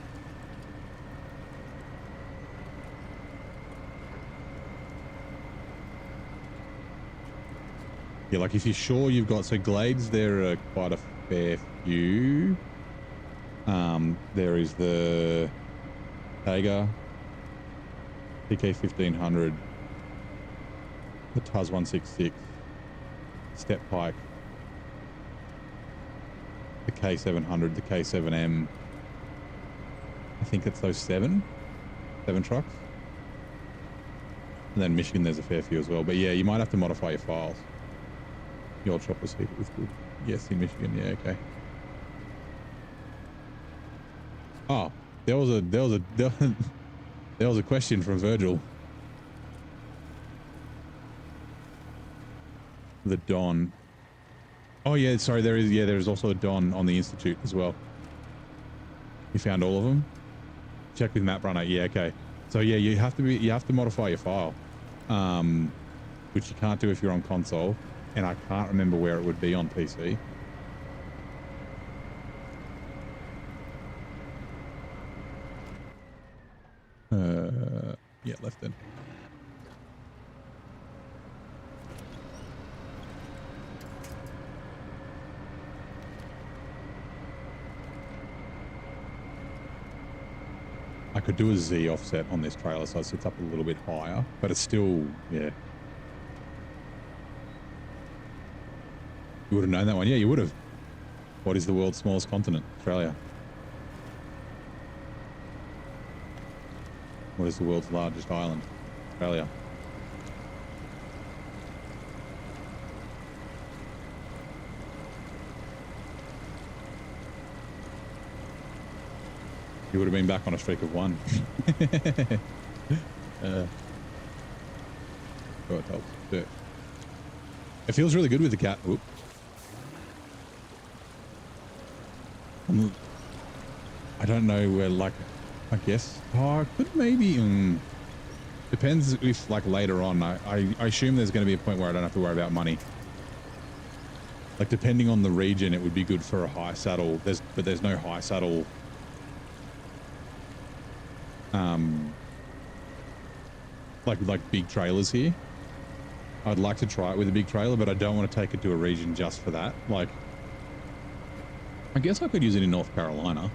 Yeah, like if you're sure you've got, so Glades, there are quite a fair few. There is the Tiger, PK 1500, the Tuz 166, Step Pike, the K700, the K7M. I think it's those seven trucks. And then Michigan, there's a fair few as well. But yeah, you might have to modify your files. Your chopper's heated with good. Yes, in Michigan. Yeah, okay. Oh, there was a question from Virgil. The Don. Oh yeah, sorry. There is also a Don on the Institute as well. You found all of them? Check with Map Runner. Yeah, okay. So yeah, you have to modify your file, which you can't do if you're on console. And I can't remember where it would be on PC. Yeah, left in. I could do a Z offset on this trailer so it sits up a little bit higher, but it's still, yeah. You would have known that one. Yeah, you would have. What is the world's smallest continent? Australia. What is the world's largest island? Australia. You would have been back on a streak of 1. Oh, it helps. Dirt. It feels really good with the cat. Oop. I don't know where, like, I guess. Oh, I could maybe. Depends if, like, later on. I assume there's going to be a point where I don't have to worry about money. Like, depending on the region, it would be good for a high saddle. But there's no high saddle. Like big trailers here. I'd like to try it with a big trailer, but I don't want to take it to a region just for that. Like, I guess I could use it in North Carolina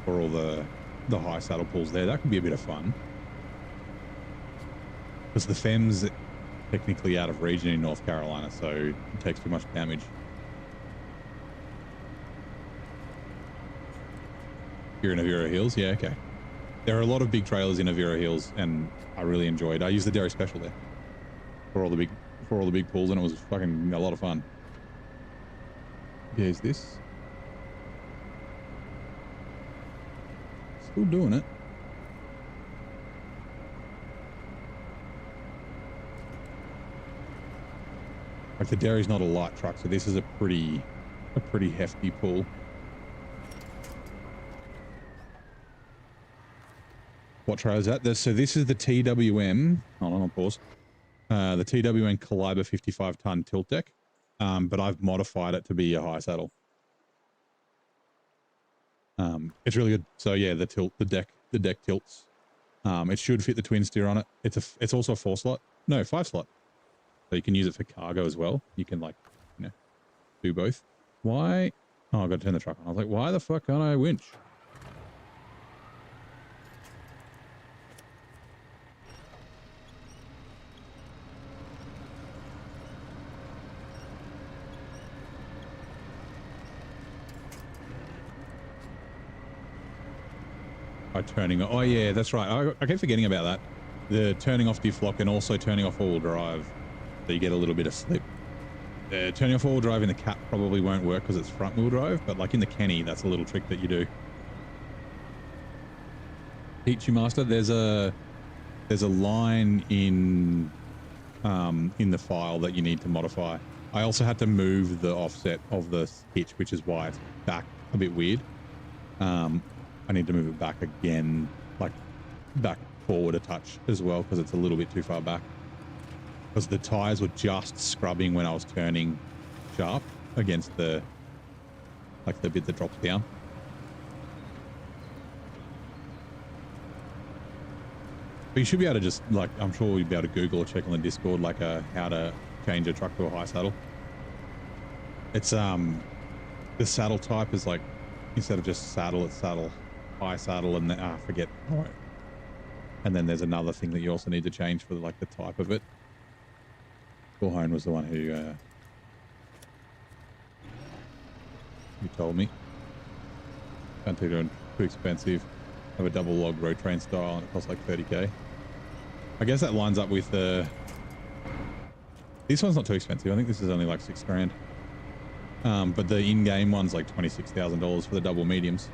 for all the high saddle pulls there. That could be a bit of fun. Because the fem's technically out of region in North Carolina, so it takes too much damage. You're in Avira Hills? Yeah, okay. There are a lot of big trailers in Avira Hills, and I really enjoyed. I used the Dairy Special there for all the big pulls, and it was fucking a lot of fun. Yeah, is this still doing it? Like, the Dairy's not a light truck, so this is a pretty hefty pull. What trailer is that? So this is the TWM. Hold on, I'll pause. The TWM Caliber 55-ton tilt deck, but I've modified it to be a high saddle. It's really good. So yeah, the deck tilts. It should fit the twin steer on it. It's also a 4-slot, no 5-slot. So you can use it for cargo as well. You can, like, you know, do both. Why? Oh, I got to turn the truck on. I was like, why the fuck can't I winch? Turning. Oh yeah, that's right. I keep forgetting about that. The turning off diff lock and also turning off all-wheel drive, so you get a little bit of slip. Turning off all-wheel drive in the Cat probably won't work because it's front-wheel drive, but like in the Kenny, that's a little trick that you do. Pichu Master, there's a line in the file that you need to modify. I also had to move the offset of the hitch, which is why it's back a bit weird. I need to move it back again, like back forward a touch as well, because it's a little bit too far back. Because the tires were just scrubbing when I was turning sharp against the bit that drops down. But you should be able to just, like, I'm sure you'd be able to Google or check on the Discord, like, how to change a truck to a high saddle. It's, the saddle type is like, instead of just saddle, it's saddle, high saddle, and then, I forget. Oh, and then there's another thing that you also need to change for, like, the type of it. Bullhone was the one who told me. Can't take it too expensive. Have a double log road train style, and it costs like 30k. I guess that lines up with the. This one's not too expensive. I think this is only like $6,000. But the in-game one's like $26,000 for the double mediums.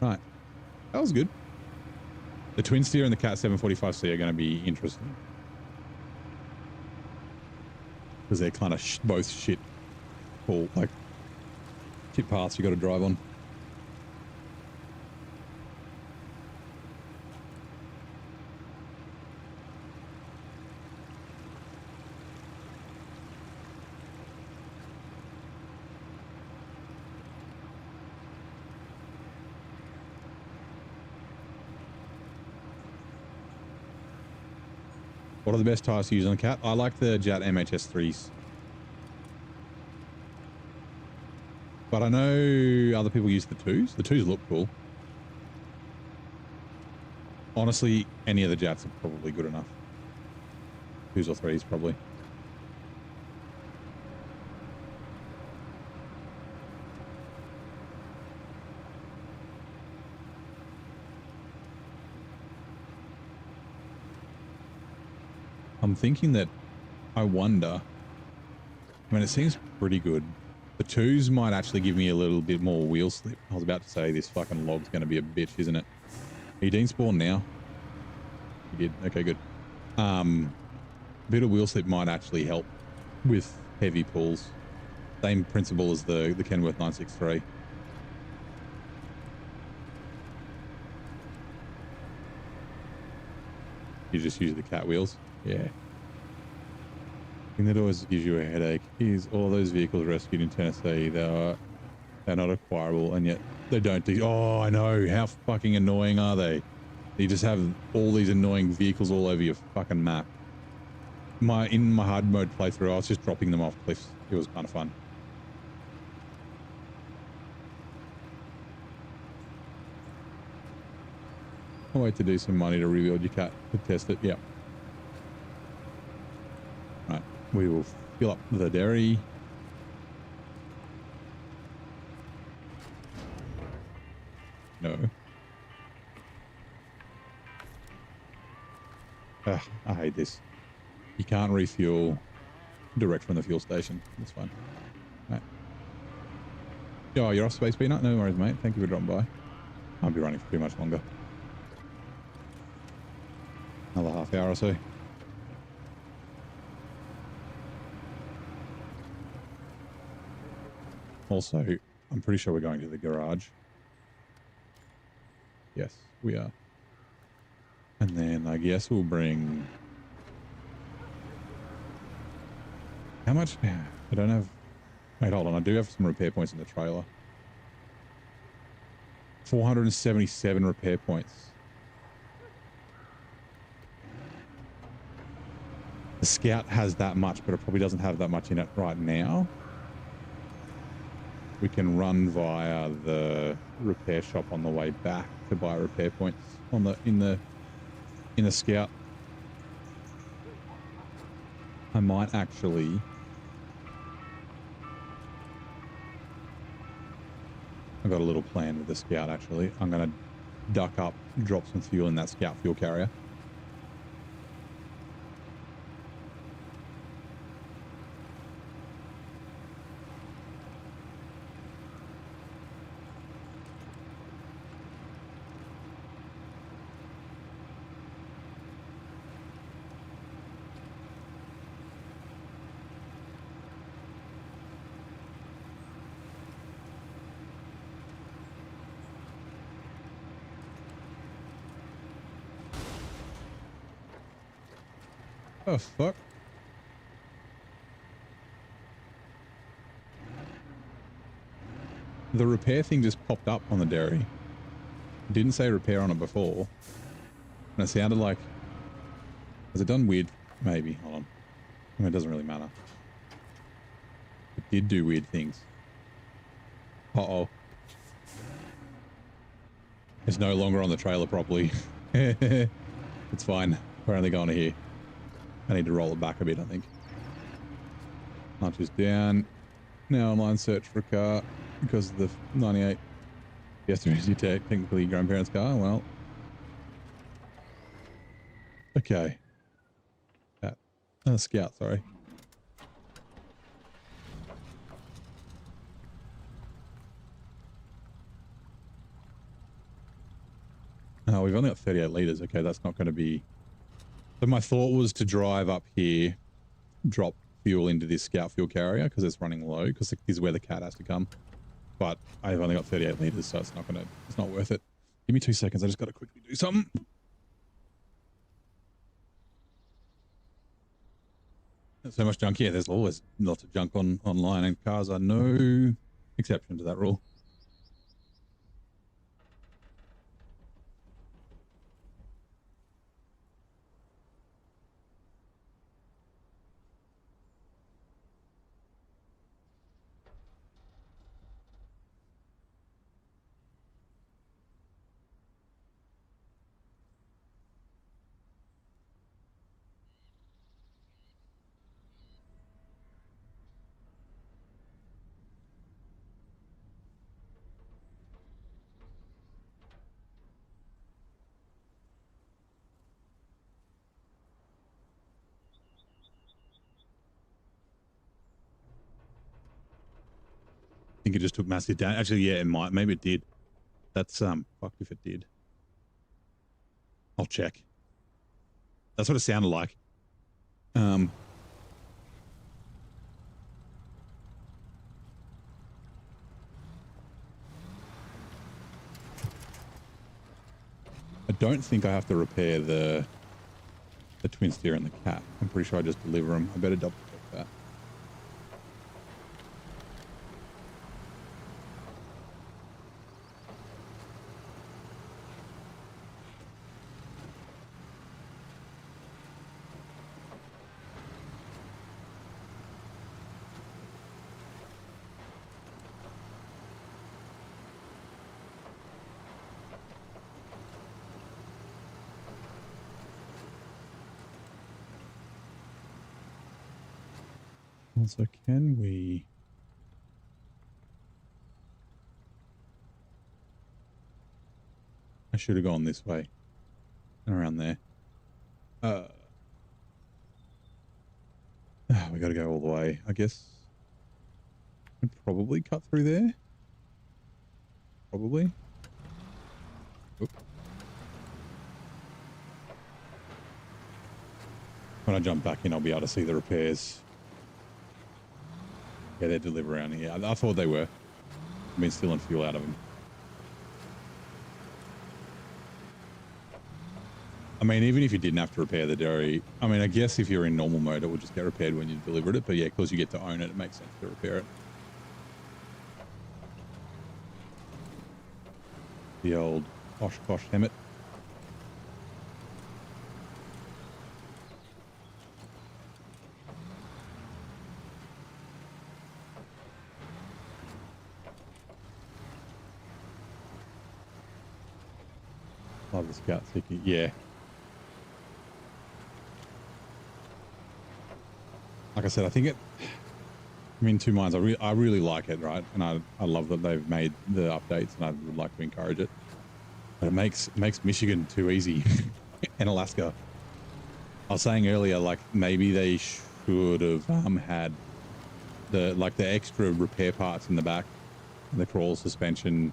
Right, that was good. The twin steer and the Cat 745C are going to be interesting because they're kind of both shit, cool, like shit paths you got to drive on. What are the best tires to use on the Cat? I like the Jet MHS3s. But I know other people use the 2s. The 2s look cool. Honestly, any of the Jets are probably good enough. 2s or 3s probably. I'm thinking that I wonder. I mean, it seems pretty good. The 2s might actually give me a little bit more wheel slip. I was about to say this fucking log's going to be a bitch, isn't it? Are you despawned now? You did. Okay, good. A bit of wheel slip might actually help with heavy pulls. Same principle as the Kenworth 963. You just use the cat wheels. Yeah. Thing that always gives you a headache is all those vehicles rescued in Tennessee. They're not acquirable, and yet they don't do. Oh, I know. How fucking annoying are they? You just have all these annoying vehicles all over your fucking map. In my hard mode playthrough, I was just dropping them off cliffs. It was kind of fun. I'll wait to do some money to rebuild your cat to test it. Yeah. Right. We will fill up the dairy. No. Ugh, I hate this. You can't refuel direct from the fuel station. That's fine. Right. Oh, you're off Space Peanut? No worries, mate. Thank you for dropping by. I'll be running for too much longer. Another half hour or so. Also, I'm pretty sure we're going to the garage. Yes, we are. And then I guess we'll bring... How much? I don't have... Wait, hold on. I do have some repair points in the trailer. 477 repair points. The Scout has that much, but it probably doesn't have that much in it right now. We can run via the repair shop on the way back to buy repair points on the in the Scout. I might actually... I've got a little plan with the Scout, actually. I'm going to duck up, drop some fuel in that Scout fuel carrier. Oh, fuck. The repair thing just popped up on the dairy. It didn't say repair on it before. And it sounded like... Has it done weird? Maybe. Hold on. I mean, it doesn't really matter. It did do weird things. Uh-oh. It's no longer on the trailer properly. It's fine. We're only going to here. I need to roll it back a bit, I think. Launch is down. Now online search for a car because of the 98. Yes, there is your technically your grandparents' car. Well. Okay. That. Scout, sorry. Oh, we've only got 38 litres. Okay, that's not going to be... So my thought was to drive up here, drop fuel into this Scout fuel carrier because it's running low, because this is where the cat has to come. But I've only got 38 litres, so it's not worth it. Give me 2 seconds. I just got to quickly do something. There's so much junk here. There's always lots of junk online, and cars are no exception to that rule. think it just took massive damage. Actually, yeah, it might. Maybe it did. That's fucked if it did. I'll check. That's what it sounded like. I don't think I have to repair the twin steer and the cat. I'm pretty sure I just deliver them. I better double check that. Also, can we... I should have gone this way and around there. We got to go all the way, I guess. I'd probably cut through there. Probably. Oop. When I jump back in, I'll be able to see the repairs. Yeah, they deliver around here. I thought they were. I've been stealing fuel out of them. I mean, even if you didn't have to repair the dairy, I mean, I guess if you're in normal mode, it would just get repaired when you delivered it. But yeah, because you get to own it, it makes sense to repair it. The old Oshkosh Hemet. Love the scout sticky. Yeah. Like I said, I think I'm in two minds. I really like it, right? And I love that they've made the updates, and I would like to encourage it. But it makes Michigan too easy, and Alaska. I was saying earlier, like maybe they should have had the extra repair parts in the back, the crawl suspension.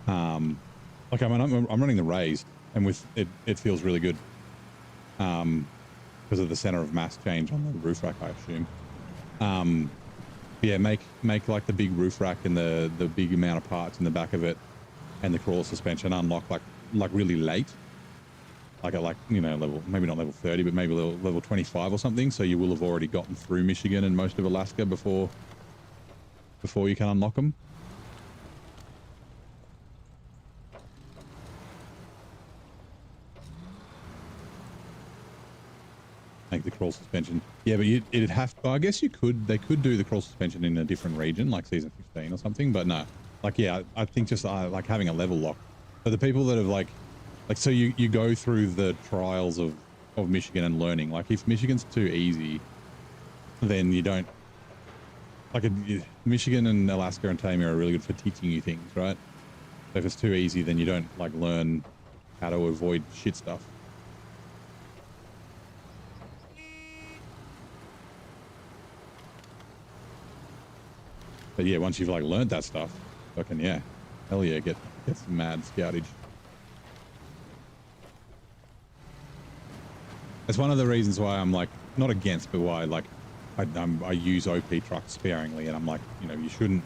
Like I'm running the raised, and with it feels really good. Because of the center of mass change on the roof rack, I assume. Yeah, make like the big roof rack and the big amount of parts in the back of it, and the crawl suspension unlock like really late, like at level, maybe not level 30, but maybe level 25 or something. So you will have already gotten through Michigan and most of Alaska before you can unlock them. Make the crawl suspension. Yeah, but it'd have to, I guess they could do the crawl suspension in a different region, like season 15 or something, but no. Like, yeah, I think just like having a level lock. For the people that have like so you go through the trials of Michigan and learning. Like if Michigan's too easy, then you don't, like Michigan and Alaska and Tamir are really good for teaching you things, right? So if it's too easy, then you don't like learn how to avoid shit stuff. But yeah, once you've like learned that stuff, fucking yeah, hell yeah, get some mad scoutage. It's one of the reasons why I'm like not against, but why like I use OP trucks sparingly, and I'm like, you shouldn't,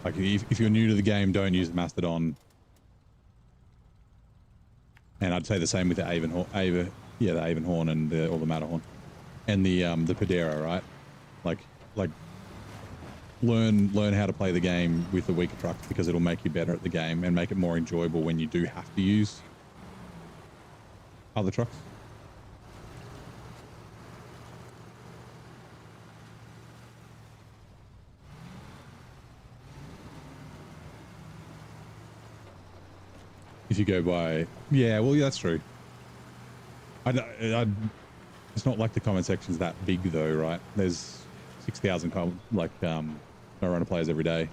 like if you're new to the game, don't use the Mastodon. And I'd say the same with the the Avonhorn and or the Matterhorn, and the Padera, right? Like learn how to play the game with the weaker trucks, because it'll make you better at the game and make it more enjoyable when you do have to use other trucks. If you go by, yeah, well, yeah, that's true. It's not like the comment section's that big though, right? There's 6,000 SnowRunner players every day.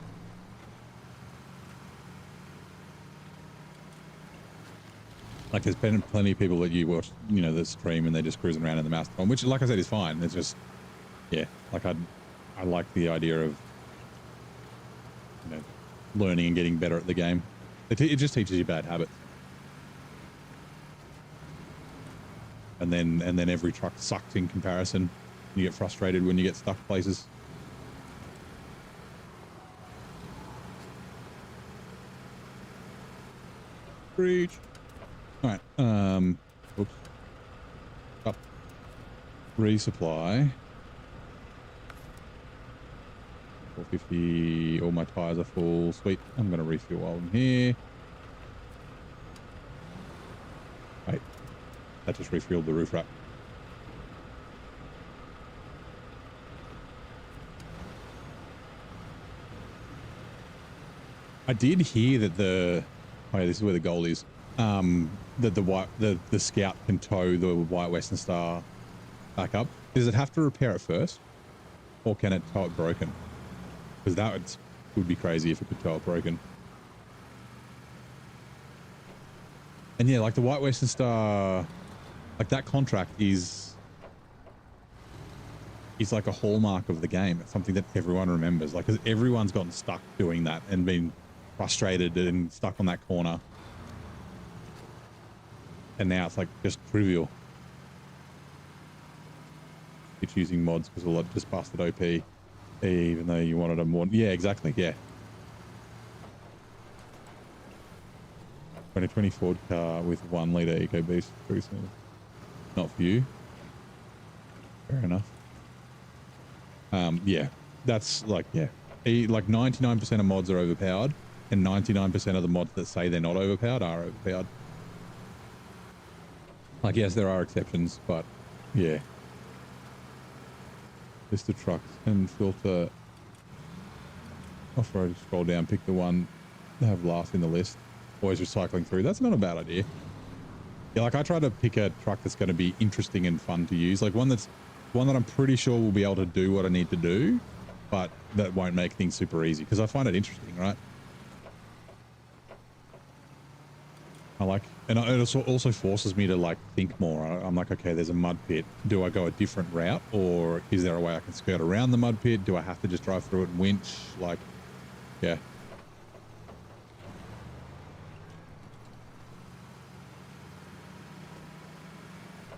Like there's been plenty of people that you watch, the stream, and they're just cruising around in the Mastodon, which, like I said, is fine. It's just, yeah, like I like the idea of you know, learning and getting better at the game. It just teaches you bad habits. And then every truck sucks in comparison. You get frustrated when you get stuck places. Breach. All right. Oops. Up. Resupply. 450. All my tires are full. Sweet. I'm going to refuel while I'm here. Wait. That just refueled the roof rack. I did hear that oh yeah, this is where the goal is. That the Scout can tow the White Western Star back up. Does it have to repair it first, or can it tow it broken? Because that would be crazy if it could tow it broken. And yeah, like the White Western Star, like that contract is like a hallmark of the game. It's something that everyone remembers. Like, 'cause everyone's gotten stuck doing that and been frustrated and stuck on that corner. And now it's like just trivial. It's using mods because a lot just busted OP, even though you wanted a more. Yeah, exactly. Yeah. 2020 Ford car with 1 litre EcoBoost. Not for you. Fair enough. Yeah, that's like, yeah. Like 99% of mods are overpowered, and 99% of the mods that say they're not overpowered are overpowered. Like, yes, there are exceptions, but yeah. List of trucks and filter. Off-road, scroll down, pick the one they have last in the list. Always recycling through. That's not a bad idea. Yeah, like I try to pick a truck that's going to be interesting and fun to use. Like one that I'm pretty sure will be able to do what I need to do, but that won't make things super easy because I find it interesting, right? And it also forces me to like think more. I'm like, okay, there's a mud pit. Do I go a different route, or is there a way I can skirt around the mud pit? Do I have to just drive through it and winch? Like, yeah.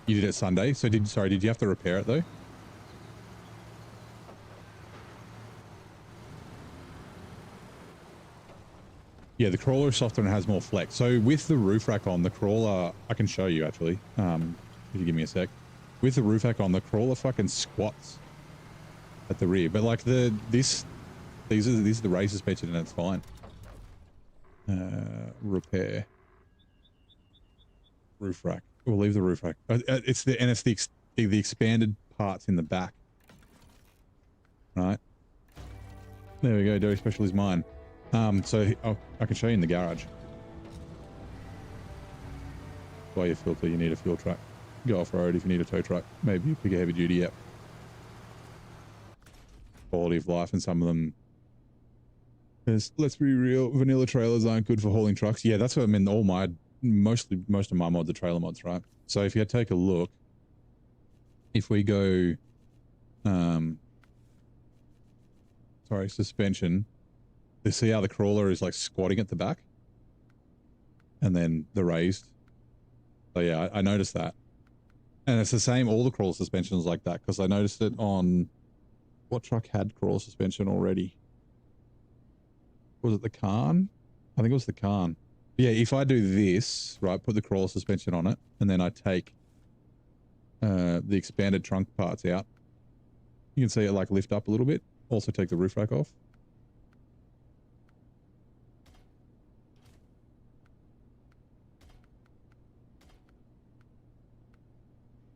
You did it Sunday. So did you have to repair it though? Yeah, the crawler is softer and has more flex. So with the roof rack on, the crawler, I can show you actually, if you give me a sec. With the roof rack on, the crawler fucking squats at the rear. But like these are the race suspension and it's fine. Repair. Roof rack. We'll leave the roof rack. It's the expanded parts in the back. Right. There we go. Dory Special is mine. So I can show you in the garage. Buy your filter, you need a fuel truck. Go off-road if you need a tow truck. Maybe you pick a heavy duty, yep. Quality of life, and some of them, let's be real, vanilla trailers aren't good for hauling trucks. Yeah, that's what I mean. Most of my mods are trailer mods, right? So if you take a look, if we go, suspension, you see how the crawler is like squatting at the back and then the raised. So yeah, I noticed that. And it's the same, all the crawler suspensions like that, because I noticed it on, what truck had crawler suspension already? Was it the Khan? I think it was the Khan. Yeah, if I do this, right, put the crawler suspension on it, and then I take the expanded trunk parts out, you can see it like lift up a little bit. Also take the roof rack off.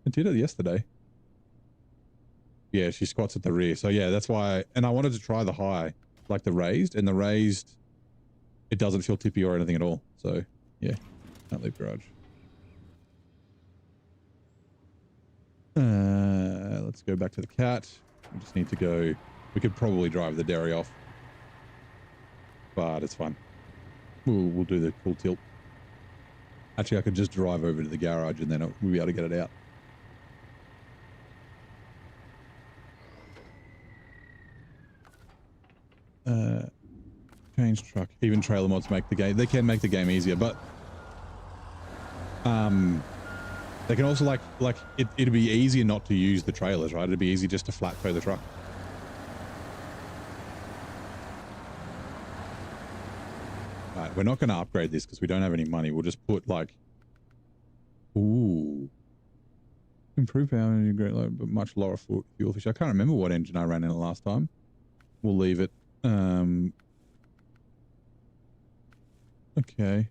I did it yesterday. Yeah, she squats at the rear. So yeah, that's why. And I wanted to try the high, like the raised, and the raised, it doesn't feel tippy or anything at all. So yeah, can't leave garage. Let's go back to the cat. We just need to go. We could probably drive the dairy off, but it's fine. We'll do the full tilt. Actually, I could just drive over to the garage and then we'll be able to get it out. Winch truck. Even trailer mods make the game. They can make the game easier, but they can also it'd be easier not to use the trailers, right? It'd be easy just to flat tow the truck. Right, we're not going to upgrade this because we don't have any money. We'll just put like, ooh, improve power energy, great load, but much lower fuel efficiency. I can't remember what engine I ran in it last time. We'll leave it. Okay.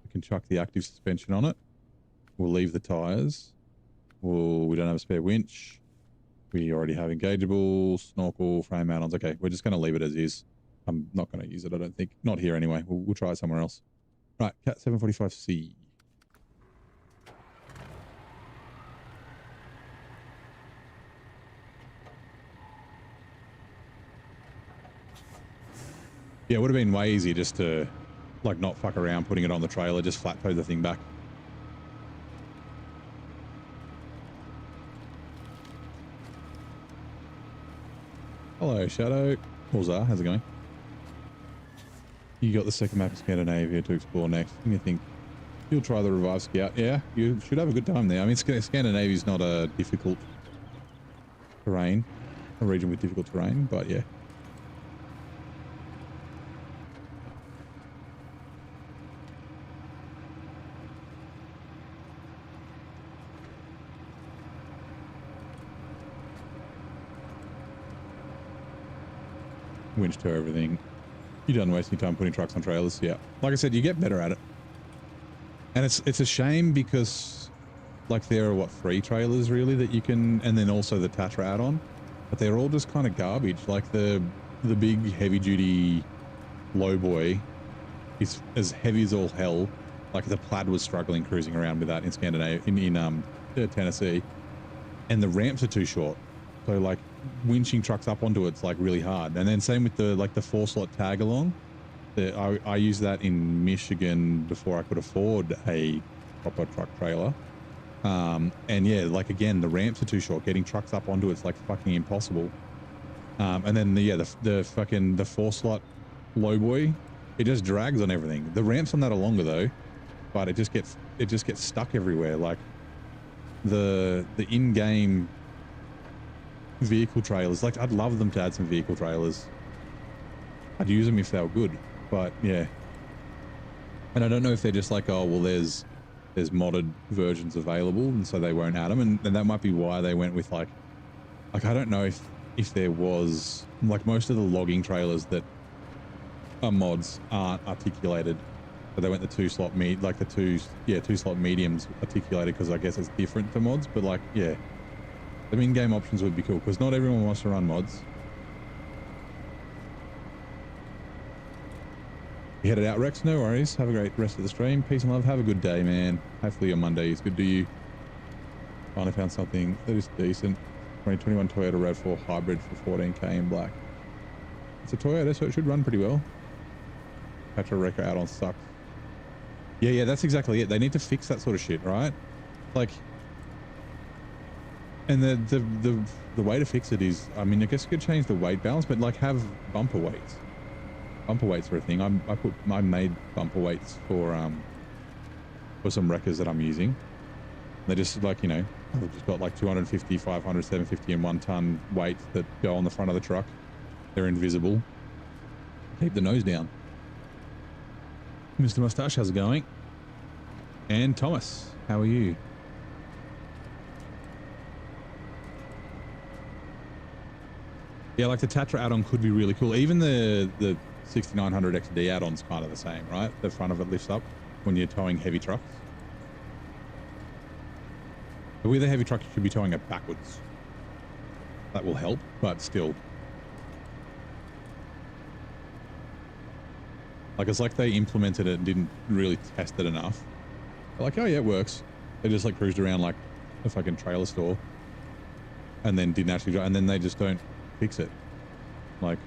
We can chuck the active suspension on it. We'll leave the tires. We don't have a spare winch. We already have engageable, snorkel, frame mount-ons. Okay, we're just going to leave it as is. I'm not going to use it, I don't think. Not here anyway. We'll try it somewhere else. Right, Cat 745C. Yeah, it would have been way easier just to, like, not fuck around putting it on the trailer, just flat tow the thing back. Hello, Shadow. Orzar, how's it going? You got the second map of Scandinavia to explore next. And you think you'll try the Revive Scout? Yeah, you should have a good time there. I mean, Scandinavia's not a difficult terrain, a region with difficult terrain, but yeah. Winch to everything. You don't waste any time putting trucks on trailers. Yeah, like I said, you get better at it, and it's a shame because like there are what 3 trailers really that you can, and then also the Tatra add-on, but they're all just kind of garbage. Like the big heavy duty lowboy is as heavy as all hell. Like the Plaid was struggling cruising around with that in Scandinavia, in Tennessee, and the ramps are too short. So like winching trucks up onto it's like really hard. And then same with the 4-slot tag along. I used that in Michigan before I could afford a proper truck trailer. And yeah, like again, the ramps are too short. Getting trucks up onto it's like fucking impossible. And then the 4-slot lowboy, it just drags on everything. The ramps on that are longer though, but it just gets stuck everywhere. Like the in-game vehicle trailers, like I'd love them to add some vehicle trailers. I'd use them if they were good, but yeah. And I don't know if they're just like, oh well, there's modded versions available and so they won't add them, and that might be why they went with like I don't know if there was, like, most of the logging trailers that are mods aren't articulated, but they went the 2-slot two-slot mediums articulated because I guess it's different to mods. But like, yeah, the in-game options would be cool because not everyone wants to run mods. You headed out, Rex? No worries. Have a great rest of the stream. Peace and love. Have a good day, man. Hopefully your Monday is good to you. Finally found something that is decent. 2021 Toyota RAV4 hybrid for 14k in black. It's a Toyota, so it should run pretty well. Petrol wrecker out on sucks. Yeah, that's exactly it. They need to fix that sort of shit, right? Like, and the way to fix it is, I mean, I guess you could change the weight balance, but like have bumper weights. Bumper weights are a thing. I made bumper weights for some wreckers that I'm using. They're just like, you know, I've just got like 250, 500, 750 and 1 ton weights that go on the front of the truck. They're invisible. Keep the nose down. Mr. Mustache, how's it going? And Thomas, how are you? Yeah, like the Tatra add-on could be really cool. Even the 6900 XD add-on's kind of the same, right? The front of it lifts up when you're towing heavy trucks. But with a heavy truck, you should be towing it backwards. That will help, but still. Like, it's like they implemented it and didn't really test it enough. They're like, oh yeah, it works. They just like cruised around like a fucking trailer store and then didn't actually drive, and then they just don't fix it. Like,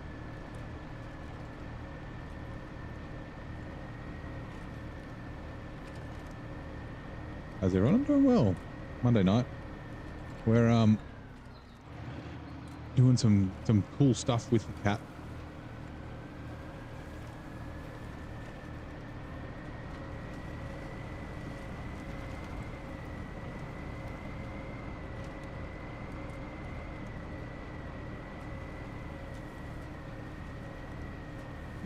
how's everyone? I'm doing well. Monday night. We're doing some cool stuff with the cat.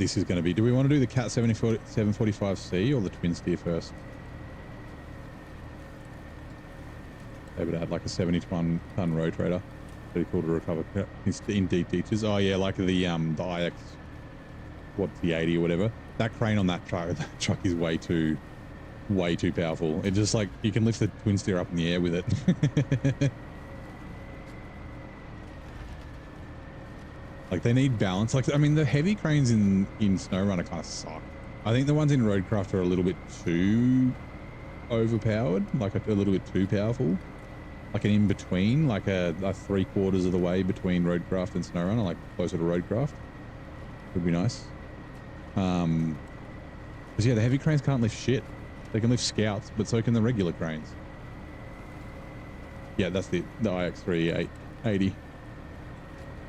this is going to be. Do we want to do the Cat 745C or the twin steer first? Able to add like a 70-ton road trader. Pretty cool to recover in deep ditches. Oh yeah, like the IX, what's the 80 or whatever. That crane on that truck is way too powerful. It just like, you can lift the twin steer up in the air with it. Like they need balance. Like, I mean, the heavy cranes in SnowRunner kind of suck. I think the ones in Roadcraft are a little bit too overpowered, like a little bit too powerful. Like an in-between, like a 3/4 of the way between Roadcraft and SnowRunner, like closer to Roadcraft. Would be nice. Because yeah, the heavy cranes can't lift shit. They can lift scouts, but so can the regular cranes. Yeah, that's the IX3 880.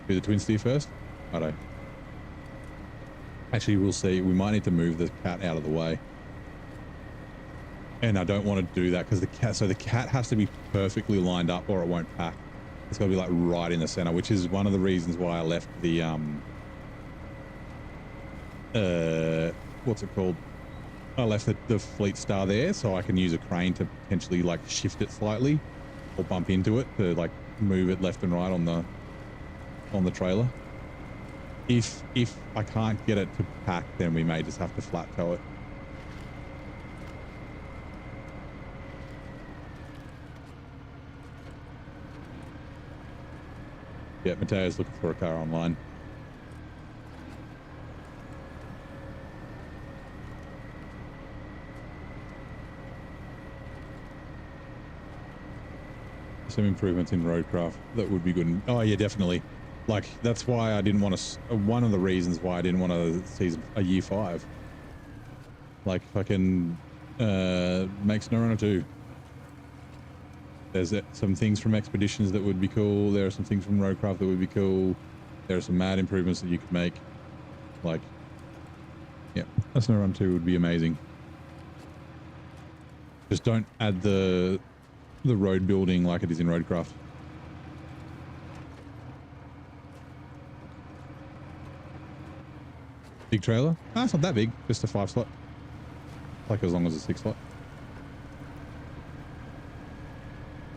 Do the twin steer first? I don't. Actually, we'll see. We might need to move the Cat out of the way. And I don't want to do that because the Cat has to be perfectly lined up or it won't pack. It's got to be like right in the center, which is one of the reasons why I left the what's it called? I left the Fleet Star there so I can use a crane to potentially like shift it slightly or bump into it to like move it left and right on the trailer. If I can't get it to pack, then we may just have to flat tow it. Yeah, Mateo's looking for a car online. Some improvements in Roadcraft that would be good. Oh yeah, definitely. Like that's why I didn't want to. One of the reasons why I didn't want to see a year 5. Like if I can make SnowRunner 2. There's some things from Expeditions that would be cool. There are some things from Roadcraft that would be cool. There are some mad improvements that you could make. Like, yeah, a SnowRunner 2 would be amazing. Just don't add the road building like it is in Roadcraft. Big trailer? No, it's not that big. Just a 5 slot. Like as long as a 6 slot.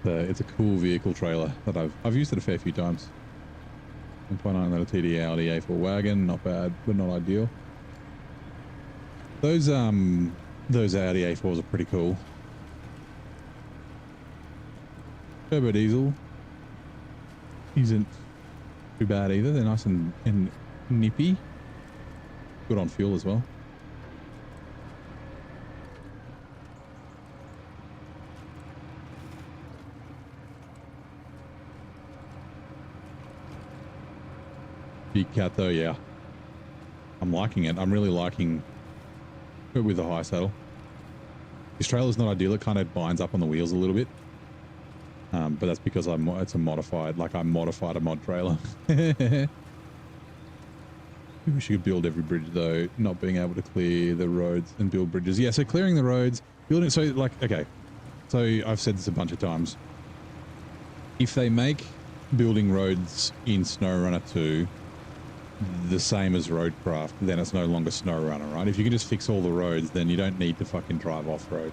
It's a cool vehicle trailer that I've used it a fair few times. 1.9 litre TD Audi A4 wagon, not bad, but not ideal. Those Audi A4s are pretty cool. Turbo diesel isn't too bad either. They're nice and nippy. Good on fuel as well. Big Cat though, yeah. I'm liking it. I'm really liking it with the high saddle. This trailer's not ideal. It kind of binds up on the wheels a little bit. But that's because it's a modified, like I modified a mod trailer. We should build every bridge though, not being able to clear the roads and build bridges. Yeah, so clearing the roads, building, so like, okay. So I've said this a bunch of times. If they make building roads in SnowRunner 2 the same as Roadcraft, then it's no longer SnowRunner, right? If you can just fix all the roads, then you don't need to fucking drive off-road.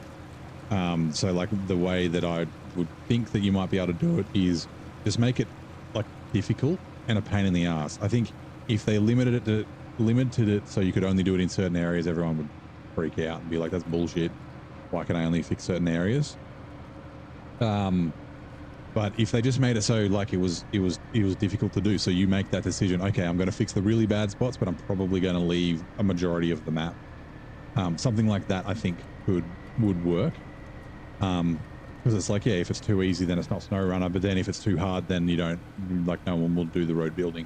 So like the way that I would think that you might be able to do it is just make it like difficult and a pain in the ass. I think if they limited it so you could only do it in certain areas, everyone would freak out and be like, that's bullshit. Why can I only fix certain areas? But if they just made it so like it was difficult to do, so you make that decision, okay, I'm going to fix the really bad spots, but I'm probably going to leave a majority of the map. Something like that I think would work. Because it's like, yeah, if it's too easy, then it's not SnowRunner, but then if it's too hard, then you don't, like no one will do the road building.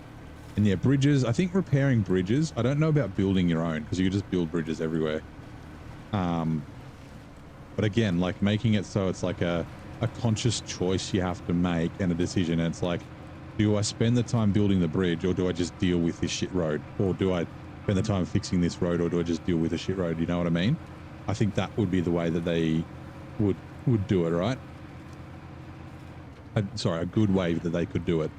And yeah, bridges, I think repairing bridges, I don't know about building your own, because you could just build bridges everywhere. But again, like making it so it's like a conscious choice you have to make and a decision. And it's like, do I spend the time building the bridge or do I just deal with this shit road? Or do I spend the time fixing this road or do I just deal with a shit road? You know what I mean? I think that would be the way that they would do it, right? Sorry, a good way that they could do it.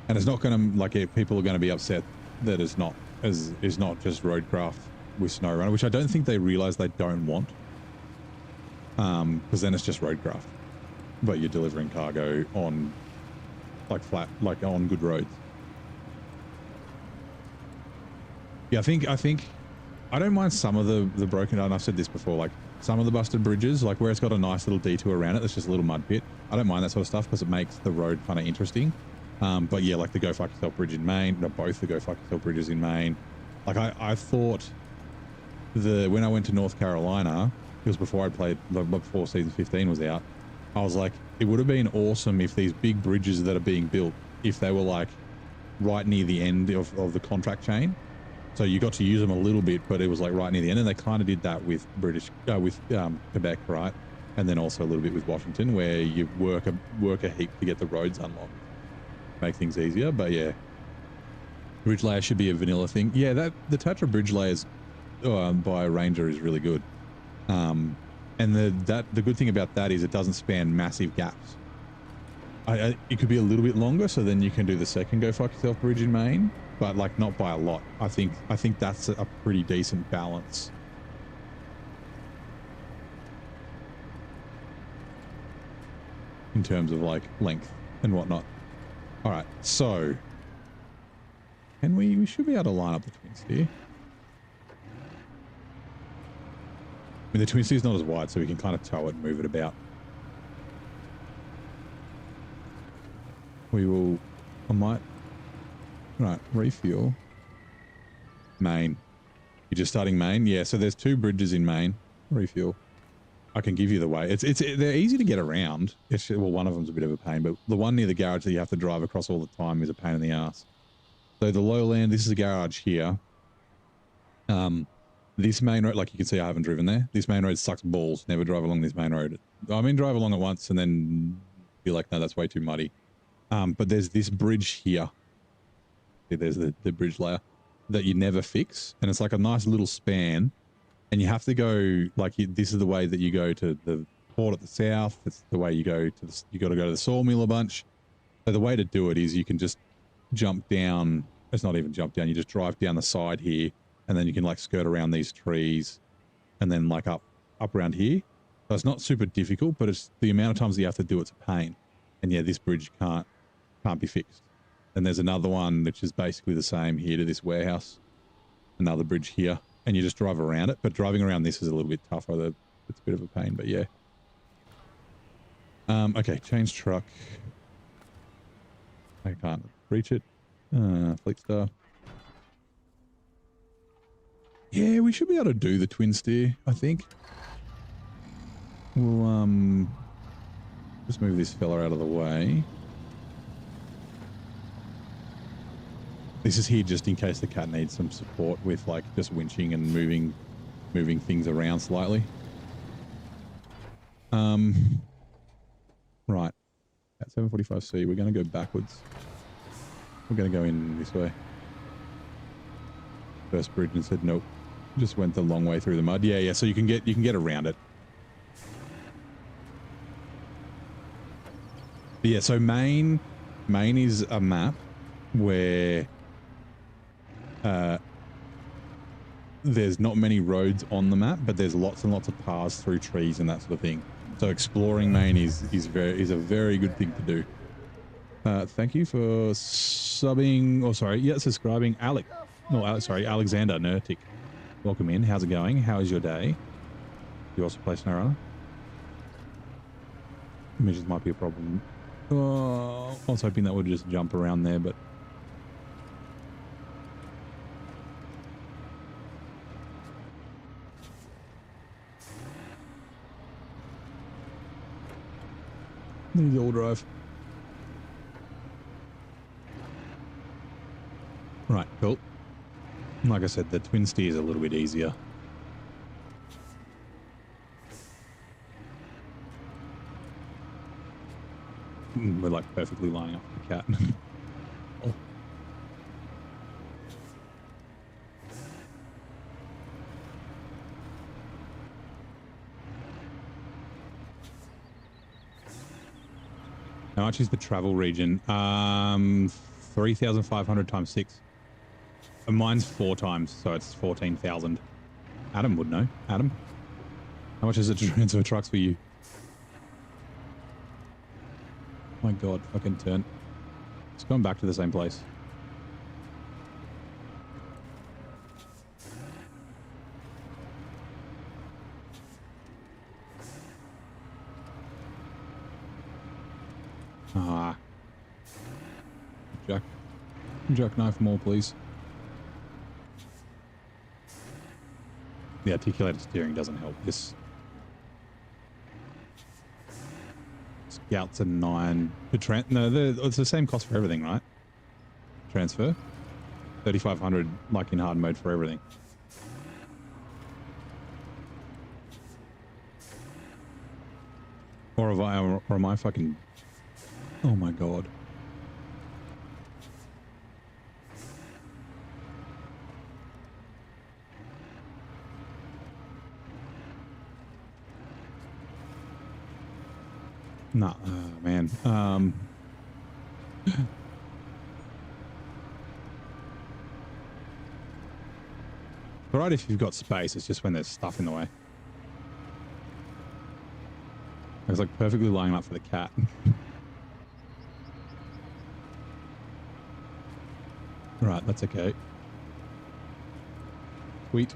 And it's not going to, like, people are going to be upset that it's not is not just roadcraft with SnowRunner, which I don't think they realize they don't want. Because then it's just roadcraft, but you're delivering cargo on like flat, like on good roads. Yeah, I think I don't mind some of the broken down. I've said this before, like some of the busted bridges, like where it's got a nice little detour around it. That's just a little mud pit. I don't mind that sort of stuff because it makes the road kind of interesting. But yeah, like the Go Fuck Yourself bridge in Maine, no, both the Go Fuck Yourself bridges in Maine. Like I thought when I went to North Carolina, it was before I played, before season 15 was out. I was like, it would have been awesome if these big bridges that are being built, if they were like right near the end of the contract chain. So you got to use them a little bit, but it was like right near the end. And they kind of did that with Quebec, right? And then also a little bit with Washington, where you work a heap to get the roads unlocked, make things easier. But yeah, bridge layer should be a vanilla thing. Yeah, the Tatra bridge layers by Ranger is really good. And the good thing about that is it doesn't span massive gaps. It could be a little bit longer, so then you can do the second Go Fuck Yourself bridge in Maine, but like not by a lot. I think that's a pretty decent balance. In terms of like length and whatnot. All right, so can we should be able to line up the twin steer. I mean, the twin steer is not as wide, so we can kind of tow it and move it about. I might, right, refuel. Maine. You're just starting Maine? Yeah, so there's 2 bridges in Maine. Refuel. I can give you the way. They're easy to get around. Well, one of them's a bit of a pain, but the one near the garage that you have to drive across all the time is a pain in the ass. So the lowland, this is a garage here. This main road, like you can see, I haven't driven there. This main road sucks balls. Never drive along this main road. I mean, drive along it once and then be like, no, that's way too muddy. But there's this bridge here. See, there's the bridge layer that you never fix. And it's like a nice little span. And you have to go, like, this is the way that you go to the port at the south. It's the way you go to you got to go to the sawmill a bunch. So the way to do it is you can just jump down. It's not even jump down. You just drive down the side here. And then you can like skirt around these trees and then like up around here. So it's not super difficult, but it's the amount of times that you have to do it's a pain. And yeah, this bridge can't be fixed. And there's another one which is basically the same here to this warehouse. Another bridge here. And you just drive around it. But driving around this is a little bit tougher. It's a bit of a pain, but yeah. Okay, change truck. I can't reach it. Fleet Star. Yeah, we should be able to do the twin steer, I think. We'll just move this fella out of the way. This is here just in case the cat needs some support with like just winching and moving things around slightly. Right. At 745C, we're going to go backwards. We're going to go in this way. First bridge and said nope. Just went the long way through the mud. Yeah. So you can get around it. But yeah. So Maine is a map where there's not many roads on the map, but there's lots and lots of paths through trees and that sort of thing. So exploring Maine is a very good thing to do. Thank you for subbing. Oh, sorry. Yeah, subscribing. Alexander Nurtic. Welcome in. How's it going? How is your day? You also play SnowRunner? Images might be a problem. Oh, I was hoping that would just jump around there, but... Needs all drive. Right, cool. Like I said, the twin steer is a little bit easier. We're like perfectly lining up the cat. Oh. How much is the travel region? 3,500 times 6. And mine's 4 times, so it's 14,000. Adam would know. Adam, how much is it to transfer trucks for you? My God, fucking turn. It's going back to the same place. Ah. Jackknife more, please. The articulated steering doesn't help this. Scouts are 9. It's the same cost for everything, right? Transfer 3,500, like in hard mode for everything. Or am I fucking? Oh my God. Nah, man. Right, if you've got space, it's just when there's stuff in the way. I was like perfectly lining up for the cat. Right, that's okay. Sweet.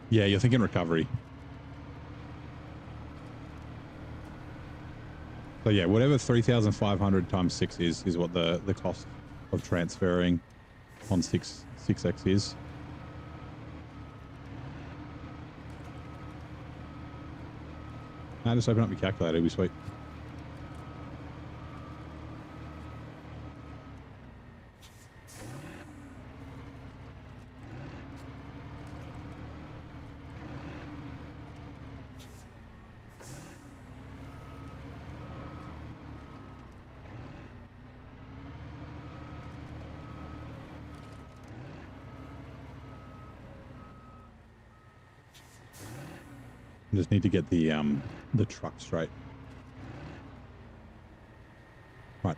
Yeah, you're thinking recovery. So yeah, whatever 3,500 times 6 is what the cost of transferring on 6X is. Now just open up your calculator, it'll be sweet. I just need to get the truck straight. Right.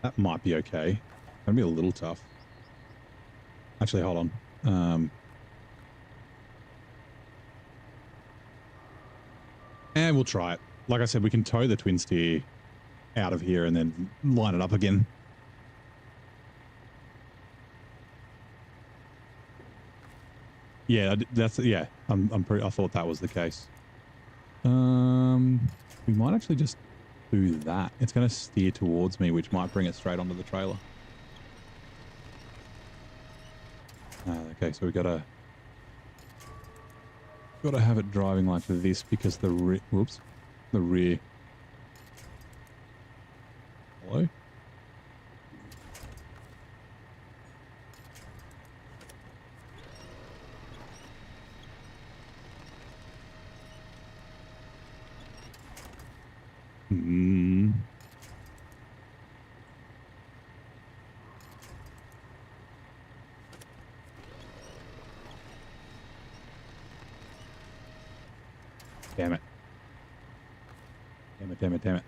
That might be okay. Gonna be a little tough. Actually, hold on. And we'll try it. Like I said, we can tow the twin steer out of here and then line it up again. Yeah, yeah. I thought that was the case. We might actually just do that. It's going to steer towards me, which might bring it straight onto the trailer. Okay, so we gotta have it driving like this because the rear. Hello? Damn it. Damn it. I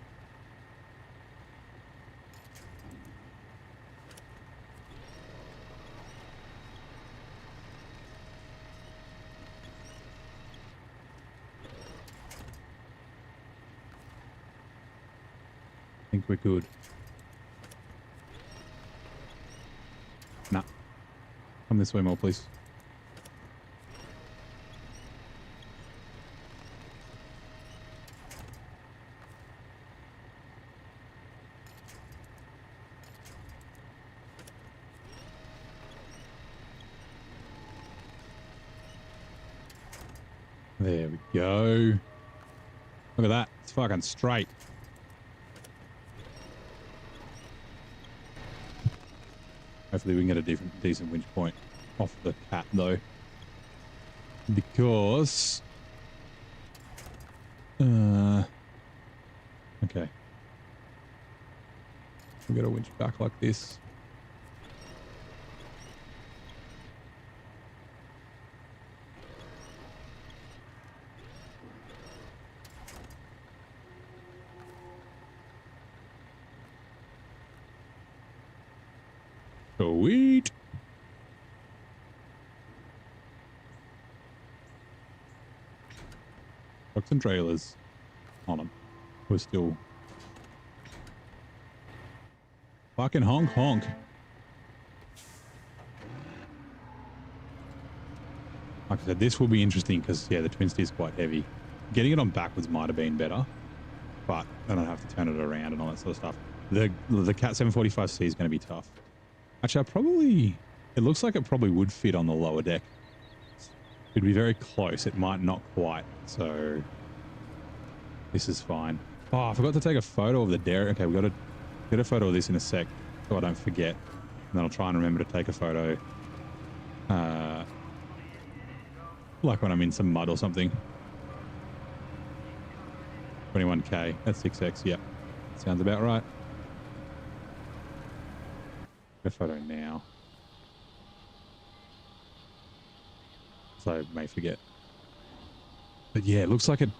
think we're good. Nah. Come this way more, please. There we go. Look at that. It's fucking straight. Hopefully we can get a decent winch point off the cat though. Because... okay. We've got a winch back like this. Sweet. Trucks and trailers on them. We're still fucking honk honk. Like I said, this will be interesting because, yeah, the twin steer is quite heavy. Getting it on backwards might have been better, but then I'd have to turn it around and all that sort of stuff. The Cat 745C is going to be tough. Actually, it looks like it probably would fit on the lower deck. It'd be very close. It might not quite. So this is fine. Oh, I forgot to take a photo of the derrick. Okay, we've got to get a photo of this in a sec so I don't forget. And then I'll try and remember to take a photo. Like when I'm in some mud or something. 21K. That's 6X. Yep. Sounds about right. Get a photo now. So I may forget. But yeah, it looks like it'd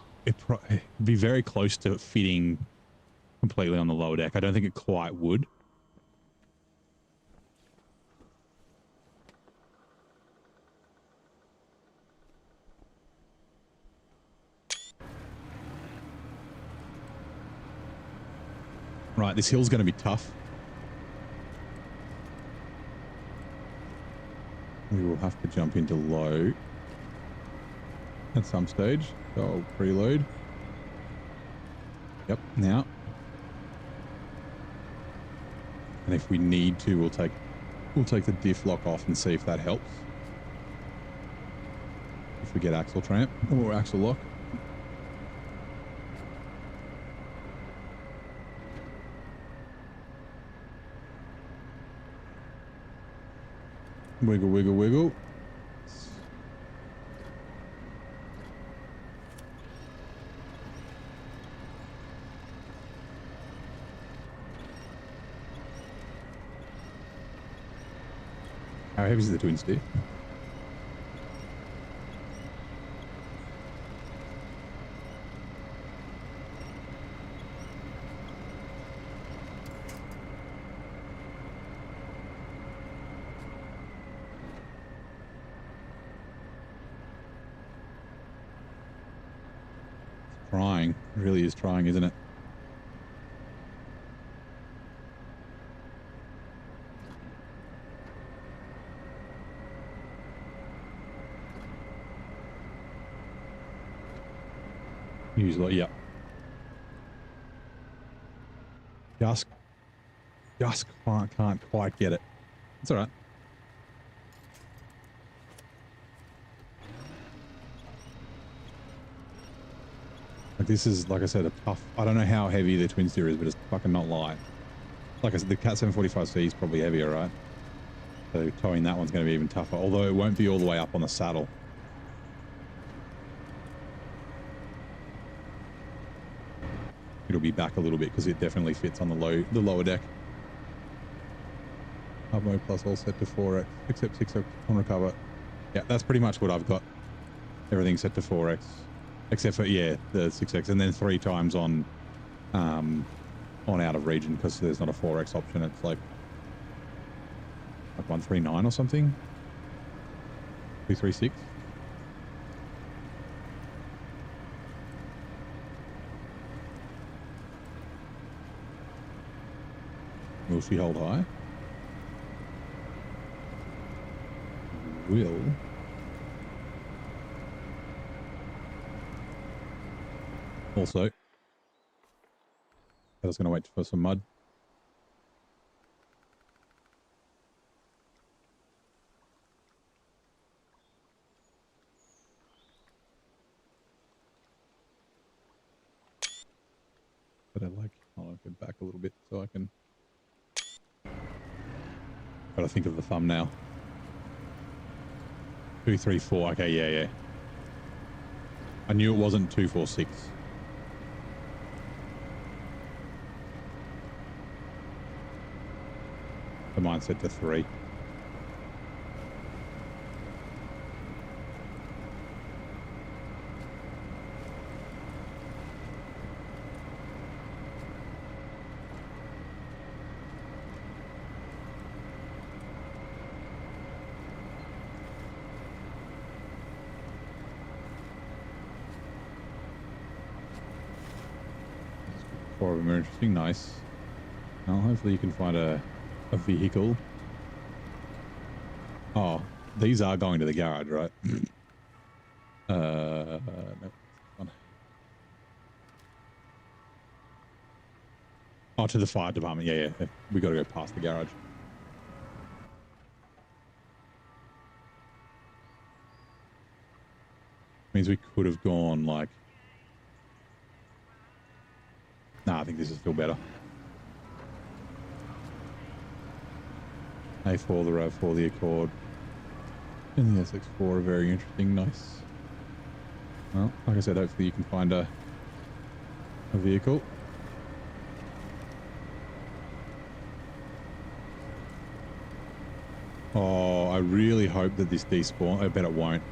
be very close to fitting completely on the lower deck. I don't think it quite would. Right, this hill's going to be tough. We will have to jump into low at some stage. So I'll preload. Yep, now. And if we need to, we'll take the diff lock off and see if that helps. If we get axle tramp or axle lock. Wiggle, wiggle, wiggle. How heavy is the twin steer? Trying. It really is trying, isn't it? Usually, yeah. Just can't quite get it. It's all right. Like this is, like I said, a tough. I don't know how heavy the twin steer is, but it's fucking not light. Like I said, the Cat 745C is probably heavier, right? So towing that one's going to be even tougher, although it won't be all the way up on the saddle. It'll be back a little bit because it definitely fits on the lower deck. Hub mode plus all set to 4X, except 6X on recover. Yeah, that's pretty much what I've got. Everything's set to 4X, except for, yeah, the 6X, and then 3 times on out of region because there's not a 4X option. It's like 139 or something. 236. Will she hold high? Will. Also, I was going to wait for some mud. But I like, I'll get back a little bit so I can. Gotta think of the thumbnail. 234. Okay, yeah. I knew it wasn't 246. The mine set to 3. Four of them are interesting. Nice. Well, hopefully you can find a vehicle. Oh, these are going to the garage, right? No. One. Oh, to the fire department. Yeah. We got to go past the garage. Means we could have gone like... Nah, I think this is still better. A4, the RAV4, the Accord, and the SX4 are very interesting. Nice. Well, like I said, hopefully you can find a vehicle. Oh, I really hope that this despawn. I bet it won't.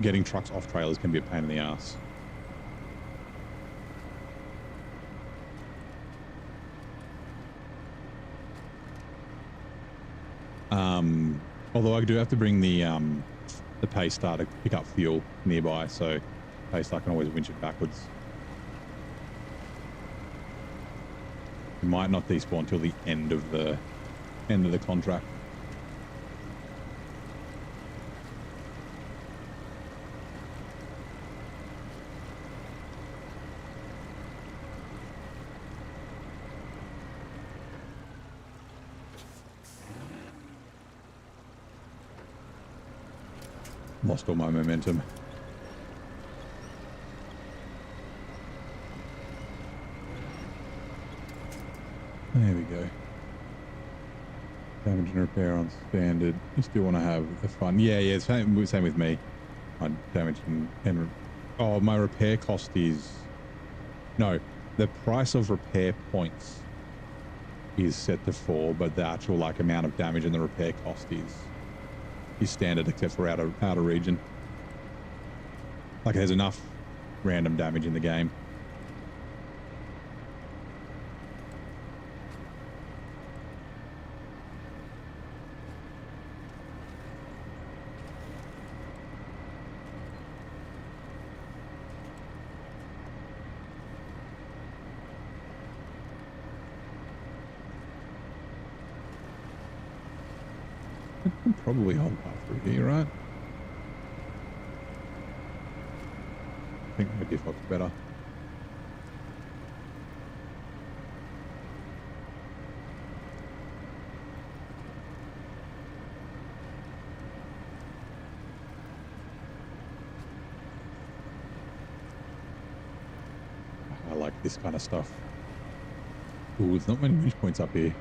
Getting trucks off trailers can be a pain in the ass. Although I do have to bring the Paystar to pick up fuel nearby, so Paystar can always winch it backwards. It might not despawn till the end of the contract. Lost all my momentum. There we go. Damage and repair on standard. You still want to have the fun. Yeah. Same with me. My damage and oh, my repair cost is... No, the price of repair points is set to 4, but the actual like amount of damage and the repair cost is standard except for outer region. Like there's enough random damage in the game. I can probably hold that through here, right? I think my default's better. I like this kind of stuff. Ooh, there's not many reach points up here.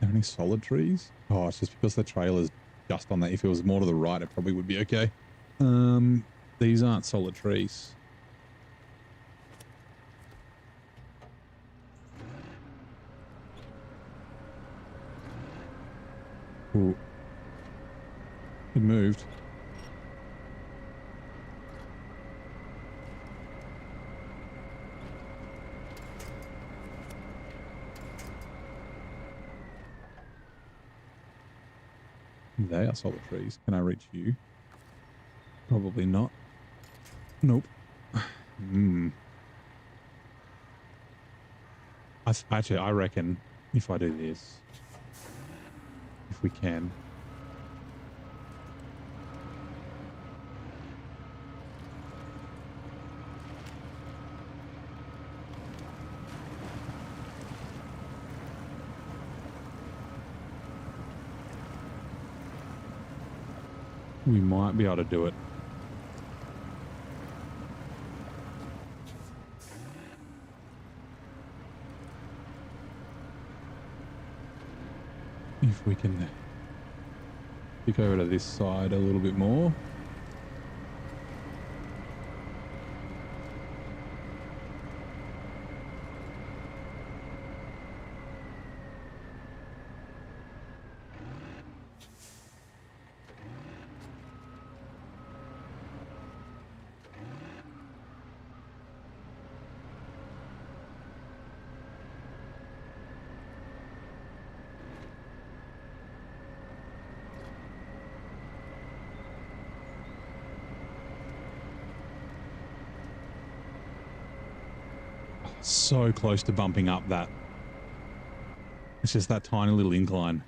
Any solid trees? Oh, it's just because the trailer's just on that. If it was more to the right, it probably would be okay. These aren't solid trees. Ooh. It moved. They are solid trees. Can I reach you? Probably not. Nope. Actually, I reckon if I do this, if we can. We might be able to do it. If we can pick over to this side a little bit more. So close to bumping up that. It's just that tiny little incline.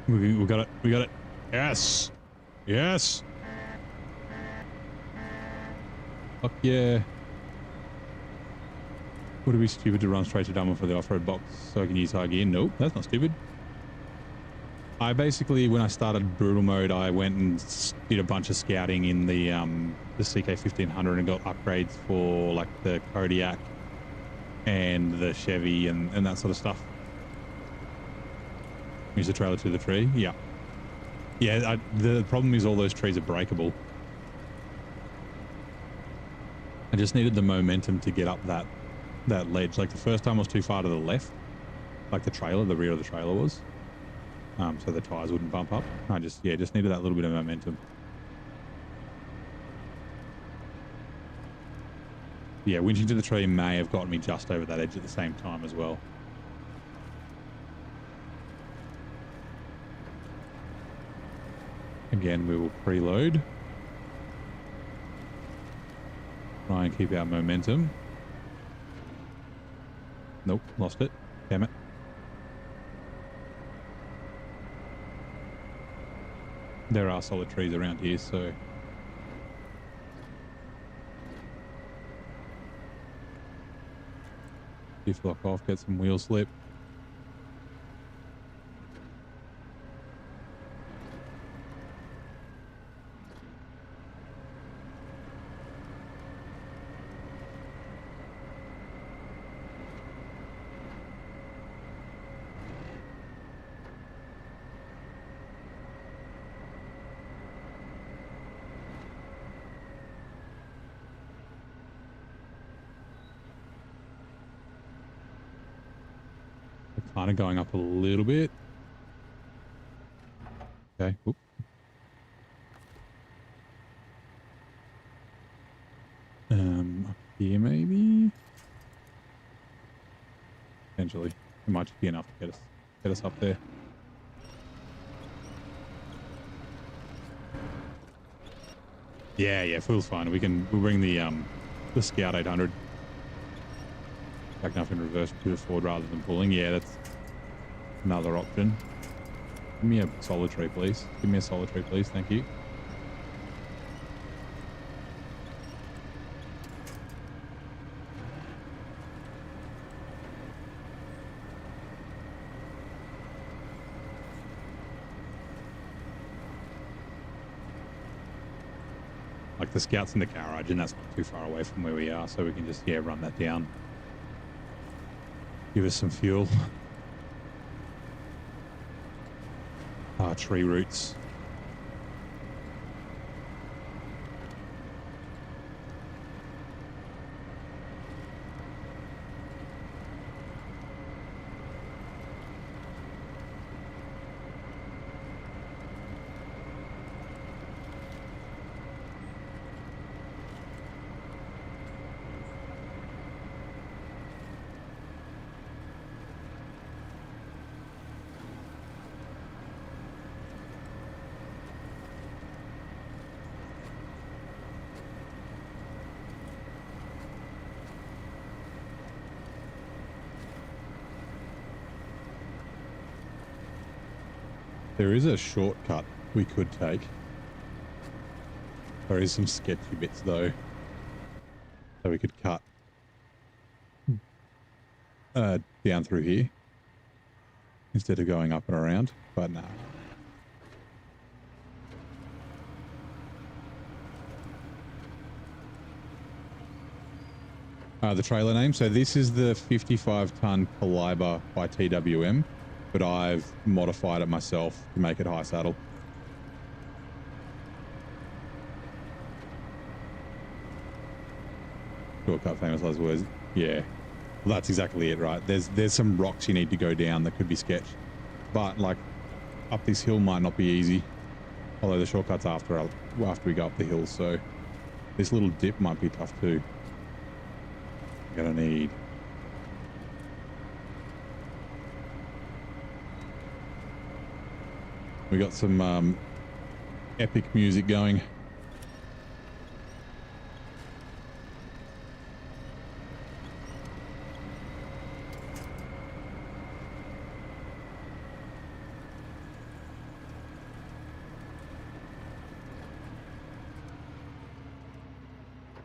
We got it. We got it. Yes. Yes. Fuck yeah. Would it be stupid to run straight to Dummer for the off-road box so I can use high gear? Nope, that's not stupid. I basically, when I started brutal mode, I went and did a bunch of scouting in the CK 1500 and got upgrades for like the Kodiak and the Chevy and that sort of stuff. Use the trailer to the tree. Yeah. Yeah, the problem is all those trees are breakable. I just needed the momentum to get up that ledge. Like the first time I was too far to the left, like the rear of the trailer was. So the tires wouldn't bump up. I just needed that little bit of momentum. Yeah, winching to the tree may have gotten me just over that edge at the same time as well. Again, we will preload. Try and keep our momentum. Nope, lost it. Damn it. There are solid trees around here, so... Shift lock off, get some wheel slip. Kind of going up a little bit. Okay. Oop. Up here maybe. Potentially, it might just be enough to get us up there. Yeah, fuel's fine. We'll bring the Scout 800 back up in reverse to the forward rather than pulling. Yeah, that's another option. Give me a solitary, please. Give me a solitary, please. Thank you. Like the Scout's in the garage and that's not too far away from where we are, so we can just, yeah, run that down. Give us some fuel. Tree roots. There is a shortcut we could take. There is some sketchy bits though. So we could cut down through here instead of going up and around, but nah. The trailer name. So this is the 55-ton Caliber by TWM. But I've modified it myself to make it high saddle. Shortcut, famous last words. Yeah, well, that's exactly it, right? There's some rocks you need to go down that could be sketched, but like up this hill might not be easy. Although the shortcut's after we go up the hill, so this little dip might be tough too. Gonna need We got some epic music going.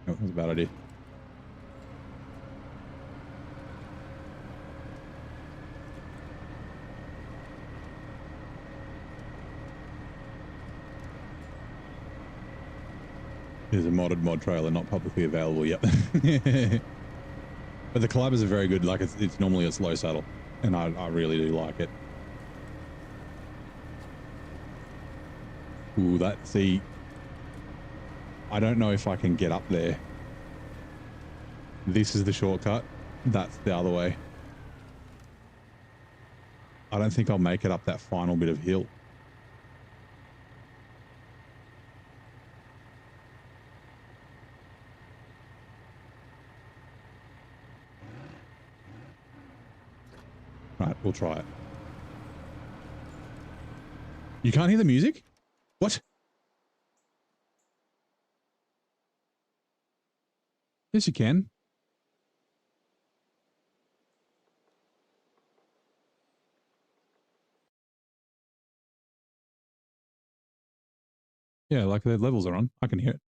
Oh, that was a bad idea. There's a modded mod trailer not publicly available yet. But the collabs are very good. Like it's normally a slow saddle, and I really do like it. Ooh, see, I don't know if I can get up there. This is the shortcut. That's the other way. I don't think I'll make it up that final bit of hill. Right, we'll try it. You can't hear the music? What? Yes, you can. Yeah, like the levels are on. I can hear it.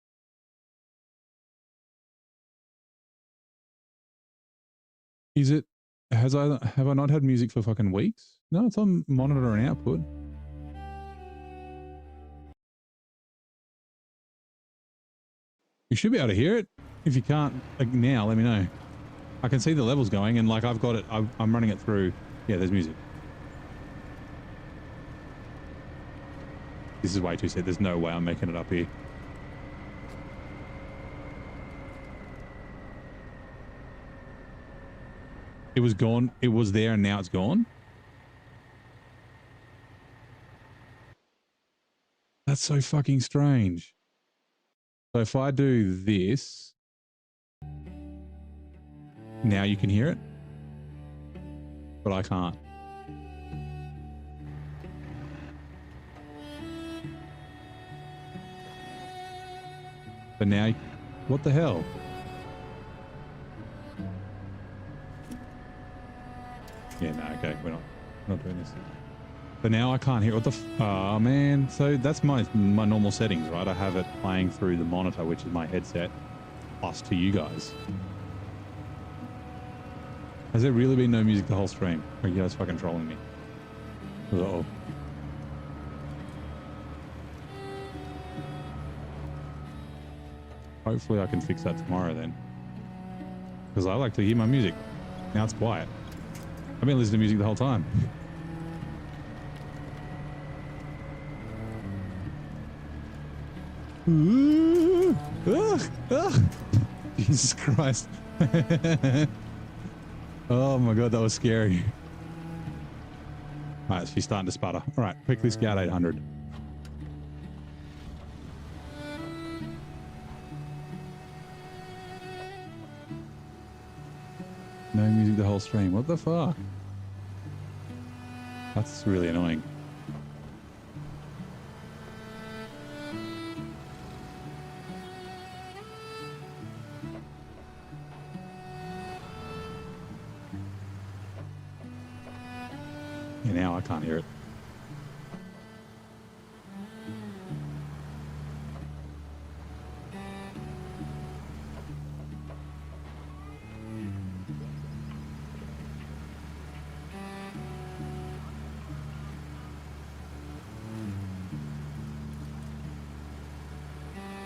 Is it? Have I not had music for fucking weeks? No, it's on monitor and output. You should be able to hear it. If you can't, like now, let me know. I can see the levels going, and like I've got it. I'm running it through. Yeah, there's music. This is way too sad. There's no way I'm making it up here. It was gone. It was there, and now it's gone. That's so fucking strange. So if I do this, now you can hear it, but I can't. But now, what the hell? Yeah, no, okay, we're not doing this. But now I can't hear what the oh man. So that's my normal settings, right? I have it playing through the monitor, which is my headset, plus to you guys. Has there really been no music the whole stream? Or are you guys fucking trolling me? Uh-oh. Hopefully I can fix that tomorrow then. Because I like to hear my music. Now it's quiet. I've been listening to music the whole time. Jesus Christ. Oh my God, that was scary. All right, she's starting to sputter. All right, quickly scout 800. No music the whole stream. What the fuck? That's really annoying. Yeah, now I can't hear it.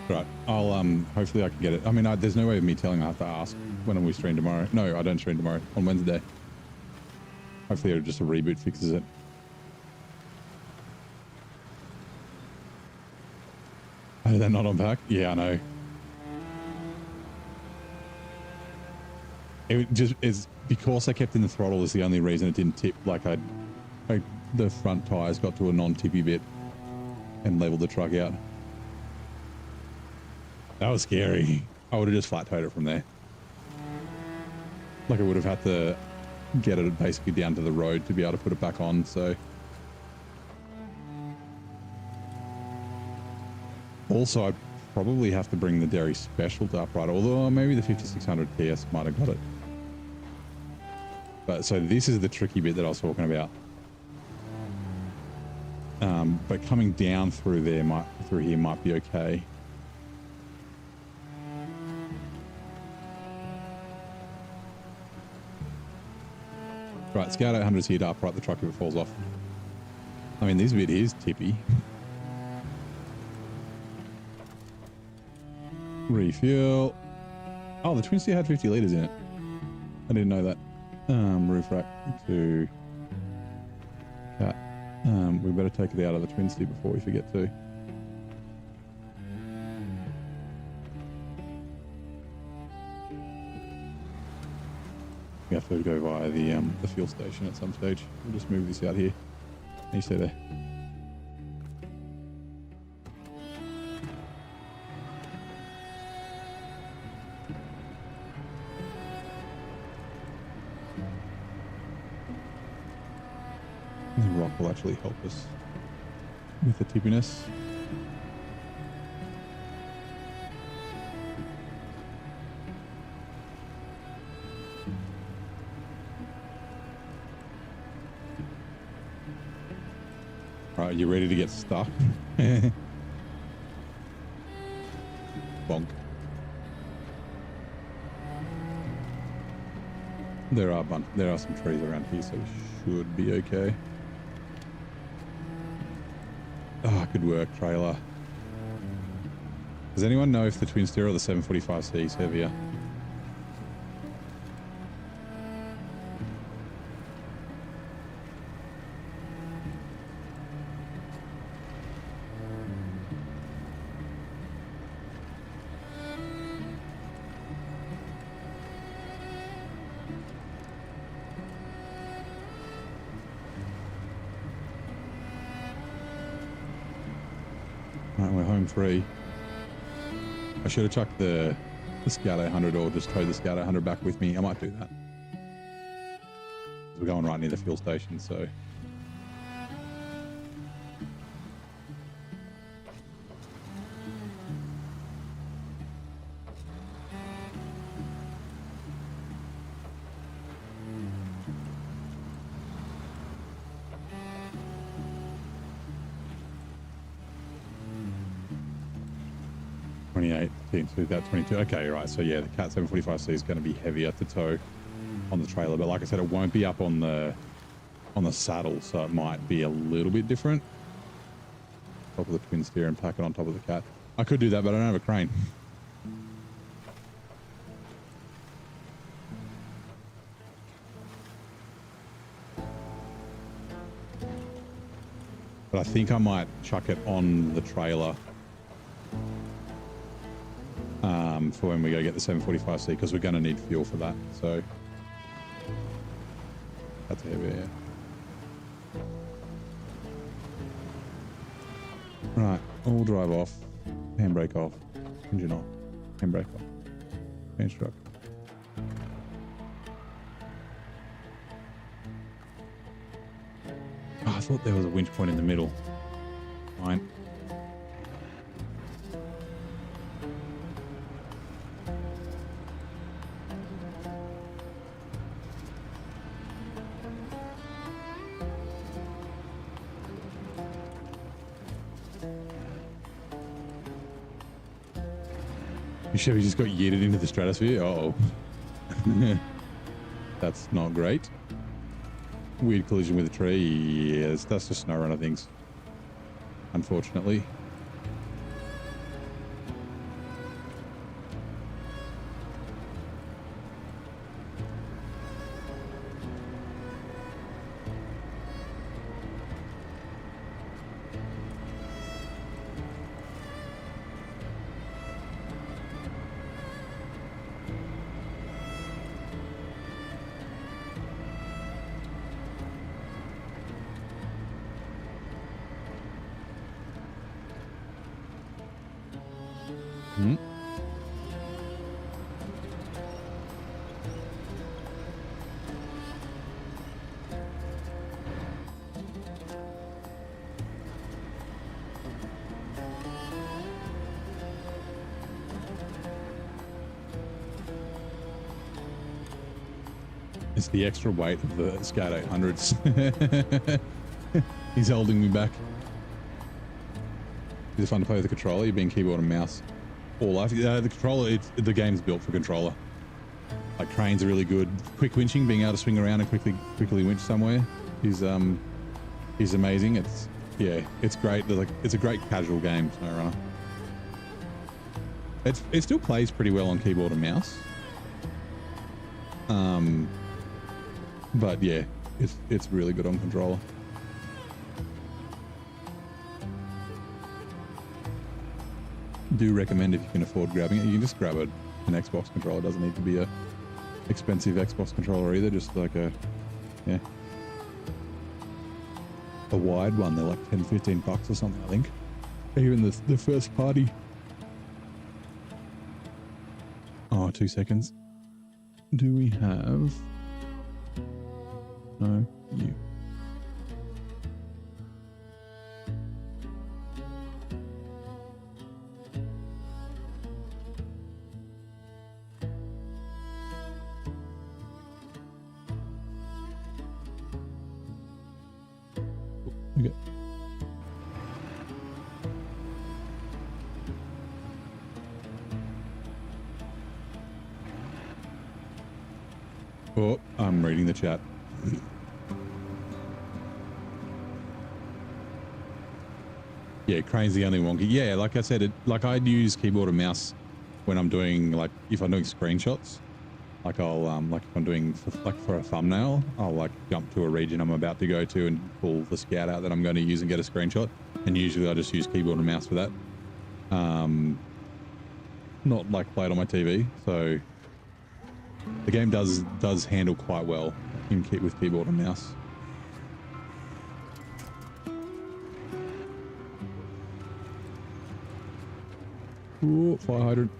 Right, I'll hopefully I can get it. I mean, there's no way of me telling. I have to ask when we stream tomorrow. No, I don't stream tomorrow. On Wednesday. Hopefully just a reboot fixes it. Oh, did that not unpack? Yeah, I know. It just is because I kept in the throttle is the only reason it didn't tip. Like the front tires got to a non-tippy bit and leveled the truck out. That was scary. I would have just flat towed it from there. Like I would have had to get it basically down to the road to be able to put it back on. So Also, I'd probably have to bring the dairy special to upright, although maybe the 5600 TS might have got it. But so this is the tricky bit that I was talking about. But coming down through there through here might be okay. Right, Scout 800's here to upright the truck if it falls off. I mean, this bit here is tippy. Refuel. Oh, the twin steer had 50 litres in it. I didn't know that. Roof rack to cat. We better take it out of the twin steer before we forget to. We have to go via the fuel station at some stage. We'll just move this out here. You stay there. The rock will actually help us with the tippiness. Right, you ready to get stuck? Bonk. There are some trees around here, so we should be okay. Ah, good work, trailer. Does anyone know if the twin steer or the 745C is heavier? Right, we're home free. I should have chucked the Scout 800 or just towed the Scout 800 back with me. I might do that. We're going right near the fuel station, so. That 22. Okay, right. So yeah, the Cat 745C is going to be heavier to tow on the trailer, but like I said, it won't be up on the saddle, so it might be a little bit different. Top of the twin steer and pack it on top of the Cat. I could do that, but I don't have a crane. But I think I might chuck it on the trailer for when we go get the 745C, because we're going to need fuel for that. So that's a heavy, yeah. Right, all drive off, handbrake off, engine off, handbrake off, change truck. Oh, I thought there was a winch point in the middle. Fine. Chevy just got yeeted into the stratosphere. Uh-oh. That's not great. Weird collision with a tree. Yes, that's just SnowRunner things, unfortunately. It's the extra weight of the Scout 800s. He's holding me back. Is it fun to play with the controller? You're being keyboard and mouse all life. The controller, the game's built for controller. Like trains are really good. Quick winching, being able to swing around and quickly winch somewhere is amazing. It's great. It's a great casual game, SnowRunner. It still plays pretty well on keyboard and mouse. But yeah, it's really good on controller. Do recommend if you can afford grabbing it. You can just grab an Xbox controller. It doesn't need to be a expensive Xbox controller either. Just like a wide one. They're like 10-15 bucks or something, I think. Even the first party. Oh, 2 seconds. Do we have... No, you. Okay. Oh, I'm reading the chat. Yeah, Crane's the only wonky. Yeah, like I said, I'd use keyboard and mouse when I'm doing, like, if I'm doing screenshots. Like I'll, like if I'm doing, for a thumbnail, I'll like jump to a region I'm about to go to and pull the scout out that I'm going to use and get a screenshot. And usually I just use keyboard and mouse for that. Not like play it on my TV. So the game does handle quite well with keyboard and mouse. Ooh, fire hydrant.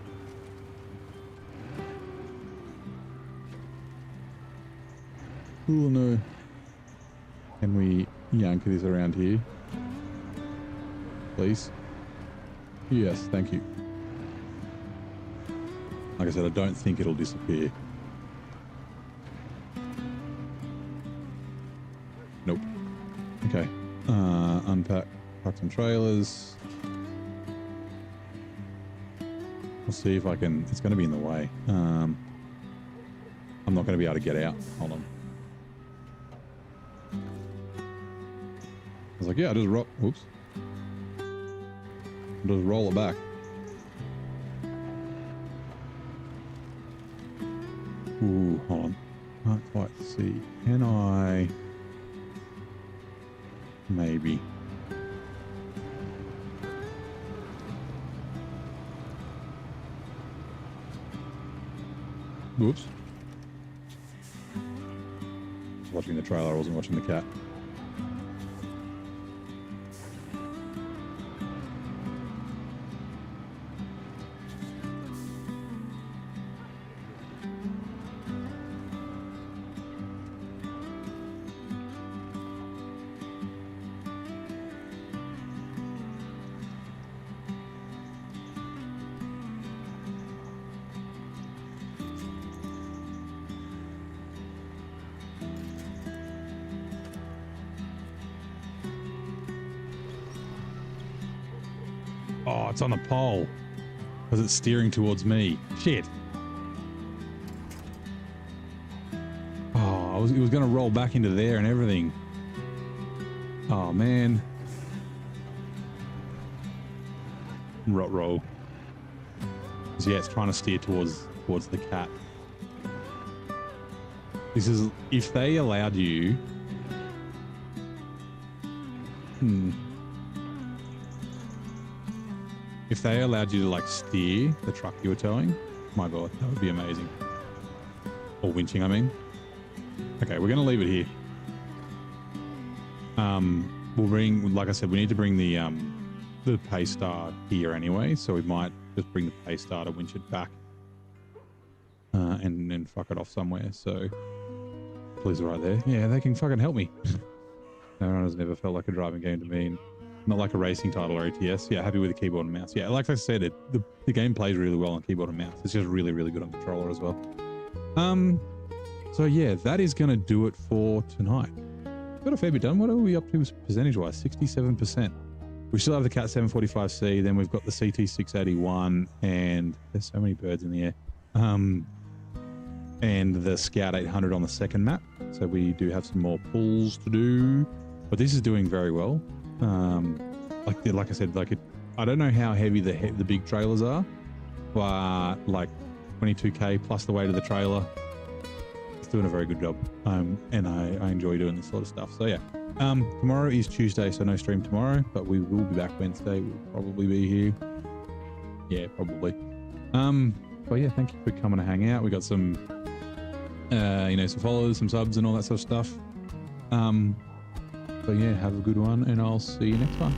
Oh no. Can we yank this around here? Please? Yes, thank you. Like I said, I don't think it'll disappear. Nope. Okay. Unpack trucks and trailers. We'll see if I can... It's going to be in the way. I'm not going to be able to get out. Hold on. I was like, yeah, I'll just roll. Whoops. I'll just roll it back. Ooh, hold on. Can't quite see. Can I? Maybe. Whoops. I was watching the trailer, I wasn't watching the cat. Oh, it's on the pole because it's steering towards me. Shit. Oh, it was going to roll back into there and everything. Oh, man. Roll. So, yeah, it's trying to steer towards the cat. This is if they allowed you. If they allowed you to like steer the truck you were towing, my God, that would be amazing. Or winching, I mean. Okay, we're going to leave it here. We'll bring, like I said, we need to bring the Paystar here anyway, so we might just bring the Paystar to winch it back and then fuck it off somewhere. So, please, right there. Yeah, they can fucking help me. SnowRunner's never felt like a driving game to me. Not like a racing title or ATS. Yeah, happy with the keyboard and mouse. Yeah, like I said, the game plays really well on keyboard and mouse. It's just really, really good on controller as well. So yeah, that is going to do it for tonight. Got a fair bit done. What are we up to percentage-wise? 67%. We still have the Cat 745C. Then we've got the CT 681, and there's so many birds in the air. And the Scout 800 on the second map. So we do have some more pulls to do, but this is doing very well. Like I said, I don't know how heavy the big trailers are, but like 22K plus the weight of the trailer, it's doing a very good job. And I enjoy doing this sort of stuff. So yeah, tomorrow is Tuesday, so no stream tomorrow, but we will be back Wednesday. We'll probably be here. Yeah, probably. But yeah, thank you for coming to hang out. We got some, some followers, some subs, and all that sort of stuff. So yeah, have a good one, and I'll see you next one.